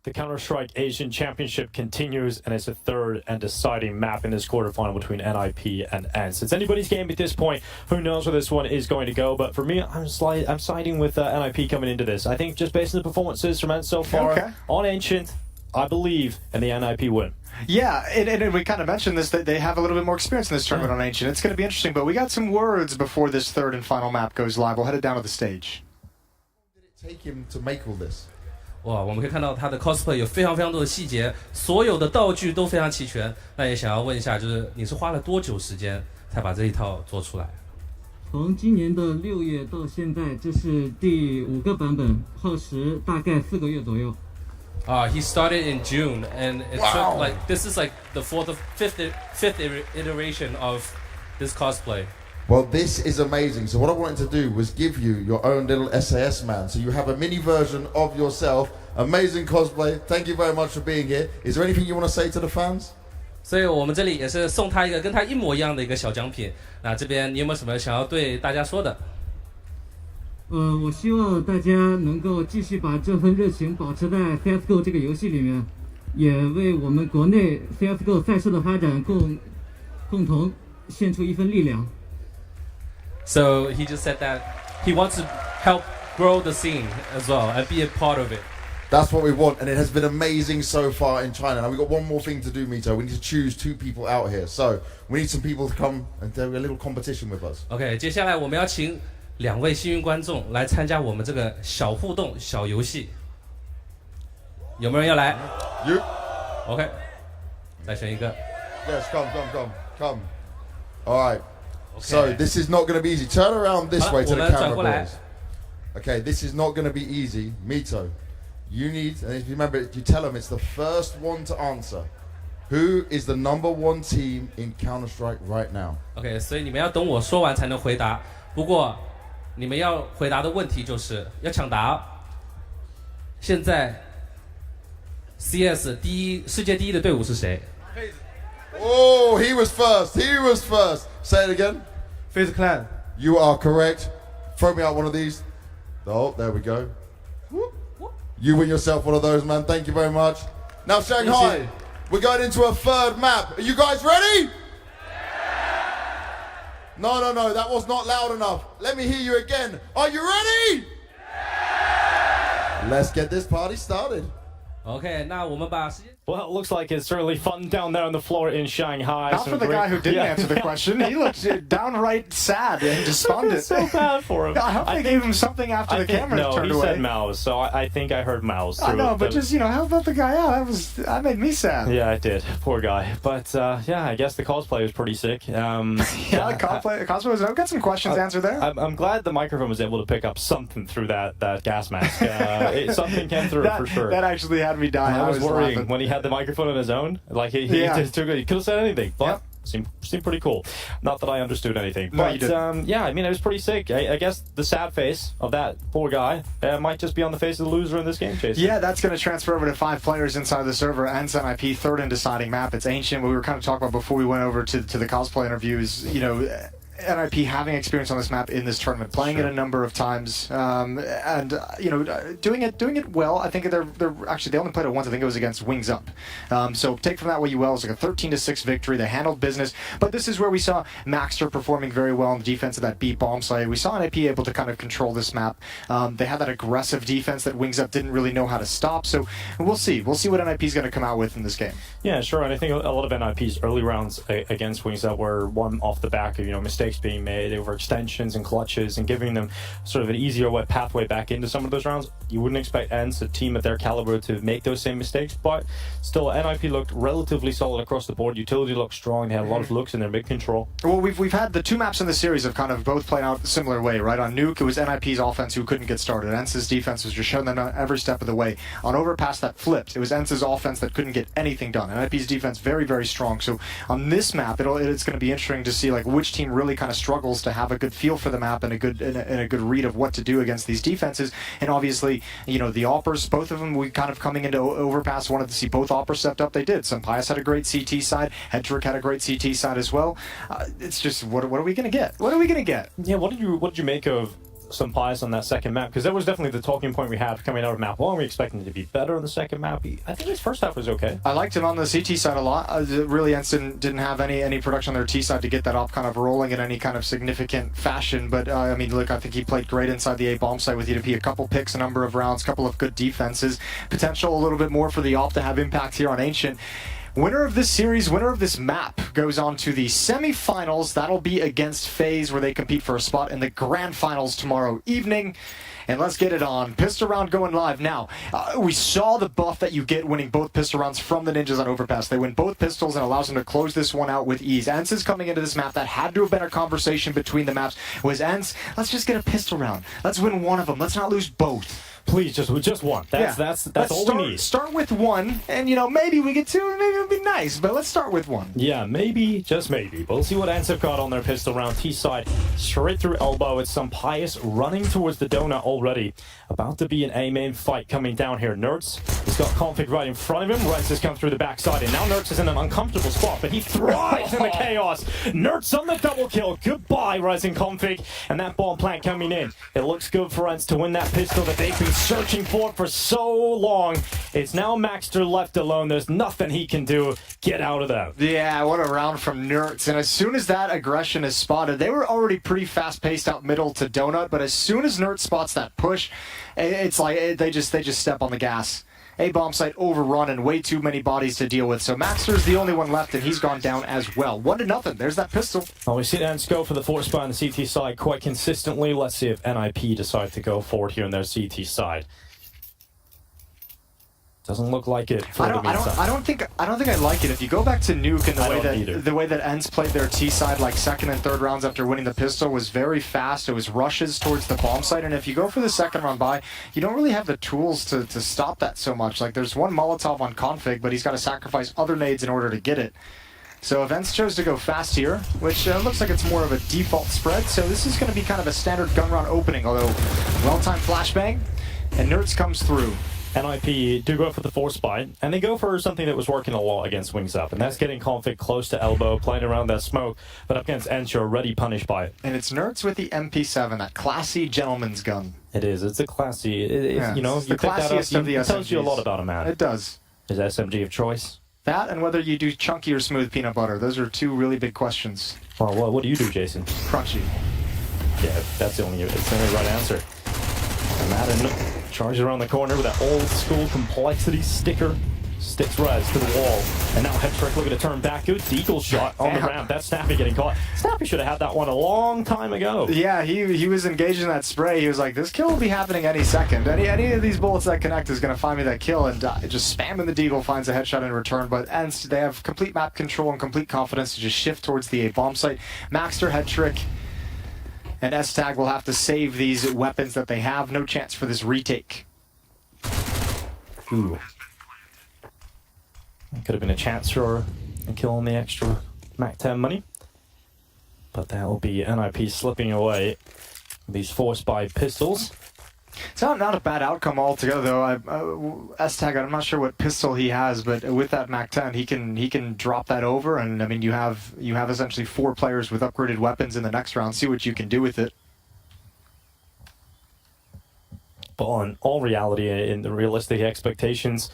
The Counter-Strike Asian Championship continues, and it's a third and deciding map in this quarterfinal between NIP and ENCE. It's anybody's game at this point. Who knows where this one is going to go? But for me, I'm siding with NIP coming into this. I think just based on the performances from ENCE so far on Ancient, I believe in the NIP win. Yeah, and we kind of mentioned this, that they have a little bit more experience in this tournament on Ancient. It's going to be interesting, but we got some words before this third and final map goes live. We'll head it down to the stage. How long did it take him to make all this? 哇，我们可以看到他的 cosplay 有非常多的细节，所有的道具都非常齐全。那也想要问一下，就是你是花了多久时间才把这一套做出来？从今年的6月到现在，这是第5个版本，耗时大概4个月左右。He started in June, and it's this is like the fifth iteration of this cosplay. Well, this is amazing. So what I wanted to do was give you your own little SAS man. So you have a mini version of yourself. Amazing cosplay. Thank you very much for being here. Is there anything you want to say to the fans? 所以我们这里也是送他一个跟他一模一样的一个小奖品。那这边你有没有什么想要对大家说的？我希望大家能够继续把这份热情保持在 CS:GO 这个游戏里面，也为我们国内 CS:GO 赛事的发展共同献出一份力量。So he just said that he wants to help grow the scene as well and be a part of it. That's what we want, and it has been amazing so far in China. Now we've got one more thing to do, Mito. We need to choose 2 people out here. So we need some people to come and do a little competition with us. OK， 接下来我们要请2位幸运观众来参加我们这个小互动小游戏。有没有人要来 ？You. OK， 再选一个。Yes, come. All right. So this is not going to be easy. Turn around this way to the camera, boys. Okay, this is not going to be easy. Mito, you need, and if you remember, you tell them it's the first one to answer. Who is the #1 team in Counter-Strike right now? OK， 所以你们要等我说完才能回答。不过你们要回答的问题就是要抢答。现在 CS 世界第一的队伍是谁？ Oh, he was first. Say it again. Faze Clan. You are correct. Throw me out one of these. Oh, there we go. You win yourself one of those, man. Thank you very much. Now, Shanghai, we're going into a third map. Are you guys ready? No, that was not loud enough. Let me hear you again. Are you ready? Let's get this party started. OK， 那我们把时间。Well, it looks like it's certainly fun down there on the floor in Shanghai. Not for the guy who didn't answer the question. He looked downright sad and despondent. So bad for him. I hope they gave him something after the camera turned away. No, he said Mouz, so I think I heard Mouz. I know, but just, help out the guy out. That made me sad. Yeah, it did. Poor guy. But, yeah, I guess the cosplay was pretty sick. Yeah, the cosplay was... I've got some questions answered there. I'm glad the microphone was able to pick up something through that gas mask. Something came through for sure. That actually had me dying. I was worrying laughing when he had the microphone on his own. Like he just took it. He could have said anything, but seemed pretty cool. Not that I understood anything, no, but yeah, I mean it was pretty sick. I guess the sad face of that poor guy might just be on the face of the loser in this game, Jason. Yeah, that's going to transfer over to 5 players inside the server. ENCE NIP, third and deciding map. It's Ancient. What we were kind of talking about before we went over to the cosplay interviews. NIP having experience on this map in this tournament, playing it a number of times, and doing it well. I think they're actually they only played it once. I think it was against Wings Up. So take from that what you will. It's like a 13-6 victory. They handled business, but this is where we saw Maxter performing very well on the defense of that B bomb site. We saw NIP able to kind of control this map. They had that aggressive defense that Wings Up didn't really know how to stop. So we'll see. We'll see what NIP is going to come out with in this game. Yeah, sure. And I think a lot of NIP's early rounds against Wings Up were one off the back of mistakes being made over extensions and clutches and giving them sort of an easier pathway back into some of those rounds. You wouldn't expect ENCE, a team at their caliber, to make those same mistakes, but still NIP looked relatively solid across the board. Utility looked strong. They had a lot of looks in their mid control. Well, we've had the 2 maps in the series have kind of both played out a similar way, right? On Nuke, it was NIP's offense who couldn't get started. ENCE's defense was just showing them every step of the way. On Overpass, that flipped. It was ENCE's offense that couldn't get anything done. NIP's defense very, very strong. So on this map, it's going to be interesting to see which team really kind of struggles to have a good feel for the map and a good read of what to do against these defenses. And obviously, the Oppers, both of them, we kind of coming into Overpass wanted to see both Oppers stepped up. They did. Sampaias had a great CT side. Hedrick had a great CT side as well. It's just what are we going to get? What are we going to get? Yeah, what did you make of Sampais on that second map? Because that was definitely the talking point we had coming out of map 1. We expected him to be better on the second map. I think his first half was okay. I liked him on the CT side a lot. Really, Ensign didn't have any production on their T side to get that op kind of rolling in any kind of significant fashion. But I mean, look, I think he played great inside the A bomb site with UDP. A couple picks, a number of rounds, couple of good defenses. Potential a little bit more for the op to have impact here on Ancient. Winner of this series, winner of this map, goes on to the semifinals. That'll be against Faze, where they compete for a spot in the grand finals tomorrow evening. And let's get it on. Pistol round going live now. We saw the buff that you get winning both pistol rounds from the Ninjas on Overpass. They win both pistols and allows them to close this one out with ease. Ents is coming into this map. That had to have been a conversation between the maps. Was Ents, let's just get a pistol round. Let's win one of them. Let's not lose both. Please, just one. That's all we need. Start with one, and maybe we get two, maybe it'd be nice, but let's start with one. Yeah, maybe, just maybe. But we'll see what Ents have got on their pistol round. T side, straight through elbow. It's Sampais running towards the donut already. About to be an A main fight coming down here. Nerds, he's got Config right in front of him. Reds has come through the backside, and now Nerds is in an uncomfortable spot, but he thrives in the chaos. Nerds on the double kill. Goodbye, Rising Config, and that bomb plant coming in. It looks good for Ents to win that pistol that they've been searching for so long. It's now Maxter left alone. There's nothing he can do. Get out of that. Yeah, what a round from Nerds. And as soon as that aggression is spotted, they were already pretty fast-paced out middle to Donut, but as soon as Nerds spots that push, it's like they just step on the gas. A bomb site overrun and way too many bodies to deal with. So Maxter's the only one left, and he's gone down as well. 1-0. There's that pistol. Well, we see Ents go for the force buy on the CT side quite consistently. Let's see if NIP decide to go forward here on their CT side. Doesn't look like it. I don't think I like it. If you go back to Nuke and the way that Ents played their T side, like second and third rounds after winning the pistol, was very fast. It was rushes towards the bomb site, and if you go for the second round buy, you don't really have the tools to stop that so much. Like there's one Molotov on Config, but he's got to sacrifice other nades in order to get it. So if Ents chose to go fast here, which looks like it's more of a default spread, so this is going to be kind of a standard gun round opening, although well-timed flashbang, and Nerds comes through. NIP do go for the force buy, and they go for something that was working a lot against Wings Up, and that's getting Config close to elbow, playing around that smoke, but up against Ents, you're already punished by it. And it's Nerds with the MP7, that classy gentleman's gun. It is. It's a classy. Yeah, you know, it's you the pick that classiest up, of the it tells you a SMGs. lot about a man. It does. His SMG of choice. That and whether you do chunky or smooth peanut butter. Those are two really big questions. Well, what do you do, Jason? Crunchy. Yeah, it's the only right answer. And Madden charges around the corner with that old school complexity sticker. Sticks Res to the wall. And now Headtrick looking to turn back. Good deagle shot on the ramp. That's Snappy getting caught. Snappy should have had that one a long time ago. Yeah, he was engaged in that spray. He was like, this kill will be happening any second. Any of these bullets that connect is going to find me that kill. And just spamming the deagle finds a headshot in return. But Ents, they have complete map control and complete confidence to just shift towards the A bomb site. Maxter, Headtrick, and S-Tag will have to save these weapons that they have. No chance for this retake. Ooh. Could have been a chance for a kill on the extra Mac 10 money. But that will be NIP slipping away with these force buy pistols. It's not a bad outcome altogether, though. S-Tag, I'm not sure what pistol he has, but with that Mac 10, he can drop that over, and I mean, you have essentially 4 players with upgraded weapons in the next round. See what you can do with it. But on all reality, in the realistic expectations,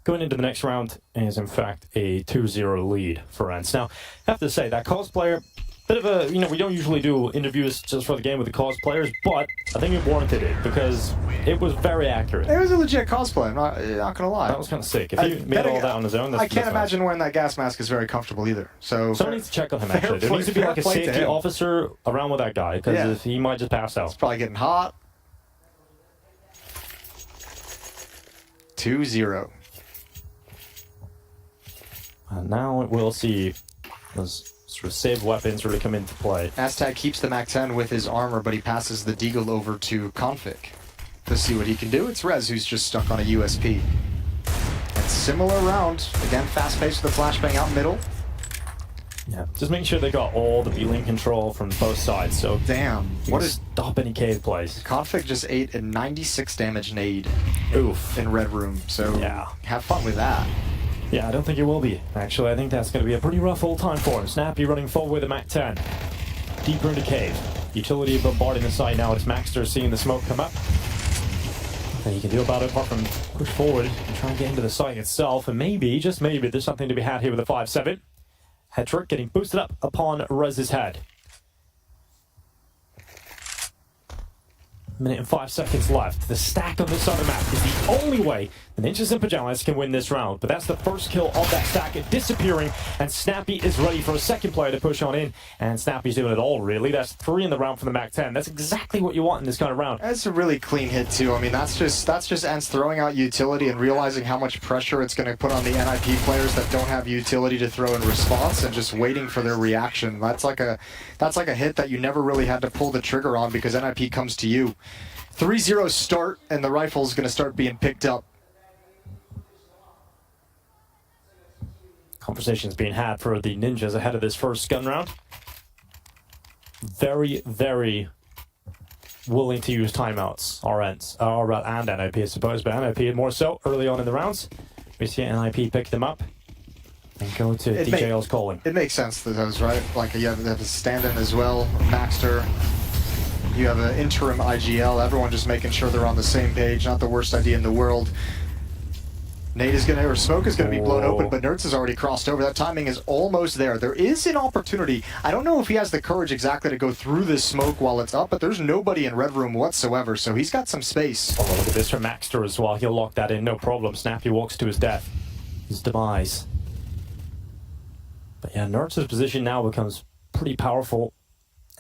going into the next round is in fact a 2-0 lead for Ents. Now, I have to say that cosplayer. Bit of a, we don't usually do interviews just for the game with the cosplayers, but I think it warranted it because it was very accurate. It was a legit cosplay, I'm not gonna lie. That was kind of sick. If he made all that on his own, I can't imagine wearing that gas mask is very comfortable either. So someone needs to check on him, actually. There needs to be like a safety officer around with that guy because he might just pass out. It's probably getting hot. 2-0. And now we'll see those sort of save weapons really come into play. S-Tag keeps the Mac 10 with his armor, but he passes the deagle over to Config to see what he can do. It's Rez who's just stuck on a USP. And similar round. Again, fast-paced with the flashbang out middle. Yeah, just making sure they got all the B-link control from both sides. So damn, what is stop any cave plays? Config just ate a 96 damage nade. Oof. In Red Room. So yeah, have fun with that. Yeah, I don't think it will be. Actually, I think that's going to be a pretty rough old time for him. Snappy running forward with a Mac 10. Deeper into cave. Utility bombarding the site now. It's Maxter seeing the smoke come up. And he can do about it apart from push forward and try and get into the site itself. And maybe, just maybe, there's something to be had here with a 5-7. Hetrick getting boosted up upon Rez's head. Minute and 5 seconds left. The stack on this side of the map is the only way the Ninjas in Pajamas can win this round. But that's the first kill of that stack disappearing, and Snappy is ready for a second player to push on in. And Snappy's doing it all, really. That's 3 in the round for the MAC-10. That's exactly what you want in this kind of round. That's a really clean hit, too. I mean, that's just ENCE throwing out utility and realizing how much pressure it's going to put on the NIP players that don't have utility to throw in response, and just waiting for their reaction. That's like a hit that you never really had to pull the trigger on because NIP comes to you. 3-0 start, and the rifle's going to start being picked up. Conversations being had for the Ninjas ahead of this first gun round. Very, very willing to use timeouts, and NIP, I suppose, but NIP more so early on in the rounds. We see NIP pick them up and go to DJL's calling. It makes sense to those, right? Like, you have a stand-in as well, Maxter. You have an interim IGL, everyone just making sure they're on the same page, not the worst idea in the world. Nate is going to, or Smoke is going to be blown open, but Nerds has already crossed over. That timing is almost there. There is an opportunity. I don't know if he has the courage exactly to go through this smoke while it's up, but there's nobody in Red Room whatsoever, so he's got some space. Oh, look at this from Maxter as well. He'll lock that in, no problem. Snappy walks to his death, his demise. But yeah, Nerds' position now becomes pretty powerful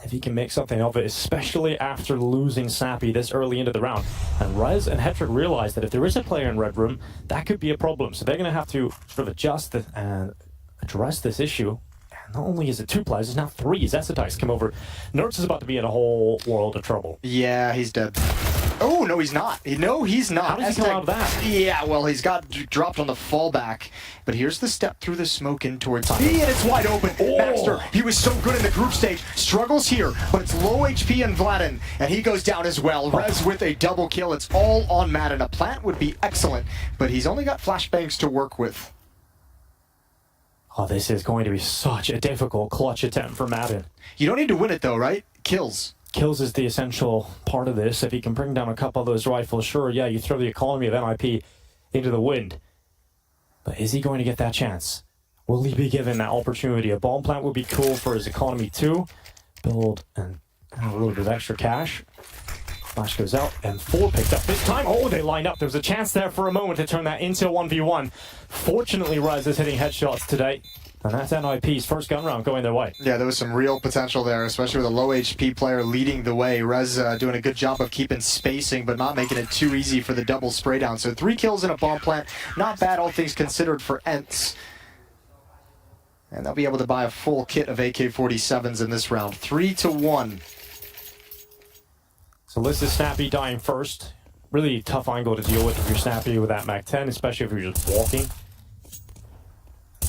if he can make something of it, especially after losing Snappy this early into the round. And Rez and Hetrick realize that if there is a player in Red Room, that could be a problem. So they're going to have to sort of adjust and address this issue. And not only is it 2 players, it's now 3 as Esetice come over. Nerds is about to be in a whole world of trouble. Yeah, he's dead. Oh, no, he's not. No, he's not. How does he come out of that? Yeah, well, he's got dropped on the fallback. But here's the step through the smoke in towards B, and it's wide open. Maxter, he was so good in the group stage. Struggles here, but it's low HP in Vladin, and he goes down as well. Rez with a double kill. It's all on Madden. A plant would be excellent, but he's only got flashbangs to work with. Oh, this is going to be such a difficult clutch attempt for Madden. You don't need to win it, though, right? Kills. Kills is the essential part of this. If he can bring down a couple of those rifles, sure, yeah, you throw the economy of NIP into the wind. But is he going to get that chance? Will he be given that opportunity? A bomb plant would be cool for his economy too. Build and a little bit of extra cash. Flash goes out, and 4 picked up this time. Oh, they lined up. There was a chance there for a moment to turn that into a 1v1. Fortunately, Rise is hitting headshots today. And that's NIP's first gun round going their way. Yeah, there was some real potential there, especially with a low HP player leading the way. Rez doing a good job of keeping spacing, but not making it too easy for the double spray down. So 3 kills in a bomb plant. Not bad, all things considered, for ENCE. And they'll be able to buy a full kit of AK-47s in this round. 3-1. So this is Snappy dying first. Really tough angle to deal with if you're Snappy with that MAC-10, especially if you're just walking.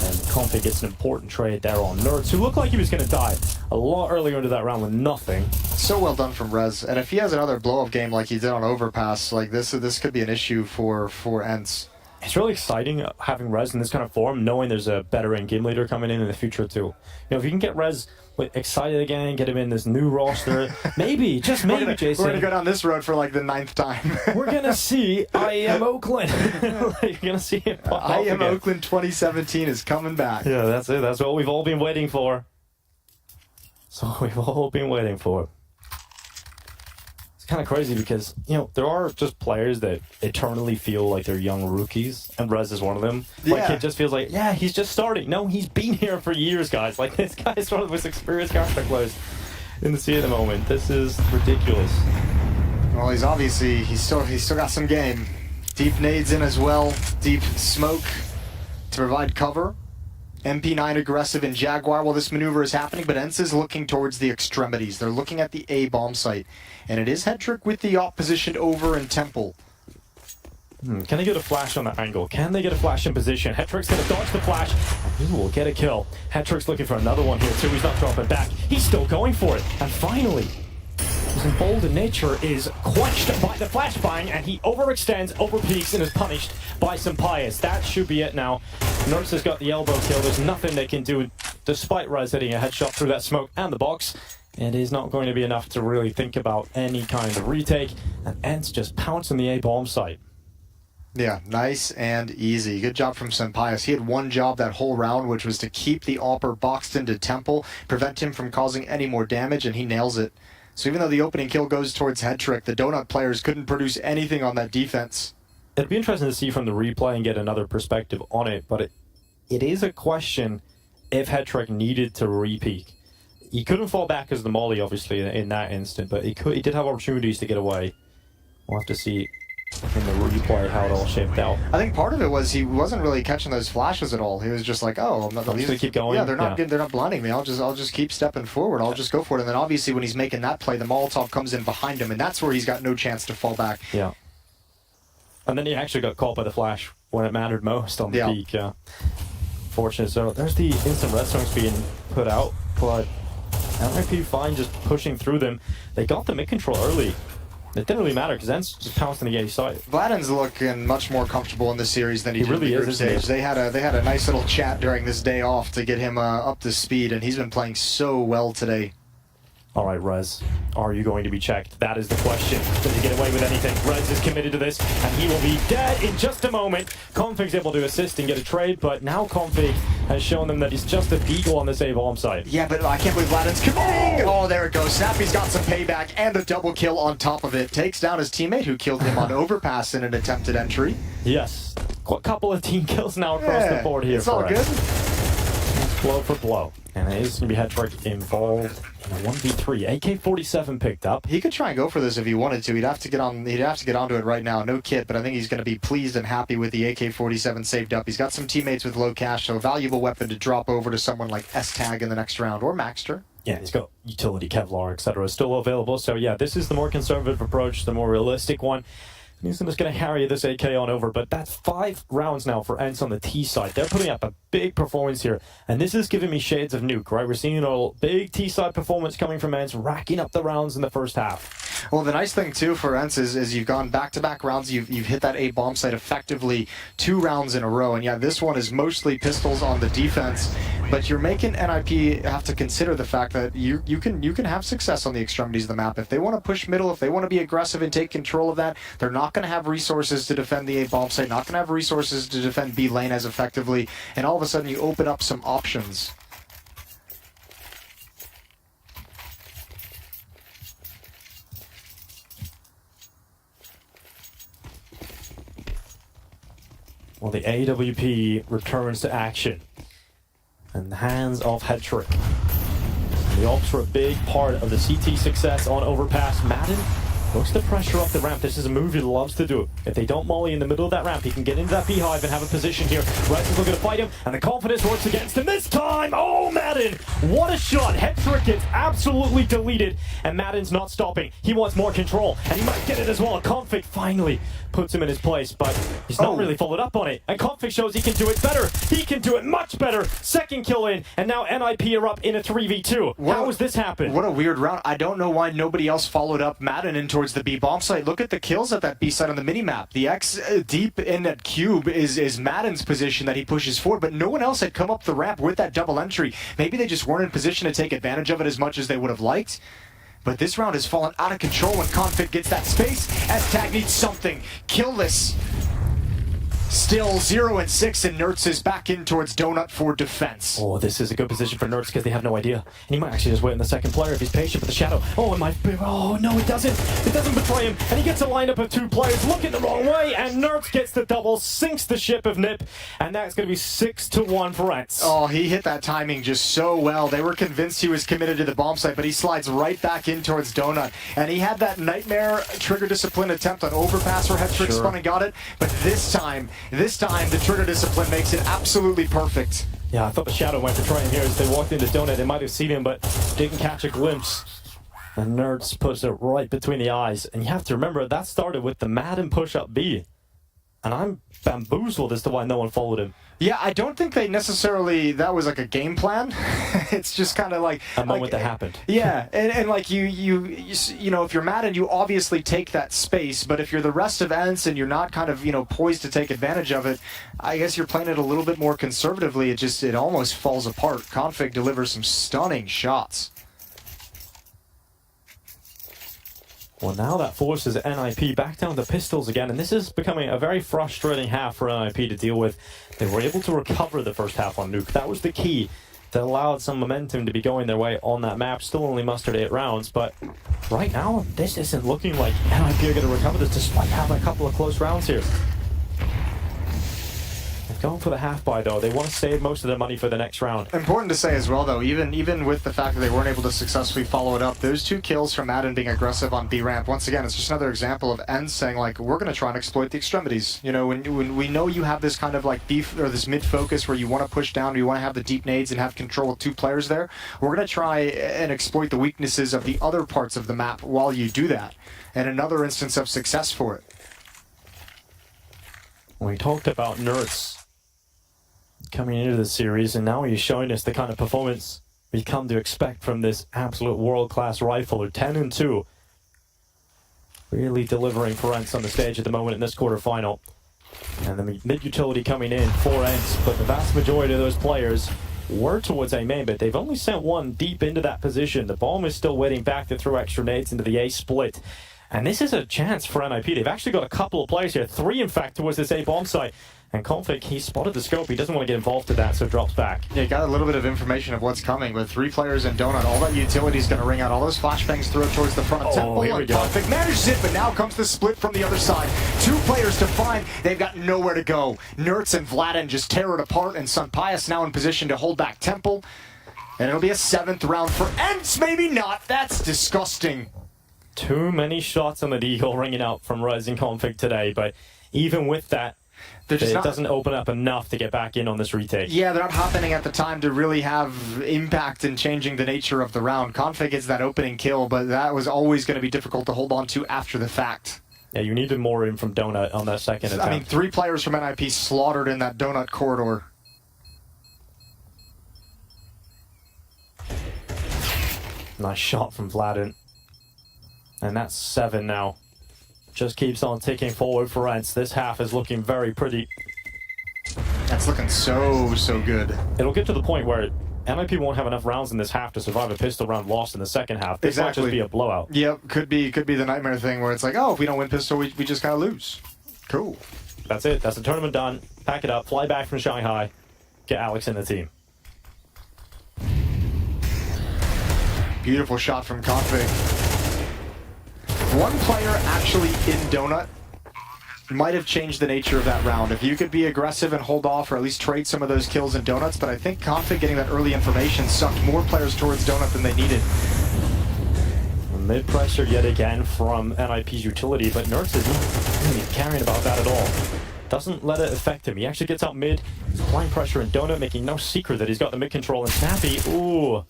And Config gets an important trade there on Nerds, who looked like he was going to die a lot earlier into that round with nothing. So well done from Rez. And if he has another blow-up game like he did on Overpass, like this could be an issue for ENCE. It's really exciting having Rez in this kind of form, knowing there's a better in-game leader coming in the future too. You know, if you can get Rez excited again, get him in this new roster, maybe, just maybe, Jason. We're going to go down this road for like the 9th time. We're going to see I Am Oakland. You're going to see it pop I Am again. Oakland 2017 is coming back. Yeah, that's it. That's what we've all been waiting for. So we've all been waiting for. It's kind of crazy because, you know, there are just players that eternally feel like they're young rookies, and Rez is one of them. Like, Yeah. it just feels like, yeah, he's just starting. No, he's been here for years, guys. Like, this guy is one of the most experienced Counter-Strike players in the scene at the moment. This is ridiculous. Well, he's still got some game. Deep nades in as well. Deep smoke to provide cover. MP9 aggressive in Jaguar while this maneuver is happening, but ENCE is looking towards the extremities. They're looking at the A bomb site. And it is Hetrick with the op positioned over in Temple. Can they get a flash on that angle? Can they get a flash in position? Hetrick's going to dodge the flash, and he will get a kill. Hetrick's looking for another one here, too. He's not dropping back. He's still going for it. And finally, his emboldened nature is quenched by the flashbang, and he overextends, overpeaks, and is punished by some pious. That should be it now. Nurse has got the elbow kill. There's nothing they can do, despite Rez hitting a headshot through that smoke and the box. It is not going to be enough to really think about any kind of retake, and Ents just pouncing the A-bomb site. Yeah, nice and easy. Good job from Senpaius. He had one job that whole round, which was to keep the AWPer boxed into Temple, prevent him from causing any more damage, and he nails it. So even though the opening kill goes towards Headtrick, the Donut players couldn't produce anything on that defense. It'd be interesting to see from the replay and get another perspective on it, but it is a question if Headtrick needed to re-peek. He couldn't fall back as the molly, obviously, in that instant, but he did have opportunities to get away. We'll have to see in the replay how it all shaped out. I think part of it was he wasn't really catching those flashes at all. He was just like, "Oh, I'm not just gonna keep going." Yeah, they're not blinding me. I'll just keep stepping forward. I'll just go for it." And then obviously when he's making that play, the Molotov comes in behind him, and that's where he's got no chance to fall back. Yeah. And then he actually got caught by the flash when it mattered most on the peak. Yeah. Fortunate. So there's the instant redstones being put out, but NIP fine just pushing through them. They got the mid control early. It didn't really matter because Ents just pounced on the A side. Vladin's looking much more comfortable in this series than he did really in the group is, stage. They had a nice little chat during this day off to get him up to speed, and he's been playing so well today. All right, Rez, are you going to be checked? That is the question. Does he get away with anything? Rez is committed to this, and he will be dead in just a moment. Config's able to assist and get a trade, but now Config has shown them that he's just a beagle on this A-bomb site. Yeah, but I can't believe Vladin's committing! Oh, there it goes. Snappy's got some payback and a double kill on top of it. Takes down his teammate who killed him on overpass in an attempted entry. Yes, a couple of team kills now across the board here. It's all good. Blow for blow. And it is going to be Headtrick involved in a 1v3. AK-47 picked up. He could try and go for this if he wanted to. He'd have to get onto it right now. No kit, but I think he's going to be pleased and happy with the AK-47 saved up. He's got some teammates with low cash, so a valuable weapon to drop over to someone like S-Tag in the next round, or Maxter. Yeah, he's got utility, Kevlar, etc. still available. So yeah, this is the more conservative approach, the more realistic one. He's just going to carry this AK on over, but that's 5 rounds now for Ents on the T side. They're putting up a big performance here, and this is giving me shades of Nuke, right? We're seeing a big T side performance coming from Ents, racking up the rounds in the first half. Well, the nice thing too for Ents is you've gone back-to-back rounds. You've hit that A-bomb site effectively 2 rounds in a row, and yeah, this one is mostly pistols on the defense. But you're making NIP have to consider the fact that you can have success on the extremities of the map. If they want to push middle, if they want to be aggressive and take control of that, they're not going to have resources to defend the A-bomb site, not going to have resources to defend B lane as effectively, and all of a sudden you open up some options. Well, the AWP returns to action. In the hands of Headtrick. The Ops were a big part of the CT success on overpass. Madden looks to pressure up the ramp. This is a move he loves to do. If they don't molly in the middle of that ramp, he can get into that beehive and have a position here. Rez is looking to fight him, and the confidence works against him this time. Oh, Madden! What a shot! Headtrick gets absolutely deleted, and Madden's not stopping. He wants more control, and he might get it as well. Config finally puts him in his place, but he's not really followed up on it. And Config shows he can do it better. He can do it much better. Second kill in, and now NIP are up in a 3v2. How has this happened? What a weird round. I don't know why nobody else followed up Madden in towards the B bomb site. Look at the kills at that B site on the minimap. The X deep in that cube is Madden's position that he pushes forward, but no one else had come up the ramp with that double entry. Maybe they just weren't in position to take advantage of it as much as they would have liked. But this round has fallen out of control when Config gets that space. S-Tag needs something. Killless. Still 0 and 6, and Nertz is back in towards Donut for defense. Oh, this is a good position for Nertz because they have no idea. And he might actually just wait on the second player if he's patient with the shadow. Oh, it might be. Oh, no, it doesn't. It doesn't betray him. And he gets a lineup of 2 players looking the wrong way. And Nertz gets the double, sinks the ship of Nip. And that's going to be 6-1 for Ents. Oh, he hit that timing just so well. They were convinced he was committed to the bomb site, but he slides right back in towards Donut. And he had that nightmare trigger discipline attempt on overpass where Headtrick spun and got it. But this time, the trigger discipline makes it absolutely perfect. Yeah, I thought the shadow went to try him here as they walked into Donut. They might have seen him, but didn't catch a glimpse. And Nertz puts it right between the eyes. And you have to remember, that started with the Madden push-up B. And I'm bamboozled as to why no one followed him. Yeah, I don't think they necessarily, that was like a game plan. It's just kind of like a moment that happened. Yeah, and like you know, if you're Madden, you obviously take that space, but if you're the rest of Ents and you're not kind of, you know, poised to take advantage of it, I guess you're playing it a little bit more conservatively. It almost falls apart. Config delivers some stunning shots. Well, now that forces NIP back down to pistols again, and this is becoming a very frustrating half for NIP to deal with. They were able to recover the first half on Nuke. That was the key that allowed some momentum to be going their way on that map. Still only mustered 8 rounds, but right now, this isn't looking like NIP are going to recover this despite having a couple of close rounds here. Going for the half buy though. They want to save most of their money for the next round. Important to say as well though, even with the fact that they weren't able to successfully follow it up, those 2 kills from Madden being aggressive on B ramp, once again, it's just another example of ENCE saying like, we're going to try and exploit the extremities. You know, when we know you have this kind of like beef or this mid focus where you want to push down, you want to have the deep nades and have control with 2 players there, we're going to try and exploit the weaknesses of the other parts of the map while you do that. And another instance of success for it. We talked about Nerds coming into the series, and now he's showing us the kind of performance we come to expect from this absolute world-class rifler. 10-2. Really delivering for ENCE on the stage at the moment in this quarterfinal. And the mid-utility coming in for ENCE, but the vast majority of those players were towards A main, but they've only sent one deep into that position. The bomb is still waiting back to throw extra nades into the A split. And this is a chance for NIP. They've actually got a couple of players here, 3 in fact, towards this A bomb site. And Config, he spotted the scope. He doesn't want to get involved with that, so drops back. Yeah, got a little bit of information of what's coming, but 3 players in Donut. All that utility is going to ring out. All those flashbangs throw towards the front of Temple. Here we go. Config manages it, but now comes the split from the other side. 2 players to find. They've got nowhere to go. Nerds and Vladin just tear it apart, and Sunpius now in position to hold back Temple. And it'll be a 7th round for ENCE. Maybe not. That's disgusting. Too many shots on the deagle ringing out from Rising Config today, but even with that, it doesn't open up enough to get back in on this retake. Yeah, they're not happening at the time to really have impact in changing the nature of the round. Config gets that opening kill, but that was always going to be difficult to hold on to after the fact. Yeah, you needed more in from Donut on that second attempt. I mean, 3 players from NIP slaughtered in that Donut corridor. Nice shot from Vladin. And that's 7 now. Just keeps on ticking forward for ENCE. This half is looking very pretty. That's looking so good. It'll get to the point where NIP won't have enough rounds in this half to survive a pistol round lost in the second half. This might just be a blowout. Yep, could be the nightmare thing where it's like, oh, if we don't win pistol, we just gotta lose. Cool. That's it. That's the tournament done. Pack it up. Fly back from Shanghai. Get Alex in the team. Beautiful shot from Config. 1 player actually in Donut might have changed the nature of that round. If you could be aggressive and hold off or at least trade some of those kills in Donuts, but I think Config getting that early information sucked more players towards Donut than they needed. Mid-pressure yet again from NIP's utility, but Nerds isn't really caring about that at all. Doesn't let it affect him. He actually gets out mid, applying pressure in Donut, making no secret that he's got the mid-control, and Snappy, ooh.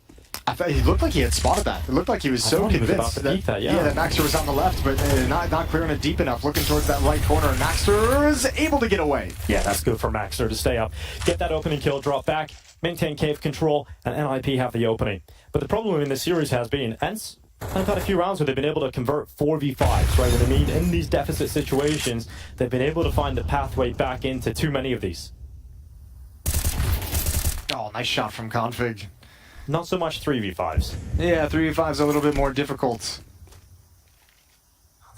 I thought he looked like he had spotted that. It looked like he was so convinced that Maxter was on the left, but not clearing it deep enough. Looking towards that right corner, and Maxter is able to get away. Yeah, that's good for Maxter to stay up. Get that opening kill, drop back, maintain cave control, and NIP have the opening. But the problem in this series has been ENCE have had a few rounds where they've been able to convert 4v5s, right? When they need in these deficit situations, they've been able to find the pathway back into too many of these. Oh, nice shot from Config. Not so much 3v5s. Yeah, 3v5's a little bit more difficult.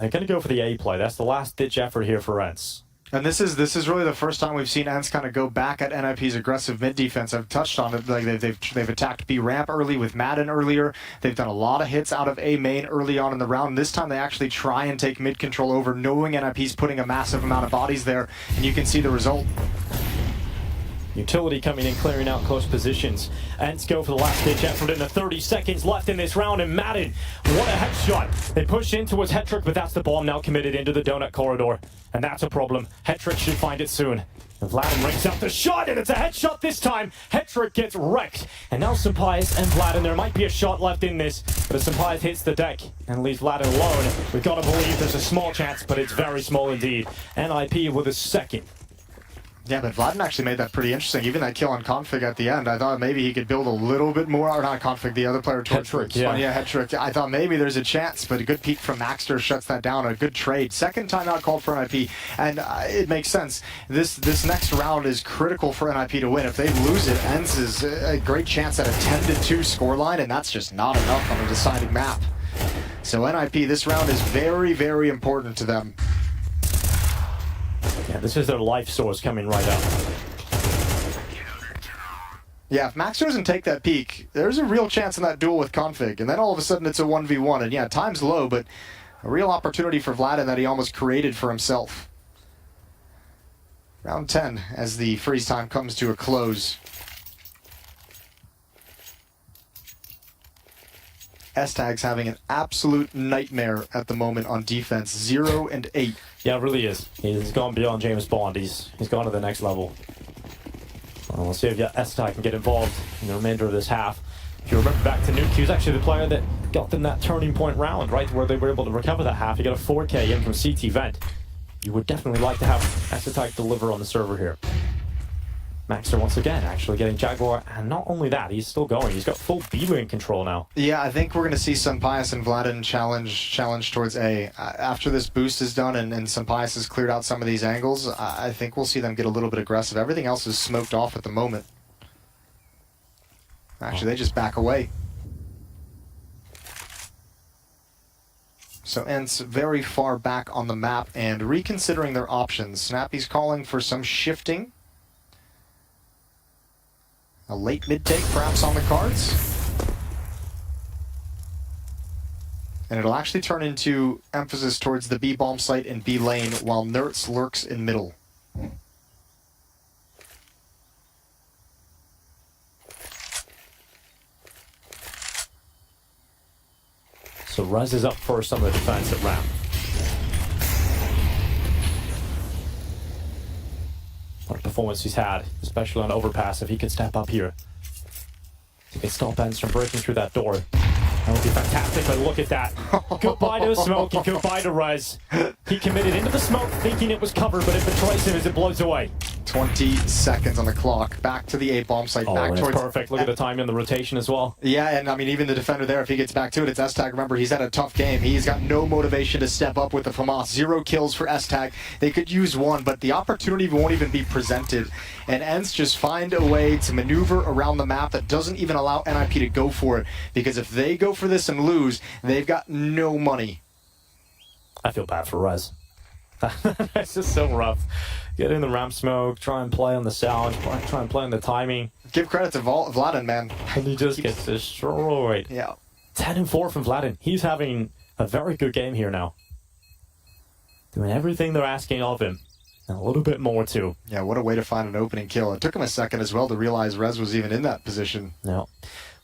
They're going to go for the A play. That's the last-ditch effort here for ENCE. And this is really the first time we've seen ENCE kind of go back at NIP's aggressive mid defense. I've touched on it. Like they've attacked B ramp early with Madden earlier. They've done a lot of hits out of A main early on in the round. This time they actually try and take mid control over, knowing NIP's putting a massive amount of bodies there, and you can see the result. Utility coming in, clearing out close positions. ENCE go for the last ditch effort in the 30 seconds left in this round, and Madden, what a headshot. They push in towards Hetrick, but that's the bomb now committed into the Donut corridor. And that's a problem. Hetrick should find it soon. And Vladin rings out the shot, and it's a headshot this time. Hetrick gets wrecked. And now Sunpius and Vladin, there might be a shot left in this, but as Sunpius hits the deck and leaves Vladin alone, we've got to believe there's a small chance, but it's very small indeed. NIP with a second. Yeah, but Vladin actually made that pretty interesting. Even that kill on Config at the end, I thought maybe he could build a little bit more. Or not Config, the other player towards Hetrick, yeah. Hetrick. I thought maybe there's a chance, but a good peek from Maxter shuts that down. A good trade. Second timeout called for NIP, and it makes sense. This next round is critical for NIP to win. If they lose it, ENCE is a great chance at a 10-2 scoreline, and that's just not enough on a deciding map. So NIP, this round is very, very important to them. Yeah, this is their life source coming right up. Yeah, if Max doesn't take that peak, there's a real chance in that duel with Config, and then all of a sudden it's a 1v1, and yeah, time's low, but a real opportunity for Vladin that he almost created for himself. Round 10 as the freeze time comes to a close. S-Tag's having an absolute nightmare at the moment on defense, 0 and 8. Yeah, it really is. He's gone beyond James Bond. He's gone to the next level. Well, we'll see if S-Tag can get involved in the remainder of this half. If you remember back to Nuke, he was actually the player that got them that turning point round, right, where they were able to recover that half. He got a 4K in from CT Vent. You would definitely like to have S-Tag deliver on the server here. Maxter once again actually getting Jaguar, and not only that, he's still going. He's got full B-lane control now. Yeah, I think we're going to see Sampaius and Vladin challenge towards A. After this boost is done and Sampaius has cleared out some of these angles, I think we'll see them get a little bit aggressive. Everything else is smoked off at the moment. Actually, they just back away. So Ents very far back on the map and reconsidering their options. Snappy's calling for some shifting. A late mid-take perhaps on the cards. And it'll actually turn into emphasis towards the B-bomb site in B lane while Nertz lurks in middle. So Rez is up first on the defense at ramp. What a performance he's had, especially on overpass. If he could step up here, he can stop Ents from breaking through that door. That would be fantastic, but look at that. Goodbye to the smoke and goodbye to Rez. He committed into the smoke thinking it was covered, but it betrays him as it blows away. 20 seconds on the clock. Back to the A-bomb site. Oh, back that's towards perfect. Look at the time in the rotation as well. Yeah, and I mean, even the defender there, if he gets back to it, it's S-Tag. Remember, he's had a tough game. He's got no motivation to step up with the FAMAS. 0 kills for S-Tag. They could use one, but the opportunity won't even be presented. And Ents just find a way to maneuver around the map that doesn't even allow NIP to go for it. Because if they go for this and lose, they've got no money. I feel bad for Rez. It's just so rough. Get in the ramp smoke, try and play on the sound, try and play on the timing. Give credit to Vladin, man. And he just gets destroyed. Yeah. 10 and 4 from Vladin. He's having a very good game here now. Doing everything they're asking of him. And a little bit more too. Yeah, what a way to find an opening kill. It took him a second as well to realize Rez was even in that position. Yeah.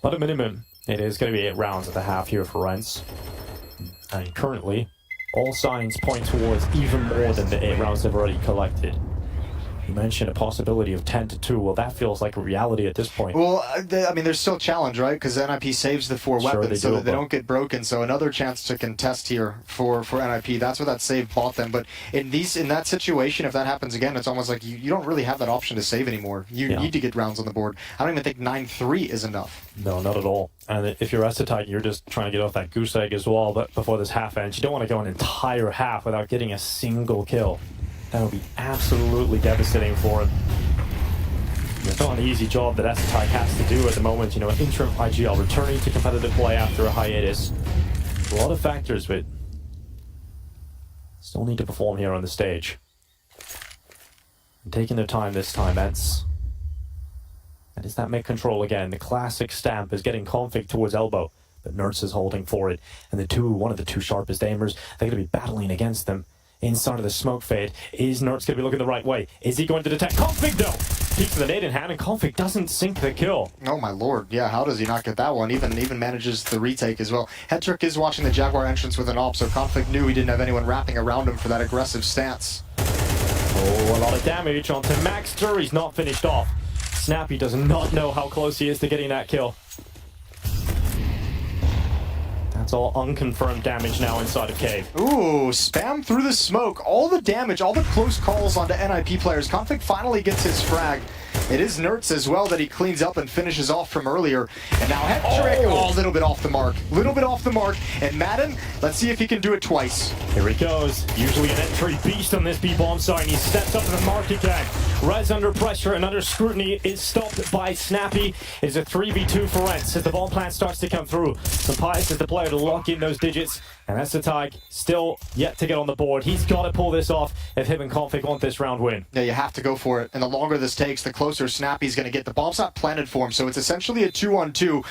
But at minimum, it is going to be 8 rounds at the half here for Ents. And currently, all signs point towards even more than the 8 rounds they've already collected. You mentioned a possibility of 10-2. Well, that feels like a reality at this point. Well, I mean, there's still a challenge, right? Because NIP saves the 4 weapons so that they don't get broken. So another chance to contest here for NIP. That's what that save bought them. But in that situation, if that happens again, it's almost like you don't really have that option to save anymore. You need to get rounds on the board. I don't even think 9-3 is enough. No, not at all. And if you're S-Tag, you're just trying to get off that goose egg as well. But before this half ends, you don't want to go an entire half without getting a single kill. That would be absolutely devastating for him. It's not an easy job that S-Tag has to do at the moment. You know, an interim IGL returning to competitive play after a hiatus. A lot of factors, but still need to perform here on the stage. And taking their time this time, Ents. And is that mid-control again? The classic stamp is getting config towards elbow, but Nertz is holding for it. And one of the two sharpest aimers, they're going to be battling against them. Inside of the smoke fade, is Nertz going to be looking the right way? Is he going to detect config though? Peeks the nade in hand, and config doesn't sink the kill. Oh my lord, yeah, how does he not get that one? Even manages the retake as well. Hetrick is watching the Jaguar entrance with an AWP, so config knew he didn't have anyone wrapping around him for that aggressive stance. Oh, a lot of damage onto Maxter. He's not finished off. Snappy does not know how close he is to getting that kill. That's all unconfirmed damage now inside of Cave. Ooh, spam through the smoke. All the damage, all the close calls onto NIP players. Config finally gets his frag. It is Nertz as well that he cleans up and finishes off from earlier. And now Hetrick, a little bit off the mark. Little bit off the mark. And Madden, let's see if he can do it twice. Here he goes. Usually an entry beast on this B-bomb side. He steps up to the mark again. Rez under pressure and under scrutiny is stopped by Snappy. It is a 3v2 for Rez as the bomb plant starts to come through. Sampaius is the player to lock in those digits. And Esatag still yet to get on the board. He's got to pull this off if him and Config want this round win. Yeah, you have to go for it. And the longer this takes, the closer Snappy's going to get. The bomb's not planted for him, so it's essentially a 2-on-2.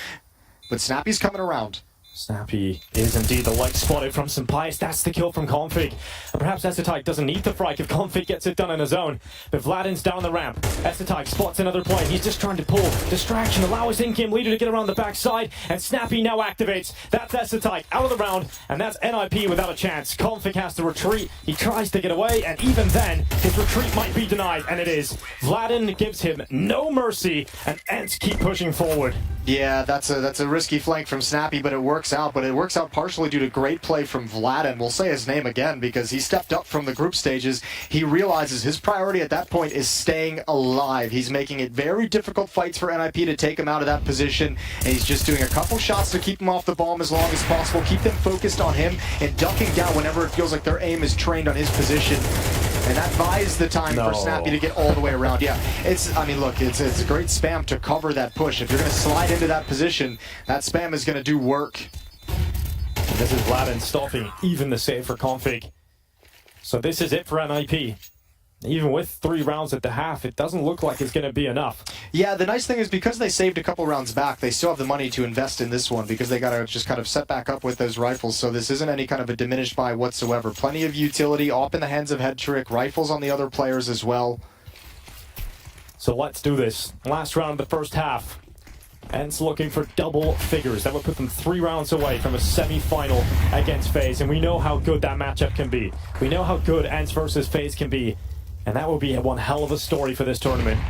But Snappy's coming around. Snappy is indeed the light spotted from Sampaius. That's the kill from Config. And perhaps Esatag doesn't need the frag if Config gets it done in his own. But Vladin's down the ramp. Esatag spots another play. He's just trying to pull distraction, allow his in-game leader to get around the backside. And Snappy now activates. That's Esatag out of the round. And that's NIP without a chance. Config has to retreat. He tries to get away. And even then, his retreat might be denied. And it is. Vladin gives him no mercy. And Ents keep pushing forward. Yeah, that's a risky flank from Snappy, but it works out. But it works out partially due to great play from Vladin. We'll say his name again because he stepped up from the group stages. He realizes his priority at that point is staying alive. He's making it very difficult fights for NIP to take him out of that position. And he's just doing a couple shots to keep him off the bomb as long as possible. Keep them focused on him and ducking down whenever it feels like their aim is trained on his position. And that buys the time for Snappy to get all the way around. Yeah, it's a great spam to cover that push. If you're going to slide into that position, that spam is going to do work. And this is Vladin stopping even the save for Config. So this is it for NIP. Even with 3 rounds at the half, it doesn't look like it's going to be enough. Yeah, the nice thing is because they saved a couple rounds back, they still have the money to invest in this one because they got to just kind of set back up with those rifles. So this isn't any kind of a diminished buy whatsoever. Plenty of utility, op in the hands of Hetrick, rifles on the other players as well. So let's do this. Last round of the first half. Ents looking for double figures. That would put them 3 rounds away from a semi-final against Faze. And we know how good that matchup can be. We know how good Ents versus Faze can be. And that will be one hell of a story for this tournament.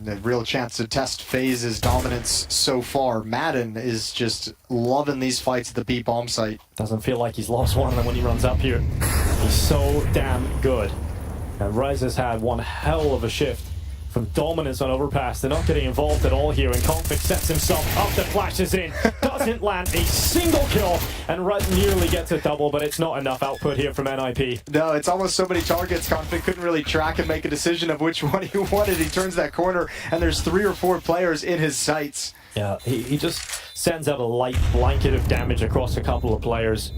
A real chance to test Faze's dominance so far. Madden is just loving these fights at the B-bomb site. Doesn't feel like he's lost one of them when he runs up here. He's so damn good. And Rez has had one hell of a shift from dominance on overpass. They're not getting involved at all here, and Config sets himself up to flashes in. Doesn't land a single kill, and Rez nearly gets a double, but it's not enough output here from NIP. No, it's almost so many targets. Config couldn't really track and make a decision of which one he wanted. He turns that corner, and there's 3 or 4 players in his sights. Yeah, he just sends out a light blanket of damage across a couple of players.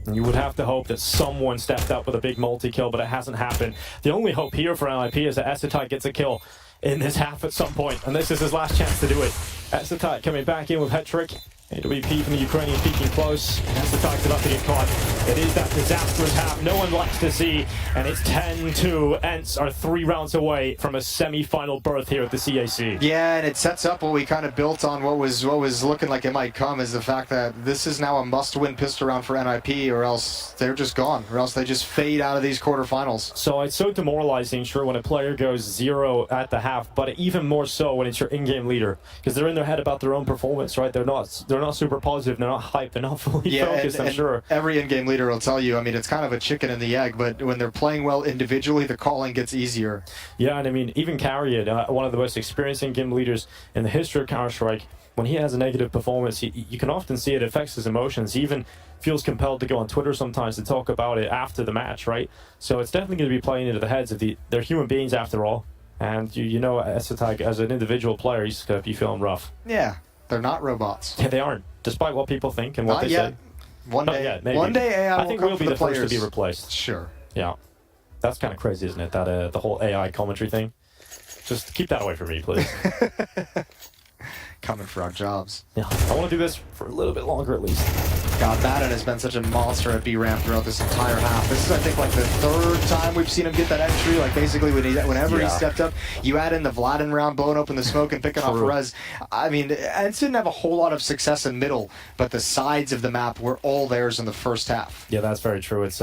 And you would have to hope that someone stepped up with a big multi-kill, but it hasn't happened. The only hope here for NIP is that Esatag gets a kill in this half at some point, and this is his last chance to do it. Esatag coming back in with Hetrick. AWP from the Ukrainian peeking close. Esatag's about to get caught. It is that disastrous half no one likes to see, and it's 10-2. Ents are 3 rounds away from a semi-final berth here at the CAC. Yeah, and it sets up what we kind of built on what was looking like it might come, is the fact that this is now a must-win pistol round for NIP, or else they're just gone, or else they just fade out of these quarterfinals. So it's so demoralizing, sure, when a player goes 0 at the half, but even more so when it's your in-game leader, because they're in their head about their own performance, right? They're not super positive, they're not hyped, they're not fully focused, I'm sure. Every in-game leader will tell you, I mean, it's kind of a chicken and the egg, but when they're playing well individually, the calling gets easier. Yeah, and I mean, even Carriot, one of the most experienced in-game leaders in the history of Counter-Strike, when he has a negative performance, you can often see it affects his emotions. He even feels compelled to go on Twitter sometimes to talk about it after the match, right? So it's definitely going to be playing into the heads of they're human beings after all, and you know, Esatag, as an individual player, he's going to be feeling rough. Yeah, they're not robots. Yeah, they aren't, despite what people think and what not they yet. say. One Not day, yet, maybe. one day AI I think will we'll come be for the the first to players. be replaced. Sure. Yeah. That's kind of crazy, isn't it? That the whole AI commentary thing. Just keep that away from me, please. Coming for our jobs. Yeah, I want to do this for a little bit longer at least. God, Madden has been such a monster at B-Ramp throughout this entire half. This is, I think, like the 3rd time we've seen him get that entry. Like, basically, whenever he stepped up, you add in the Vladin round, blowing open the smoke and picking off Rez. I mean, Ents didn't have a whole lot of success in middle, but the sides of the map were all theirs in the first half. Yeah, that's very true. It's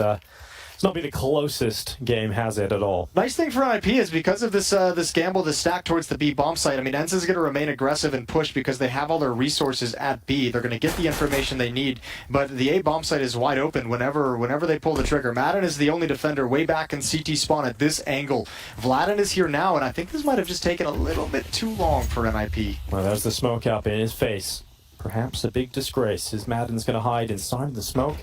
it's not been the closest game, has it, at all? Nice thing for NIP is because of this gamble, the stack towards the B bomb site. I mean, ENCE is going to remain aggressive and push because they have all their resources at B. They're going to get the information they need, but the A bomb site is wide open whenever they pull the trigger. Madden is the only defender way back in CT spawn at this angle. Vladin is here now, and I think this might have just taken a little bit too long for NIP. Well, there's the smoke up in his face. Perhaps a big disgrace as Madden's going to hide inside the smoke.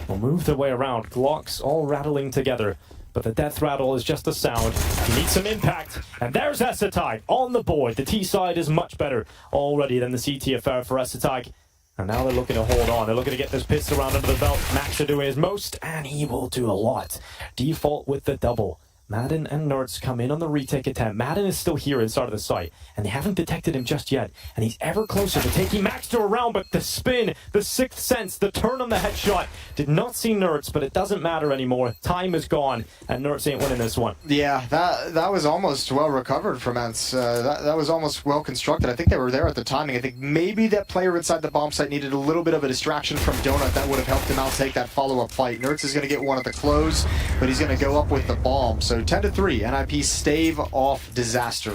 Will move their way around. Glocks all rattling together. But the death rattle is just a sound. You need some impact. And there's Essetag on the board. The T side is much better already than the CT affair for Essetag. And now they're looking to hold on. They're looking to get this pistol round under the belt. Max are doing his most, and he will do a lot. Default with the double. Madden and Nerds come in on the retake attempt. Madden is still here inside of the site, and they haven't detected him just yet. And he's ever closer to taking Maxter around, but the spin, the sixth sense, the turn on the headshot. Did not see Nerds, but it doesn't matter anymore. Time is gone, and Nerds ain't winning this one. Yeah, that was almost well recovered from ENCE. That was almost well constructed. I think they were there at the timing. I think maybe that player inside the bomb site needed a little bit of a distraction from Donut. That would have helped him out take that follow-up fight. Nerds is going to get one at the close, but he's going to go up with the bomb. So 10-3, NIP stave off disaster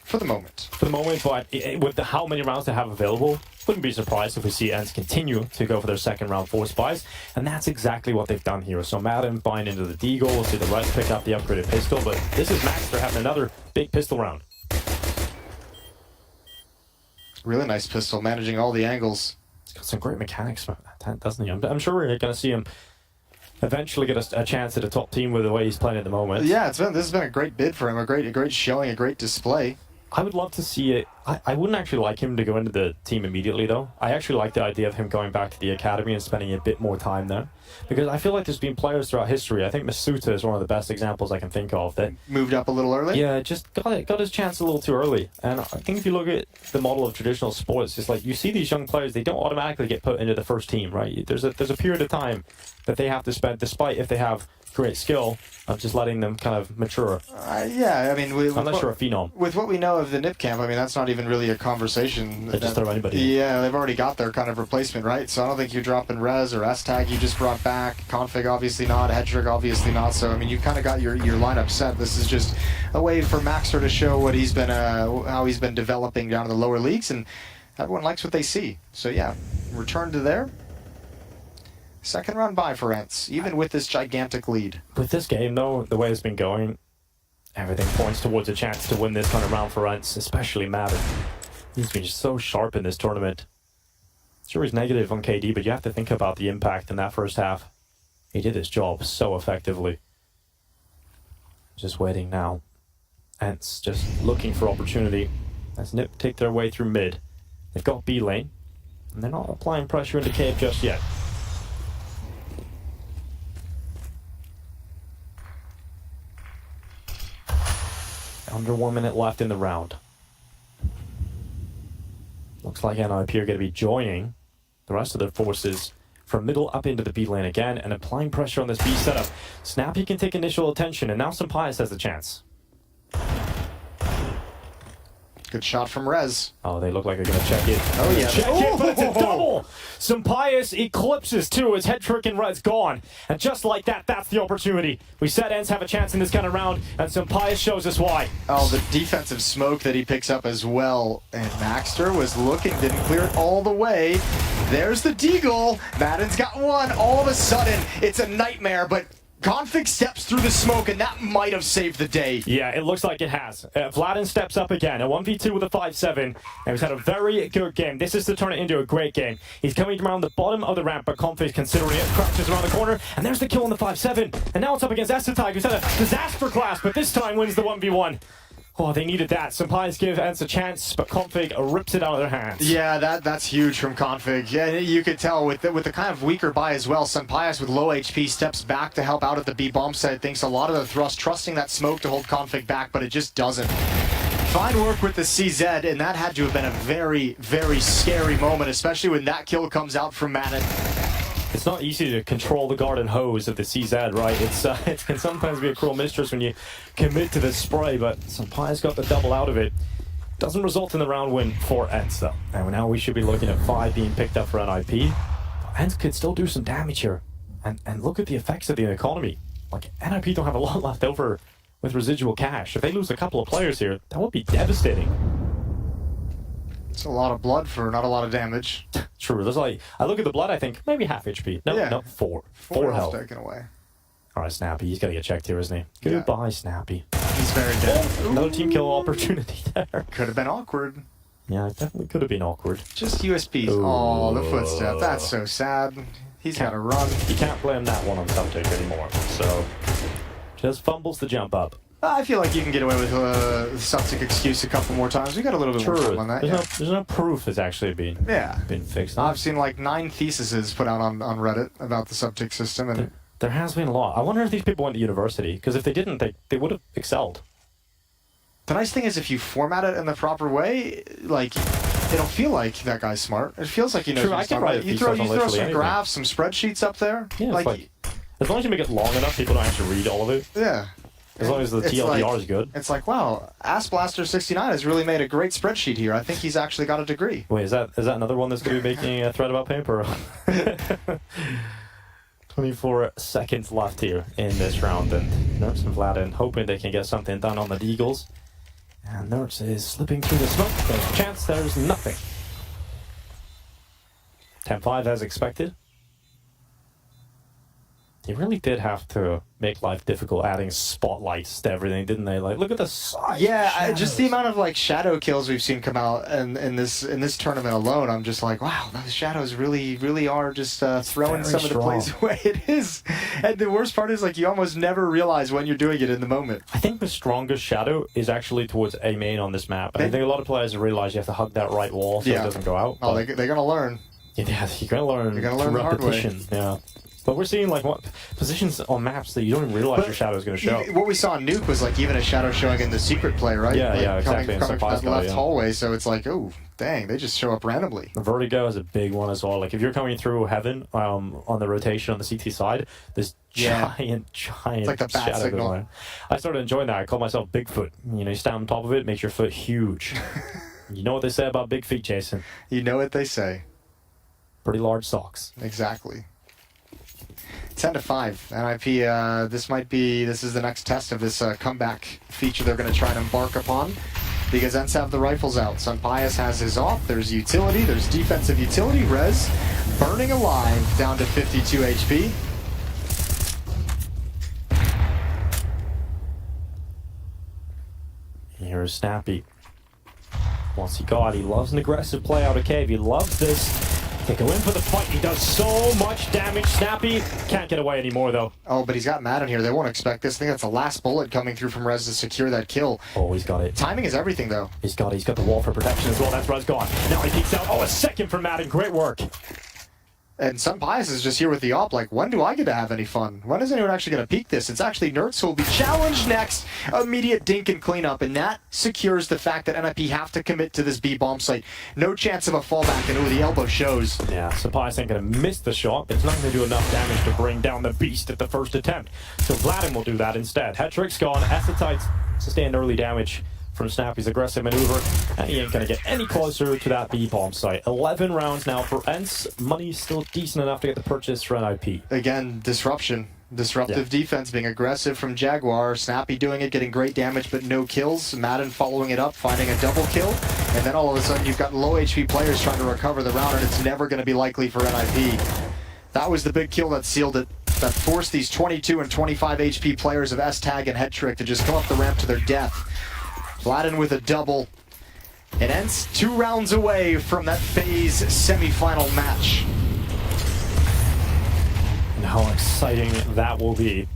for the moment. For the moment, but with how many rounds they have available, wouldn't be surprised if we see ENCE continue to go for their second round 4 spies, and that's exactly what they've done here. So Madden buying into the Deagle, we'll see the rest pick up the upgraded pistol, but this is Maxter having another big pistol round. Really nice pistol, managing all the angles. He's got some great mechanics, doesn't he? I'm sure we're going to see him eventually get a chance at a top team with the way he's playing at the moment. Yeah, this has been a great bid for him, a great showing, a great display. I would love to see it. I wouldn't actually like him to go into the team immediately, though. I actually like the idea of him going back to the academy and spending a bit more time there. Because I feel like there's been players throughout history. I think Masuta is one of the best examples I can think of. That moved up a little early? Yeah, just got his chance a little too early. And I think if you look at the model of traditional sports, it's like you see these young players, they don't automatically get put into the first team, right? There's a period of time that they have to spend, despite if they have great skill, of just letting them kind of mature. Yeah, I mean, unless you're a phenom. With what we know of the NIP camp, I mean, that's not even really a conversation. They just throw anybody in. Yeah, they've already got their kind of replacement, right? So I don't think you're dropping Rez or S-Tag you just brought back. Config obviously not, Hedrick obviously not. So I mean, you kind of got your lineup set. This is just a way for Maxter to show what he's been, how he's been developing down in the lower leagues, and everyone likes what they see. So yeah, return to there. Second round bye for ENCE, even with this gigantic lead. With this game, though, the way it's been going, everything points towards a chance to win this kind of round for ENCE, especially Madden. He's been so sharp in this tournament. Sure, he's negative on KD, but you have to think about the impact in that first half. He did his job so effectively. Just waiting now. ENCE just looking for opportunity as NIP take their way through mid. They've got B lane, and they're not applying pressure into cave just yet. Under 1 minute left in the round. Looks like NIP are going to be joining the rest of their forces from middle up into the B lane again and applying pressure on this B setup. Snappy can take initial attention, and now Sampias has the chance. Good shot from Rez. Oh, they look like they're going to check it. Oh, yeah. Check it, but it's a double! Sampias eclipses too as Hedrick and Red's gone. And just like that, that's the opportunity. We said ENCE have a chance in this kind of round, and Sampias shows us why. Oh, the defensive smoke that he picks up as well. And Maxter was looking, didn't clear it all the way. There's the Deagle. Madden's got one. All of a sudden, it's a nightmare, but Config steps through the smoke, and that might have saved the day. Yeah, it looks like it has. Vladin steps up again, a 1v2 with a 5-7, and he's had a very good game. This is to turn it into a great game. He's coming around the bottom of the ramp, but Config's considering it, crouches around the corner, and there's the kill on the 5-7. And now it's up against Essetag, who's had a disaster class, but this time wins the 1v1. Oh, they needed that. Sampias give ENCE a chance, but Config rips it out of their hands. Yeah, that's huge from Config. Yeah, you could tell with the kind of weaker buy as well. Sampias with low HP steps back to help out at the B bomb site. Thinks a lot of the thrust, trusting that smoke to hold Config back, but it just doesn't. Fine work with the CZ, and that had to have been a very, very scary moment, especially when that kill comes out from Madden. It's not easy to control the garden hose of the CZ, right? It can sometimes be a cruel mistress when you commit to the spray, but Sampias got the double out of it. Doesn't result in the round win for ENCE, though. And now we should be looking at 5 being picked up for NIP. ENCE could still do some damage here. And look at the effects of the economy. Like, NIP don't have a lot left over with residual cash. If they lose a couple of players here, that would be devastating. It's a lot of blood for not a lot of damage. True. There's like, I look at the blood, I think maybe half HP. No, Yeah. no, 4. 4 4 health health. taken away. All right, Snappy, he's got to get checked here, isn't he? Goodbye, Snappy. He's very dead. Another team kill opportunity there. Could have been awkward. Yeah, it definitely could have been awkward. Just USPs. Oh, the footstep. That's so sad. He's got to run. You can't blame that one on Subject anymore. So, just fumbles to jump up. I feel like you can get away with Subtic excuse a couple more times. We got a little bit more time on that. There's no proof it's actually been fixed. I've seen like 9 theses put out on Reddit about the Subtic system, and there has been a lot. I wonder if these people went to university, because if they didn't, they would have excelled. the nice thing is if you format it in the proper way, like, it'll feel like that guy's smart. It feels like he knows True, what I he's can talking write about. a You piece throw on literally some anything. graphs, some spreadsheets up there. Yeah, like, as long as you make it long enough, people don't actually read all of it. yeah. As long as the It's TLDR like- is good. It's like, wow, AssBlaster69 has really made a great spreadsheet here. I think he's actually got a degree. Wait, is that another one that's going to be making a thread about paper? 24 seconds left here in this round, and Nerds and Vladin hoping they can get something done on the Deagles. And Nerds is slipping through the smoke. There's a chance, there's nothing. 10-5 as expected. They really did have to make life difficult adding spotlights to everything, didn't they? Like, look at the size. Yeah, just the amount of like shadow kills we've seen come out in this tournament alone. I'm just like, wow, those shadows really are just throwing very some of the plays strong. away. It is, and the worst part is like you almost never realize when you're doing it in the moment. I think the strongest shadow is actually towards A main on this map. And I think a lot of players realize you have to hug that right wall so it doesn't go out. Oh, but- they're gonna learn. Yeah, you're gonna learn. You're gonna learn through the hard way. repetition. Yeah. But we're seeing like what positions on maps that you don't even realize your shadow is going to show. What we saw in Nuke was like even a shadow showing in the secret play, right? Yeah, like yeah, exactly. Coming from Surprise that guy, left yeah. hallway, so it's like, oh, dang, they just show up randomly. Vertigo is a big one as well. Like if you're coming through heaven on the rotation on the CT side, there's giant It's like the bat shadow signal. going on. I started enjoying that. I call myself Bigfoot. You know, you stand on top of it, makes your foot huge. You know what they say about big feet, Jason? You know what they say. Pretty large socks. Exactly. 10-5. NIP, this is the next test of this comeback feature they're going to try and embark upon. Because Ents have the rifles out. Sunpius has his off. There's utility. There's defensive utility. Rez burning alive down to 52 HP. Here's Snappy. Once he got, he loves an aggressive play out of cave. He loves this. They go in for the fight. He does so much damage. Snappy can't get away anymore, though. Oh, but he's got Matt in here. They won't expect this. I think that's the last bullet coming through from Rez to secure that kill. Oh, he's got it. Timing is everything, though. He's got the wall for protection as well. That's Rez gone. Now he peeks out. Oh, a second from Madden. Great work. And Sunpius is just here with the op, like, when do I get to have any fun? When is anyone actually going to peek this? It's actually Nerds who will be challenged next. Immediate dink and cleanup, and that secures the fact that NIP have to commit to this B bomb site. No chance of a fallback, and the elbow shows. Yeah, Sapias ain't going to miss the shot, but it's not going to do enough damage to bring down the beast at the first attempt. So Vladin will do that instead. Hetrick's gone. Acetite sustained early damage from Snappy's aggressive maneuver, and he ain't going to get any closer to that B-bomb site. 11 rounds now for Ents. Money still decent enough to get the purchase for NIP. Again, disruption. Disruptive defense, being aggressive from Jaguar. Snappy doing it, getting great damage, but no kills. Madden following it up, finding a double kill. And then all of a sudden, you've got low HP players trying to recover the round, and it's never going to be likely for NIP. That was the big kill that sealed it, that forced these 22 and 25 HP players of S-Tag and Hetrick to just come up the ramp to their death. Vladin with a double. It ends 2 rounds away from that Faze semifinal match. And how exciting that will be.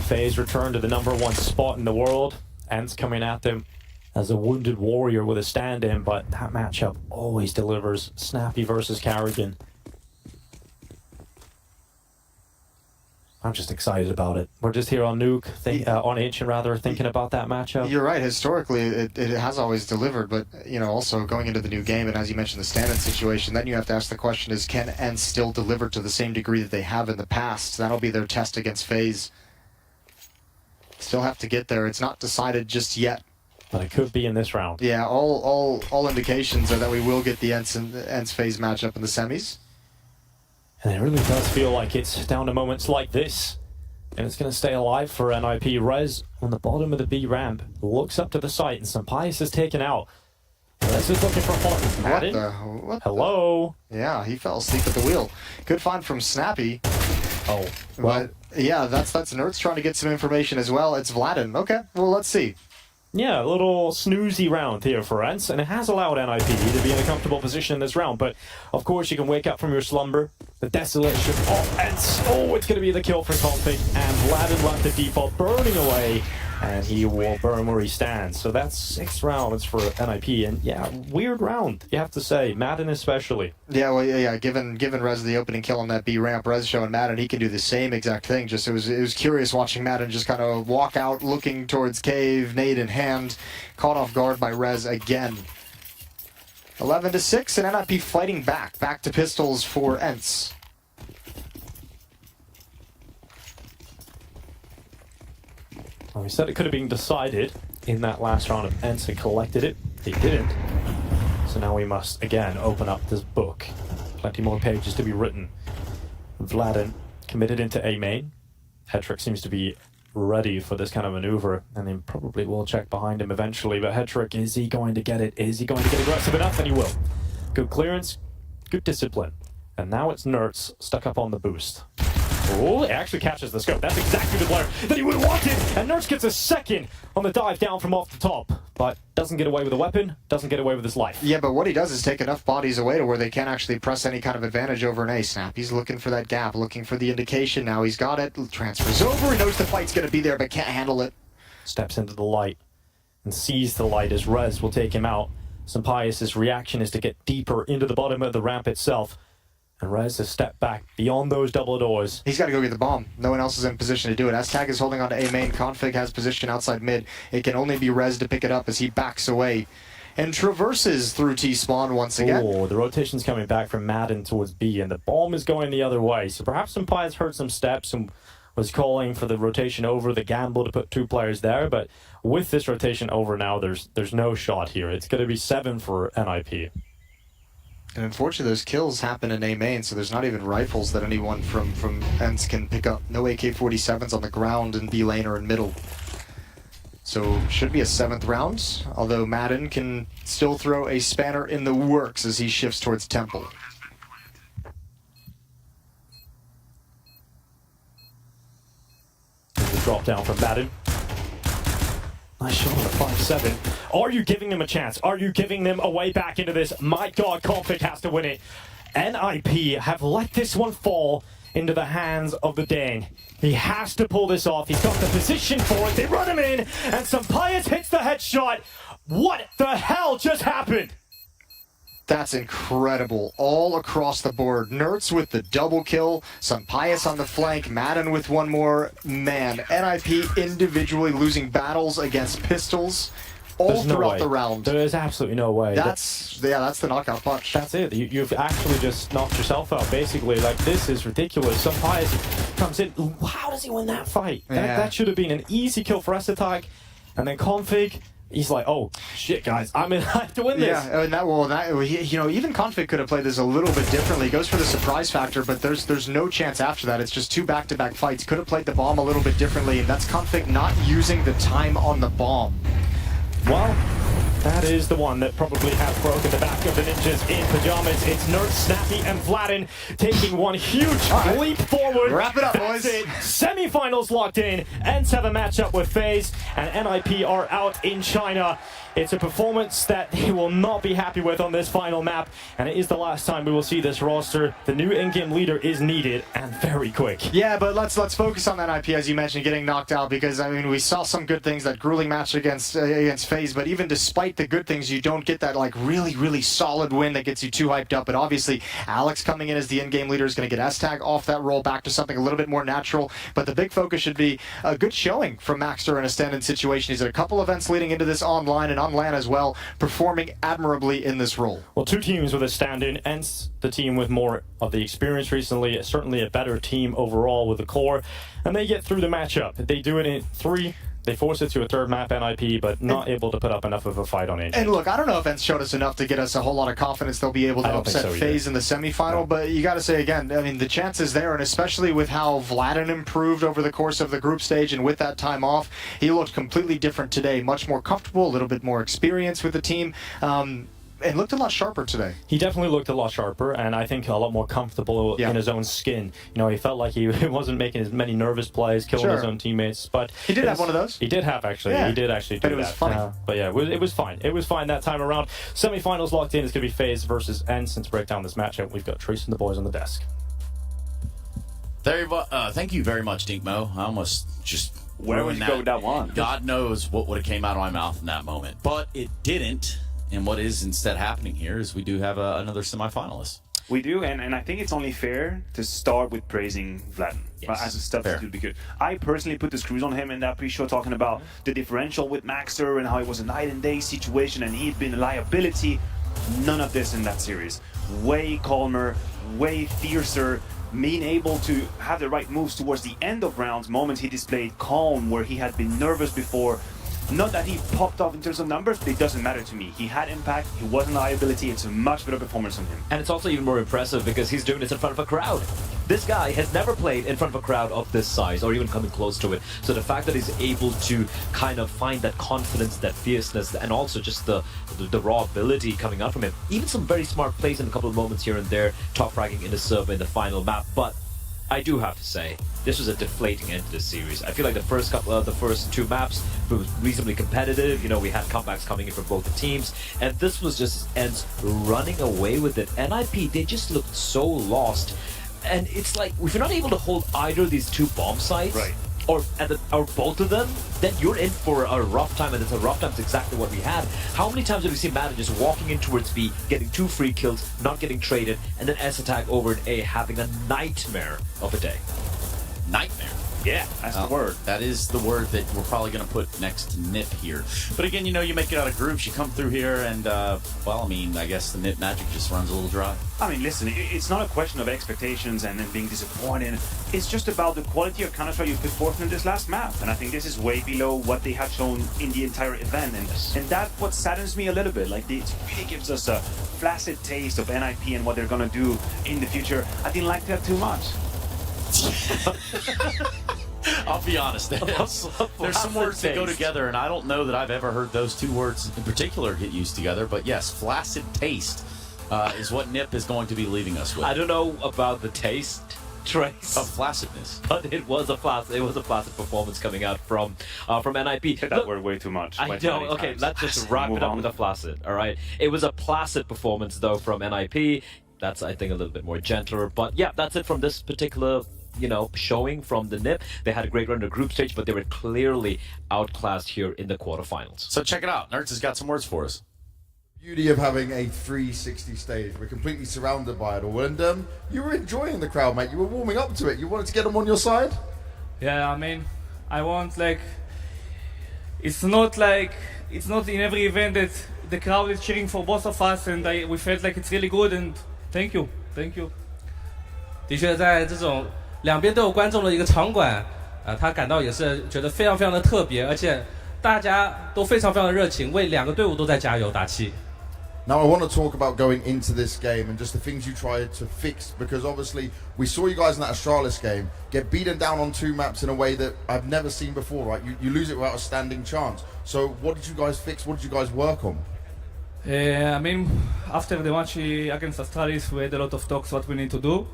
Faze returned to the #1 spot in the world. Ents coming at them as a wounded warrior with a stand-in, but that matchup always delivers. Snappy versus Carrigan. I'm just excited about it. We're just here on Nuke, on Ancient rather, thinking about that matchup. You're right. Historically, it has always delivered, but also going into the new game, and as you mentioned, the stand-in situation, then you have to ask the question: is can Ents still deliver to the same degree that they have in the past? That'll be their test against Faze. Still have to get there. It's not decided just yet. But it could be in this round. Yeah, all indications are that we will get the Ents Faze matchup in the semis. And it really does feel like it's down to moments like this and it's going to stay alive for NIP. Rez on the bottom of the B ramp looks up to the site, and Sampaius is taken out. Rez is looking for Horton. What Hello? Yeah, he fell asleep at the wheel. Good find from Snappy. Oh, well. But yeah, that's Nerds trying to get some information as well. It's Vladin. Okay, well, let's see. Yeah, a little snoozy round here for Ents, and it has allowed NIP to be in a comfortable position in this round, but of course you can wake up from your slumber. The desolation of Ents. Oh, it's going to be the kill for Config, and Vladin left the default burning away, and he will burn where he stands. So that's 6 rounds for NIP, and yeah, weird round, you have to say, Madden especially. Yeah, well, yeah, given Rez the opening kill on that B ramp, Rez showing Madden he can do the same exact thing. Just it was curious watching Madden just kind of walk out looking towards cave, nade in hand, caught off guard by Rez again. 11-6, and NIP fighting back to pistols for Ents. Well, we said it could have been decided in that last round if Ents had collected it. They didn't. So now we must, again, open up this book. Plenty more pages to be written. Vladin committed into A main. Hetrick seems to be ready for this kind of maneuver, and then probably will check behind him eventually. But Hetrick, is he going to get it? Is he going to get aggressive enough? And he will. Good clearance, good discipline. And now it's Nerds stuck up on the boost. Oh, it actually catches the scope. That's exactly the player that he would have wanted. And Nerds gets a second on the dive down from off the top, but doesn't get away with a weapon, doesn't get away with his life. Yeah, but what he does is take enough bodies away to where they can't actually press any kind of advantage over an A snap. He's looking for that gap, looking for the indication. Now he's got it, transfers over, he knows the fight's going to be there, but can't handle it. Steps into the light and sees the light as Rez will take him out. Sampaius' reaction is to get deeper into the bottom of the ramp itself. And Rez has stepped back beyond those double doors. He's got to go get the bomb. No one else is in position to do it. Aztag is holding on to A main. Config has position outside mid. It can only be Rez to pick it up as he backs away and traverses through T-spawn once again. Oh, the rotation's coming back from Madden towards B, and the bomb is going the other way. So perhaps Sampaius heard some steps and was calling for the rotation over, the gamble to put 2 players there. But with this rotation over now, there's no shot here. It's going to be 7 for NIP. And unfortunately, those kills happen in A main, so there's not even rifles that anyone from Ents can pick up. No AK-47s on the ground in B lane or in middle. So should be a 7th round, although Madden can still throw a spanner in the works as he shifts towards Temple. There's the drop down from Madden. Nice shot on the 5-7. Are you giving them a chance? Are you giving them a way back into this? My God, Config has to win it. NIP have let this one fall into the hands of the Dane. He has to pull this off. He's got the position for it. They run him in, and Sampaius hits the headshot. What the hell just happened? That's incredible. All across the board. Nerds with the double kill. Sampaius on the flank. Madden with one more. Man, NIP individually losing battles against pistols all throughout the round. There is absolutely no way. That's the knockout punch. That's it. You've actually just knocked yourself out, basically. Like, this is ridiculous. Sampaius comes in. How does he win that fight? That should have been an easy kill for Attack. And then Config, he's like, oh, shit, guys, I have to win this. Yeah, and even Config could have played this a little bit differently. He goes for the surprise factor, but there's no chance after that. It's just 2 back-to-back fights. Could have played the bomb a little bit differently, and that's Config not using the time on the bomb. Well, that is the one that probably has broken the back of the Ninjas in pajamas. It's Nerds, Snappy, and Vladin taking one huge leap forward. Wrap it up, boys. That's it. Semi-finals locked in. Ents have a matchup with Faze, and NIP are out in China. It's a performance that they will not be happy with on this final map, and it is the last time we will see this roster. The new in-game leader is needed, and very quick. Yeah, but let's focus on that NIP, as you mentioned, getting knocked out, because, I mean, we saw some good things, that grueling match against FaZe, but even despite the good things, you don't get that, like, really, really solid win that gets you too hyped up. But obviously, Alex coming in as the in-game leader is going to get S-Tag off that roll back to something a little bit more natural, but the big focus should be a good showing from Maxter in a stand-in situation. He's at a couple events leading into this online and on LAN as well, performing admirably in this role. Well, 2 teams with a stand-in, Ents, the team with more of the experience recently, certainly a better team overall with the core, and they get through the matchup. They do it in 3, They forced it to a third map NIP, but not able to put up enough of a fight on Ancient. And look, I don't know if Ents showed us enough to get us a whole lot of confidence they'll be able to upset Faze in the semifinal, but you got to say again, I mean, the chance is there, and especially with how Vladin improved over the course of the group stage and with that time off, he looked completely different today, much more comfortable, a little bit more experience with the team. And looked a lot sharper today. He definitely looked a lot sharper, and I think a lot more comfortable in his own skin. You know, he felt like he wasn't making as many nervous plays, killing his own teammates. But he did have one of those. He did have actually. Yeah. He did actually do that. But it was funny. But yeah, it was fine. It was fine that time around. Semifinals locked in. It's going to be Faze versus Ents. To break down this matchup, we've got Trace and the boys on the desk. Thank you very much, Dinkmo. I almost just where would you go with that one? God knows what would have came out of my mouth in that moment, but it didn't. And what is instead happening here is we do have another semifinalist. We do, and I think it's only fair to start with praising Vladin as a substitute, because I personally put the screws on him in that pre-show, talking about the differential with Maxer and how it was a night and day situation and he'd been a liability. None of this in that series. Way calmer, way fiercer, being able to have the right moves towards the end of rounds. Moments he displayed calm where he had been nervous before. Not that he popped off in terms of numbers, but it doesn't matter to me. He had impact, he wasn't a liability, it's a much better performance from him. And it's also even more impressive because he's doing this in front of a crowd. This guy has never played in front of a crowd of this size or even coming close to it. So the fact that he's able to kind of find that confidence, that fierceness, and also just the raw ability coming out from him. Even some very smart plays in a couple of moments here and there, top fragging in the server in the final map. But I do have to say, this was a deflating end to this series. I feel like the first two maps were reasonably competitive. You know, we had comebacks coming in from both the teams, and this was just Ents running away with it. NIP, they just looked so lost, and it's like if you're not able to hold either of these two bomb sites, or both of them, then you're in for a rough time, and it's a rough time. It's exactly what we had. How many times have we seen Madden just walking in towards B, getting 2 free kills, not getting traded, and then S attack over in A, having a nightmare of a day? Nightmare. Yeah, that's the word. That is the word that we're probably going to put next to NIP here. But again, you know, you make it out of groups, you come through here, and, well, I mean, I guess the NIP magic just runs a little dry. I mean, listen, it's not a question of expectations and then being disappointed. It's just about the quality of Counter-Strike you put forth in this last map. And I think this is way below what they have shown in the entire event. And that's what saddens me a little bit. Like, it really gives us a flaccid taste of NIP and what they're going to do in the future. I didn't like that too much. I'll be honest. There's some words that go together, and I don't know that I've ever heard those two words in particular get used together. But yes, flaccid taste is what NIP is going to be leaving us with. I don't know about the taste, Trace, of flaccidness, but it was a flaccid performance coming out from NIP. That word way too much. I know. Okay, let's just wrap it up with a flaccid. All right, it was a placid performance though from NIP. That's, I think, a little bit more gentler. But yeah, that's it from this particular, you know, showing from the NIP. They had a great run in the group stage, but they were clearly outclassed here in the quarterfinals. So check it out. Nerds has got some words for us. Beauty of having a 360 stage. We're completely surrounded by it all. And you were enjoying the crowd, mate. You were warming up to it. You wanted to get them on your side? Yeah, I mean, I want, like, it's not in every event that the crowd is cheering for both of us, and we felt like it's really good, and thank you. 的确，在这种两边都有观众的一个场馆，他感到也是觉得非常非常的特别，而且大家都非常非常的热情，为两个队伍都在加油打气。Now I want to talk about going into this game and just the things you tried to fix, because obviously we saw you guys in that Astralis game get beaten down on 2 maps in a way that I've never seen before, right? You lose it without a standing chance. So what did you guys fix? What did you guys work on? I mean, after the match against Astralis, we had a lot of talks what we need to do.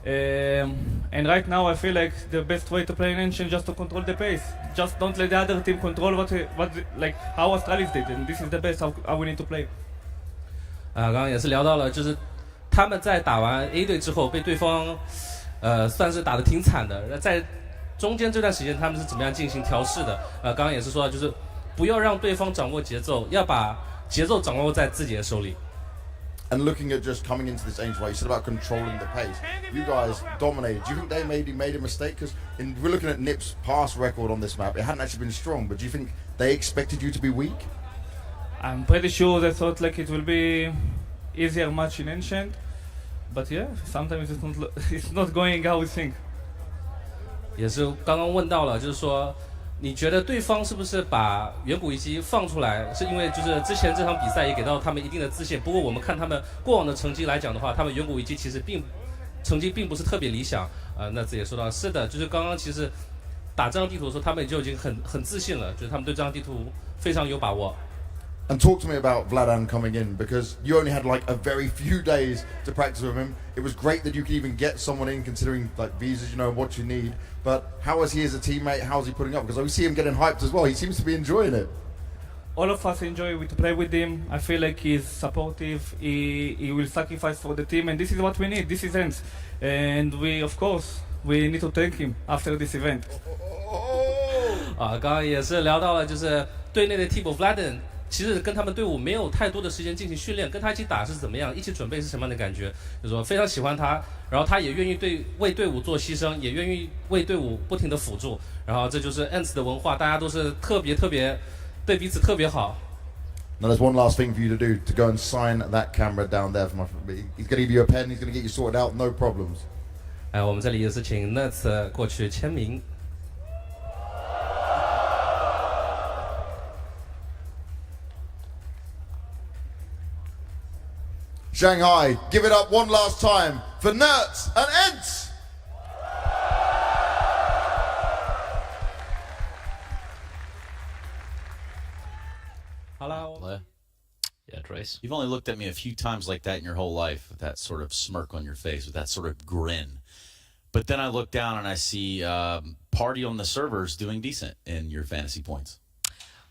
And right now I feel like the best way to play an Ancient is just to control the pace. Just don't let the other team control how Astralis did, and this is the best how we need to play. 刚刚也是聊到了，就是他们在打完 A 队之后被对方算是打得挺惨的，在中间这段时间他们是怎么样进行调试的？刚刚也是说到，就是不要让对方掌握节奏，要把节奏掌握在自己的手里。And looking at just coming into this Ancient, right, you said about controlling the pace. You guys dominated. Do you think they made a mistake? Because we're looking at NIP's past record on this map. It hadn't actually been strong, but do you think they expected you to be weak? I'm pretty sure they thought like it will be easier match in Ancient, but yeah, sometimes it's not going how we think. 也是刚刚问到了，就是说你觉得对方是不是把远古遗迹放出来，是因为就是之前这场比赛也给到他们一定的自信？不过我们看他们过往的成绩来讲的话，他们远古遗迹其实成绩并不是特别理想。那自己也说到，是的，就是刚刚其实打这张地图的时候，他们就已经很自信了，就是他们对这张地图非常有把握。And talk to me about Vladan coming in, because you only had like a very few days to practice with him. It was great that you could even get someone in, considering like visas, you know, what you need. But how is he as a teammate? How's he putting up? Because we see him getting hyped as well. He seems to be enjoying it. All of us enjoy to play with him. I feel like he's supportive. He will sacrifice for the team, and this is what we need. This is ends, and of course, we need to thank him after this event. 刚刚也是聊到了，就是队内的替补 Vladan。其实跟他们队伍没有太多的时间进行训练，跟他一起打是怎么样，一起准备是什么样的感觉？就是说非常喜欢他，然后他也愿意为队伍做牺牲，也愿意为队伍不停的辅助，然后这就是 Ants 的文化，大家都是特别对彼此特别好。Now there's one last thing for you to do, to go and sign that camera down there for my friend. He's going to give you a pen, he's going to get you sorted out, no problems. 我们这里也是请 Nuts 过去签名。Shanghai, give it up one last time for Nerds and Ents! Hello. Yeah, Trace. You've only looked at me a few times like that in your whole life, with that sort of smirk on your face, with that sort of grin. But then I look down and I see Party on the servers doing decent in your fantasy points.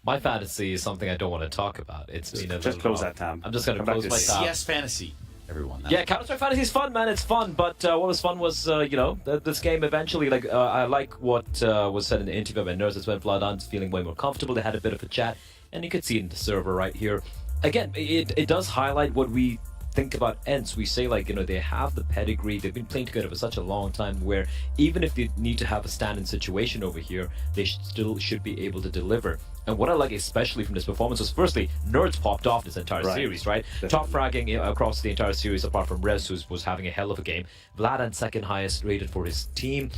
My fantasy is something I don't want to talk about. It's just close that tab. I'm just going to close my tab. CS fantasy. Everyone. Yeah, Counter-Strike Fantasy is fun, man. It's fun, but what was fun was, this game eventually, I like what was said in the interview by Nerds. It's when Vladan's feeling way more comfortable. They had a bit of a chat, and you could see it in the server right here. Again, it does highlight what we think about Ents. We say, they have the pedigree. They've been playing together for such a long time, where even if they need to have a stand-in situation over here, they still should be able to deliver. And what I like especially from this performance was, firstly, Nerds popped off this entire series, right? Definitely. Top fragging across the entire series, apart from Rez, who was having a hell of a game. Vladan second highest rated for his team.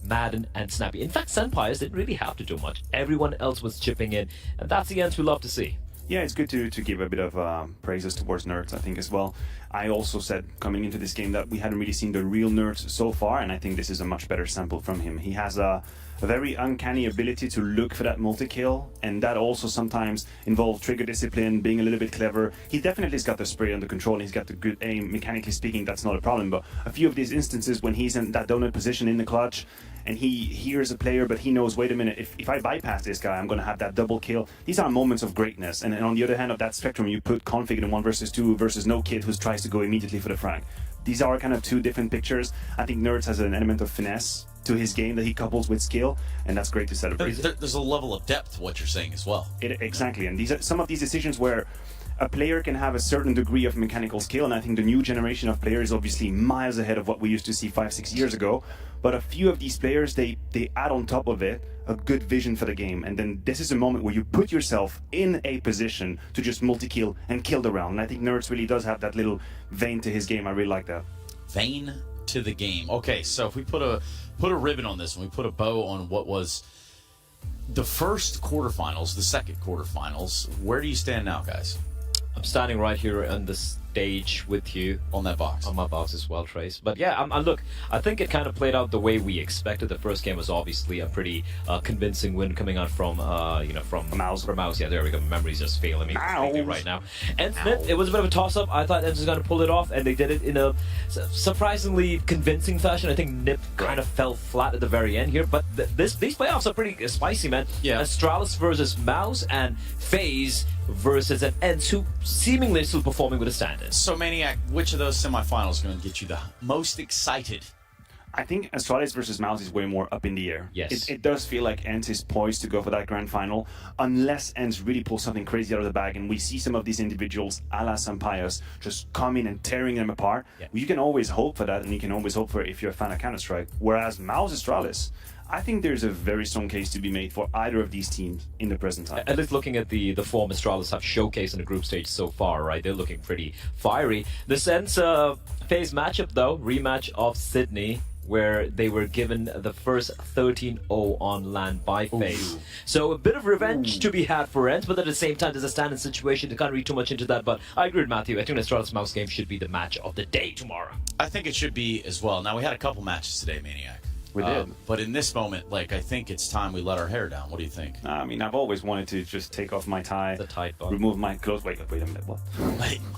Madden and Snappy. In fact, Senpais didn't really have to do much. Everyone else was chipping in, and that's the Ents we love to see. Yeah, it's good to give a bit of praises towards Nerds, I think, as well. I also said coming into this game that we hadn't really seen the real Nerds so far, and I think this is a much better sample from him. He has a very uncanny ability to look for that multi-kill, and that also sometimes involves trigger discipline, being a little bit clever. He definitely's got the spray under control, and he's got the good aim. Mechanically speaking, that's not a problem, but a few of these instances when he's in that donut position in the clutch, and he hears a player, but he knows, wait a minute, if I bypass this guy, I'm going to have that double kill. These are moments of greatness. And on the other hand of that spectrum, you put Config in 1 versus 2 versus No Kid who tries to go immediately for the frag. These are kind of two different pictures. I think Nerds has an element of finesse to his game that he couples with skill, and that's great to celebrate. There's a level of depth to what you're saying as well. Exactly, and these are some of these decisions where a player can have a certain degree of mechanical skill, and I think the new generation of players is obviously miles ahead of what we used to see 5-6 years ago. But a few of these players, they add on top of it a good vision for the game, and then this is a moment where you put yourself in a position to just multi-kill and kill the round. And I think Nerds really does have that little vein to his game. I really like that. Vein to the game. Okay, so if we put a ribbon on this and we put a bow on what was the first quarterfinals, the second quarterfinals, where do you stand now, guys? I'm standing right here on the stage with you. On that box. On my box as well, Trace. But yeah, look, I think it kind of played out the way we expected. The first game was obviously a pretty convincing win coming out from Mouz. From Mouz, yeah, there we go. My memory's just failing me completely right now. And Smith, it was a bit of a toss-up. I thought Ents was going to pull it off, and they did it in a surprisingly convincing fashion. I think Nip kind of fell flat at the very end here, but these playoffs are pretty spicy, man. Yeah. Astralis versus Mouz and Faze versus an Ents who seemingly still performing with a stand-in. So, Maniac, which of those semifinals is going to get you the most excited? I think Astralis versus Mouz is way more up in the air. Yes. It does feel like Ents is poised to go for that grand final, unless Ents really pull something crazy out of the bag, and we see some of these individuals, a la Sampaios, just coming and tearing them apart. Yeah. You can always hope for that, and you can always hope for it if you're a fan of Counter-Strike. Whereas Mouz Astralis, I think there's a very strong case to be made for either of these teams in the present time. At least looking at the form Astralis have showcased in the group stage so far, right? They're looking pretty fiery. The Sense Faze matchup, though, rematch of Sydney, where they were given the first 13-0 on land by Faze. So a bit of revenge to be had for Ents, but at the same time, there's a standing situation. They can't read too much into that, but I agree with Matthew. I think the Astralis Mouse game should be the match of the day tomorrow. I think it should be as well. Now, we had a couple matches today, Maniac. We did. But in this moment, like, I think it's time we let our hair down. What do you think? I mean, I've always wanted to just take off my tie, remove my clothes. Wait a minute, what?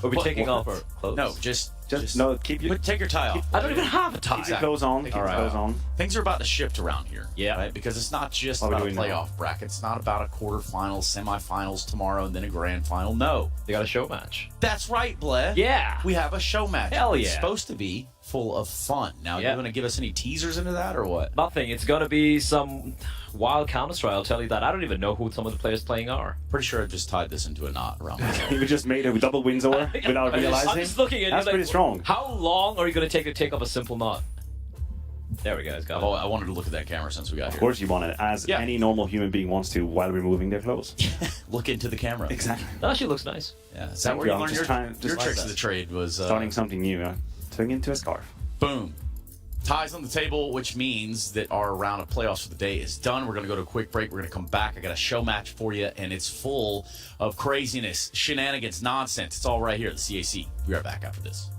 Are we taking off our clothes? No, just no. Keep your take your tie off. I don't even have a tie. Keep your clothes on. Keep your clothes on. Things are about to shift around here. Yeah. Right? Because it's not just What are about we a doing playoff bracket. It's not about a quarterfinals, semifinals tomorrow, and then a grand final. No. They got a show match. That's right, Bleh. Yeah. We have a show match. Hell It's yeah. supposed to be full of fun. Now, Yeah. you going to give us any teasers into that or what? Nothing. It's going to be some wild Counter-Strike, I'll tell you that. I don't even know who some of the players playing are. Pretty sure I just tied this into a knot around my You just made a double Windsor without realizing. I'm just looking at That's you pretty like, strong. How long are you going to take off a simple knot? There we go. It's got it. I wanted to look at that camera since we got Of here. course you want it, as any normal human being wants to while removing their clothes. Look into the camera. Exactly. That actually looks nice. Yeah. Is that Thank where you. you I'm learned just your, trying- your just tricks like of the that. trade was... Starting something new, turning into a scarf. Boom. Ties on the table, which means that our round of playoffs for the day is done. We're going to go to a quick break. We're going to come back. I got a show match for you, and it's full of craziness, shenanigans, nonsense. It's all right here at the CAC. We'll be right back after this.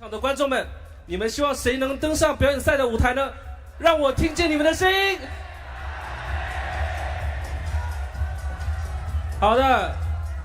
场的观众们，你们希望谁能登上表演赛的舞台呢？让我听见你们的声音。好的，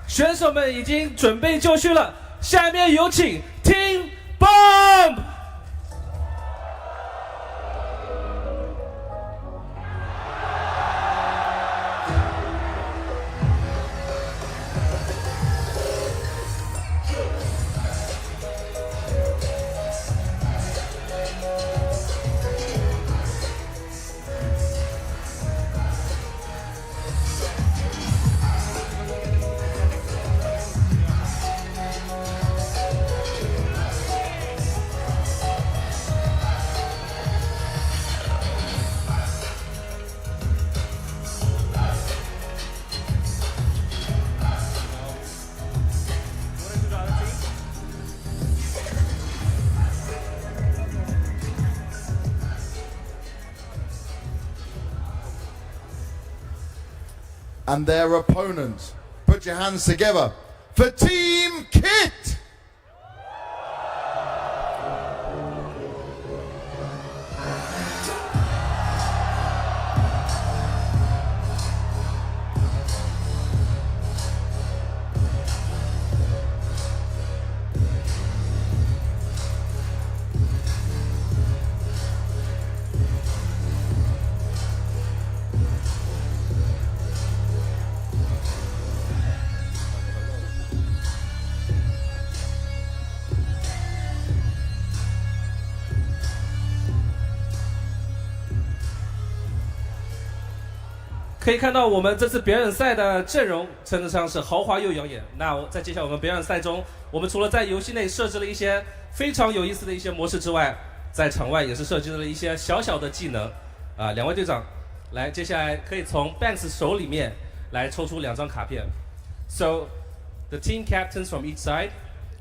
选手们已经准备就绪了，下面有请 Team Bomb。And their opponents. Put your hands together for Team Kit!可以看到我们这次表演赛的阵容称得上是豪华又养眼。那在接下来我们表演赛中，我们除了在游戏内设置了一些非常有意思的一些模式之外，在场外也是设置了一些小小的技能。两位队长，来，接下来可以从 Banks 手里面来抽出2张卡片。So, the team captains from each side,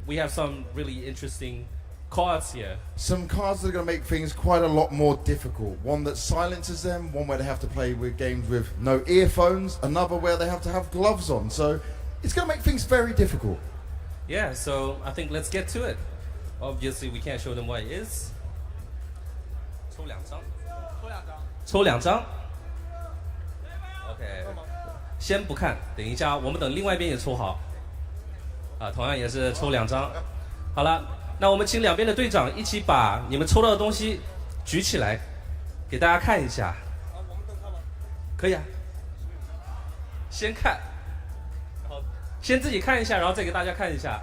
we have some really interesting cards here. Some cards that are going to make things quite a lot more difficult. One that silences them, one where they have to play with games with no earphones, another where they have to have gloves on. So it's going to make things very difficult. Yeah, so I think let's get to it. Obviously, we can't show them what it is. 抽2张。OK， 先不看，等一下，我们等另外一边也抽好。同样也是抽2张。好了。那我们请两边的队长一起把你们抽到的东西举起来，给大家看一下。可以啊。先看，先自己看一下，然后再给大家看一下。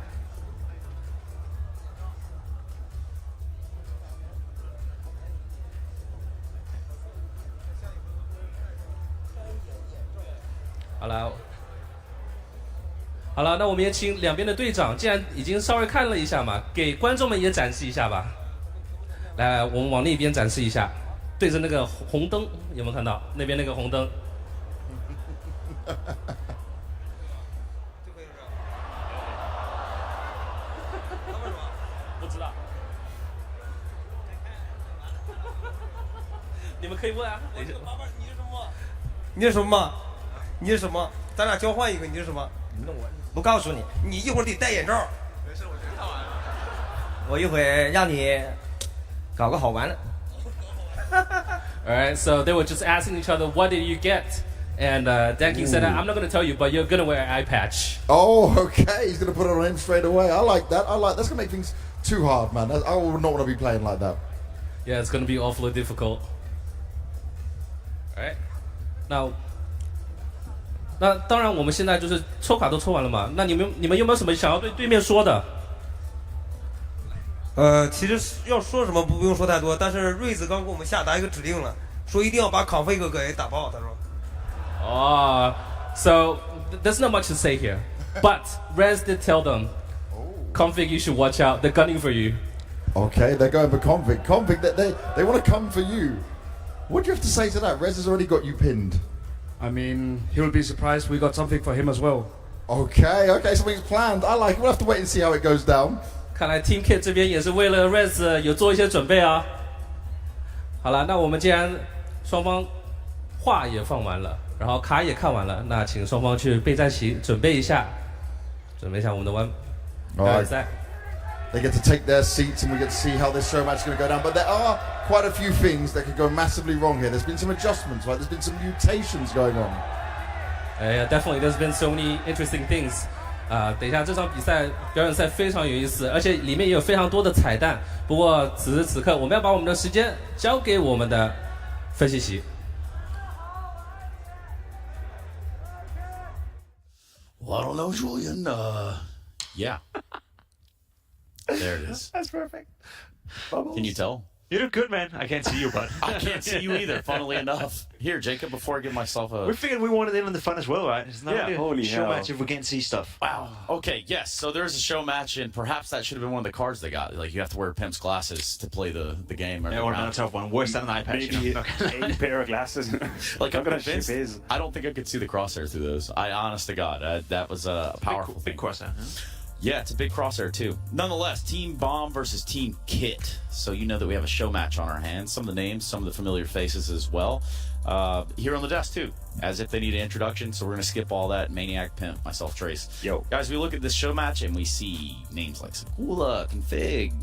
好了，那我们也请两边的队长，既然已经稍微看了一下嘛，给观众们也展示一下吧。来，我们往那边展示一下，对着那个红灯，有没有看到那边那个红灯？不知道。你们可以问啊。你是什么？你是什么？你是什么？咱俩交换一个，你是什么？你弄我。不告诉你，你一会儿得戴眼罩。没事，我先看完了。我一会让你搞个好玩的。Alright, so they were just asking each other, what did you get? And Danking said, I'm not going to tell you, but you're going to wear an eye patch. Oh, okay. He's going to put it on him straight away. I like that. That's going to make things too hard, man. I would not want to be playing like that. Yeah, it's going to be awfully difficult. Alright, now. 那当然，我们现在就是抽卡都抽完了嘛。那你们有没有什么想要对对面说的？其实要说什么不用说太多，但是瑞子刚给我们下达一个指令了，说一定要把康飞哥给打爆。他说。So there's not much to say here, but Rez did tell them, Config, you should watch out. They're gunning for you. Okay, they're going for Config. Config, they want to come for you. What do you have to say to that? Rez has already got you pinned. I mean, he'll be surprised we got something for him as well. Okay, something's planned. I like it. We'll have to wait and see how it goes down. 看来 Team Kit 这边也是为了 Rez 有做一些准备啊。好了，那我们既然双方话也放完了，然后卡也看完了，那请双方去备战席准备一下我们的表演赛。They get to take their seats and we get to see how this show match is going to go down. But there are quite a few things that could go massively wrong here. There's been some adjustments, right? There's been some mutations going on. Yeah, definitely. There's been so many interesting things. 等一下，这场比赛表演赛非常有意思，而且里面也有非常多的彩蛋。不过此时此刻，我们要把我们的时间交给我们的分析席。Well, I don't know, Julian. Yeah. There it is. That's perfect. Can you tell? You look good, man. I can't see you, bud. I can't see you either, funnily enough. Here, Jacob, before I give myself a... We figured we wanted in on the fun as well, right? It's not really a holy show hell. match if we can't see stuff. Wow. Okay, yes. So there's a show match, and perhaps that should have been one of the cards they got. Like, you have to wear Pimp's glasses to play the game. Or another tough one. Worse than an eye patch. Maybe a pair of glasses. Like, I'm gonna convinced, ship his. I don't think I could see the crosshair through those. honest to God, that was a powerful thing. Big crosshair, huh? Yeah, it's a big crosshair, too. Nonetheless, Team Bomb versus Team Kit. So you know that we have a show match on our hands. Some of the names, some of the familiar faces as well. Here on the desk, too, as if they need an introduction. So we're going to skip all that. Maniac, Pimp, myself, Trace. Yo. Guys, we look at this show match and we see names like Sakula, Config.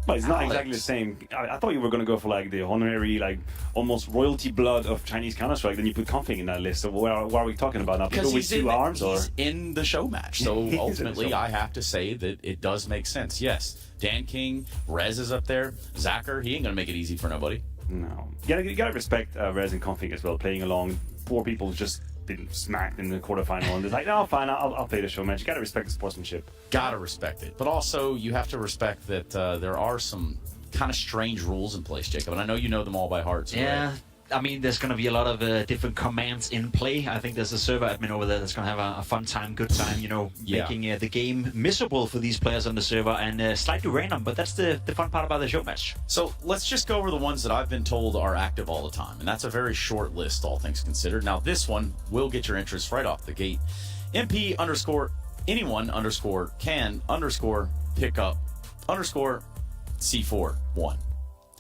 But it's not Alex. exactly the same. I thought you were going to go for like the honorary, like almost royalty blood of Chinese Counter-Strike. Then you put Config in that list. So what are we talking about now? People with two arms, or he's in the show match. So He's in the ultimately, show I have to say that it does make sense. Yes, Dan King, Rez is up there. Zacher, he ain't going to make it easy for nobody. No. You gotta respect Rez and Config as well, playing along. Poor people just been smacked in the quarterfinal, and they're like, no, fine, I'll play the show match. You gotta respect the sportsmanship. Gotta respect it. But also, you have to respect that there are some kind of strange rules in place, Jacob. And I know you know them all by heart. So Yeah. I mean, there's going to be a lot of different commands in play. I think there's a server admin over there that's going to have a fun time, good time, you know, making the game miserable for these players on the server and slightly random. But that's the fun part about the show match. So let's just go over the ones that I've been told are active all the time. And that's a very short list, all things considered. Now, this one will get your interest right off the gate. MP _ anyone _ can _ pick up _ C4 1.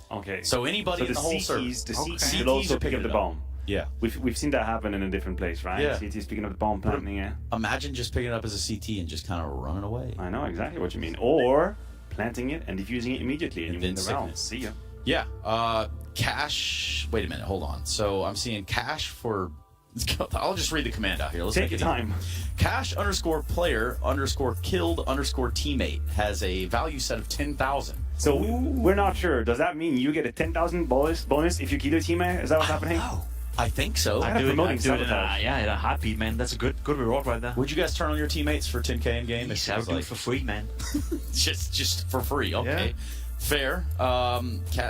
Okay. So anybody in the whole service. The CTs will also pick up the bomb. Yeah. We've seen that happen in a different place, right? Yeah. CTs picking up the bomb, planting, yeah. Imagine just picking it up as a CT and just kind of running away. I know exactly what you mean. Or planting it and defusing it immediately and you win the round. See ya. Yeah. Cash. Wait a minute. Hold on. So I'm seeing cash for. I'll just read the command out here. Let's Take your time. Cash _ player _ killed _ teammate has a value set of 10,000. So we're not sure. Does that mean you get a 10,000 bonus if you kill your teammate? Is that what's happening? I think so. I do it in a heartbeat, man. That's a good reward right there. Would you guys turn on your teammates for 10K in game? I would do it for free, man. just for free. Okay. Yeah. Fair.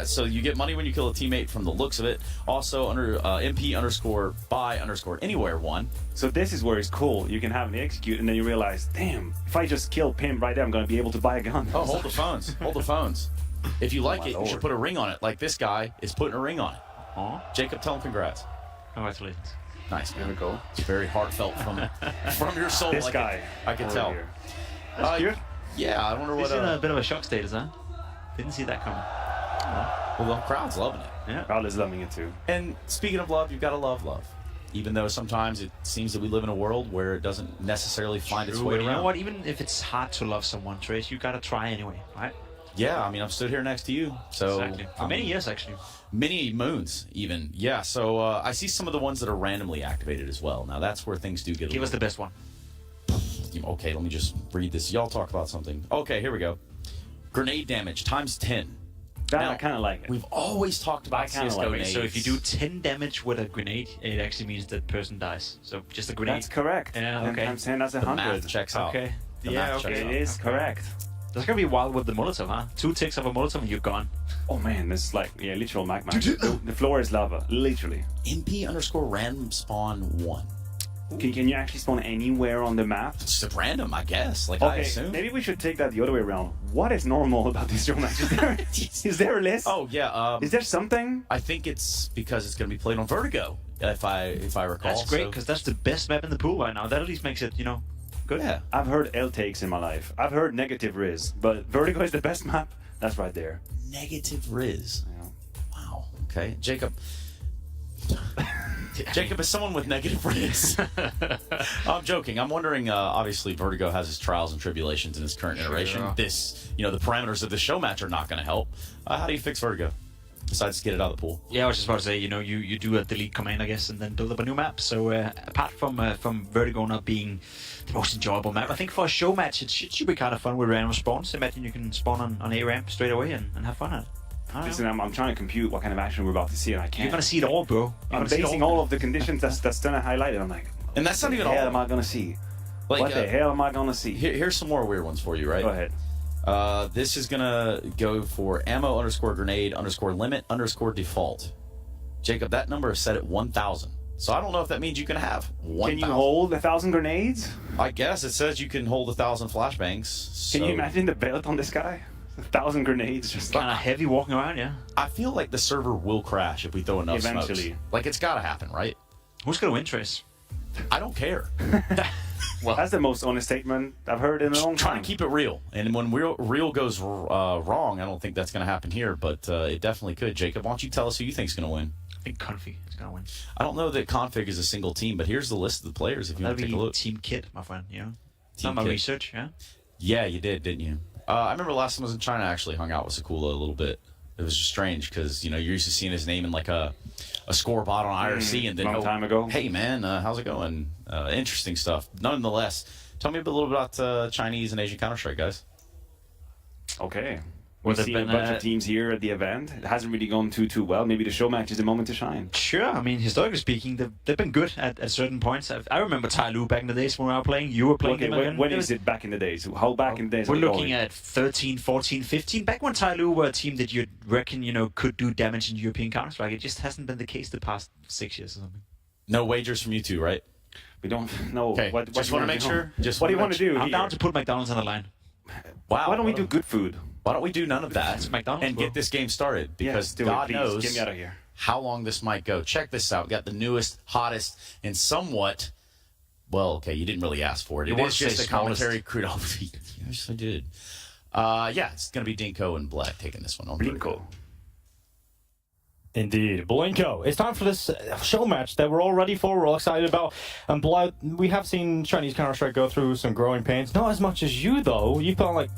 So you get money when you kill a teammate from the looks of it. Also under MP _ buy _ anywhere 1. So this is where it's cool. You can have an execute and then you realize, damn, if I just kill Pim right there, I'm going to be able to buy a gun. Oh, hold the phones. Hold the phones. If you like it, you should put a ring on it, like this guy is putting a ring on it. Jacob, tell him congrats. Congratulations. Nice. There we go. It's very heartfelt from your soul. This guy. I can tell. That's cute. Yeah, I wonder what. He's in a bit of a shock state, huh? Didn't see that coming. Well, the crowd's loving it. Yeah, crowd is loving it too. And speaking of love, you've got to love. Even though sometimes it seems that we live in a world where it doesn't necessarily find its way around. You know what? Even if it's hard to love someone, Trace, you gotta try anyway, right? Yeah, I mean, I'm stood here next to you, so Exactly. For many years, actually. Many moons, even. Yeah. So I see some of the ones that are randomly activated as well. Now that's where things do get. Give us the best one. Okay, let me just read this. Y'all talk about something. Okay, here we go. Grenade damage times 10. I kind of like it. We've always talked about CSGO nades. So if you do 10 damage with a grenade, it actually means that person dies. So just a grenade. That's correct. Yeah, 10 okay. times 10, that's 100. The math checks out. Okay. The Yeah, math okay. checks out. It is correct. That's gonna be wild with the Molotov, huh? 2 ticks of a Molotov and you're gone. Oh man, this is like, literal magma. The floor is lava, literally. MP _ random spawn 1. Can you actually spawn anywhere on the map? It's just random, I guess. Like, I assume. Maybe we should take that the other way around. What is normal about this show match? Is there a list? Oh, yeah. Is there something? I think it's because it's going to be played on Vertigo, if I recall. That's great, because that's the best map in the pool right now. That at least makes it, good. Yeah. I've heard L takes in my life. I've heard negative Riz, but Vertigo is the best map. That's right there. Negative Riz. Yeah. Wow. Okay. Jacob. Jacob, as someone with negative rings, I'm joking. I'm wondering, obviously, Vertigo has his trials and tribulations in his current iteration. This, the parameters of the show match are not going to help. How do you fix Vertigo? Besides get it out of the pool. Yeah, I was just about to say, you do a delete command, I guess, and then build up a new map. So apart from Vertigo not being the most enjoyable map, I think for a show match it should be kind of fun with random spawns. Imagine you can spawn on A ramp straight away and have fun at it. Listen, I'm trying to compute what kind of action we're about to see, and I can't. You're gonna see it all, bro. I'm basing all of the conditions that's gonna highlight it. I'm like, and that's not even all. What the hell am I gonna see? What the hell am I gonna see? Here's some more weird ones for you, right? Go ahead. This is gonna go for ammo_grenade_limit_default. Jacob, that number is set at 1,000. So I don't know if that means you can have 1,000. Can you hold 1,000 grenades? I guess it says you can hold 1,000 flashbangs. So. Can you imagine the belt on this guy? 1,000 grenades, just kind of heavy walking around. Yeah. I feel like the server will crash if we throw enough eventually. Smokes. Like it's gotta happen, right? Who's gonna win, Trace? I don't care. Well, that's the most honest statement I've heard in a long time. Trying to keep it real, and when real goes wrong, I don't think that's going to happen here, but it definitely could. Jacob, why don't you tell us who you think is going to win? I think Config is going to win. I don't know that Config is a single team, but here's the list of the players if you want to take a look. Team Kit, my friend. Team my Kit. research. Yeah. Yeah, you did, didn't you? I remember last time I was in China, I actually hung out with Sakula a little bit. It was just strange because you're used to seeing his name in like a score bot on IRC, and then long time ago. Hey man, how's it going? Interesting stuff. Nonetheless, tell me a little bit about Chinese and Asian Counter-Strike, guys. Okay. We've seen a bunch of teams here at the event. It hasn't really gone too well. Maybe the show match is the moment to shine. Sure. I mean, historically speaking, they've been good at certain points. I remember Tai Lu back in the days when we were playing. You were playing them when is it back in the days? How back in the days? We're looking at 13, 14, 15. Back when Tai Lu were a team that you'd reckon, could do damage in European Counter-Strike. It just hasn't been the case the past 6 years or something. No wagers from you two, right? We don't know. Okay. What Just want to make sure. What do you want to do? I'm down to put McDonald's on the line. Wow. Why don't we do good food? Why don't we do none of that and get this game started? Because God knows get me out of here. how long this might go. Check this out. We got the newest, hottest, and somewhat, well, okay, you didn't really ask for it. It is just a commentary crew. Yes, I did. Yeah, it's going to be Dinko and Black taking this one on. Blinko. Indeed. Blinko. It's time for this show match that we're all ready for, we're all excited about. And Blood, we have seen Chinese Counter-Strike go through some growing pains. Not as much as you, though. You've gone like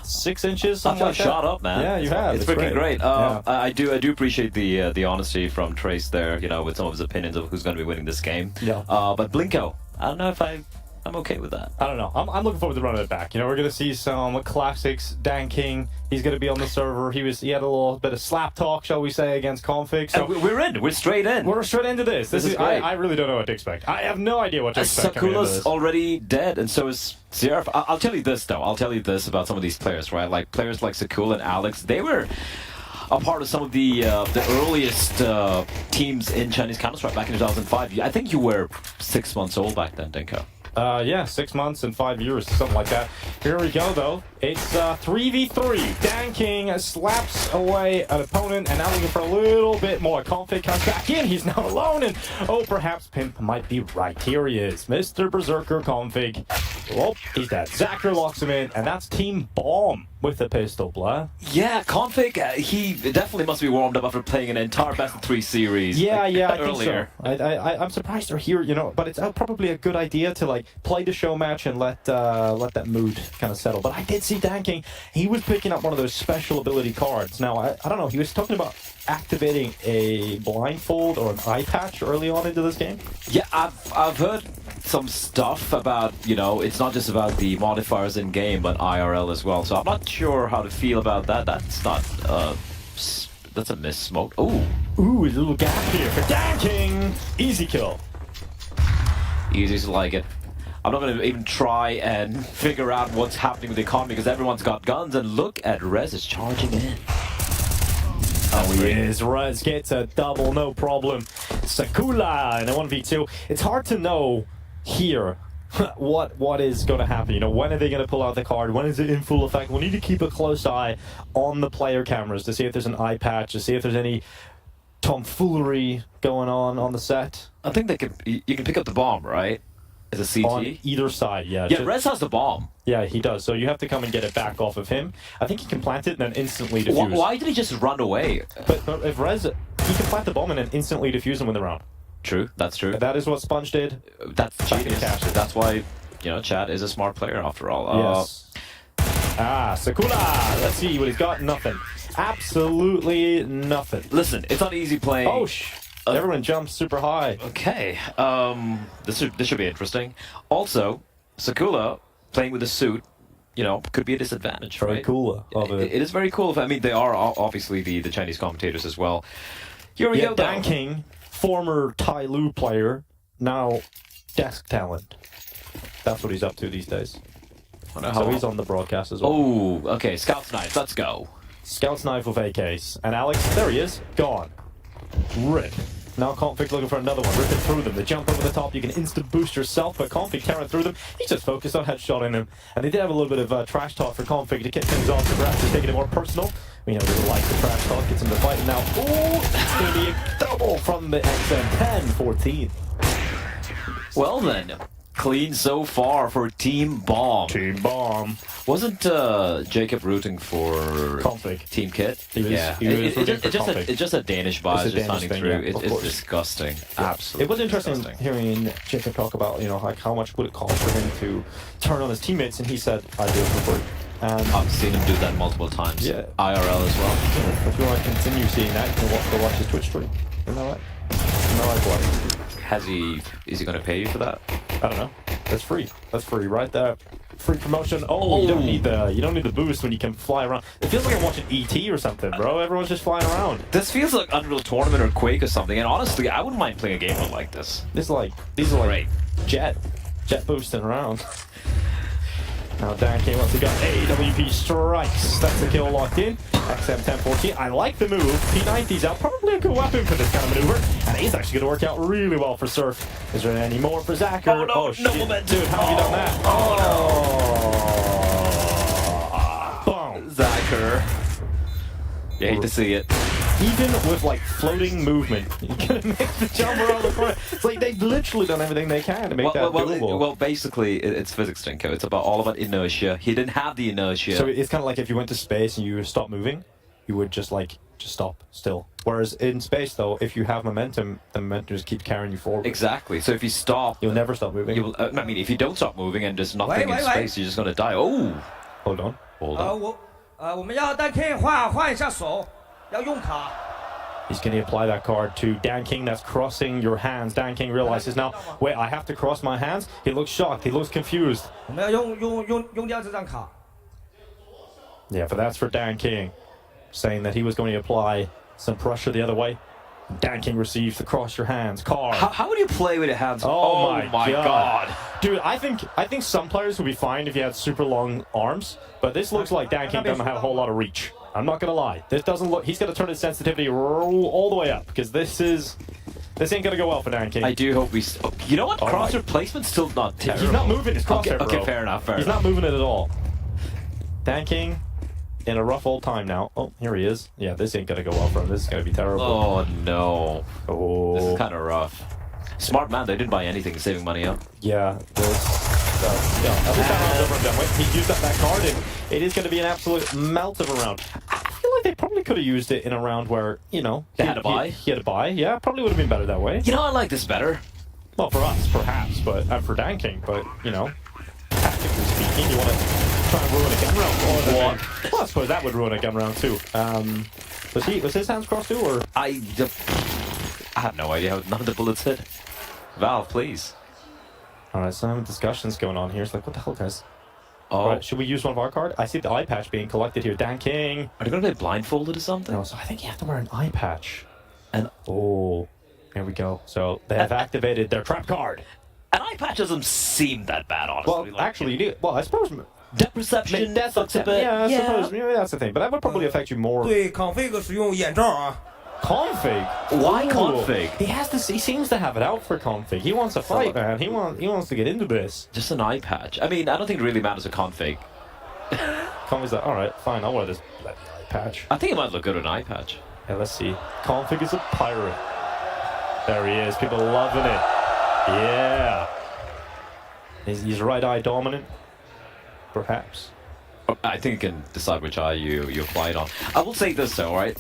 6 inches, something like that. Shot up, man. Yeah, you have. It's freaking great. I do appreciate the honesty from Trace there, with some of his opinions of who's going to be winning this game. Yeah. But Blinko, I don't know if I'm okay with that. I don't know. I'm looking forward to running it back. We're going to see some classics. Dan King, he's going to be on the server. He had a little bit of slap talk, shall we say, against Config. So we're in. We're straight in. We're straight into this. This is great. I really don't know what to expect. I have no idea what to expect. Sakula's already dead, and so is Zeraf. I'll tell you this, though. I'll tell you this about some of these players, right? Like players like Sakula and Alex, they were a part of some of the earliest teams in Chinese Counter-Strike back in 2005. I think you were 6 months old back then, Dinko. Yeah, 6 months and 5 years, something like that. Here we go, though. It's 3v3. Dan King slaps away an opponent, and now looking for a little bit more. Config comes back in. He's now alone, and perhaps Pimp might be right. Here he is, Mr. Berserker Config. Oh, he's dead. Zactor locks him in, and that's Team Bomb with the pistol, Blur. Yeah, Config, he definitely must be warmed up after playing an entire best-of-3 series. Yeah, I earlier. think so. I'm surprised they're here, but it's probably a good idea to play the show match and let that mood kind of settle. But I did see Dan King. He was picking up one of those special ability cards. Now, I don't know. He was talking about activating a blindfold or an eye patch early on into this game. Yeah, I've heard some stuff about, it's not just about the modifiers in game, but IRL as well. So I'm not sure how to feel about that. That's not that's a miss smoke. Ooh, a little gap here for Dan King. Easy kill. Easy to like it. I'm not going to even try and figure out what's happening with the economy because everyone's got guns, and look at Rez is charging in. Oh, he is. Rez gets a double, no problem. Sakula in a 1v2. It's hard to know here what is going to happen. When are they going to pull out the card? When is it in full effect? We need to keep a close eye on the player cameras to see if there's an eye patch, to see if there's any tomfoolery going on the set. I think you can pick up the bomb, right? As a CT? On either side, yeah. Yeah, Rez has the bomb. Yeah, he does. So you have to come and get it back off of him. I think he can plant it and then instantly defuse. Why did he just run away? But if Rez, he can plant the bomb and then instantly defuse him with the round. True, that's true. That is what Sponge did. That's genius. That's why, Chad is a smart player after all. Yes. Sakula! Let's see what he's got. Nothing. Absolutely nothing. Listen, it's not easy playing. Oh, everyone jumps super high. Okay. This should be interesting. Also, Sakula playing with a suit, could be a disadvantage. Very right? cool. It is very cool. I mean, they are obviously the Chinese commentators as well. Here we go. Dan King, former Tai Lu player, now desk talent. That's what he's up to these days. So he's on the broadcast as well. Oh, okay. Scout's Knife, let's go. Scout's Knife with AKs. And Alex, there he is. Gone. Rip. Now Config looking for another one. Ripping through them. They jump over the top. You can instant boost yourself, but Config carrying through them. He's just focused on headshotting them. And they did have a little bit of trash talk for Config to kick things off. So perhaps he's taking it more personal. We know they like the trash talk. Gets him to fight. And now, it's going to be a double from the XM 10-14. Well then. Clean so far for Team Bomb. Team Bomb. Wasn't Jacob rooting for Config? Team Kit? He was it's just a Danish bias just sounding through. It's disgusting. Yeah. Absolutely. It was interesting hearing Jacob talk about, like how much would it cost for him to turn on his teammates, and he said, I do it for free. And I've seen him do that multiple times. Yeah. IRL as well. Yeah. If you want to continue seeing that, you can go watch his Twitch stream. Isn't that right? Isn't that right, Is he going to pay you for that? I don't know. That's free. That's free right there. Free promotion. Oh, you don't need the boost when you can fly around. It feels like I'm watching ET or something, bro. Everyone's just flying around. This feels like Unreal Tournament or Quake or something. And honestly, I wouldn't mind playing a game like this. These are like jet boosting around. Now Dan King once he got AWP strikes. That's the kill locked in. XM 10-14. I like the move. P90's out. Probably a good weapon for this kind of maneuver. And he's actually going to work out really well for Surf. Is there any more for Zacher? Oh, no momentum. Dude, how have you done that? Oh, no. Boom. Zacher. You hate to see it. Even with floating movement, you're gonna make the jump around the corner. It's like they've literally done everything they can to make that doable. Well, basically, it's physics, Dinko. It's all about inertia. He didn't have the inertia. So it's kind of like if you went to space and you stop moving, you would just stop still. Whereas in space, though, if you have momentum, the momentum just keeps carrying you forward. Exactly. So if you stop, you'll never stop moving. If you don't stop moving and there's nothing in space, you're just gonna die. Oh, hold on. 我们要Dan King 换一下手，要用卡。 He's going to apply that card to Dan King. That's crossing your hands. Dan King realizes now, wait, I have to cross my hands? He looks shocked. He looks confused. 我们要用掉这张卡。 Yeah, but that's for Dan King, saying that he was going to apply some pressure the other way. Dan King receives the cross your hands card. How would you play with your hands? Oh my god. Dude, I think some players would be fine if you had super long arms, but this looks like Dan King doesn't have a whole lot of reach. I'm not gonna lie. This doesn't look. He's gonna turn his sensitivity all the way up because this ain't gonna go well for Dan King. I do hope we. You know what? Crosshair placement's still not terrible. He's not moving his crosshair. Okay, fair enough. He's not moving it at all. Dan King in a rough old time now. Oh, here he is. Yeah, this ain't gonna go well for him. This is gonna be terrible. Oh no. Oh. This is kind of rough. Smart man. They didn't buy anything, saving money up. Yeah. Every time I was over and done with, he used up that card, and it is going to be an absolute melt of a round. I feel like they probably could have used it in a round where, they had to buy. He had to buy. Yeah, probably would have been better that way. I like this better. Well, for us, perhaps, but for Dan King, but tactically speaking, you want to try and ruin a gun round. Well, I suppose that would ruin a gun round too. Was his hands crossed too, or I have no idea how none of the bullets hit. Valve, please. Alright, some discussions going on here. It's like, what the hell, guys? Oh. Right, should we use one of our cards? I see the eye patch being collected here. Dan King. Are they going to play blindfolded or something? No, so I think you have to wear an eye patch. And here we go. So they have activated their trap card. An eye patch doesn't seem that bad, honestly. Well, actually, you do. Well, I suppose. Depth perception, sucks a bit. Yeah, I suppose. Maybe that's the thing. But that would probably affect you more. 对 config 使用眼罩啊。 Config? Why Ooh. config? He seems to have it out for config. He wants to fight, man. He wants to get into this. Just an eye patch. I mean, I don't think it really matters a config. Config's like, alright, fine, I'll wear this eye patch. I think it might look good with an eye patch. Yeah, let's see. Config is a pirate. There he is. People loving it. Yeah. He's right eye dominant. Perhaps. I think you can decide which eye you apply it on. I will say this though, right?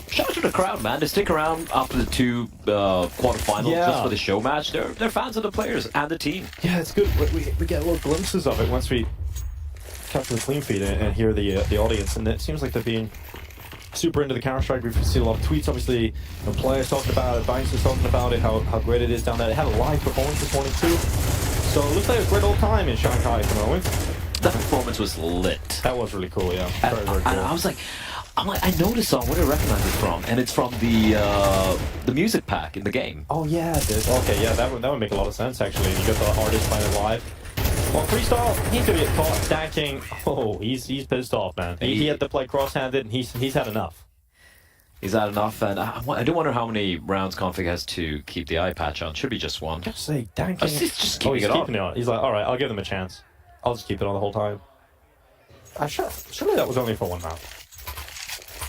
Shout out to the crowd, man. They stick around after the two quarterfinals just for the show match. They're fans of the players and the team. Yeah, it's good. We get little glimpses of it once we capture the clean feed and hear the audience, and it seems like they're being super into the Counter-Strike. We've seen a lot of tweets, obviously, players talking about it, Banks is talking about it, how great it is down there. They had a live performance this morning too, so it looks like a great old time in Shanghai at the moment. That performance was lit. That was really cool, yeah. Very cool. And I was like, I know this song. Where do I recognize it from? And it's from the music pack in the game. Oh yeah, okay, yeah, that would make a lot of sense actually. You got the artist playing it live. Well, Freestyle, he's gonna get caught stacking. Oh, he's pissed off, man. He had to play cross-handed, and he's had enough. He's had enough, and I do wonder how many rounds Config has to keep the eye patch on. Should be just one. Just say, Danking. He's just keeping it on. He's like, all right, I'll give them a chance. I'll just keep it on the whole time. Surely that was only for one map.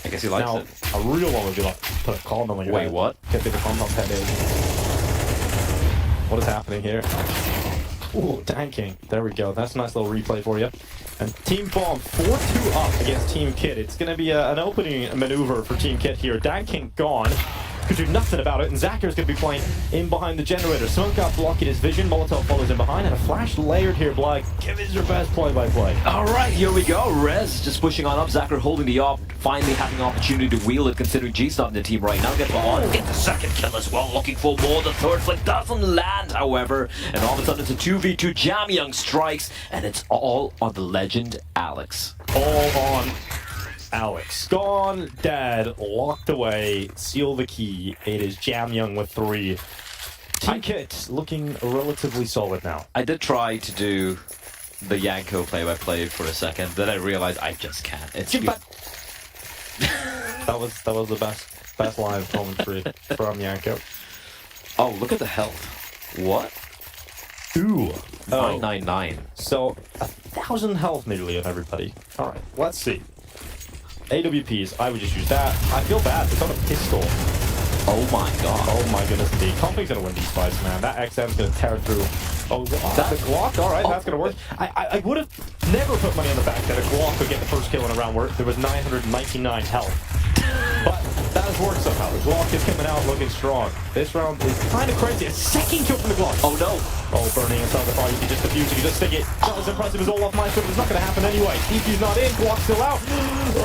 I guess he likes it. A real one would be like, put a condom on your head. Wait, what? Get the condom head in. What is happening here? Ooh, Danking. There we go. That's a nice little replay for you. And Team Bomb 4-2 up against Team Kit. It's going to be an opening maneuver for Team Kit here. Danking gone. Could do nothing about it. And Zacker's going to be playing in behind the generator. Smoke out blocking his vision. Molotov follows in behind. And a flash layered here, Blag. Give us your best play-by-play. All right, here we go. Rez just pushing on up. Zacker holding the op. Finally having an opportunity to wheel it, considering G's not in the team right now. Gets on. Get the second kill as well. Looking for more. The third flick doesn't land, however. And all of a sudden, it's a 2v2. Jamyang strikes. And it's all on the legend, Alex. All on Alex. Gone, dead, locked away, seal the key. It is Jamyang with 3. Team Kit looking relatively solid now. I did try to do the Yanko play-by-play for a second, then I realized I just can't. It's that was the best live commentary from Yanko. Oh, look at the health. What? Ooh. 999. So 1,000 health nearly on everybody. All right, let's see. AWPs, I would just use that. I feel bad. It's on a pistol. Oh my god. Oh my goodness indeed. Config's gonna win these fights, man. That XM's gonna tear through. Oh, that's a Glock? Alright, that's gonna work. I would have never put money on the fact that a Glock would get the first kill in a round where there was 999 health. But that has worked somehow. The Glock is coming out looking strong. This round is kind of crazy. A second kill from the Glock. Oh no. Oh, burning inside the fire. You can just defuse, you can just stick it. Not as impressive as all off my foot, but it's not going to happen anyway. DP's not in, Glock's still out.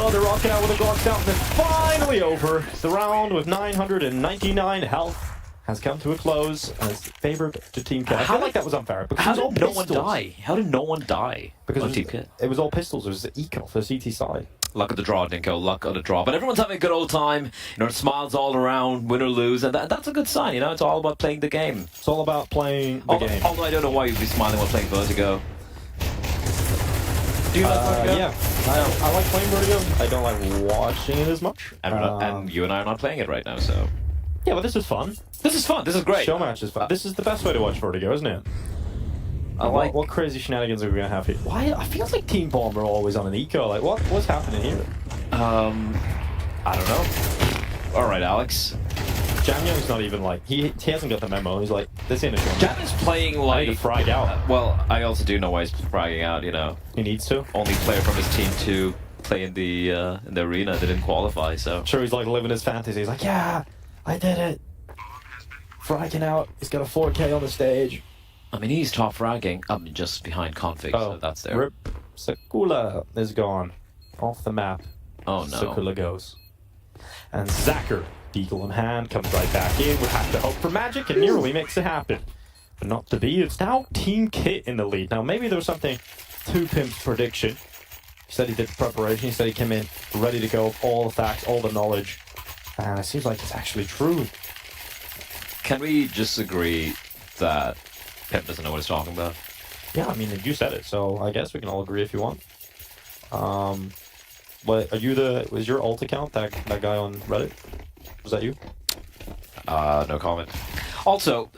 Oh, they're rocking out with a Glock down. And it's finally over. The round with 999 health has come to a close and is favored to Team Kit. I feel like that was unfair. How did no one die? How did no one die on Team Kit? It was all pistols. It was eco for the CT side. Luck of the draw, Dinko. Luck of the draw. But everyone's having a good old time. You know, smiles all around, win or lose, and that's a good sign. You know, it's all about playing the game. It's all about playing the game. Although I don't know why you'd be smiling while playing Vertigo. Do you like Vertigo? Yeah, I like playing Vertigo. I don't like watching it as much. And you and I are not playing it right now, so. Yeah, but this is fun. This is fun. This is great. Show match is fun. This is the best way to watch Vertigo, isn't it? What crazy shenanigans are we gonna have here? Why? I feel like Team Bomb are always on an eco. Like, what's happening here? I don't know. All right, Alex. Jamyang's not even like he hasn't got the memo. He's like, this ain't a show. Jamyang's playing like I need to frag out. Well, I also do know why he's fragging out. You know, he needs to. Only player from his team to play in the arena that didn't qualify. So I'm sure he's like living his fantasy. He's like, yeah, I did it. Fragging out. He's got a 4K on the stage. I mean, he's top fragging. I'm just behind Config, so that's there. Rip. Sakula is gone. Off the map. Oh no. Sakula goes. And Zacker, Deagle in hand, comes right back in. Would have to hope for magic and nearly makes it happen. But not to be. It's now Team Kit in the lead. Now, maybe there was something to Pimp's prediction. He said he did the preparation. He said he came in ready to go. All the facts, all the knowledge. And it seems like it's actually true. Can we just agree that Pimp doesn't know what he's talking about? Yeah, I mean, you said it, so I guess we can all agree if you want. But are you was your alt account that guy on Reddit? Was that you? No comment. Also,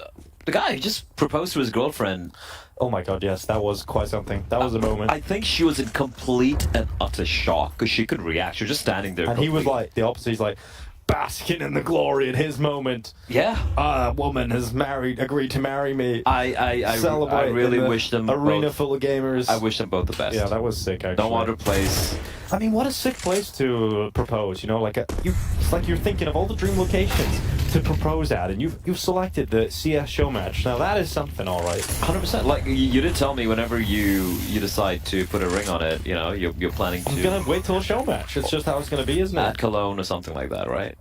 the guy who just proposed to his girlfriend. Oh my god, yes, that was quite something. That was a moment. I think she was in complete and utter shock because she could react. She was just standing there. And he was like, the opposite, he's like, basking in the glory in his moment. Yeah. A woman has agreed to marry me. I Celebrate really in the wish them arena both, full of gamers. I wish them both the best. Yeah, that was sick, actually. No other place. I mean, what a sick place to propose, you know, like it's like you're thinking of all the dream locations to propose at, and you've selected the CS show match. Now that is something, all right. 100%. Like you did tell me, whenever you decide to put a ring on it, you know, you're planning to. I'm gonna wait till a show match. It's just how it's gonna be, isn't it? At Cologne or something like that, right?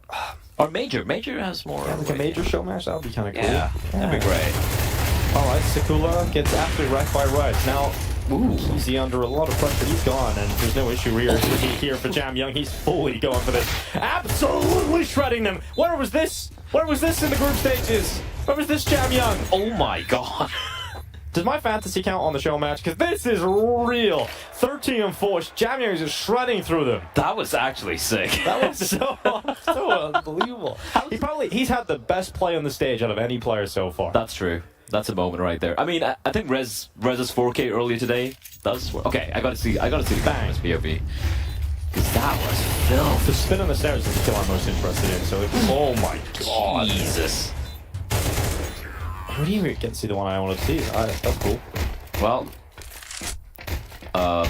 Or Major. Major has more. Yeah, like a major show match. That would be kind of cool. Yeah, that'd be great. All right, Sakula gets absolutely wrecked by Reds. Now, Easy under a lot of pressure. He's gone, and there's no issue here for Jam Young. He's fully going for this. Absolutely shredding them. Where was this? Where was this in the group stages? Where was this Jam Young? Oh my god. Does my fantasy count on the show match? Because this is real. 13 and 4. Jam Young is just shredding through them. That was actually sick. That was so unbelievable. He's had the best play on the stage out of any player so far. That's true. That's a moment right there. I mean, I think Rez's 4K earlier today does work. Okay, I gotta see the Bang's POV. Because that was filth. The spin on the stairs is the kill I'm most interested in. So, oh my god. Jesus. I didn't even get to see the one I wanted to see. That's cool. Well, oh,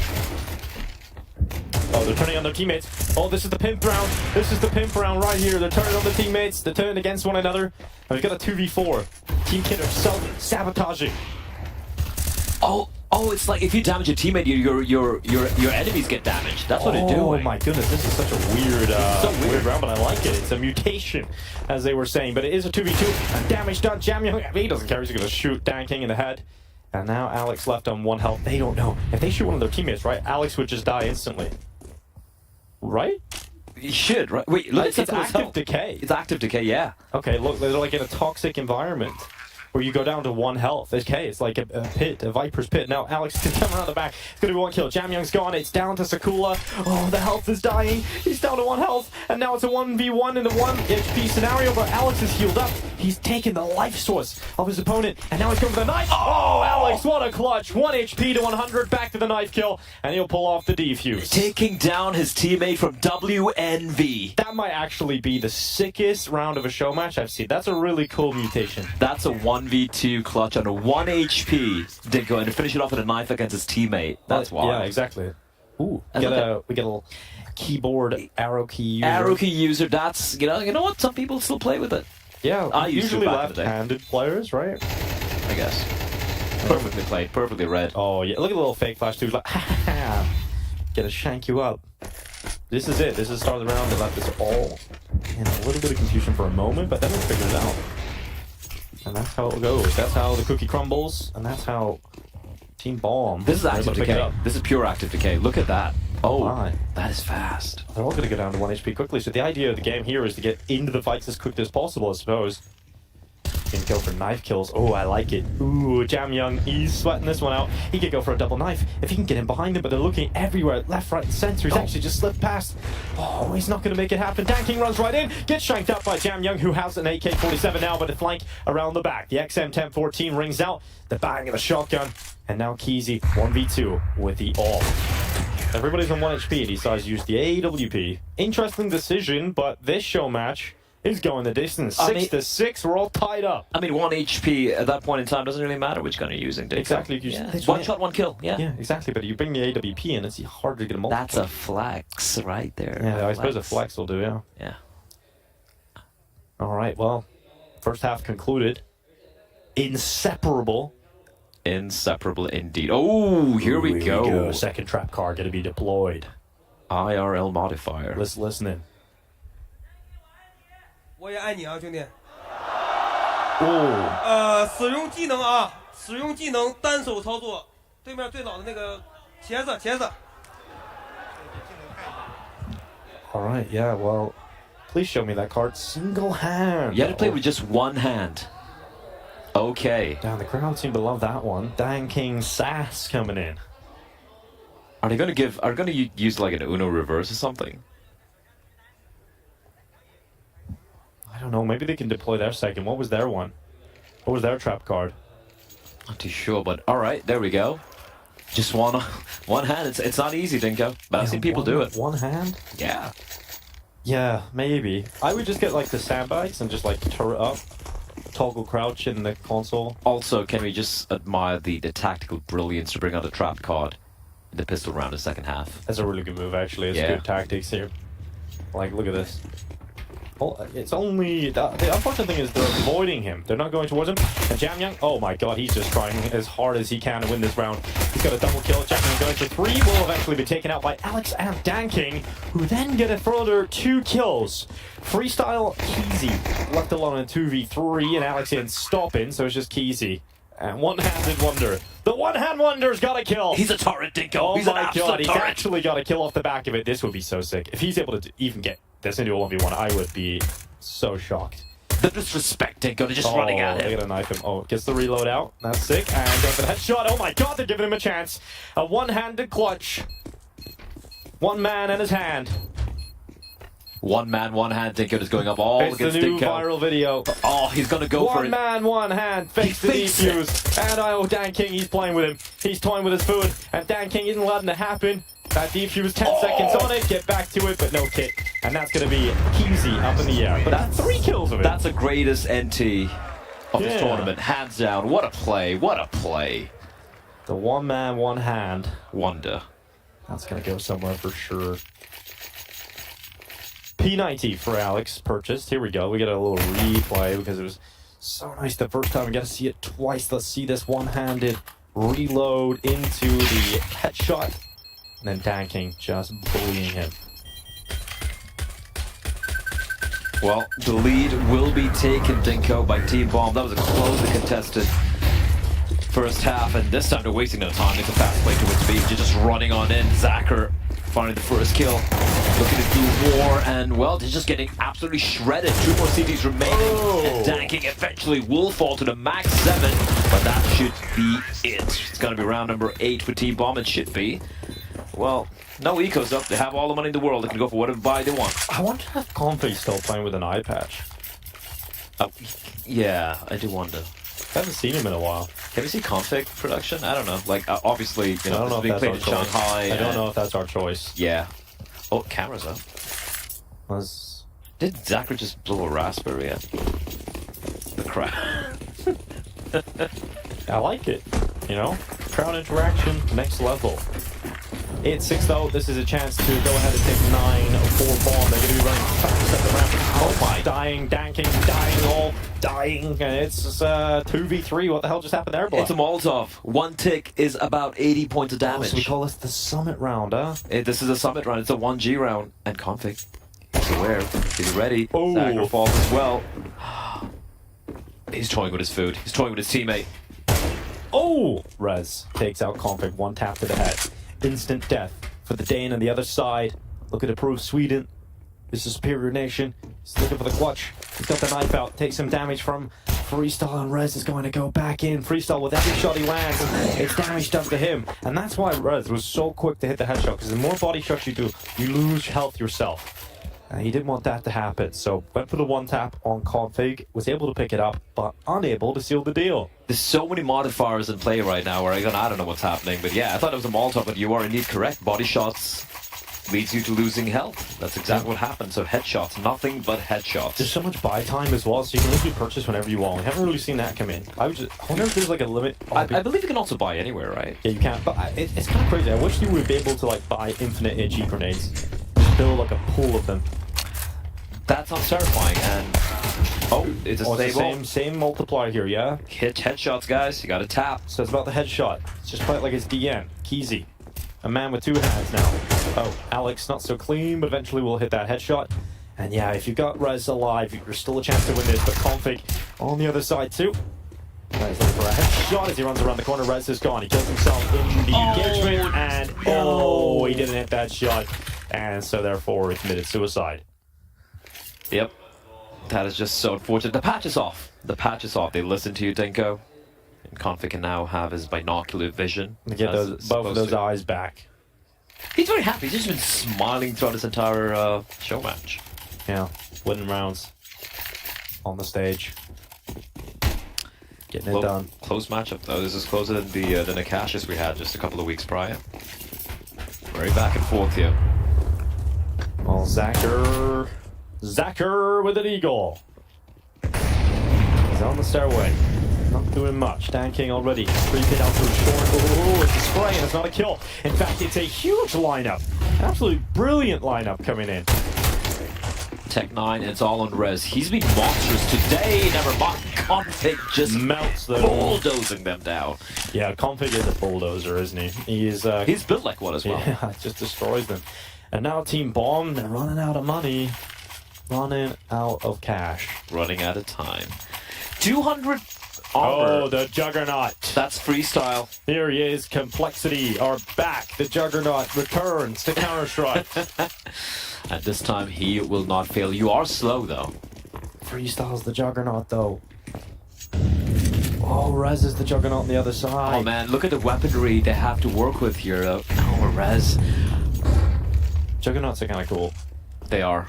they're turning on their teammates. Oh, this is the pimp round. This is the pimp round right here. They're turning on the teammates. They're turning against one another. And we've got a 2v4. Team Killer self-sabotaging. Oh, it's like if you damage a teammate, your enemies get damaged. That's what they do. Oh my goodness, this is such a weird, weird round, but I like it. It's a mutation, as they were saying. But it is a 2v2. And damage done. Jam Young, he doesn't care. He's going to shoot Dan King in the head. And now Alex left on 1 health. They don't know. If they shoot one of their teammates, right, Alex would just die instantly. Right? You should, right? Wait, look at it's active decay. It's active decay, yeah. Okay, look, they're like in a toxic environment where you go down to 1 health. Okay, it's like a pit, a Viper's pit. Now Alex can come around the back. It's going to be 1 kill. Jam Young's gone. It's down to Sakula. Oh, the health is dying. He's down to 1 health. And now it's a 1v1 in the 1 HP scenario, but Alex is healed up. He's taken the life source of his opponent. And now he's going for the knife. Oh, Alex, what a clutch. 1 HP to 100. Back to the knife kill. And he'll pull off the defuse. Taking down his teammate from WNV. That might actually be the sickest round of a show match I've seen. That's a really cool mutation. That's a 1v2 clutch on a 1 HP. Dinko, and to finish it off with a knife against his teammate. That's wild. Yeah, exactly. Ooh, we get a little keyboard arrow key user. Arrow key user, that's, you know what? Some people still play with it. Yeah, I usually left-handed players, right? I guess. Perfectly played, perfectly read. Oh, yeah. Look at the little fake flash, too. Like, gonna shank you up. This is it. This is the start of the round. They left us all in a little bit of confusion for a moment, but then we figured it out. And that's how it goes. That's how the cookie crumbles, and that's how Team Bomb. This is active decay. This is pure active decay. Look at that. Oh, my. That is fast. They're all going to go down to 1 HP quickly. So the idea of the game here is to get into the fights as quick as possible, I suppose. Can go for knife kills. Oh, I like it. Ooh, Jam Young, he's sweating this one out. He could go for a double knife if he can get in behind him, but they're looking everywhere, left, right, and center. He's actually just slipped past. Oh, he's not going to make it happen. Dan King runs right in, gets shanked up by Jam Young, who has an AK-47 now, but a flank around the back. The XM1014 rings out, the bang of the shotgun, and now Keezy 1v2 with the AWP. Everybody's on 1 HP, and he decides to use the AWP. Interesting decision, but this show match is going the distance. 6-6, we're all tied up. I mean, 1 HP at that point in time doesn't really matter which gun you're using. Exactly. Yeah. 1 shot, 1 kill. Yeah. Yeah, exactly. But you bring the AWP in, it's hard to get a multiple. That's a flex right there. Yeah, I suppose a flex will do, yeah. Yeah. All right, well, first half concluded. Inseparable. Inseparable indeed. Oh, here we go. Second trap card going to be deployed. IRL modifier. Let's listen in. 我也爱你啊，兄弟。哦。使用技能啊，使用技能单手操作，对面最老的那个茄子。All right, yeah, well, please show me that card. Single hand. You had to play with just 1 hand. Okay. Damn, the crowd seemed to love that one. Dan King Sass coming in. Are they going to use like an Uno reverse or something? I don't know. Maybe they can deploy their second. What was their one? What was their trap card? Not too sure, but all right, there we go. Just one hand. It's not easy, Dinko, but I've seen people do it. 1 hand? Yeah. Yeah, maybe. I would just get like the sandbags and just like turret up, toggle crouch in the console. Also, can we just admire the tactical brilliance to bring out a trap card in the pistol round in the second half? That's a really good move, actually. It's good tactics here. Like, look at this. Oh, it's only... The unfortunate thing is they're avoiding him. They're not going towards him. And Jamyang, oh my god, he's just trying as hard as he can to win this round. He's got a double kill. Jamyang going for 3. Will eventually be taken out by Alex and DanKing, who then get a further 2 kills. Freestyle, Keezy left alone in 2v3, and Alex in stopping, so it's just Keezy. And one-handed wonder. The one-hand wonder's got a kill. He's a turret, Dinko. Oh He's my an god, he's turret. actually got a kill off the back of it. This would be so sick. If he's able to even get this into a 1v1, I would be so shocked. The disrespect, Dinko. They're just running at him. They're gonna knife him. Oh, gets the reload out. That's sick. And goes for the headshot. Oh my god, they're giving him a chance. A one-handed clutch. One man and his hand. One man, one hand. Dinko is going up all it's against the new Dinko. viral video. Oh, he's gonna go for it. One man, one hand. Fakes the defuse. And DanKing, he's playing with him. He's toying with his food. And DanKing isn't letting it happen. That defuse, 10 seconds on it. Get back to it, but no kit. And that's gonna be Keezy up in the air. But that's 3 kills of it. That's the greatest NT of this tournament. Hands down. What a play. What a play. The one man, one hand. Wonder. That's gonna go somewhere for sure. P90 for Alex purchased. Here we go. We get a little replay because it was so nice the first time. We got to see it twice. Let's see this one-handed reload into the headshot. And then DanKing just bullying him. Well, the lead will be taken, Dinko, by Team Bomb. That was a closely contested first half, and this time they're wasting no time. It's a fast play towards speed. You're just running on in. Zacher finding the first kill. Looking to do more, and well, they're just getting absolutely shredded. 2 more CDs remaining, and DanKing eventually will fall to the max 7, but that should be it. It's going to be round number 8 for Team Bomb. It should be. Well, no ecos up. They have all the money in the world. They can go for whatever buy they want. I wonder if Config's still playing with an eye patch. Yeah, I do wonder. I haven't seen him in a while. Can we see Config production? I don't know. Like, obviously, you know, I don't know this is being played in Shanghai. I don't know if that's our choice. Yeah. Oh, camera's up. Did Zacher just blow a raspberry at the crowd? I like it. You know? Crowd interaction, next level. 8-6 though, this is a chance to go ahead and take 9 for Bomb. They're going to be running fast at the ramp. Oh my. Dying, DanKing, dying, all dying. And it's 2v3. What the hell just happened there, boy? It's a Molotov. 1 tick is about 80 points of damage. So we call this the Summit round, huh? This is a Summit round. It's a 1G round. And Config is aware. He's ready. Zacher falls as well. He's toying with his food. He's toying with his teammate. Oh! Rez takes out Config. 1 tap to the head. Instant death for the Dane on the other side. Looking to prove Sweden is a superior nation. He's looking for the clutch. He's got the knife out. Takes some damage from Freestyle, and Rez is going to go back in. Freestyle, with every shot he lands, it's damage done to him. And that's why Rez was so quick to hit the headshot, because the more body shots you do, you lose health yourself. And he didn't want that to happen, so went for the 1 tap on Config, was able to pick it up, but unable to seal the deal. There's so many modifiers in play right now where I don't know what's happening, but yeah, I thought it was a Molotov, but you are indeed correct. Body shots leads you to losing health. That's exactly what happened. So headshots, nothing but headshots. There's so much buy time as well, so you can literally purchase whenever you want. We haven't really seen that come in. I wonder if there's like a limit. I believe you can also buy anywhere, right? Yeah, you can, but it's kind of crazy. I wish you would be able to like buy infinite HE grenades. Just build like a pool of them. That sounds terrifying, and it's a stable. Same multiplier here, yeah? Hit headshots, guys. You gotta tap. So it's about the headshot. It's just play it like it's DN. Keezy. A man with 2 hands now. Oh, Alex, not so clean, but eventually will hit that headshot. And yeah, if you've got Rez alive, there's still a chance to win this, but Config on the other side too. He's looking for a headshot as he runs around the corner. Rez is gone. He kills himself in the engagement, and he didn't hit that shot. And so therefore he committed suicide. Yep. That is just so unfortunate. The patch is off. The patch is off. They listen to you, Dinko. And Config can now have his binocular vision. Get both of those eyes back. He's very happy. He's just been smiling throughout this entire show match. Yeah. Winning rounds. On the stage. Getting it done. Close matchup, though. This is closer than the Nakashis we had just a couple of weeks prior. Very back and forth here. Well, Zacher with an eagle. He's on the stairway. Not doing much. Dan King already. 3-pin out through short. Oh, it's a spray and it's not a kill. In fact, it's a huge lineup. Absolutely brilliant lineup coming in. Tech9, it's all on Rez. He's been monstrous today. Never mind. Config just melts them, bulldozing them down. Yeah, Config is a bulldozer, isn't he? He's built like one as well. Yeah, just destroys them. And now Team Bomb, they're running out of money. Running out of cash. Running out of time. 200 armor. Oh, the Juggernaut. That's freestyle. Here he is. Complexity are back. The Juggernaut returns to Counter-Strike. And this time he will not fail. You are slow though. Freestyle's the Juggernaut though. Oh, Rez is the Juggernaut on the other side. Oh man, look at the weaponry they have to work with here though. Oh, Rez. Juggernauts are kind of cool. They are.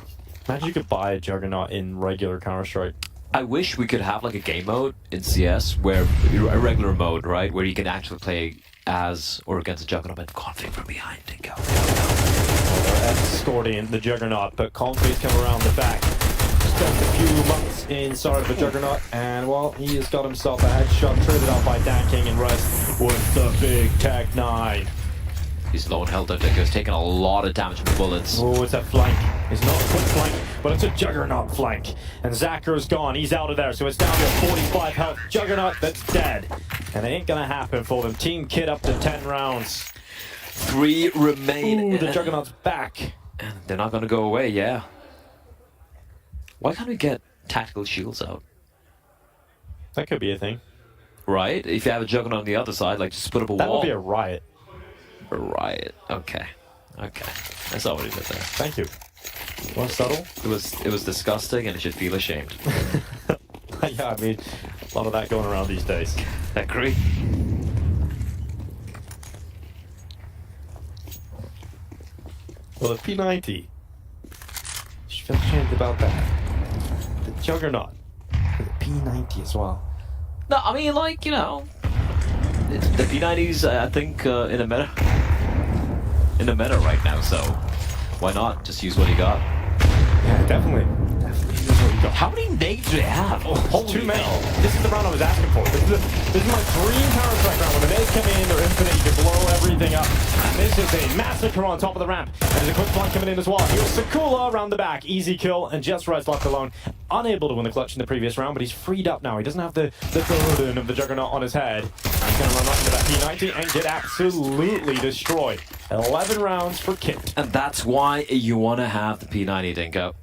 Imagine you could buy a Juggernaut in regular Counter-Strike. I wish we could have like a game mode in CS where a regular mode, right, where you can actually play as or against a Juggernaut and Config from behind and go. They're escorting the Juggernaut, but Config's come around the back. Spent a few months inside of the Juggernaut, and well, he has got himself a headshot traded out by Dan King and Rez with the big Tech9. He's low on health. I think he's taking a lot of damage from the bullets. Oh, it's a flank. It's not a quick flank, but it's a Juggernaut flank. And Zacher's gone. He's out of there, so it's down to 45 health. Juggernaut that's dead. And it ain't gonna happen for them. Team Kit up to 10 rounds. 3 remain. Ooh, the Juggernaut's back. And they're not gonna go away, yeah. Why can't we get tactical shields out? That could be a thing. Right? If you have a Juggernaut on the other side, like just put up a That wall. would be a riot. A riot. Okay. Okay. That's all we did there. Thank you. Well, subtle. It was disgusting and it should feel ashamed. Yeah, I mean, a lot of that going around these days. I agree. Well, the P90. She felt ashamed about that. The Juggernaut. The P90 as well. No, I mean, like, you know, the P90's, I think, in the meta right now, so why not just use what you got? Yeah, definitely use what you got. How many nades do they have? Oh, too many. This is the round I was asking for. This is my dream Counter-Strike round. When the nades come in, they're infinite, you can blow everything up. And this is a massacre on top of the ramp. And there's a quick flank coming in as well. Here's Sakula around the back. Easy kill, and just Rez left alone. Unable to win the clutch in the previous round, but he's freed up now. He doesn't have the burden of the Juggernaut on his head. He's going to run right into that P90 and get absolutely destroyed. 11 rounds for Kit. And that's why you want to have the P90, Dinko.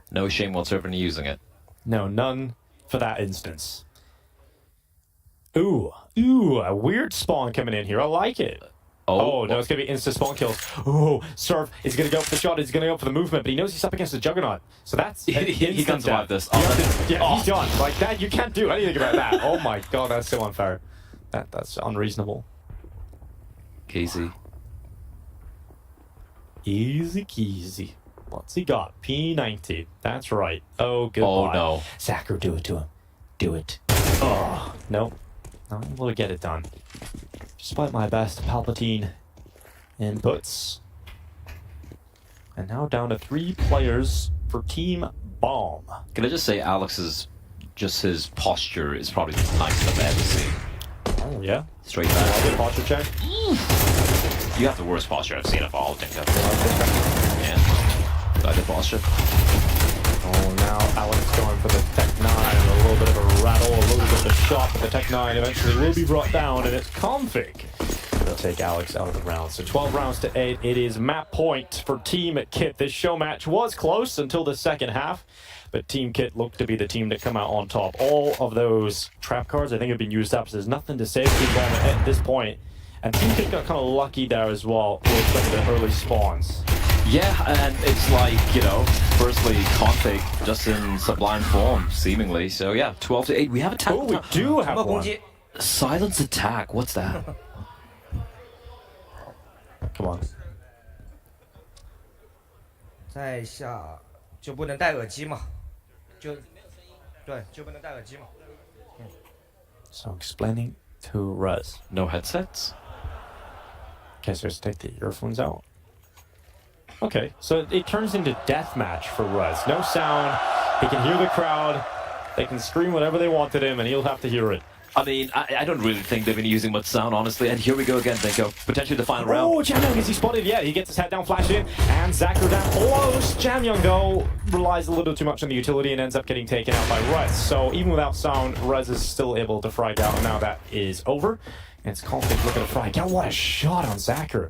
No shame whatsoever in using it. No, none for that instance. Ooh, a weird spawn coming in here. I like it. Oh, no, it's going to be instant spawn kills. Oh, Surf is going to go for the shot. He's going to go for the movement, but he knows he's up against the Juggernaut. So that's he can survive this. He's done. Like that, you can't do anything about that. Oh my god, that's so unfair. That's unreasonable. Easy. Easy. What's he got? P90. That's right. Oh, goodbye. Oh, no. Zacher, do it to him. Do it. Oh, no. Not able to get it done. Despite my best Palpatine inputs. And now down to 3 players for Team Bomb. Can I just say Alex's, his posture is probably the nicest I've ever seen. Oh, yeah? Straight back. Good posture check. You have the worst posture I've seen of all, Dinko. Yeah. I did posture. Oh, now Alex going for the Tech-9. A little bit of a rattle, a little bit of a shot, but the Tech-9 eventually will be brought down, and it's Config. They'll take Alex out of the round. So 12 rounds to 8. It is map point for Team Kit. This show match was close until the second half, but Team Kit looked to be the team that come out on top. All of those trap cards, I think, have been used up, so there's nothing to save Team Bomb at this point. And Team Kit got kind of lucky there as well with some of the early spawns. Yeah, and it's like, you know, firstly, Config just in sublime form, seemingly. So yeah, 12 to 8. We have a attack. Oh, we do have one. Silence attack. What's that? Come on. 在下就不能戴耳机嘛，就不能戴耳机嘛。So explaining to Rez. No headsets? Okay, so just take the earphones out. Okay, so it turns into deathmatch for Rez. No sound. He can hear the crowd. They can scream whatever they want at him, and he'll have to hear it. I mean, I don't really think they've been using much sound, honestly. And here we go again, Binko. Potentially the final round. Oh, Jamyoung, is he spotted? Yeah, he gets his head down, flash in, and Zachary down close. Jamyoung, though, relies a little too much on the utility and ends up getting taken out by Rez. So even without sound, Rez is still able to frag out. Now that is over. And it's Config looking to frag out. What a shot on Zachary.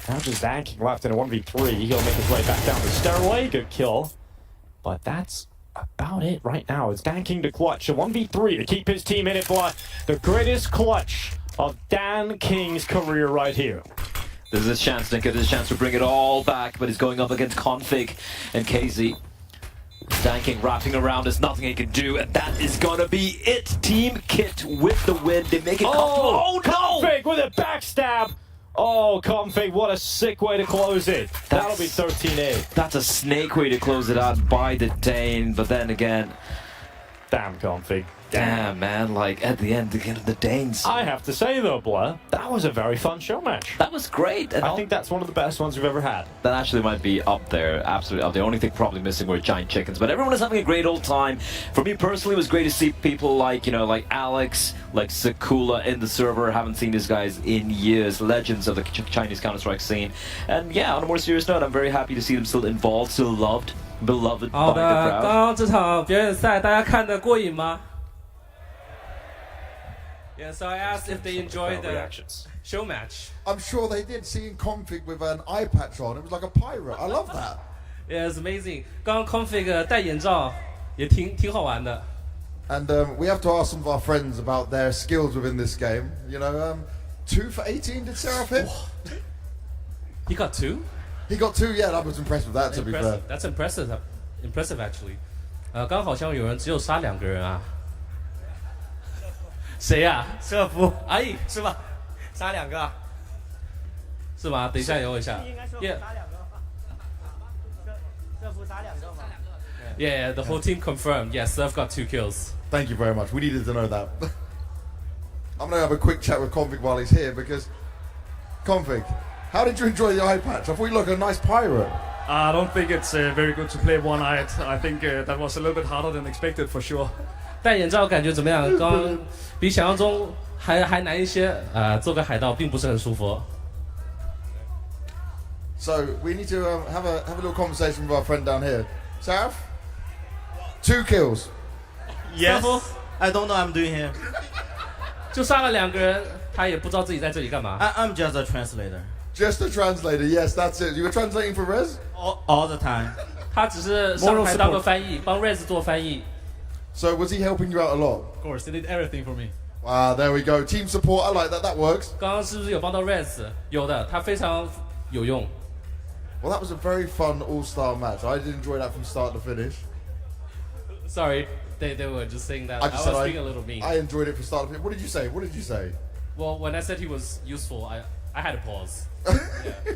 Now just Zanking left in a 1v3. He'll make his way back down the stairway. Good kill. But that's about it right now. It's Dan King to clutch a 1v3 to keep his team in it, but the greatest clutch of Dan King's career right here. This is his chance, Dinka. This is his chance to bring it all back, but he's going up against Config and KZ. Dan King wrapping around. There's nothing he can do, and that is gonna be it. Team Kit with the win. They make it comfortable. Oh, no! Config with a backstab. Oh, Config, what a sick way to close it. That'll be 13-8. That's a snake way to close it out by the Dane, but then again... Damn, Config. Damn, man, like, at the end, again, the Danes. I have to say, though, Blur, that was a very fun show match. That was great. And I think that's one of the best ones we've ever had. That actually might be up there, absolutely up there. The only thing probably missing were giant chickens, but everyone is having a great old time. For me personally, it was great to see people like, you know, like Alex, like Sakula in the server. Haven't seen these guys in years. Legends of the Chinese Counter-Strike scene. And yeah, on a more serious note, I'm very happy to see them still involved, still loved, beloved by the crowd. 刚刚这场表演赛大家看得过瘾吗？ Yeah, so I asked if they enjoyed the show match. I'm sure they did. Seeing Config with an eye patch on, it was like a pirate. I love that. Yeah, it's amazing. 刚刚 Config 戴眼罩也挺好玩的。 And we have to ask some of our friends about their skills within this game. You know, 2 for 18 did Seraph hit? He got 2? He got 2, yeah, I was impressed with that, to be fair. That's impressive actually. 刚刚好像有人只有杀2个人啊。 谁呀？社夫，哎，是吧？杀2个，是吗？等一下，等我一下。应该社夫杀2个，社夫杀2个嘛。Yeah, the whole team confirmed. Yes, Surf got 2 kills. Thank you very much. We needed to know that. I'm going to have a quick chat with Config while he's here because, Config, how did you enjoy the eye patch? I thought you looked a nice pirate. I don't think it's very good to play one-eyed. I think that was a little bit harder than expected for sure. 戴眼罩感觉怎么样？刚刚比想象中还难一些。做个海盗并不是很舒服。So we need to have a little conversation with our friend down here. Saraf? 2 kills. Yes. I don't know what I'm doing here. 就杀了2个人，他也不知道自己在这里干嘛。I'm just a translator. Just a translator. Yes, that's it. You were translating for Rez? All the time. 他只是上台当个翻译，帮 Rez 做翻译。 So was he helping you out a lot? Of course, he did everything for me. Wow, there we go. Team support. I like that. That works. 刚刚是不是有帮到 Rez？ 有的，他非常有用。 Well, that was a very fun all-star match. I did enjoy that from start to finish. Sorry, they were just saying that. I was being a little mean. I enjoyed it from start to finish. What did you say? What did you say? Well, when I said he was useful, I had to pause. Yeah.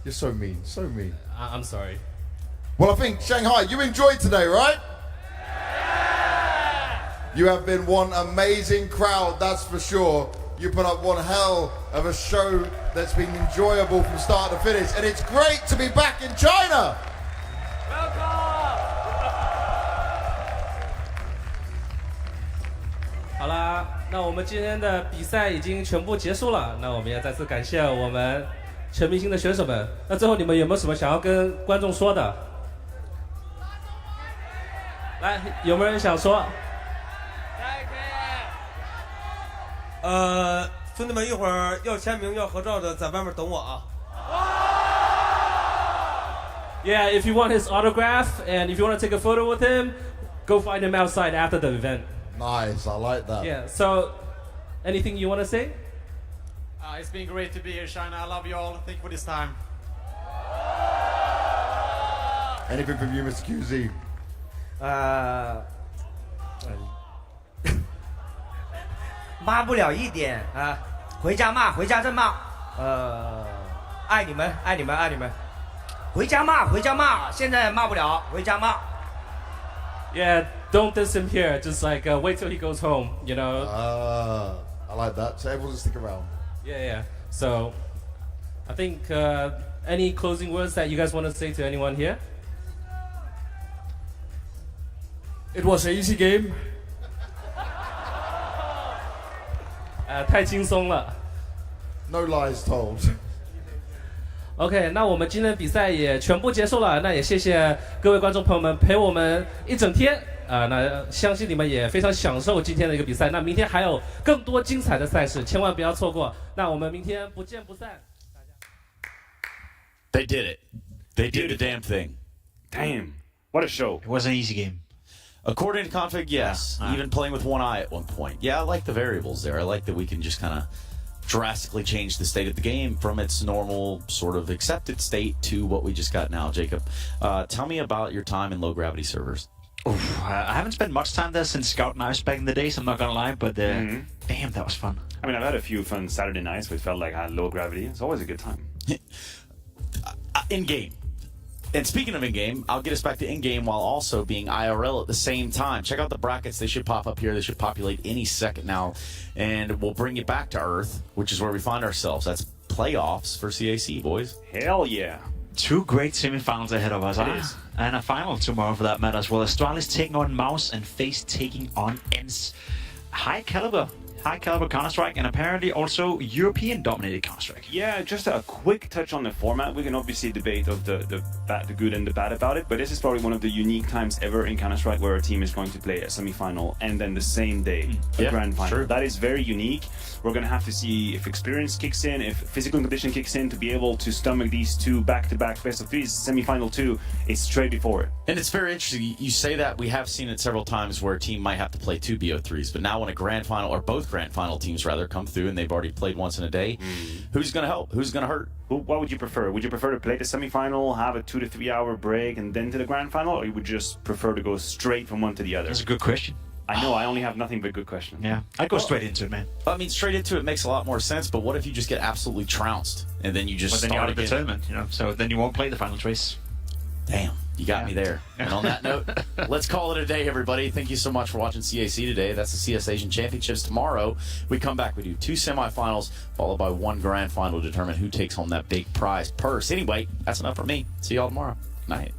You're so mean. So mean. I'm sorry. Well, I think Shanghai, you enjoyed today, right? You have been one amazing crowd, that's for sure. You put up one hell of a show that's been enjoyable from start to finish, and it's great to be back in China. Welcome. 好啦，那我们今天的比赛已经全部结束了。那我们也再次感谢我们全明星的选手们。那最后你们有没有什么想要跟观众说的？来，有没有人想说？ 兄弟们，一会儿要签名、要合照的，在外面等我啊。Yeah, if you want his autograph and if you want to take a photo with him, go find him outside after the event. Nice, I like that. Yeah. So, anything you want to say? It's been great to be here, China. I love you all. Thank you for this time. Anything from you, Mr. QZ? 骂不了一点啊，回家骂，回家再骂。爱你们，爱你们，爱你们。回家骂，回家骂。现在骂不了，回家骂。Yeah, don't diss him here. Just like wait till he goes home. You know. I like that. So everyone will stick around. Yeah. So, I think Any closing words that you guys want to say to anyone here? It was an easy game. 太轻松了。No lies told. OK， 那我们今天的比赛也全部结束了，那也谢谢各位观众朋友们陪我们一整天那相信你们也非常享受今天的一个比赛。那明天还有更多精彩的赛事，千万不要错过。那我们明天不见不散。They did it. They did the damn thing. Damn, what a show! It was an easy game. According to config, yes. Even playing with one eye at one point. Yeah, I like the variables there. I like that we can just kind of drastically change the state of the game from its normal sort of accepted state to what we just got now. Jacob, tell me about your time in low gravity servers. Oof, I haven't spent much time there since Scout and Ice back in the days, I'm not gonna lie, but damn, that was fun. I mean, I've had a few fun Saturday nights where it felt like I had low gravity. It's always a good time. In-game. And speaking of in-game, I'll get us back to in-game while also being IRL at the same time. Check out the brackets. They should pop up here. They should populate any second now. And we'll bring you back to Earth, which is where we find ourselves. That's playoffs for CAC, boys. Hell yeah. 2 great semifinals ahead of us. It is. And a final tomorrow for that matter as well. Astralis taking on Mouz and Faze taking on ENCE. High caliber Counter-Strike, and apparently also European-dominated Counter-Strike. Yeah, just a quick touch on the format. We can obviously debate of the good and the bad about it, but this is probably one of the unique times ever in Counter-Strike where a team is going to play a semi-final and then the same day a grand final. True. That is very unique. We're going to have to see if experience kicks in, if physical condition kicks in to be able to stomach these 2 back-to-back best-of-3s. Semi-final 2 is straight before it. And it's very interesting. You say that. We have seen it several times where a team might have to play 2 BO3s, but now when a grand final, or both grand final teams rather, come through and they've already played once in a day, who's going to help? Who's going to hurt? What would you prefer? Would you prefer to play the semi-final, have a 2 to 3 hour break, and then to the grand final, or you would just prefer to go straight from one to the other? That's a good question. I know, I only have nothing but good questions. Yeah, I'd go straight into it, man. I mean, straight into it makes a lot more sense, but what if you just get absolutely trounced and then you just then start you're out of the again? tournament, you know, so then you won't play the final race. Damn, you got me there. And on that note, let's call it a day, everybody. Thank you so much for watching CAC today. That's the CS Asian Championships. Tomorrow, we come back. We do 2 semifinals, followed by 1 grand final to determine who takes home that big prize purse. Anyway, that's enough for me. See y'all tomorrow. Night.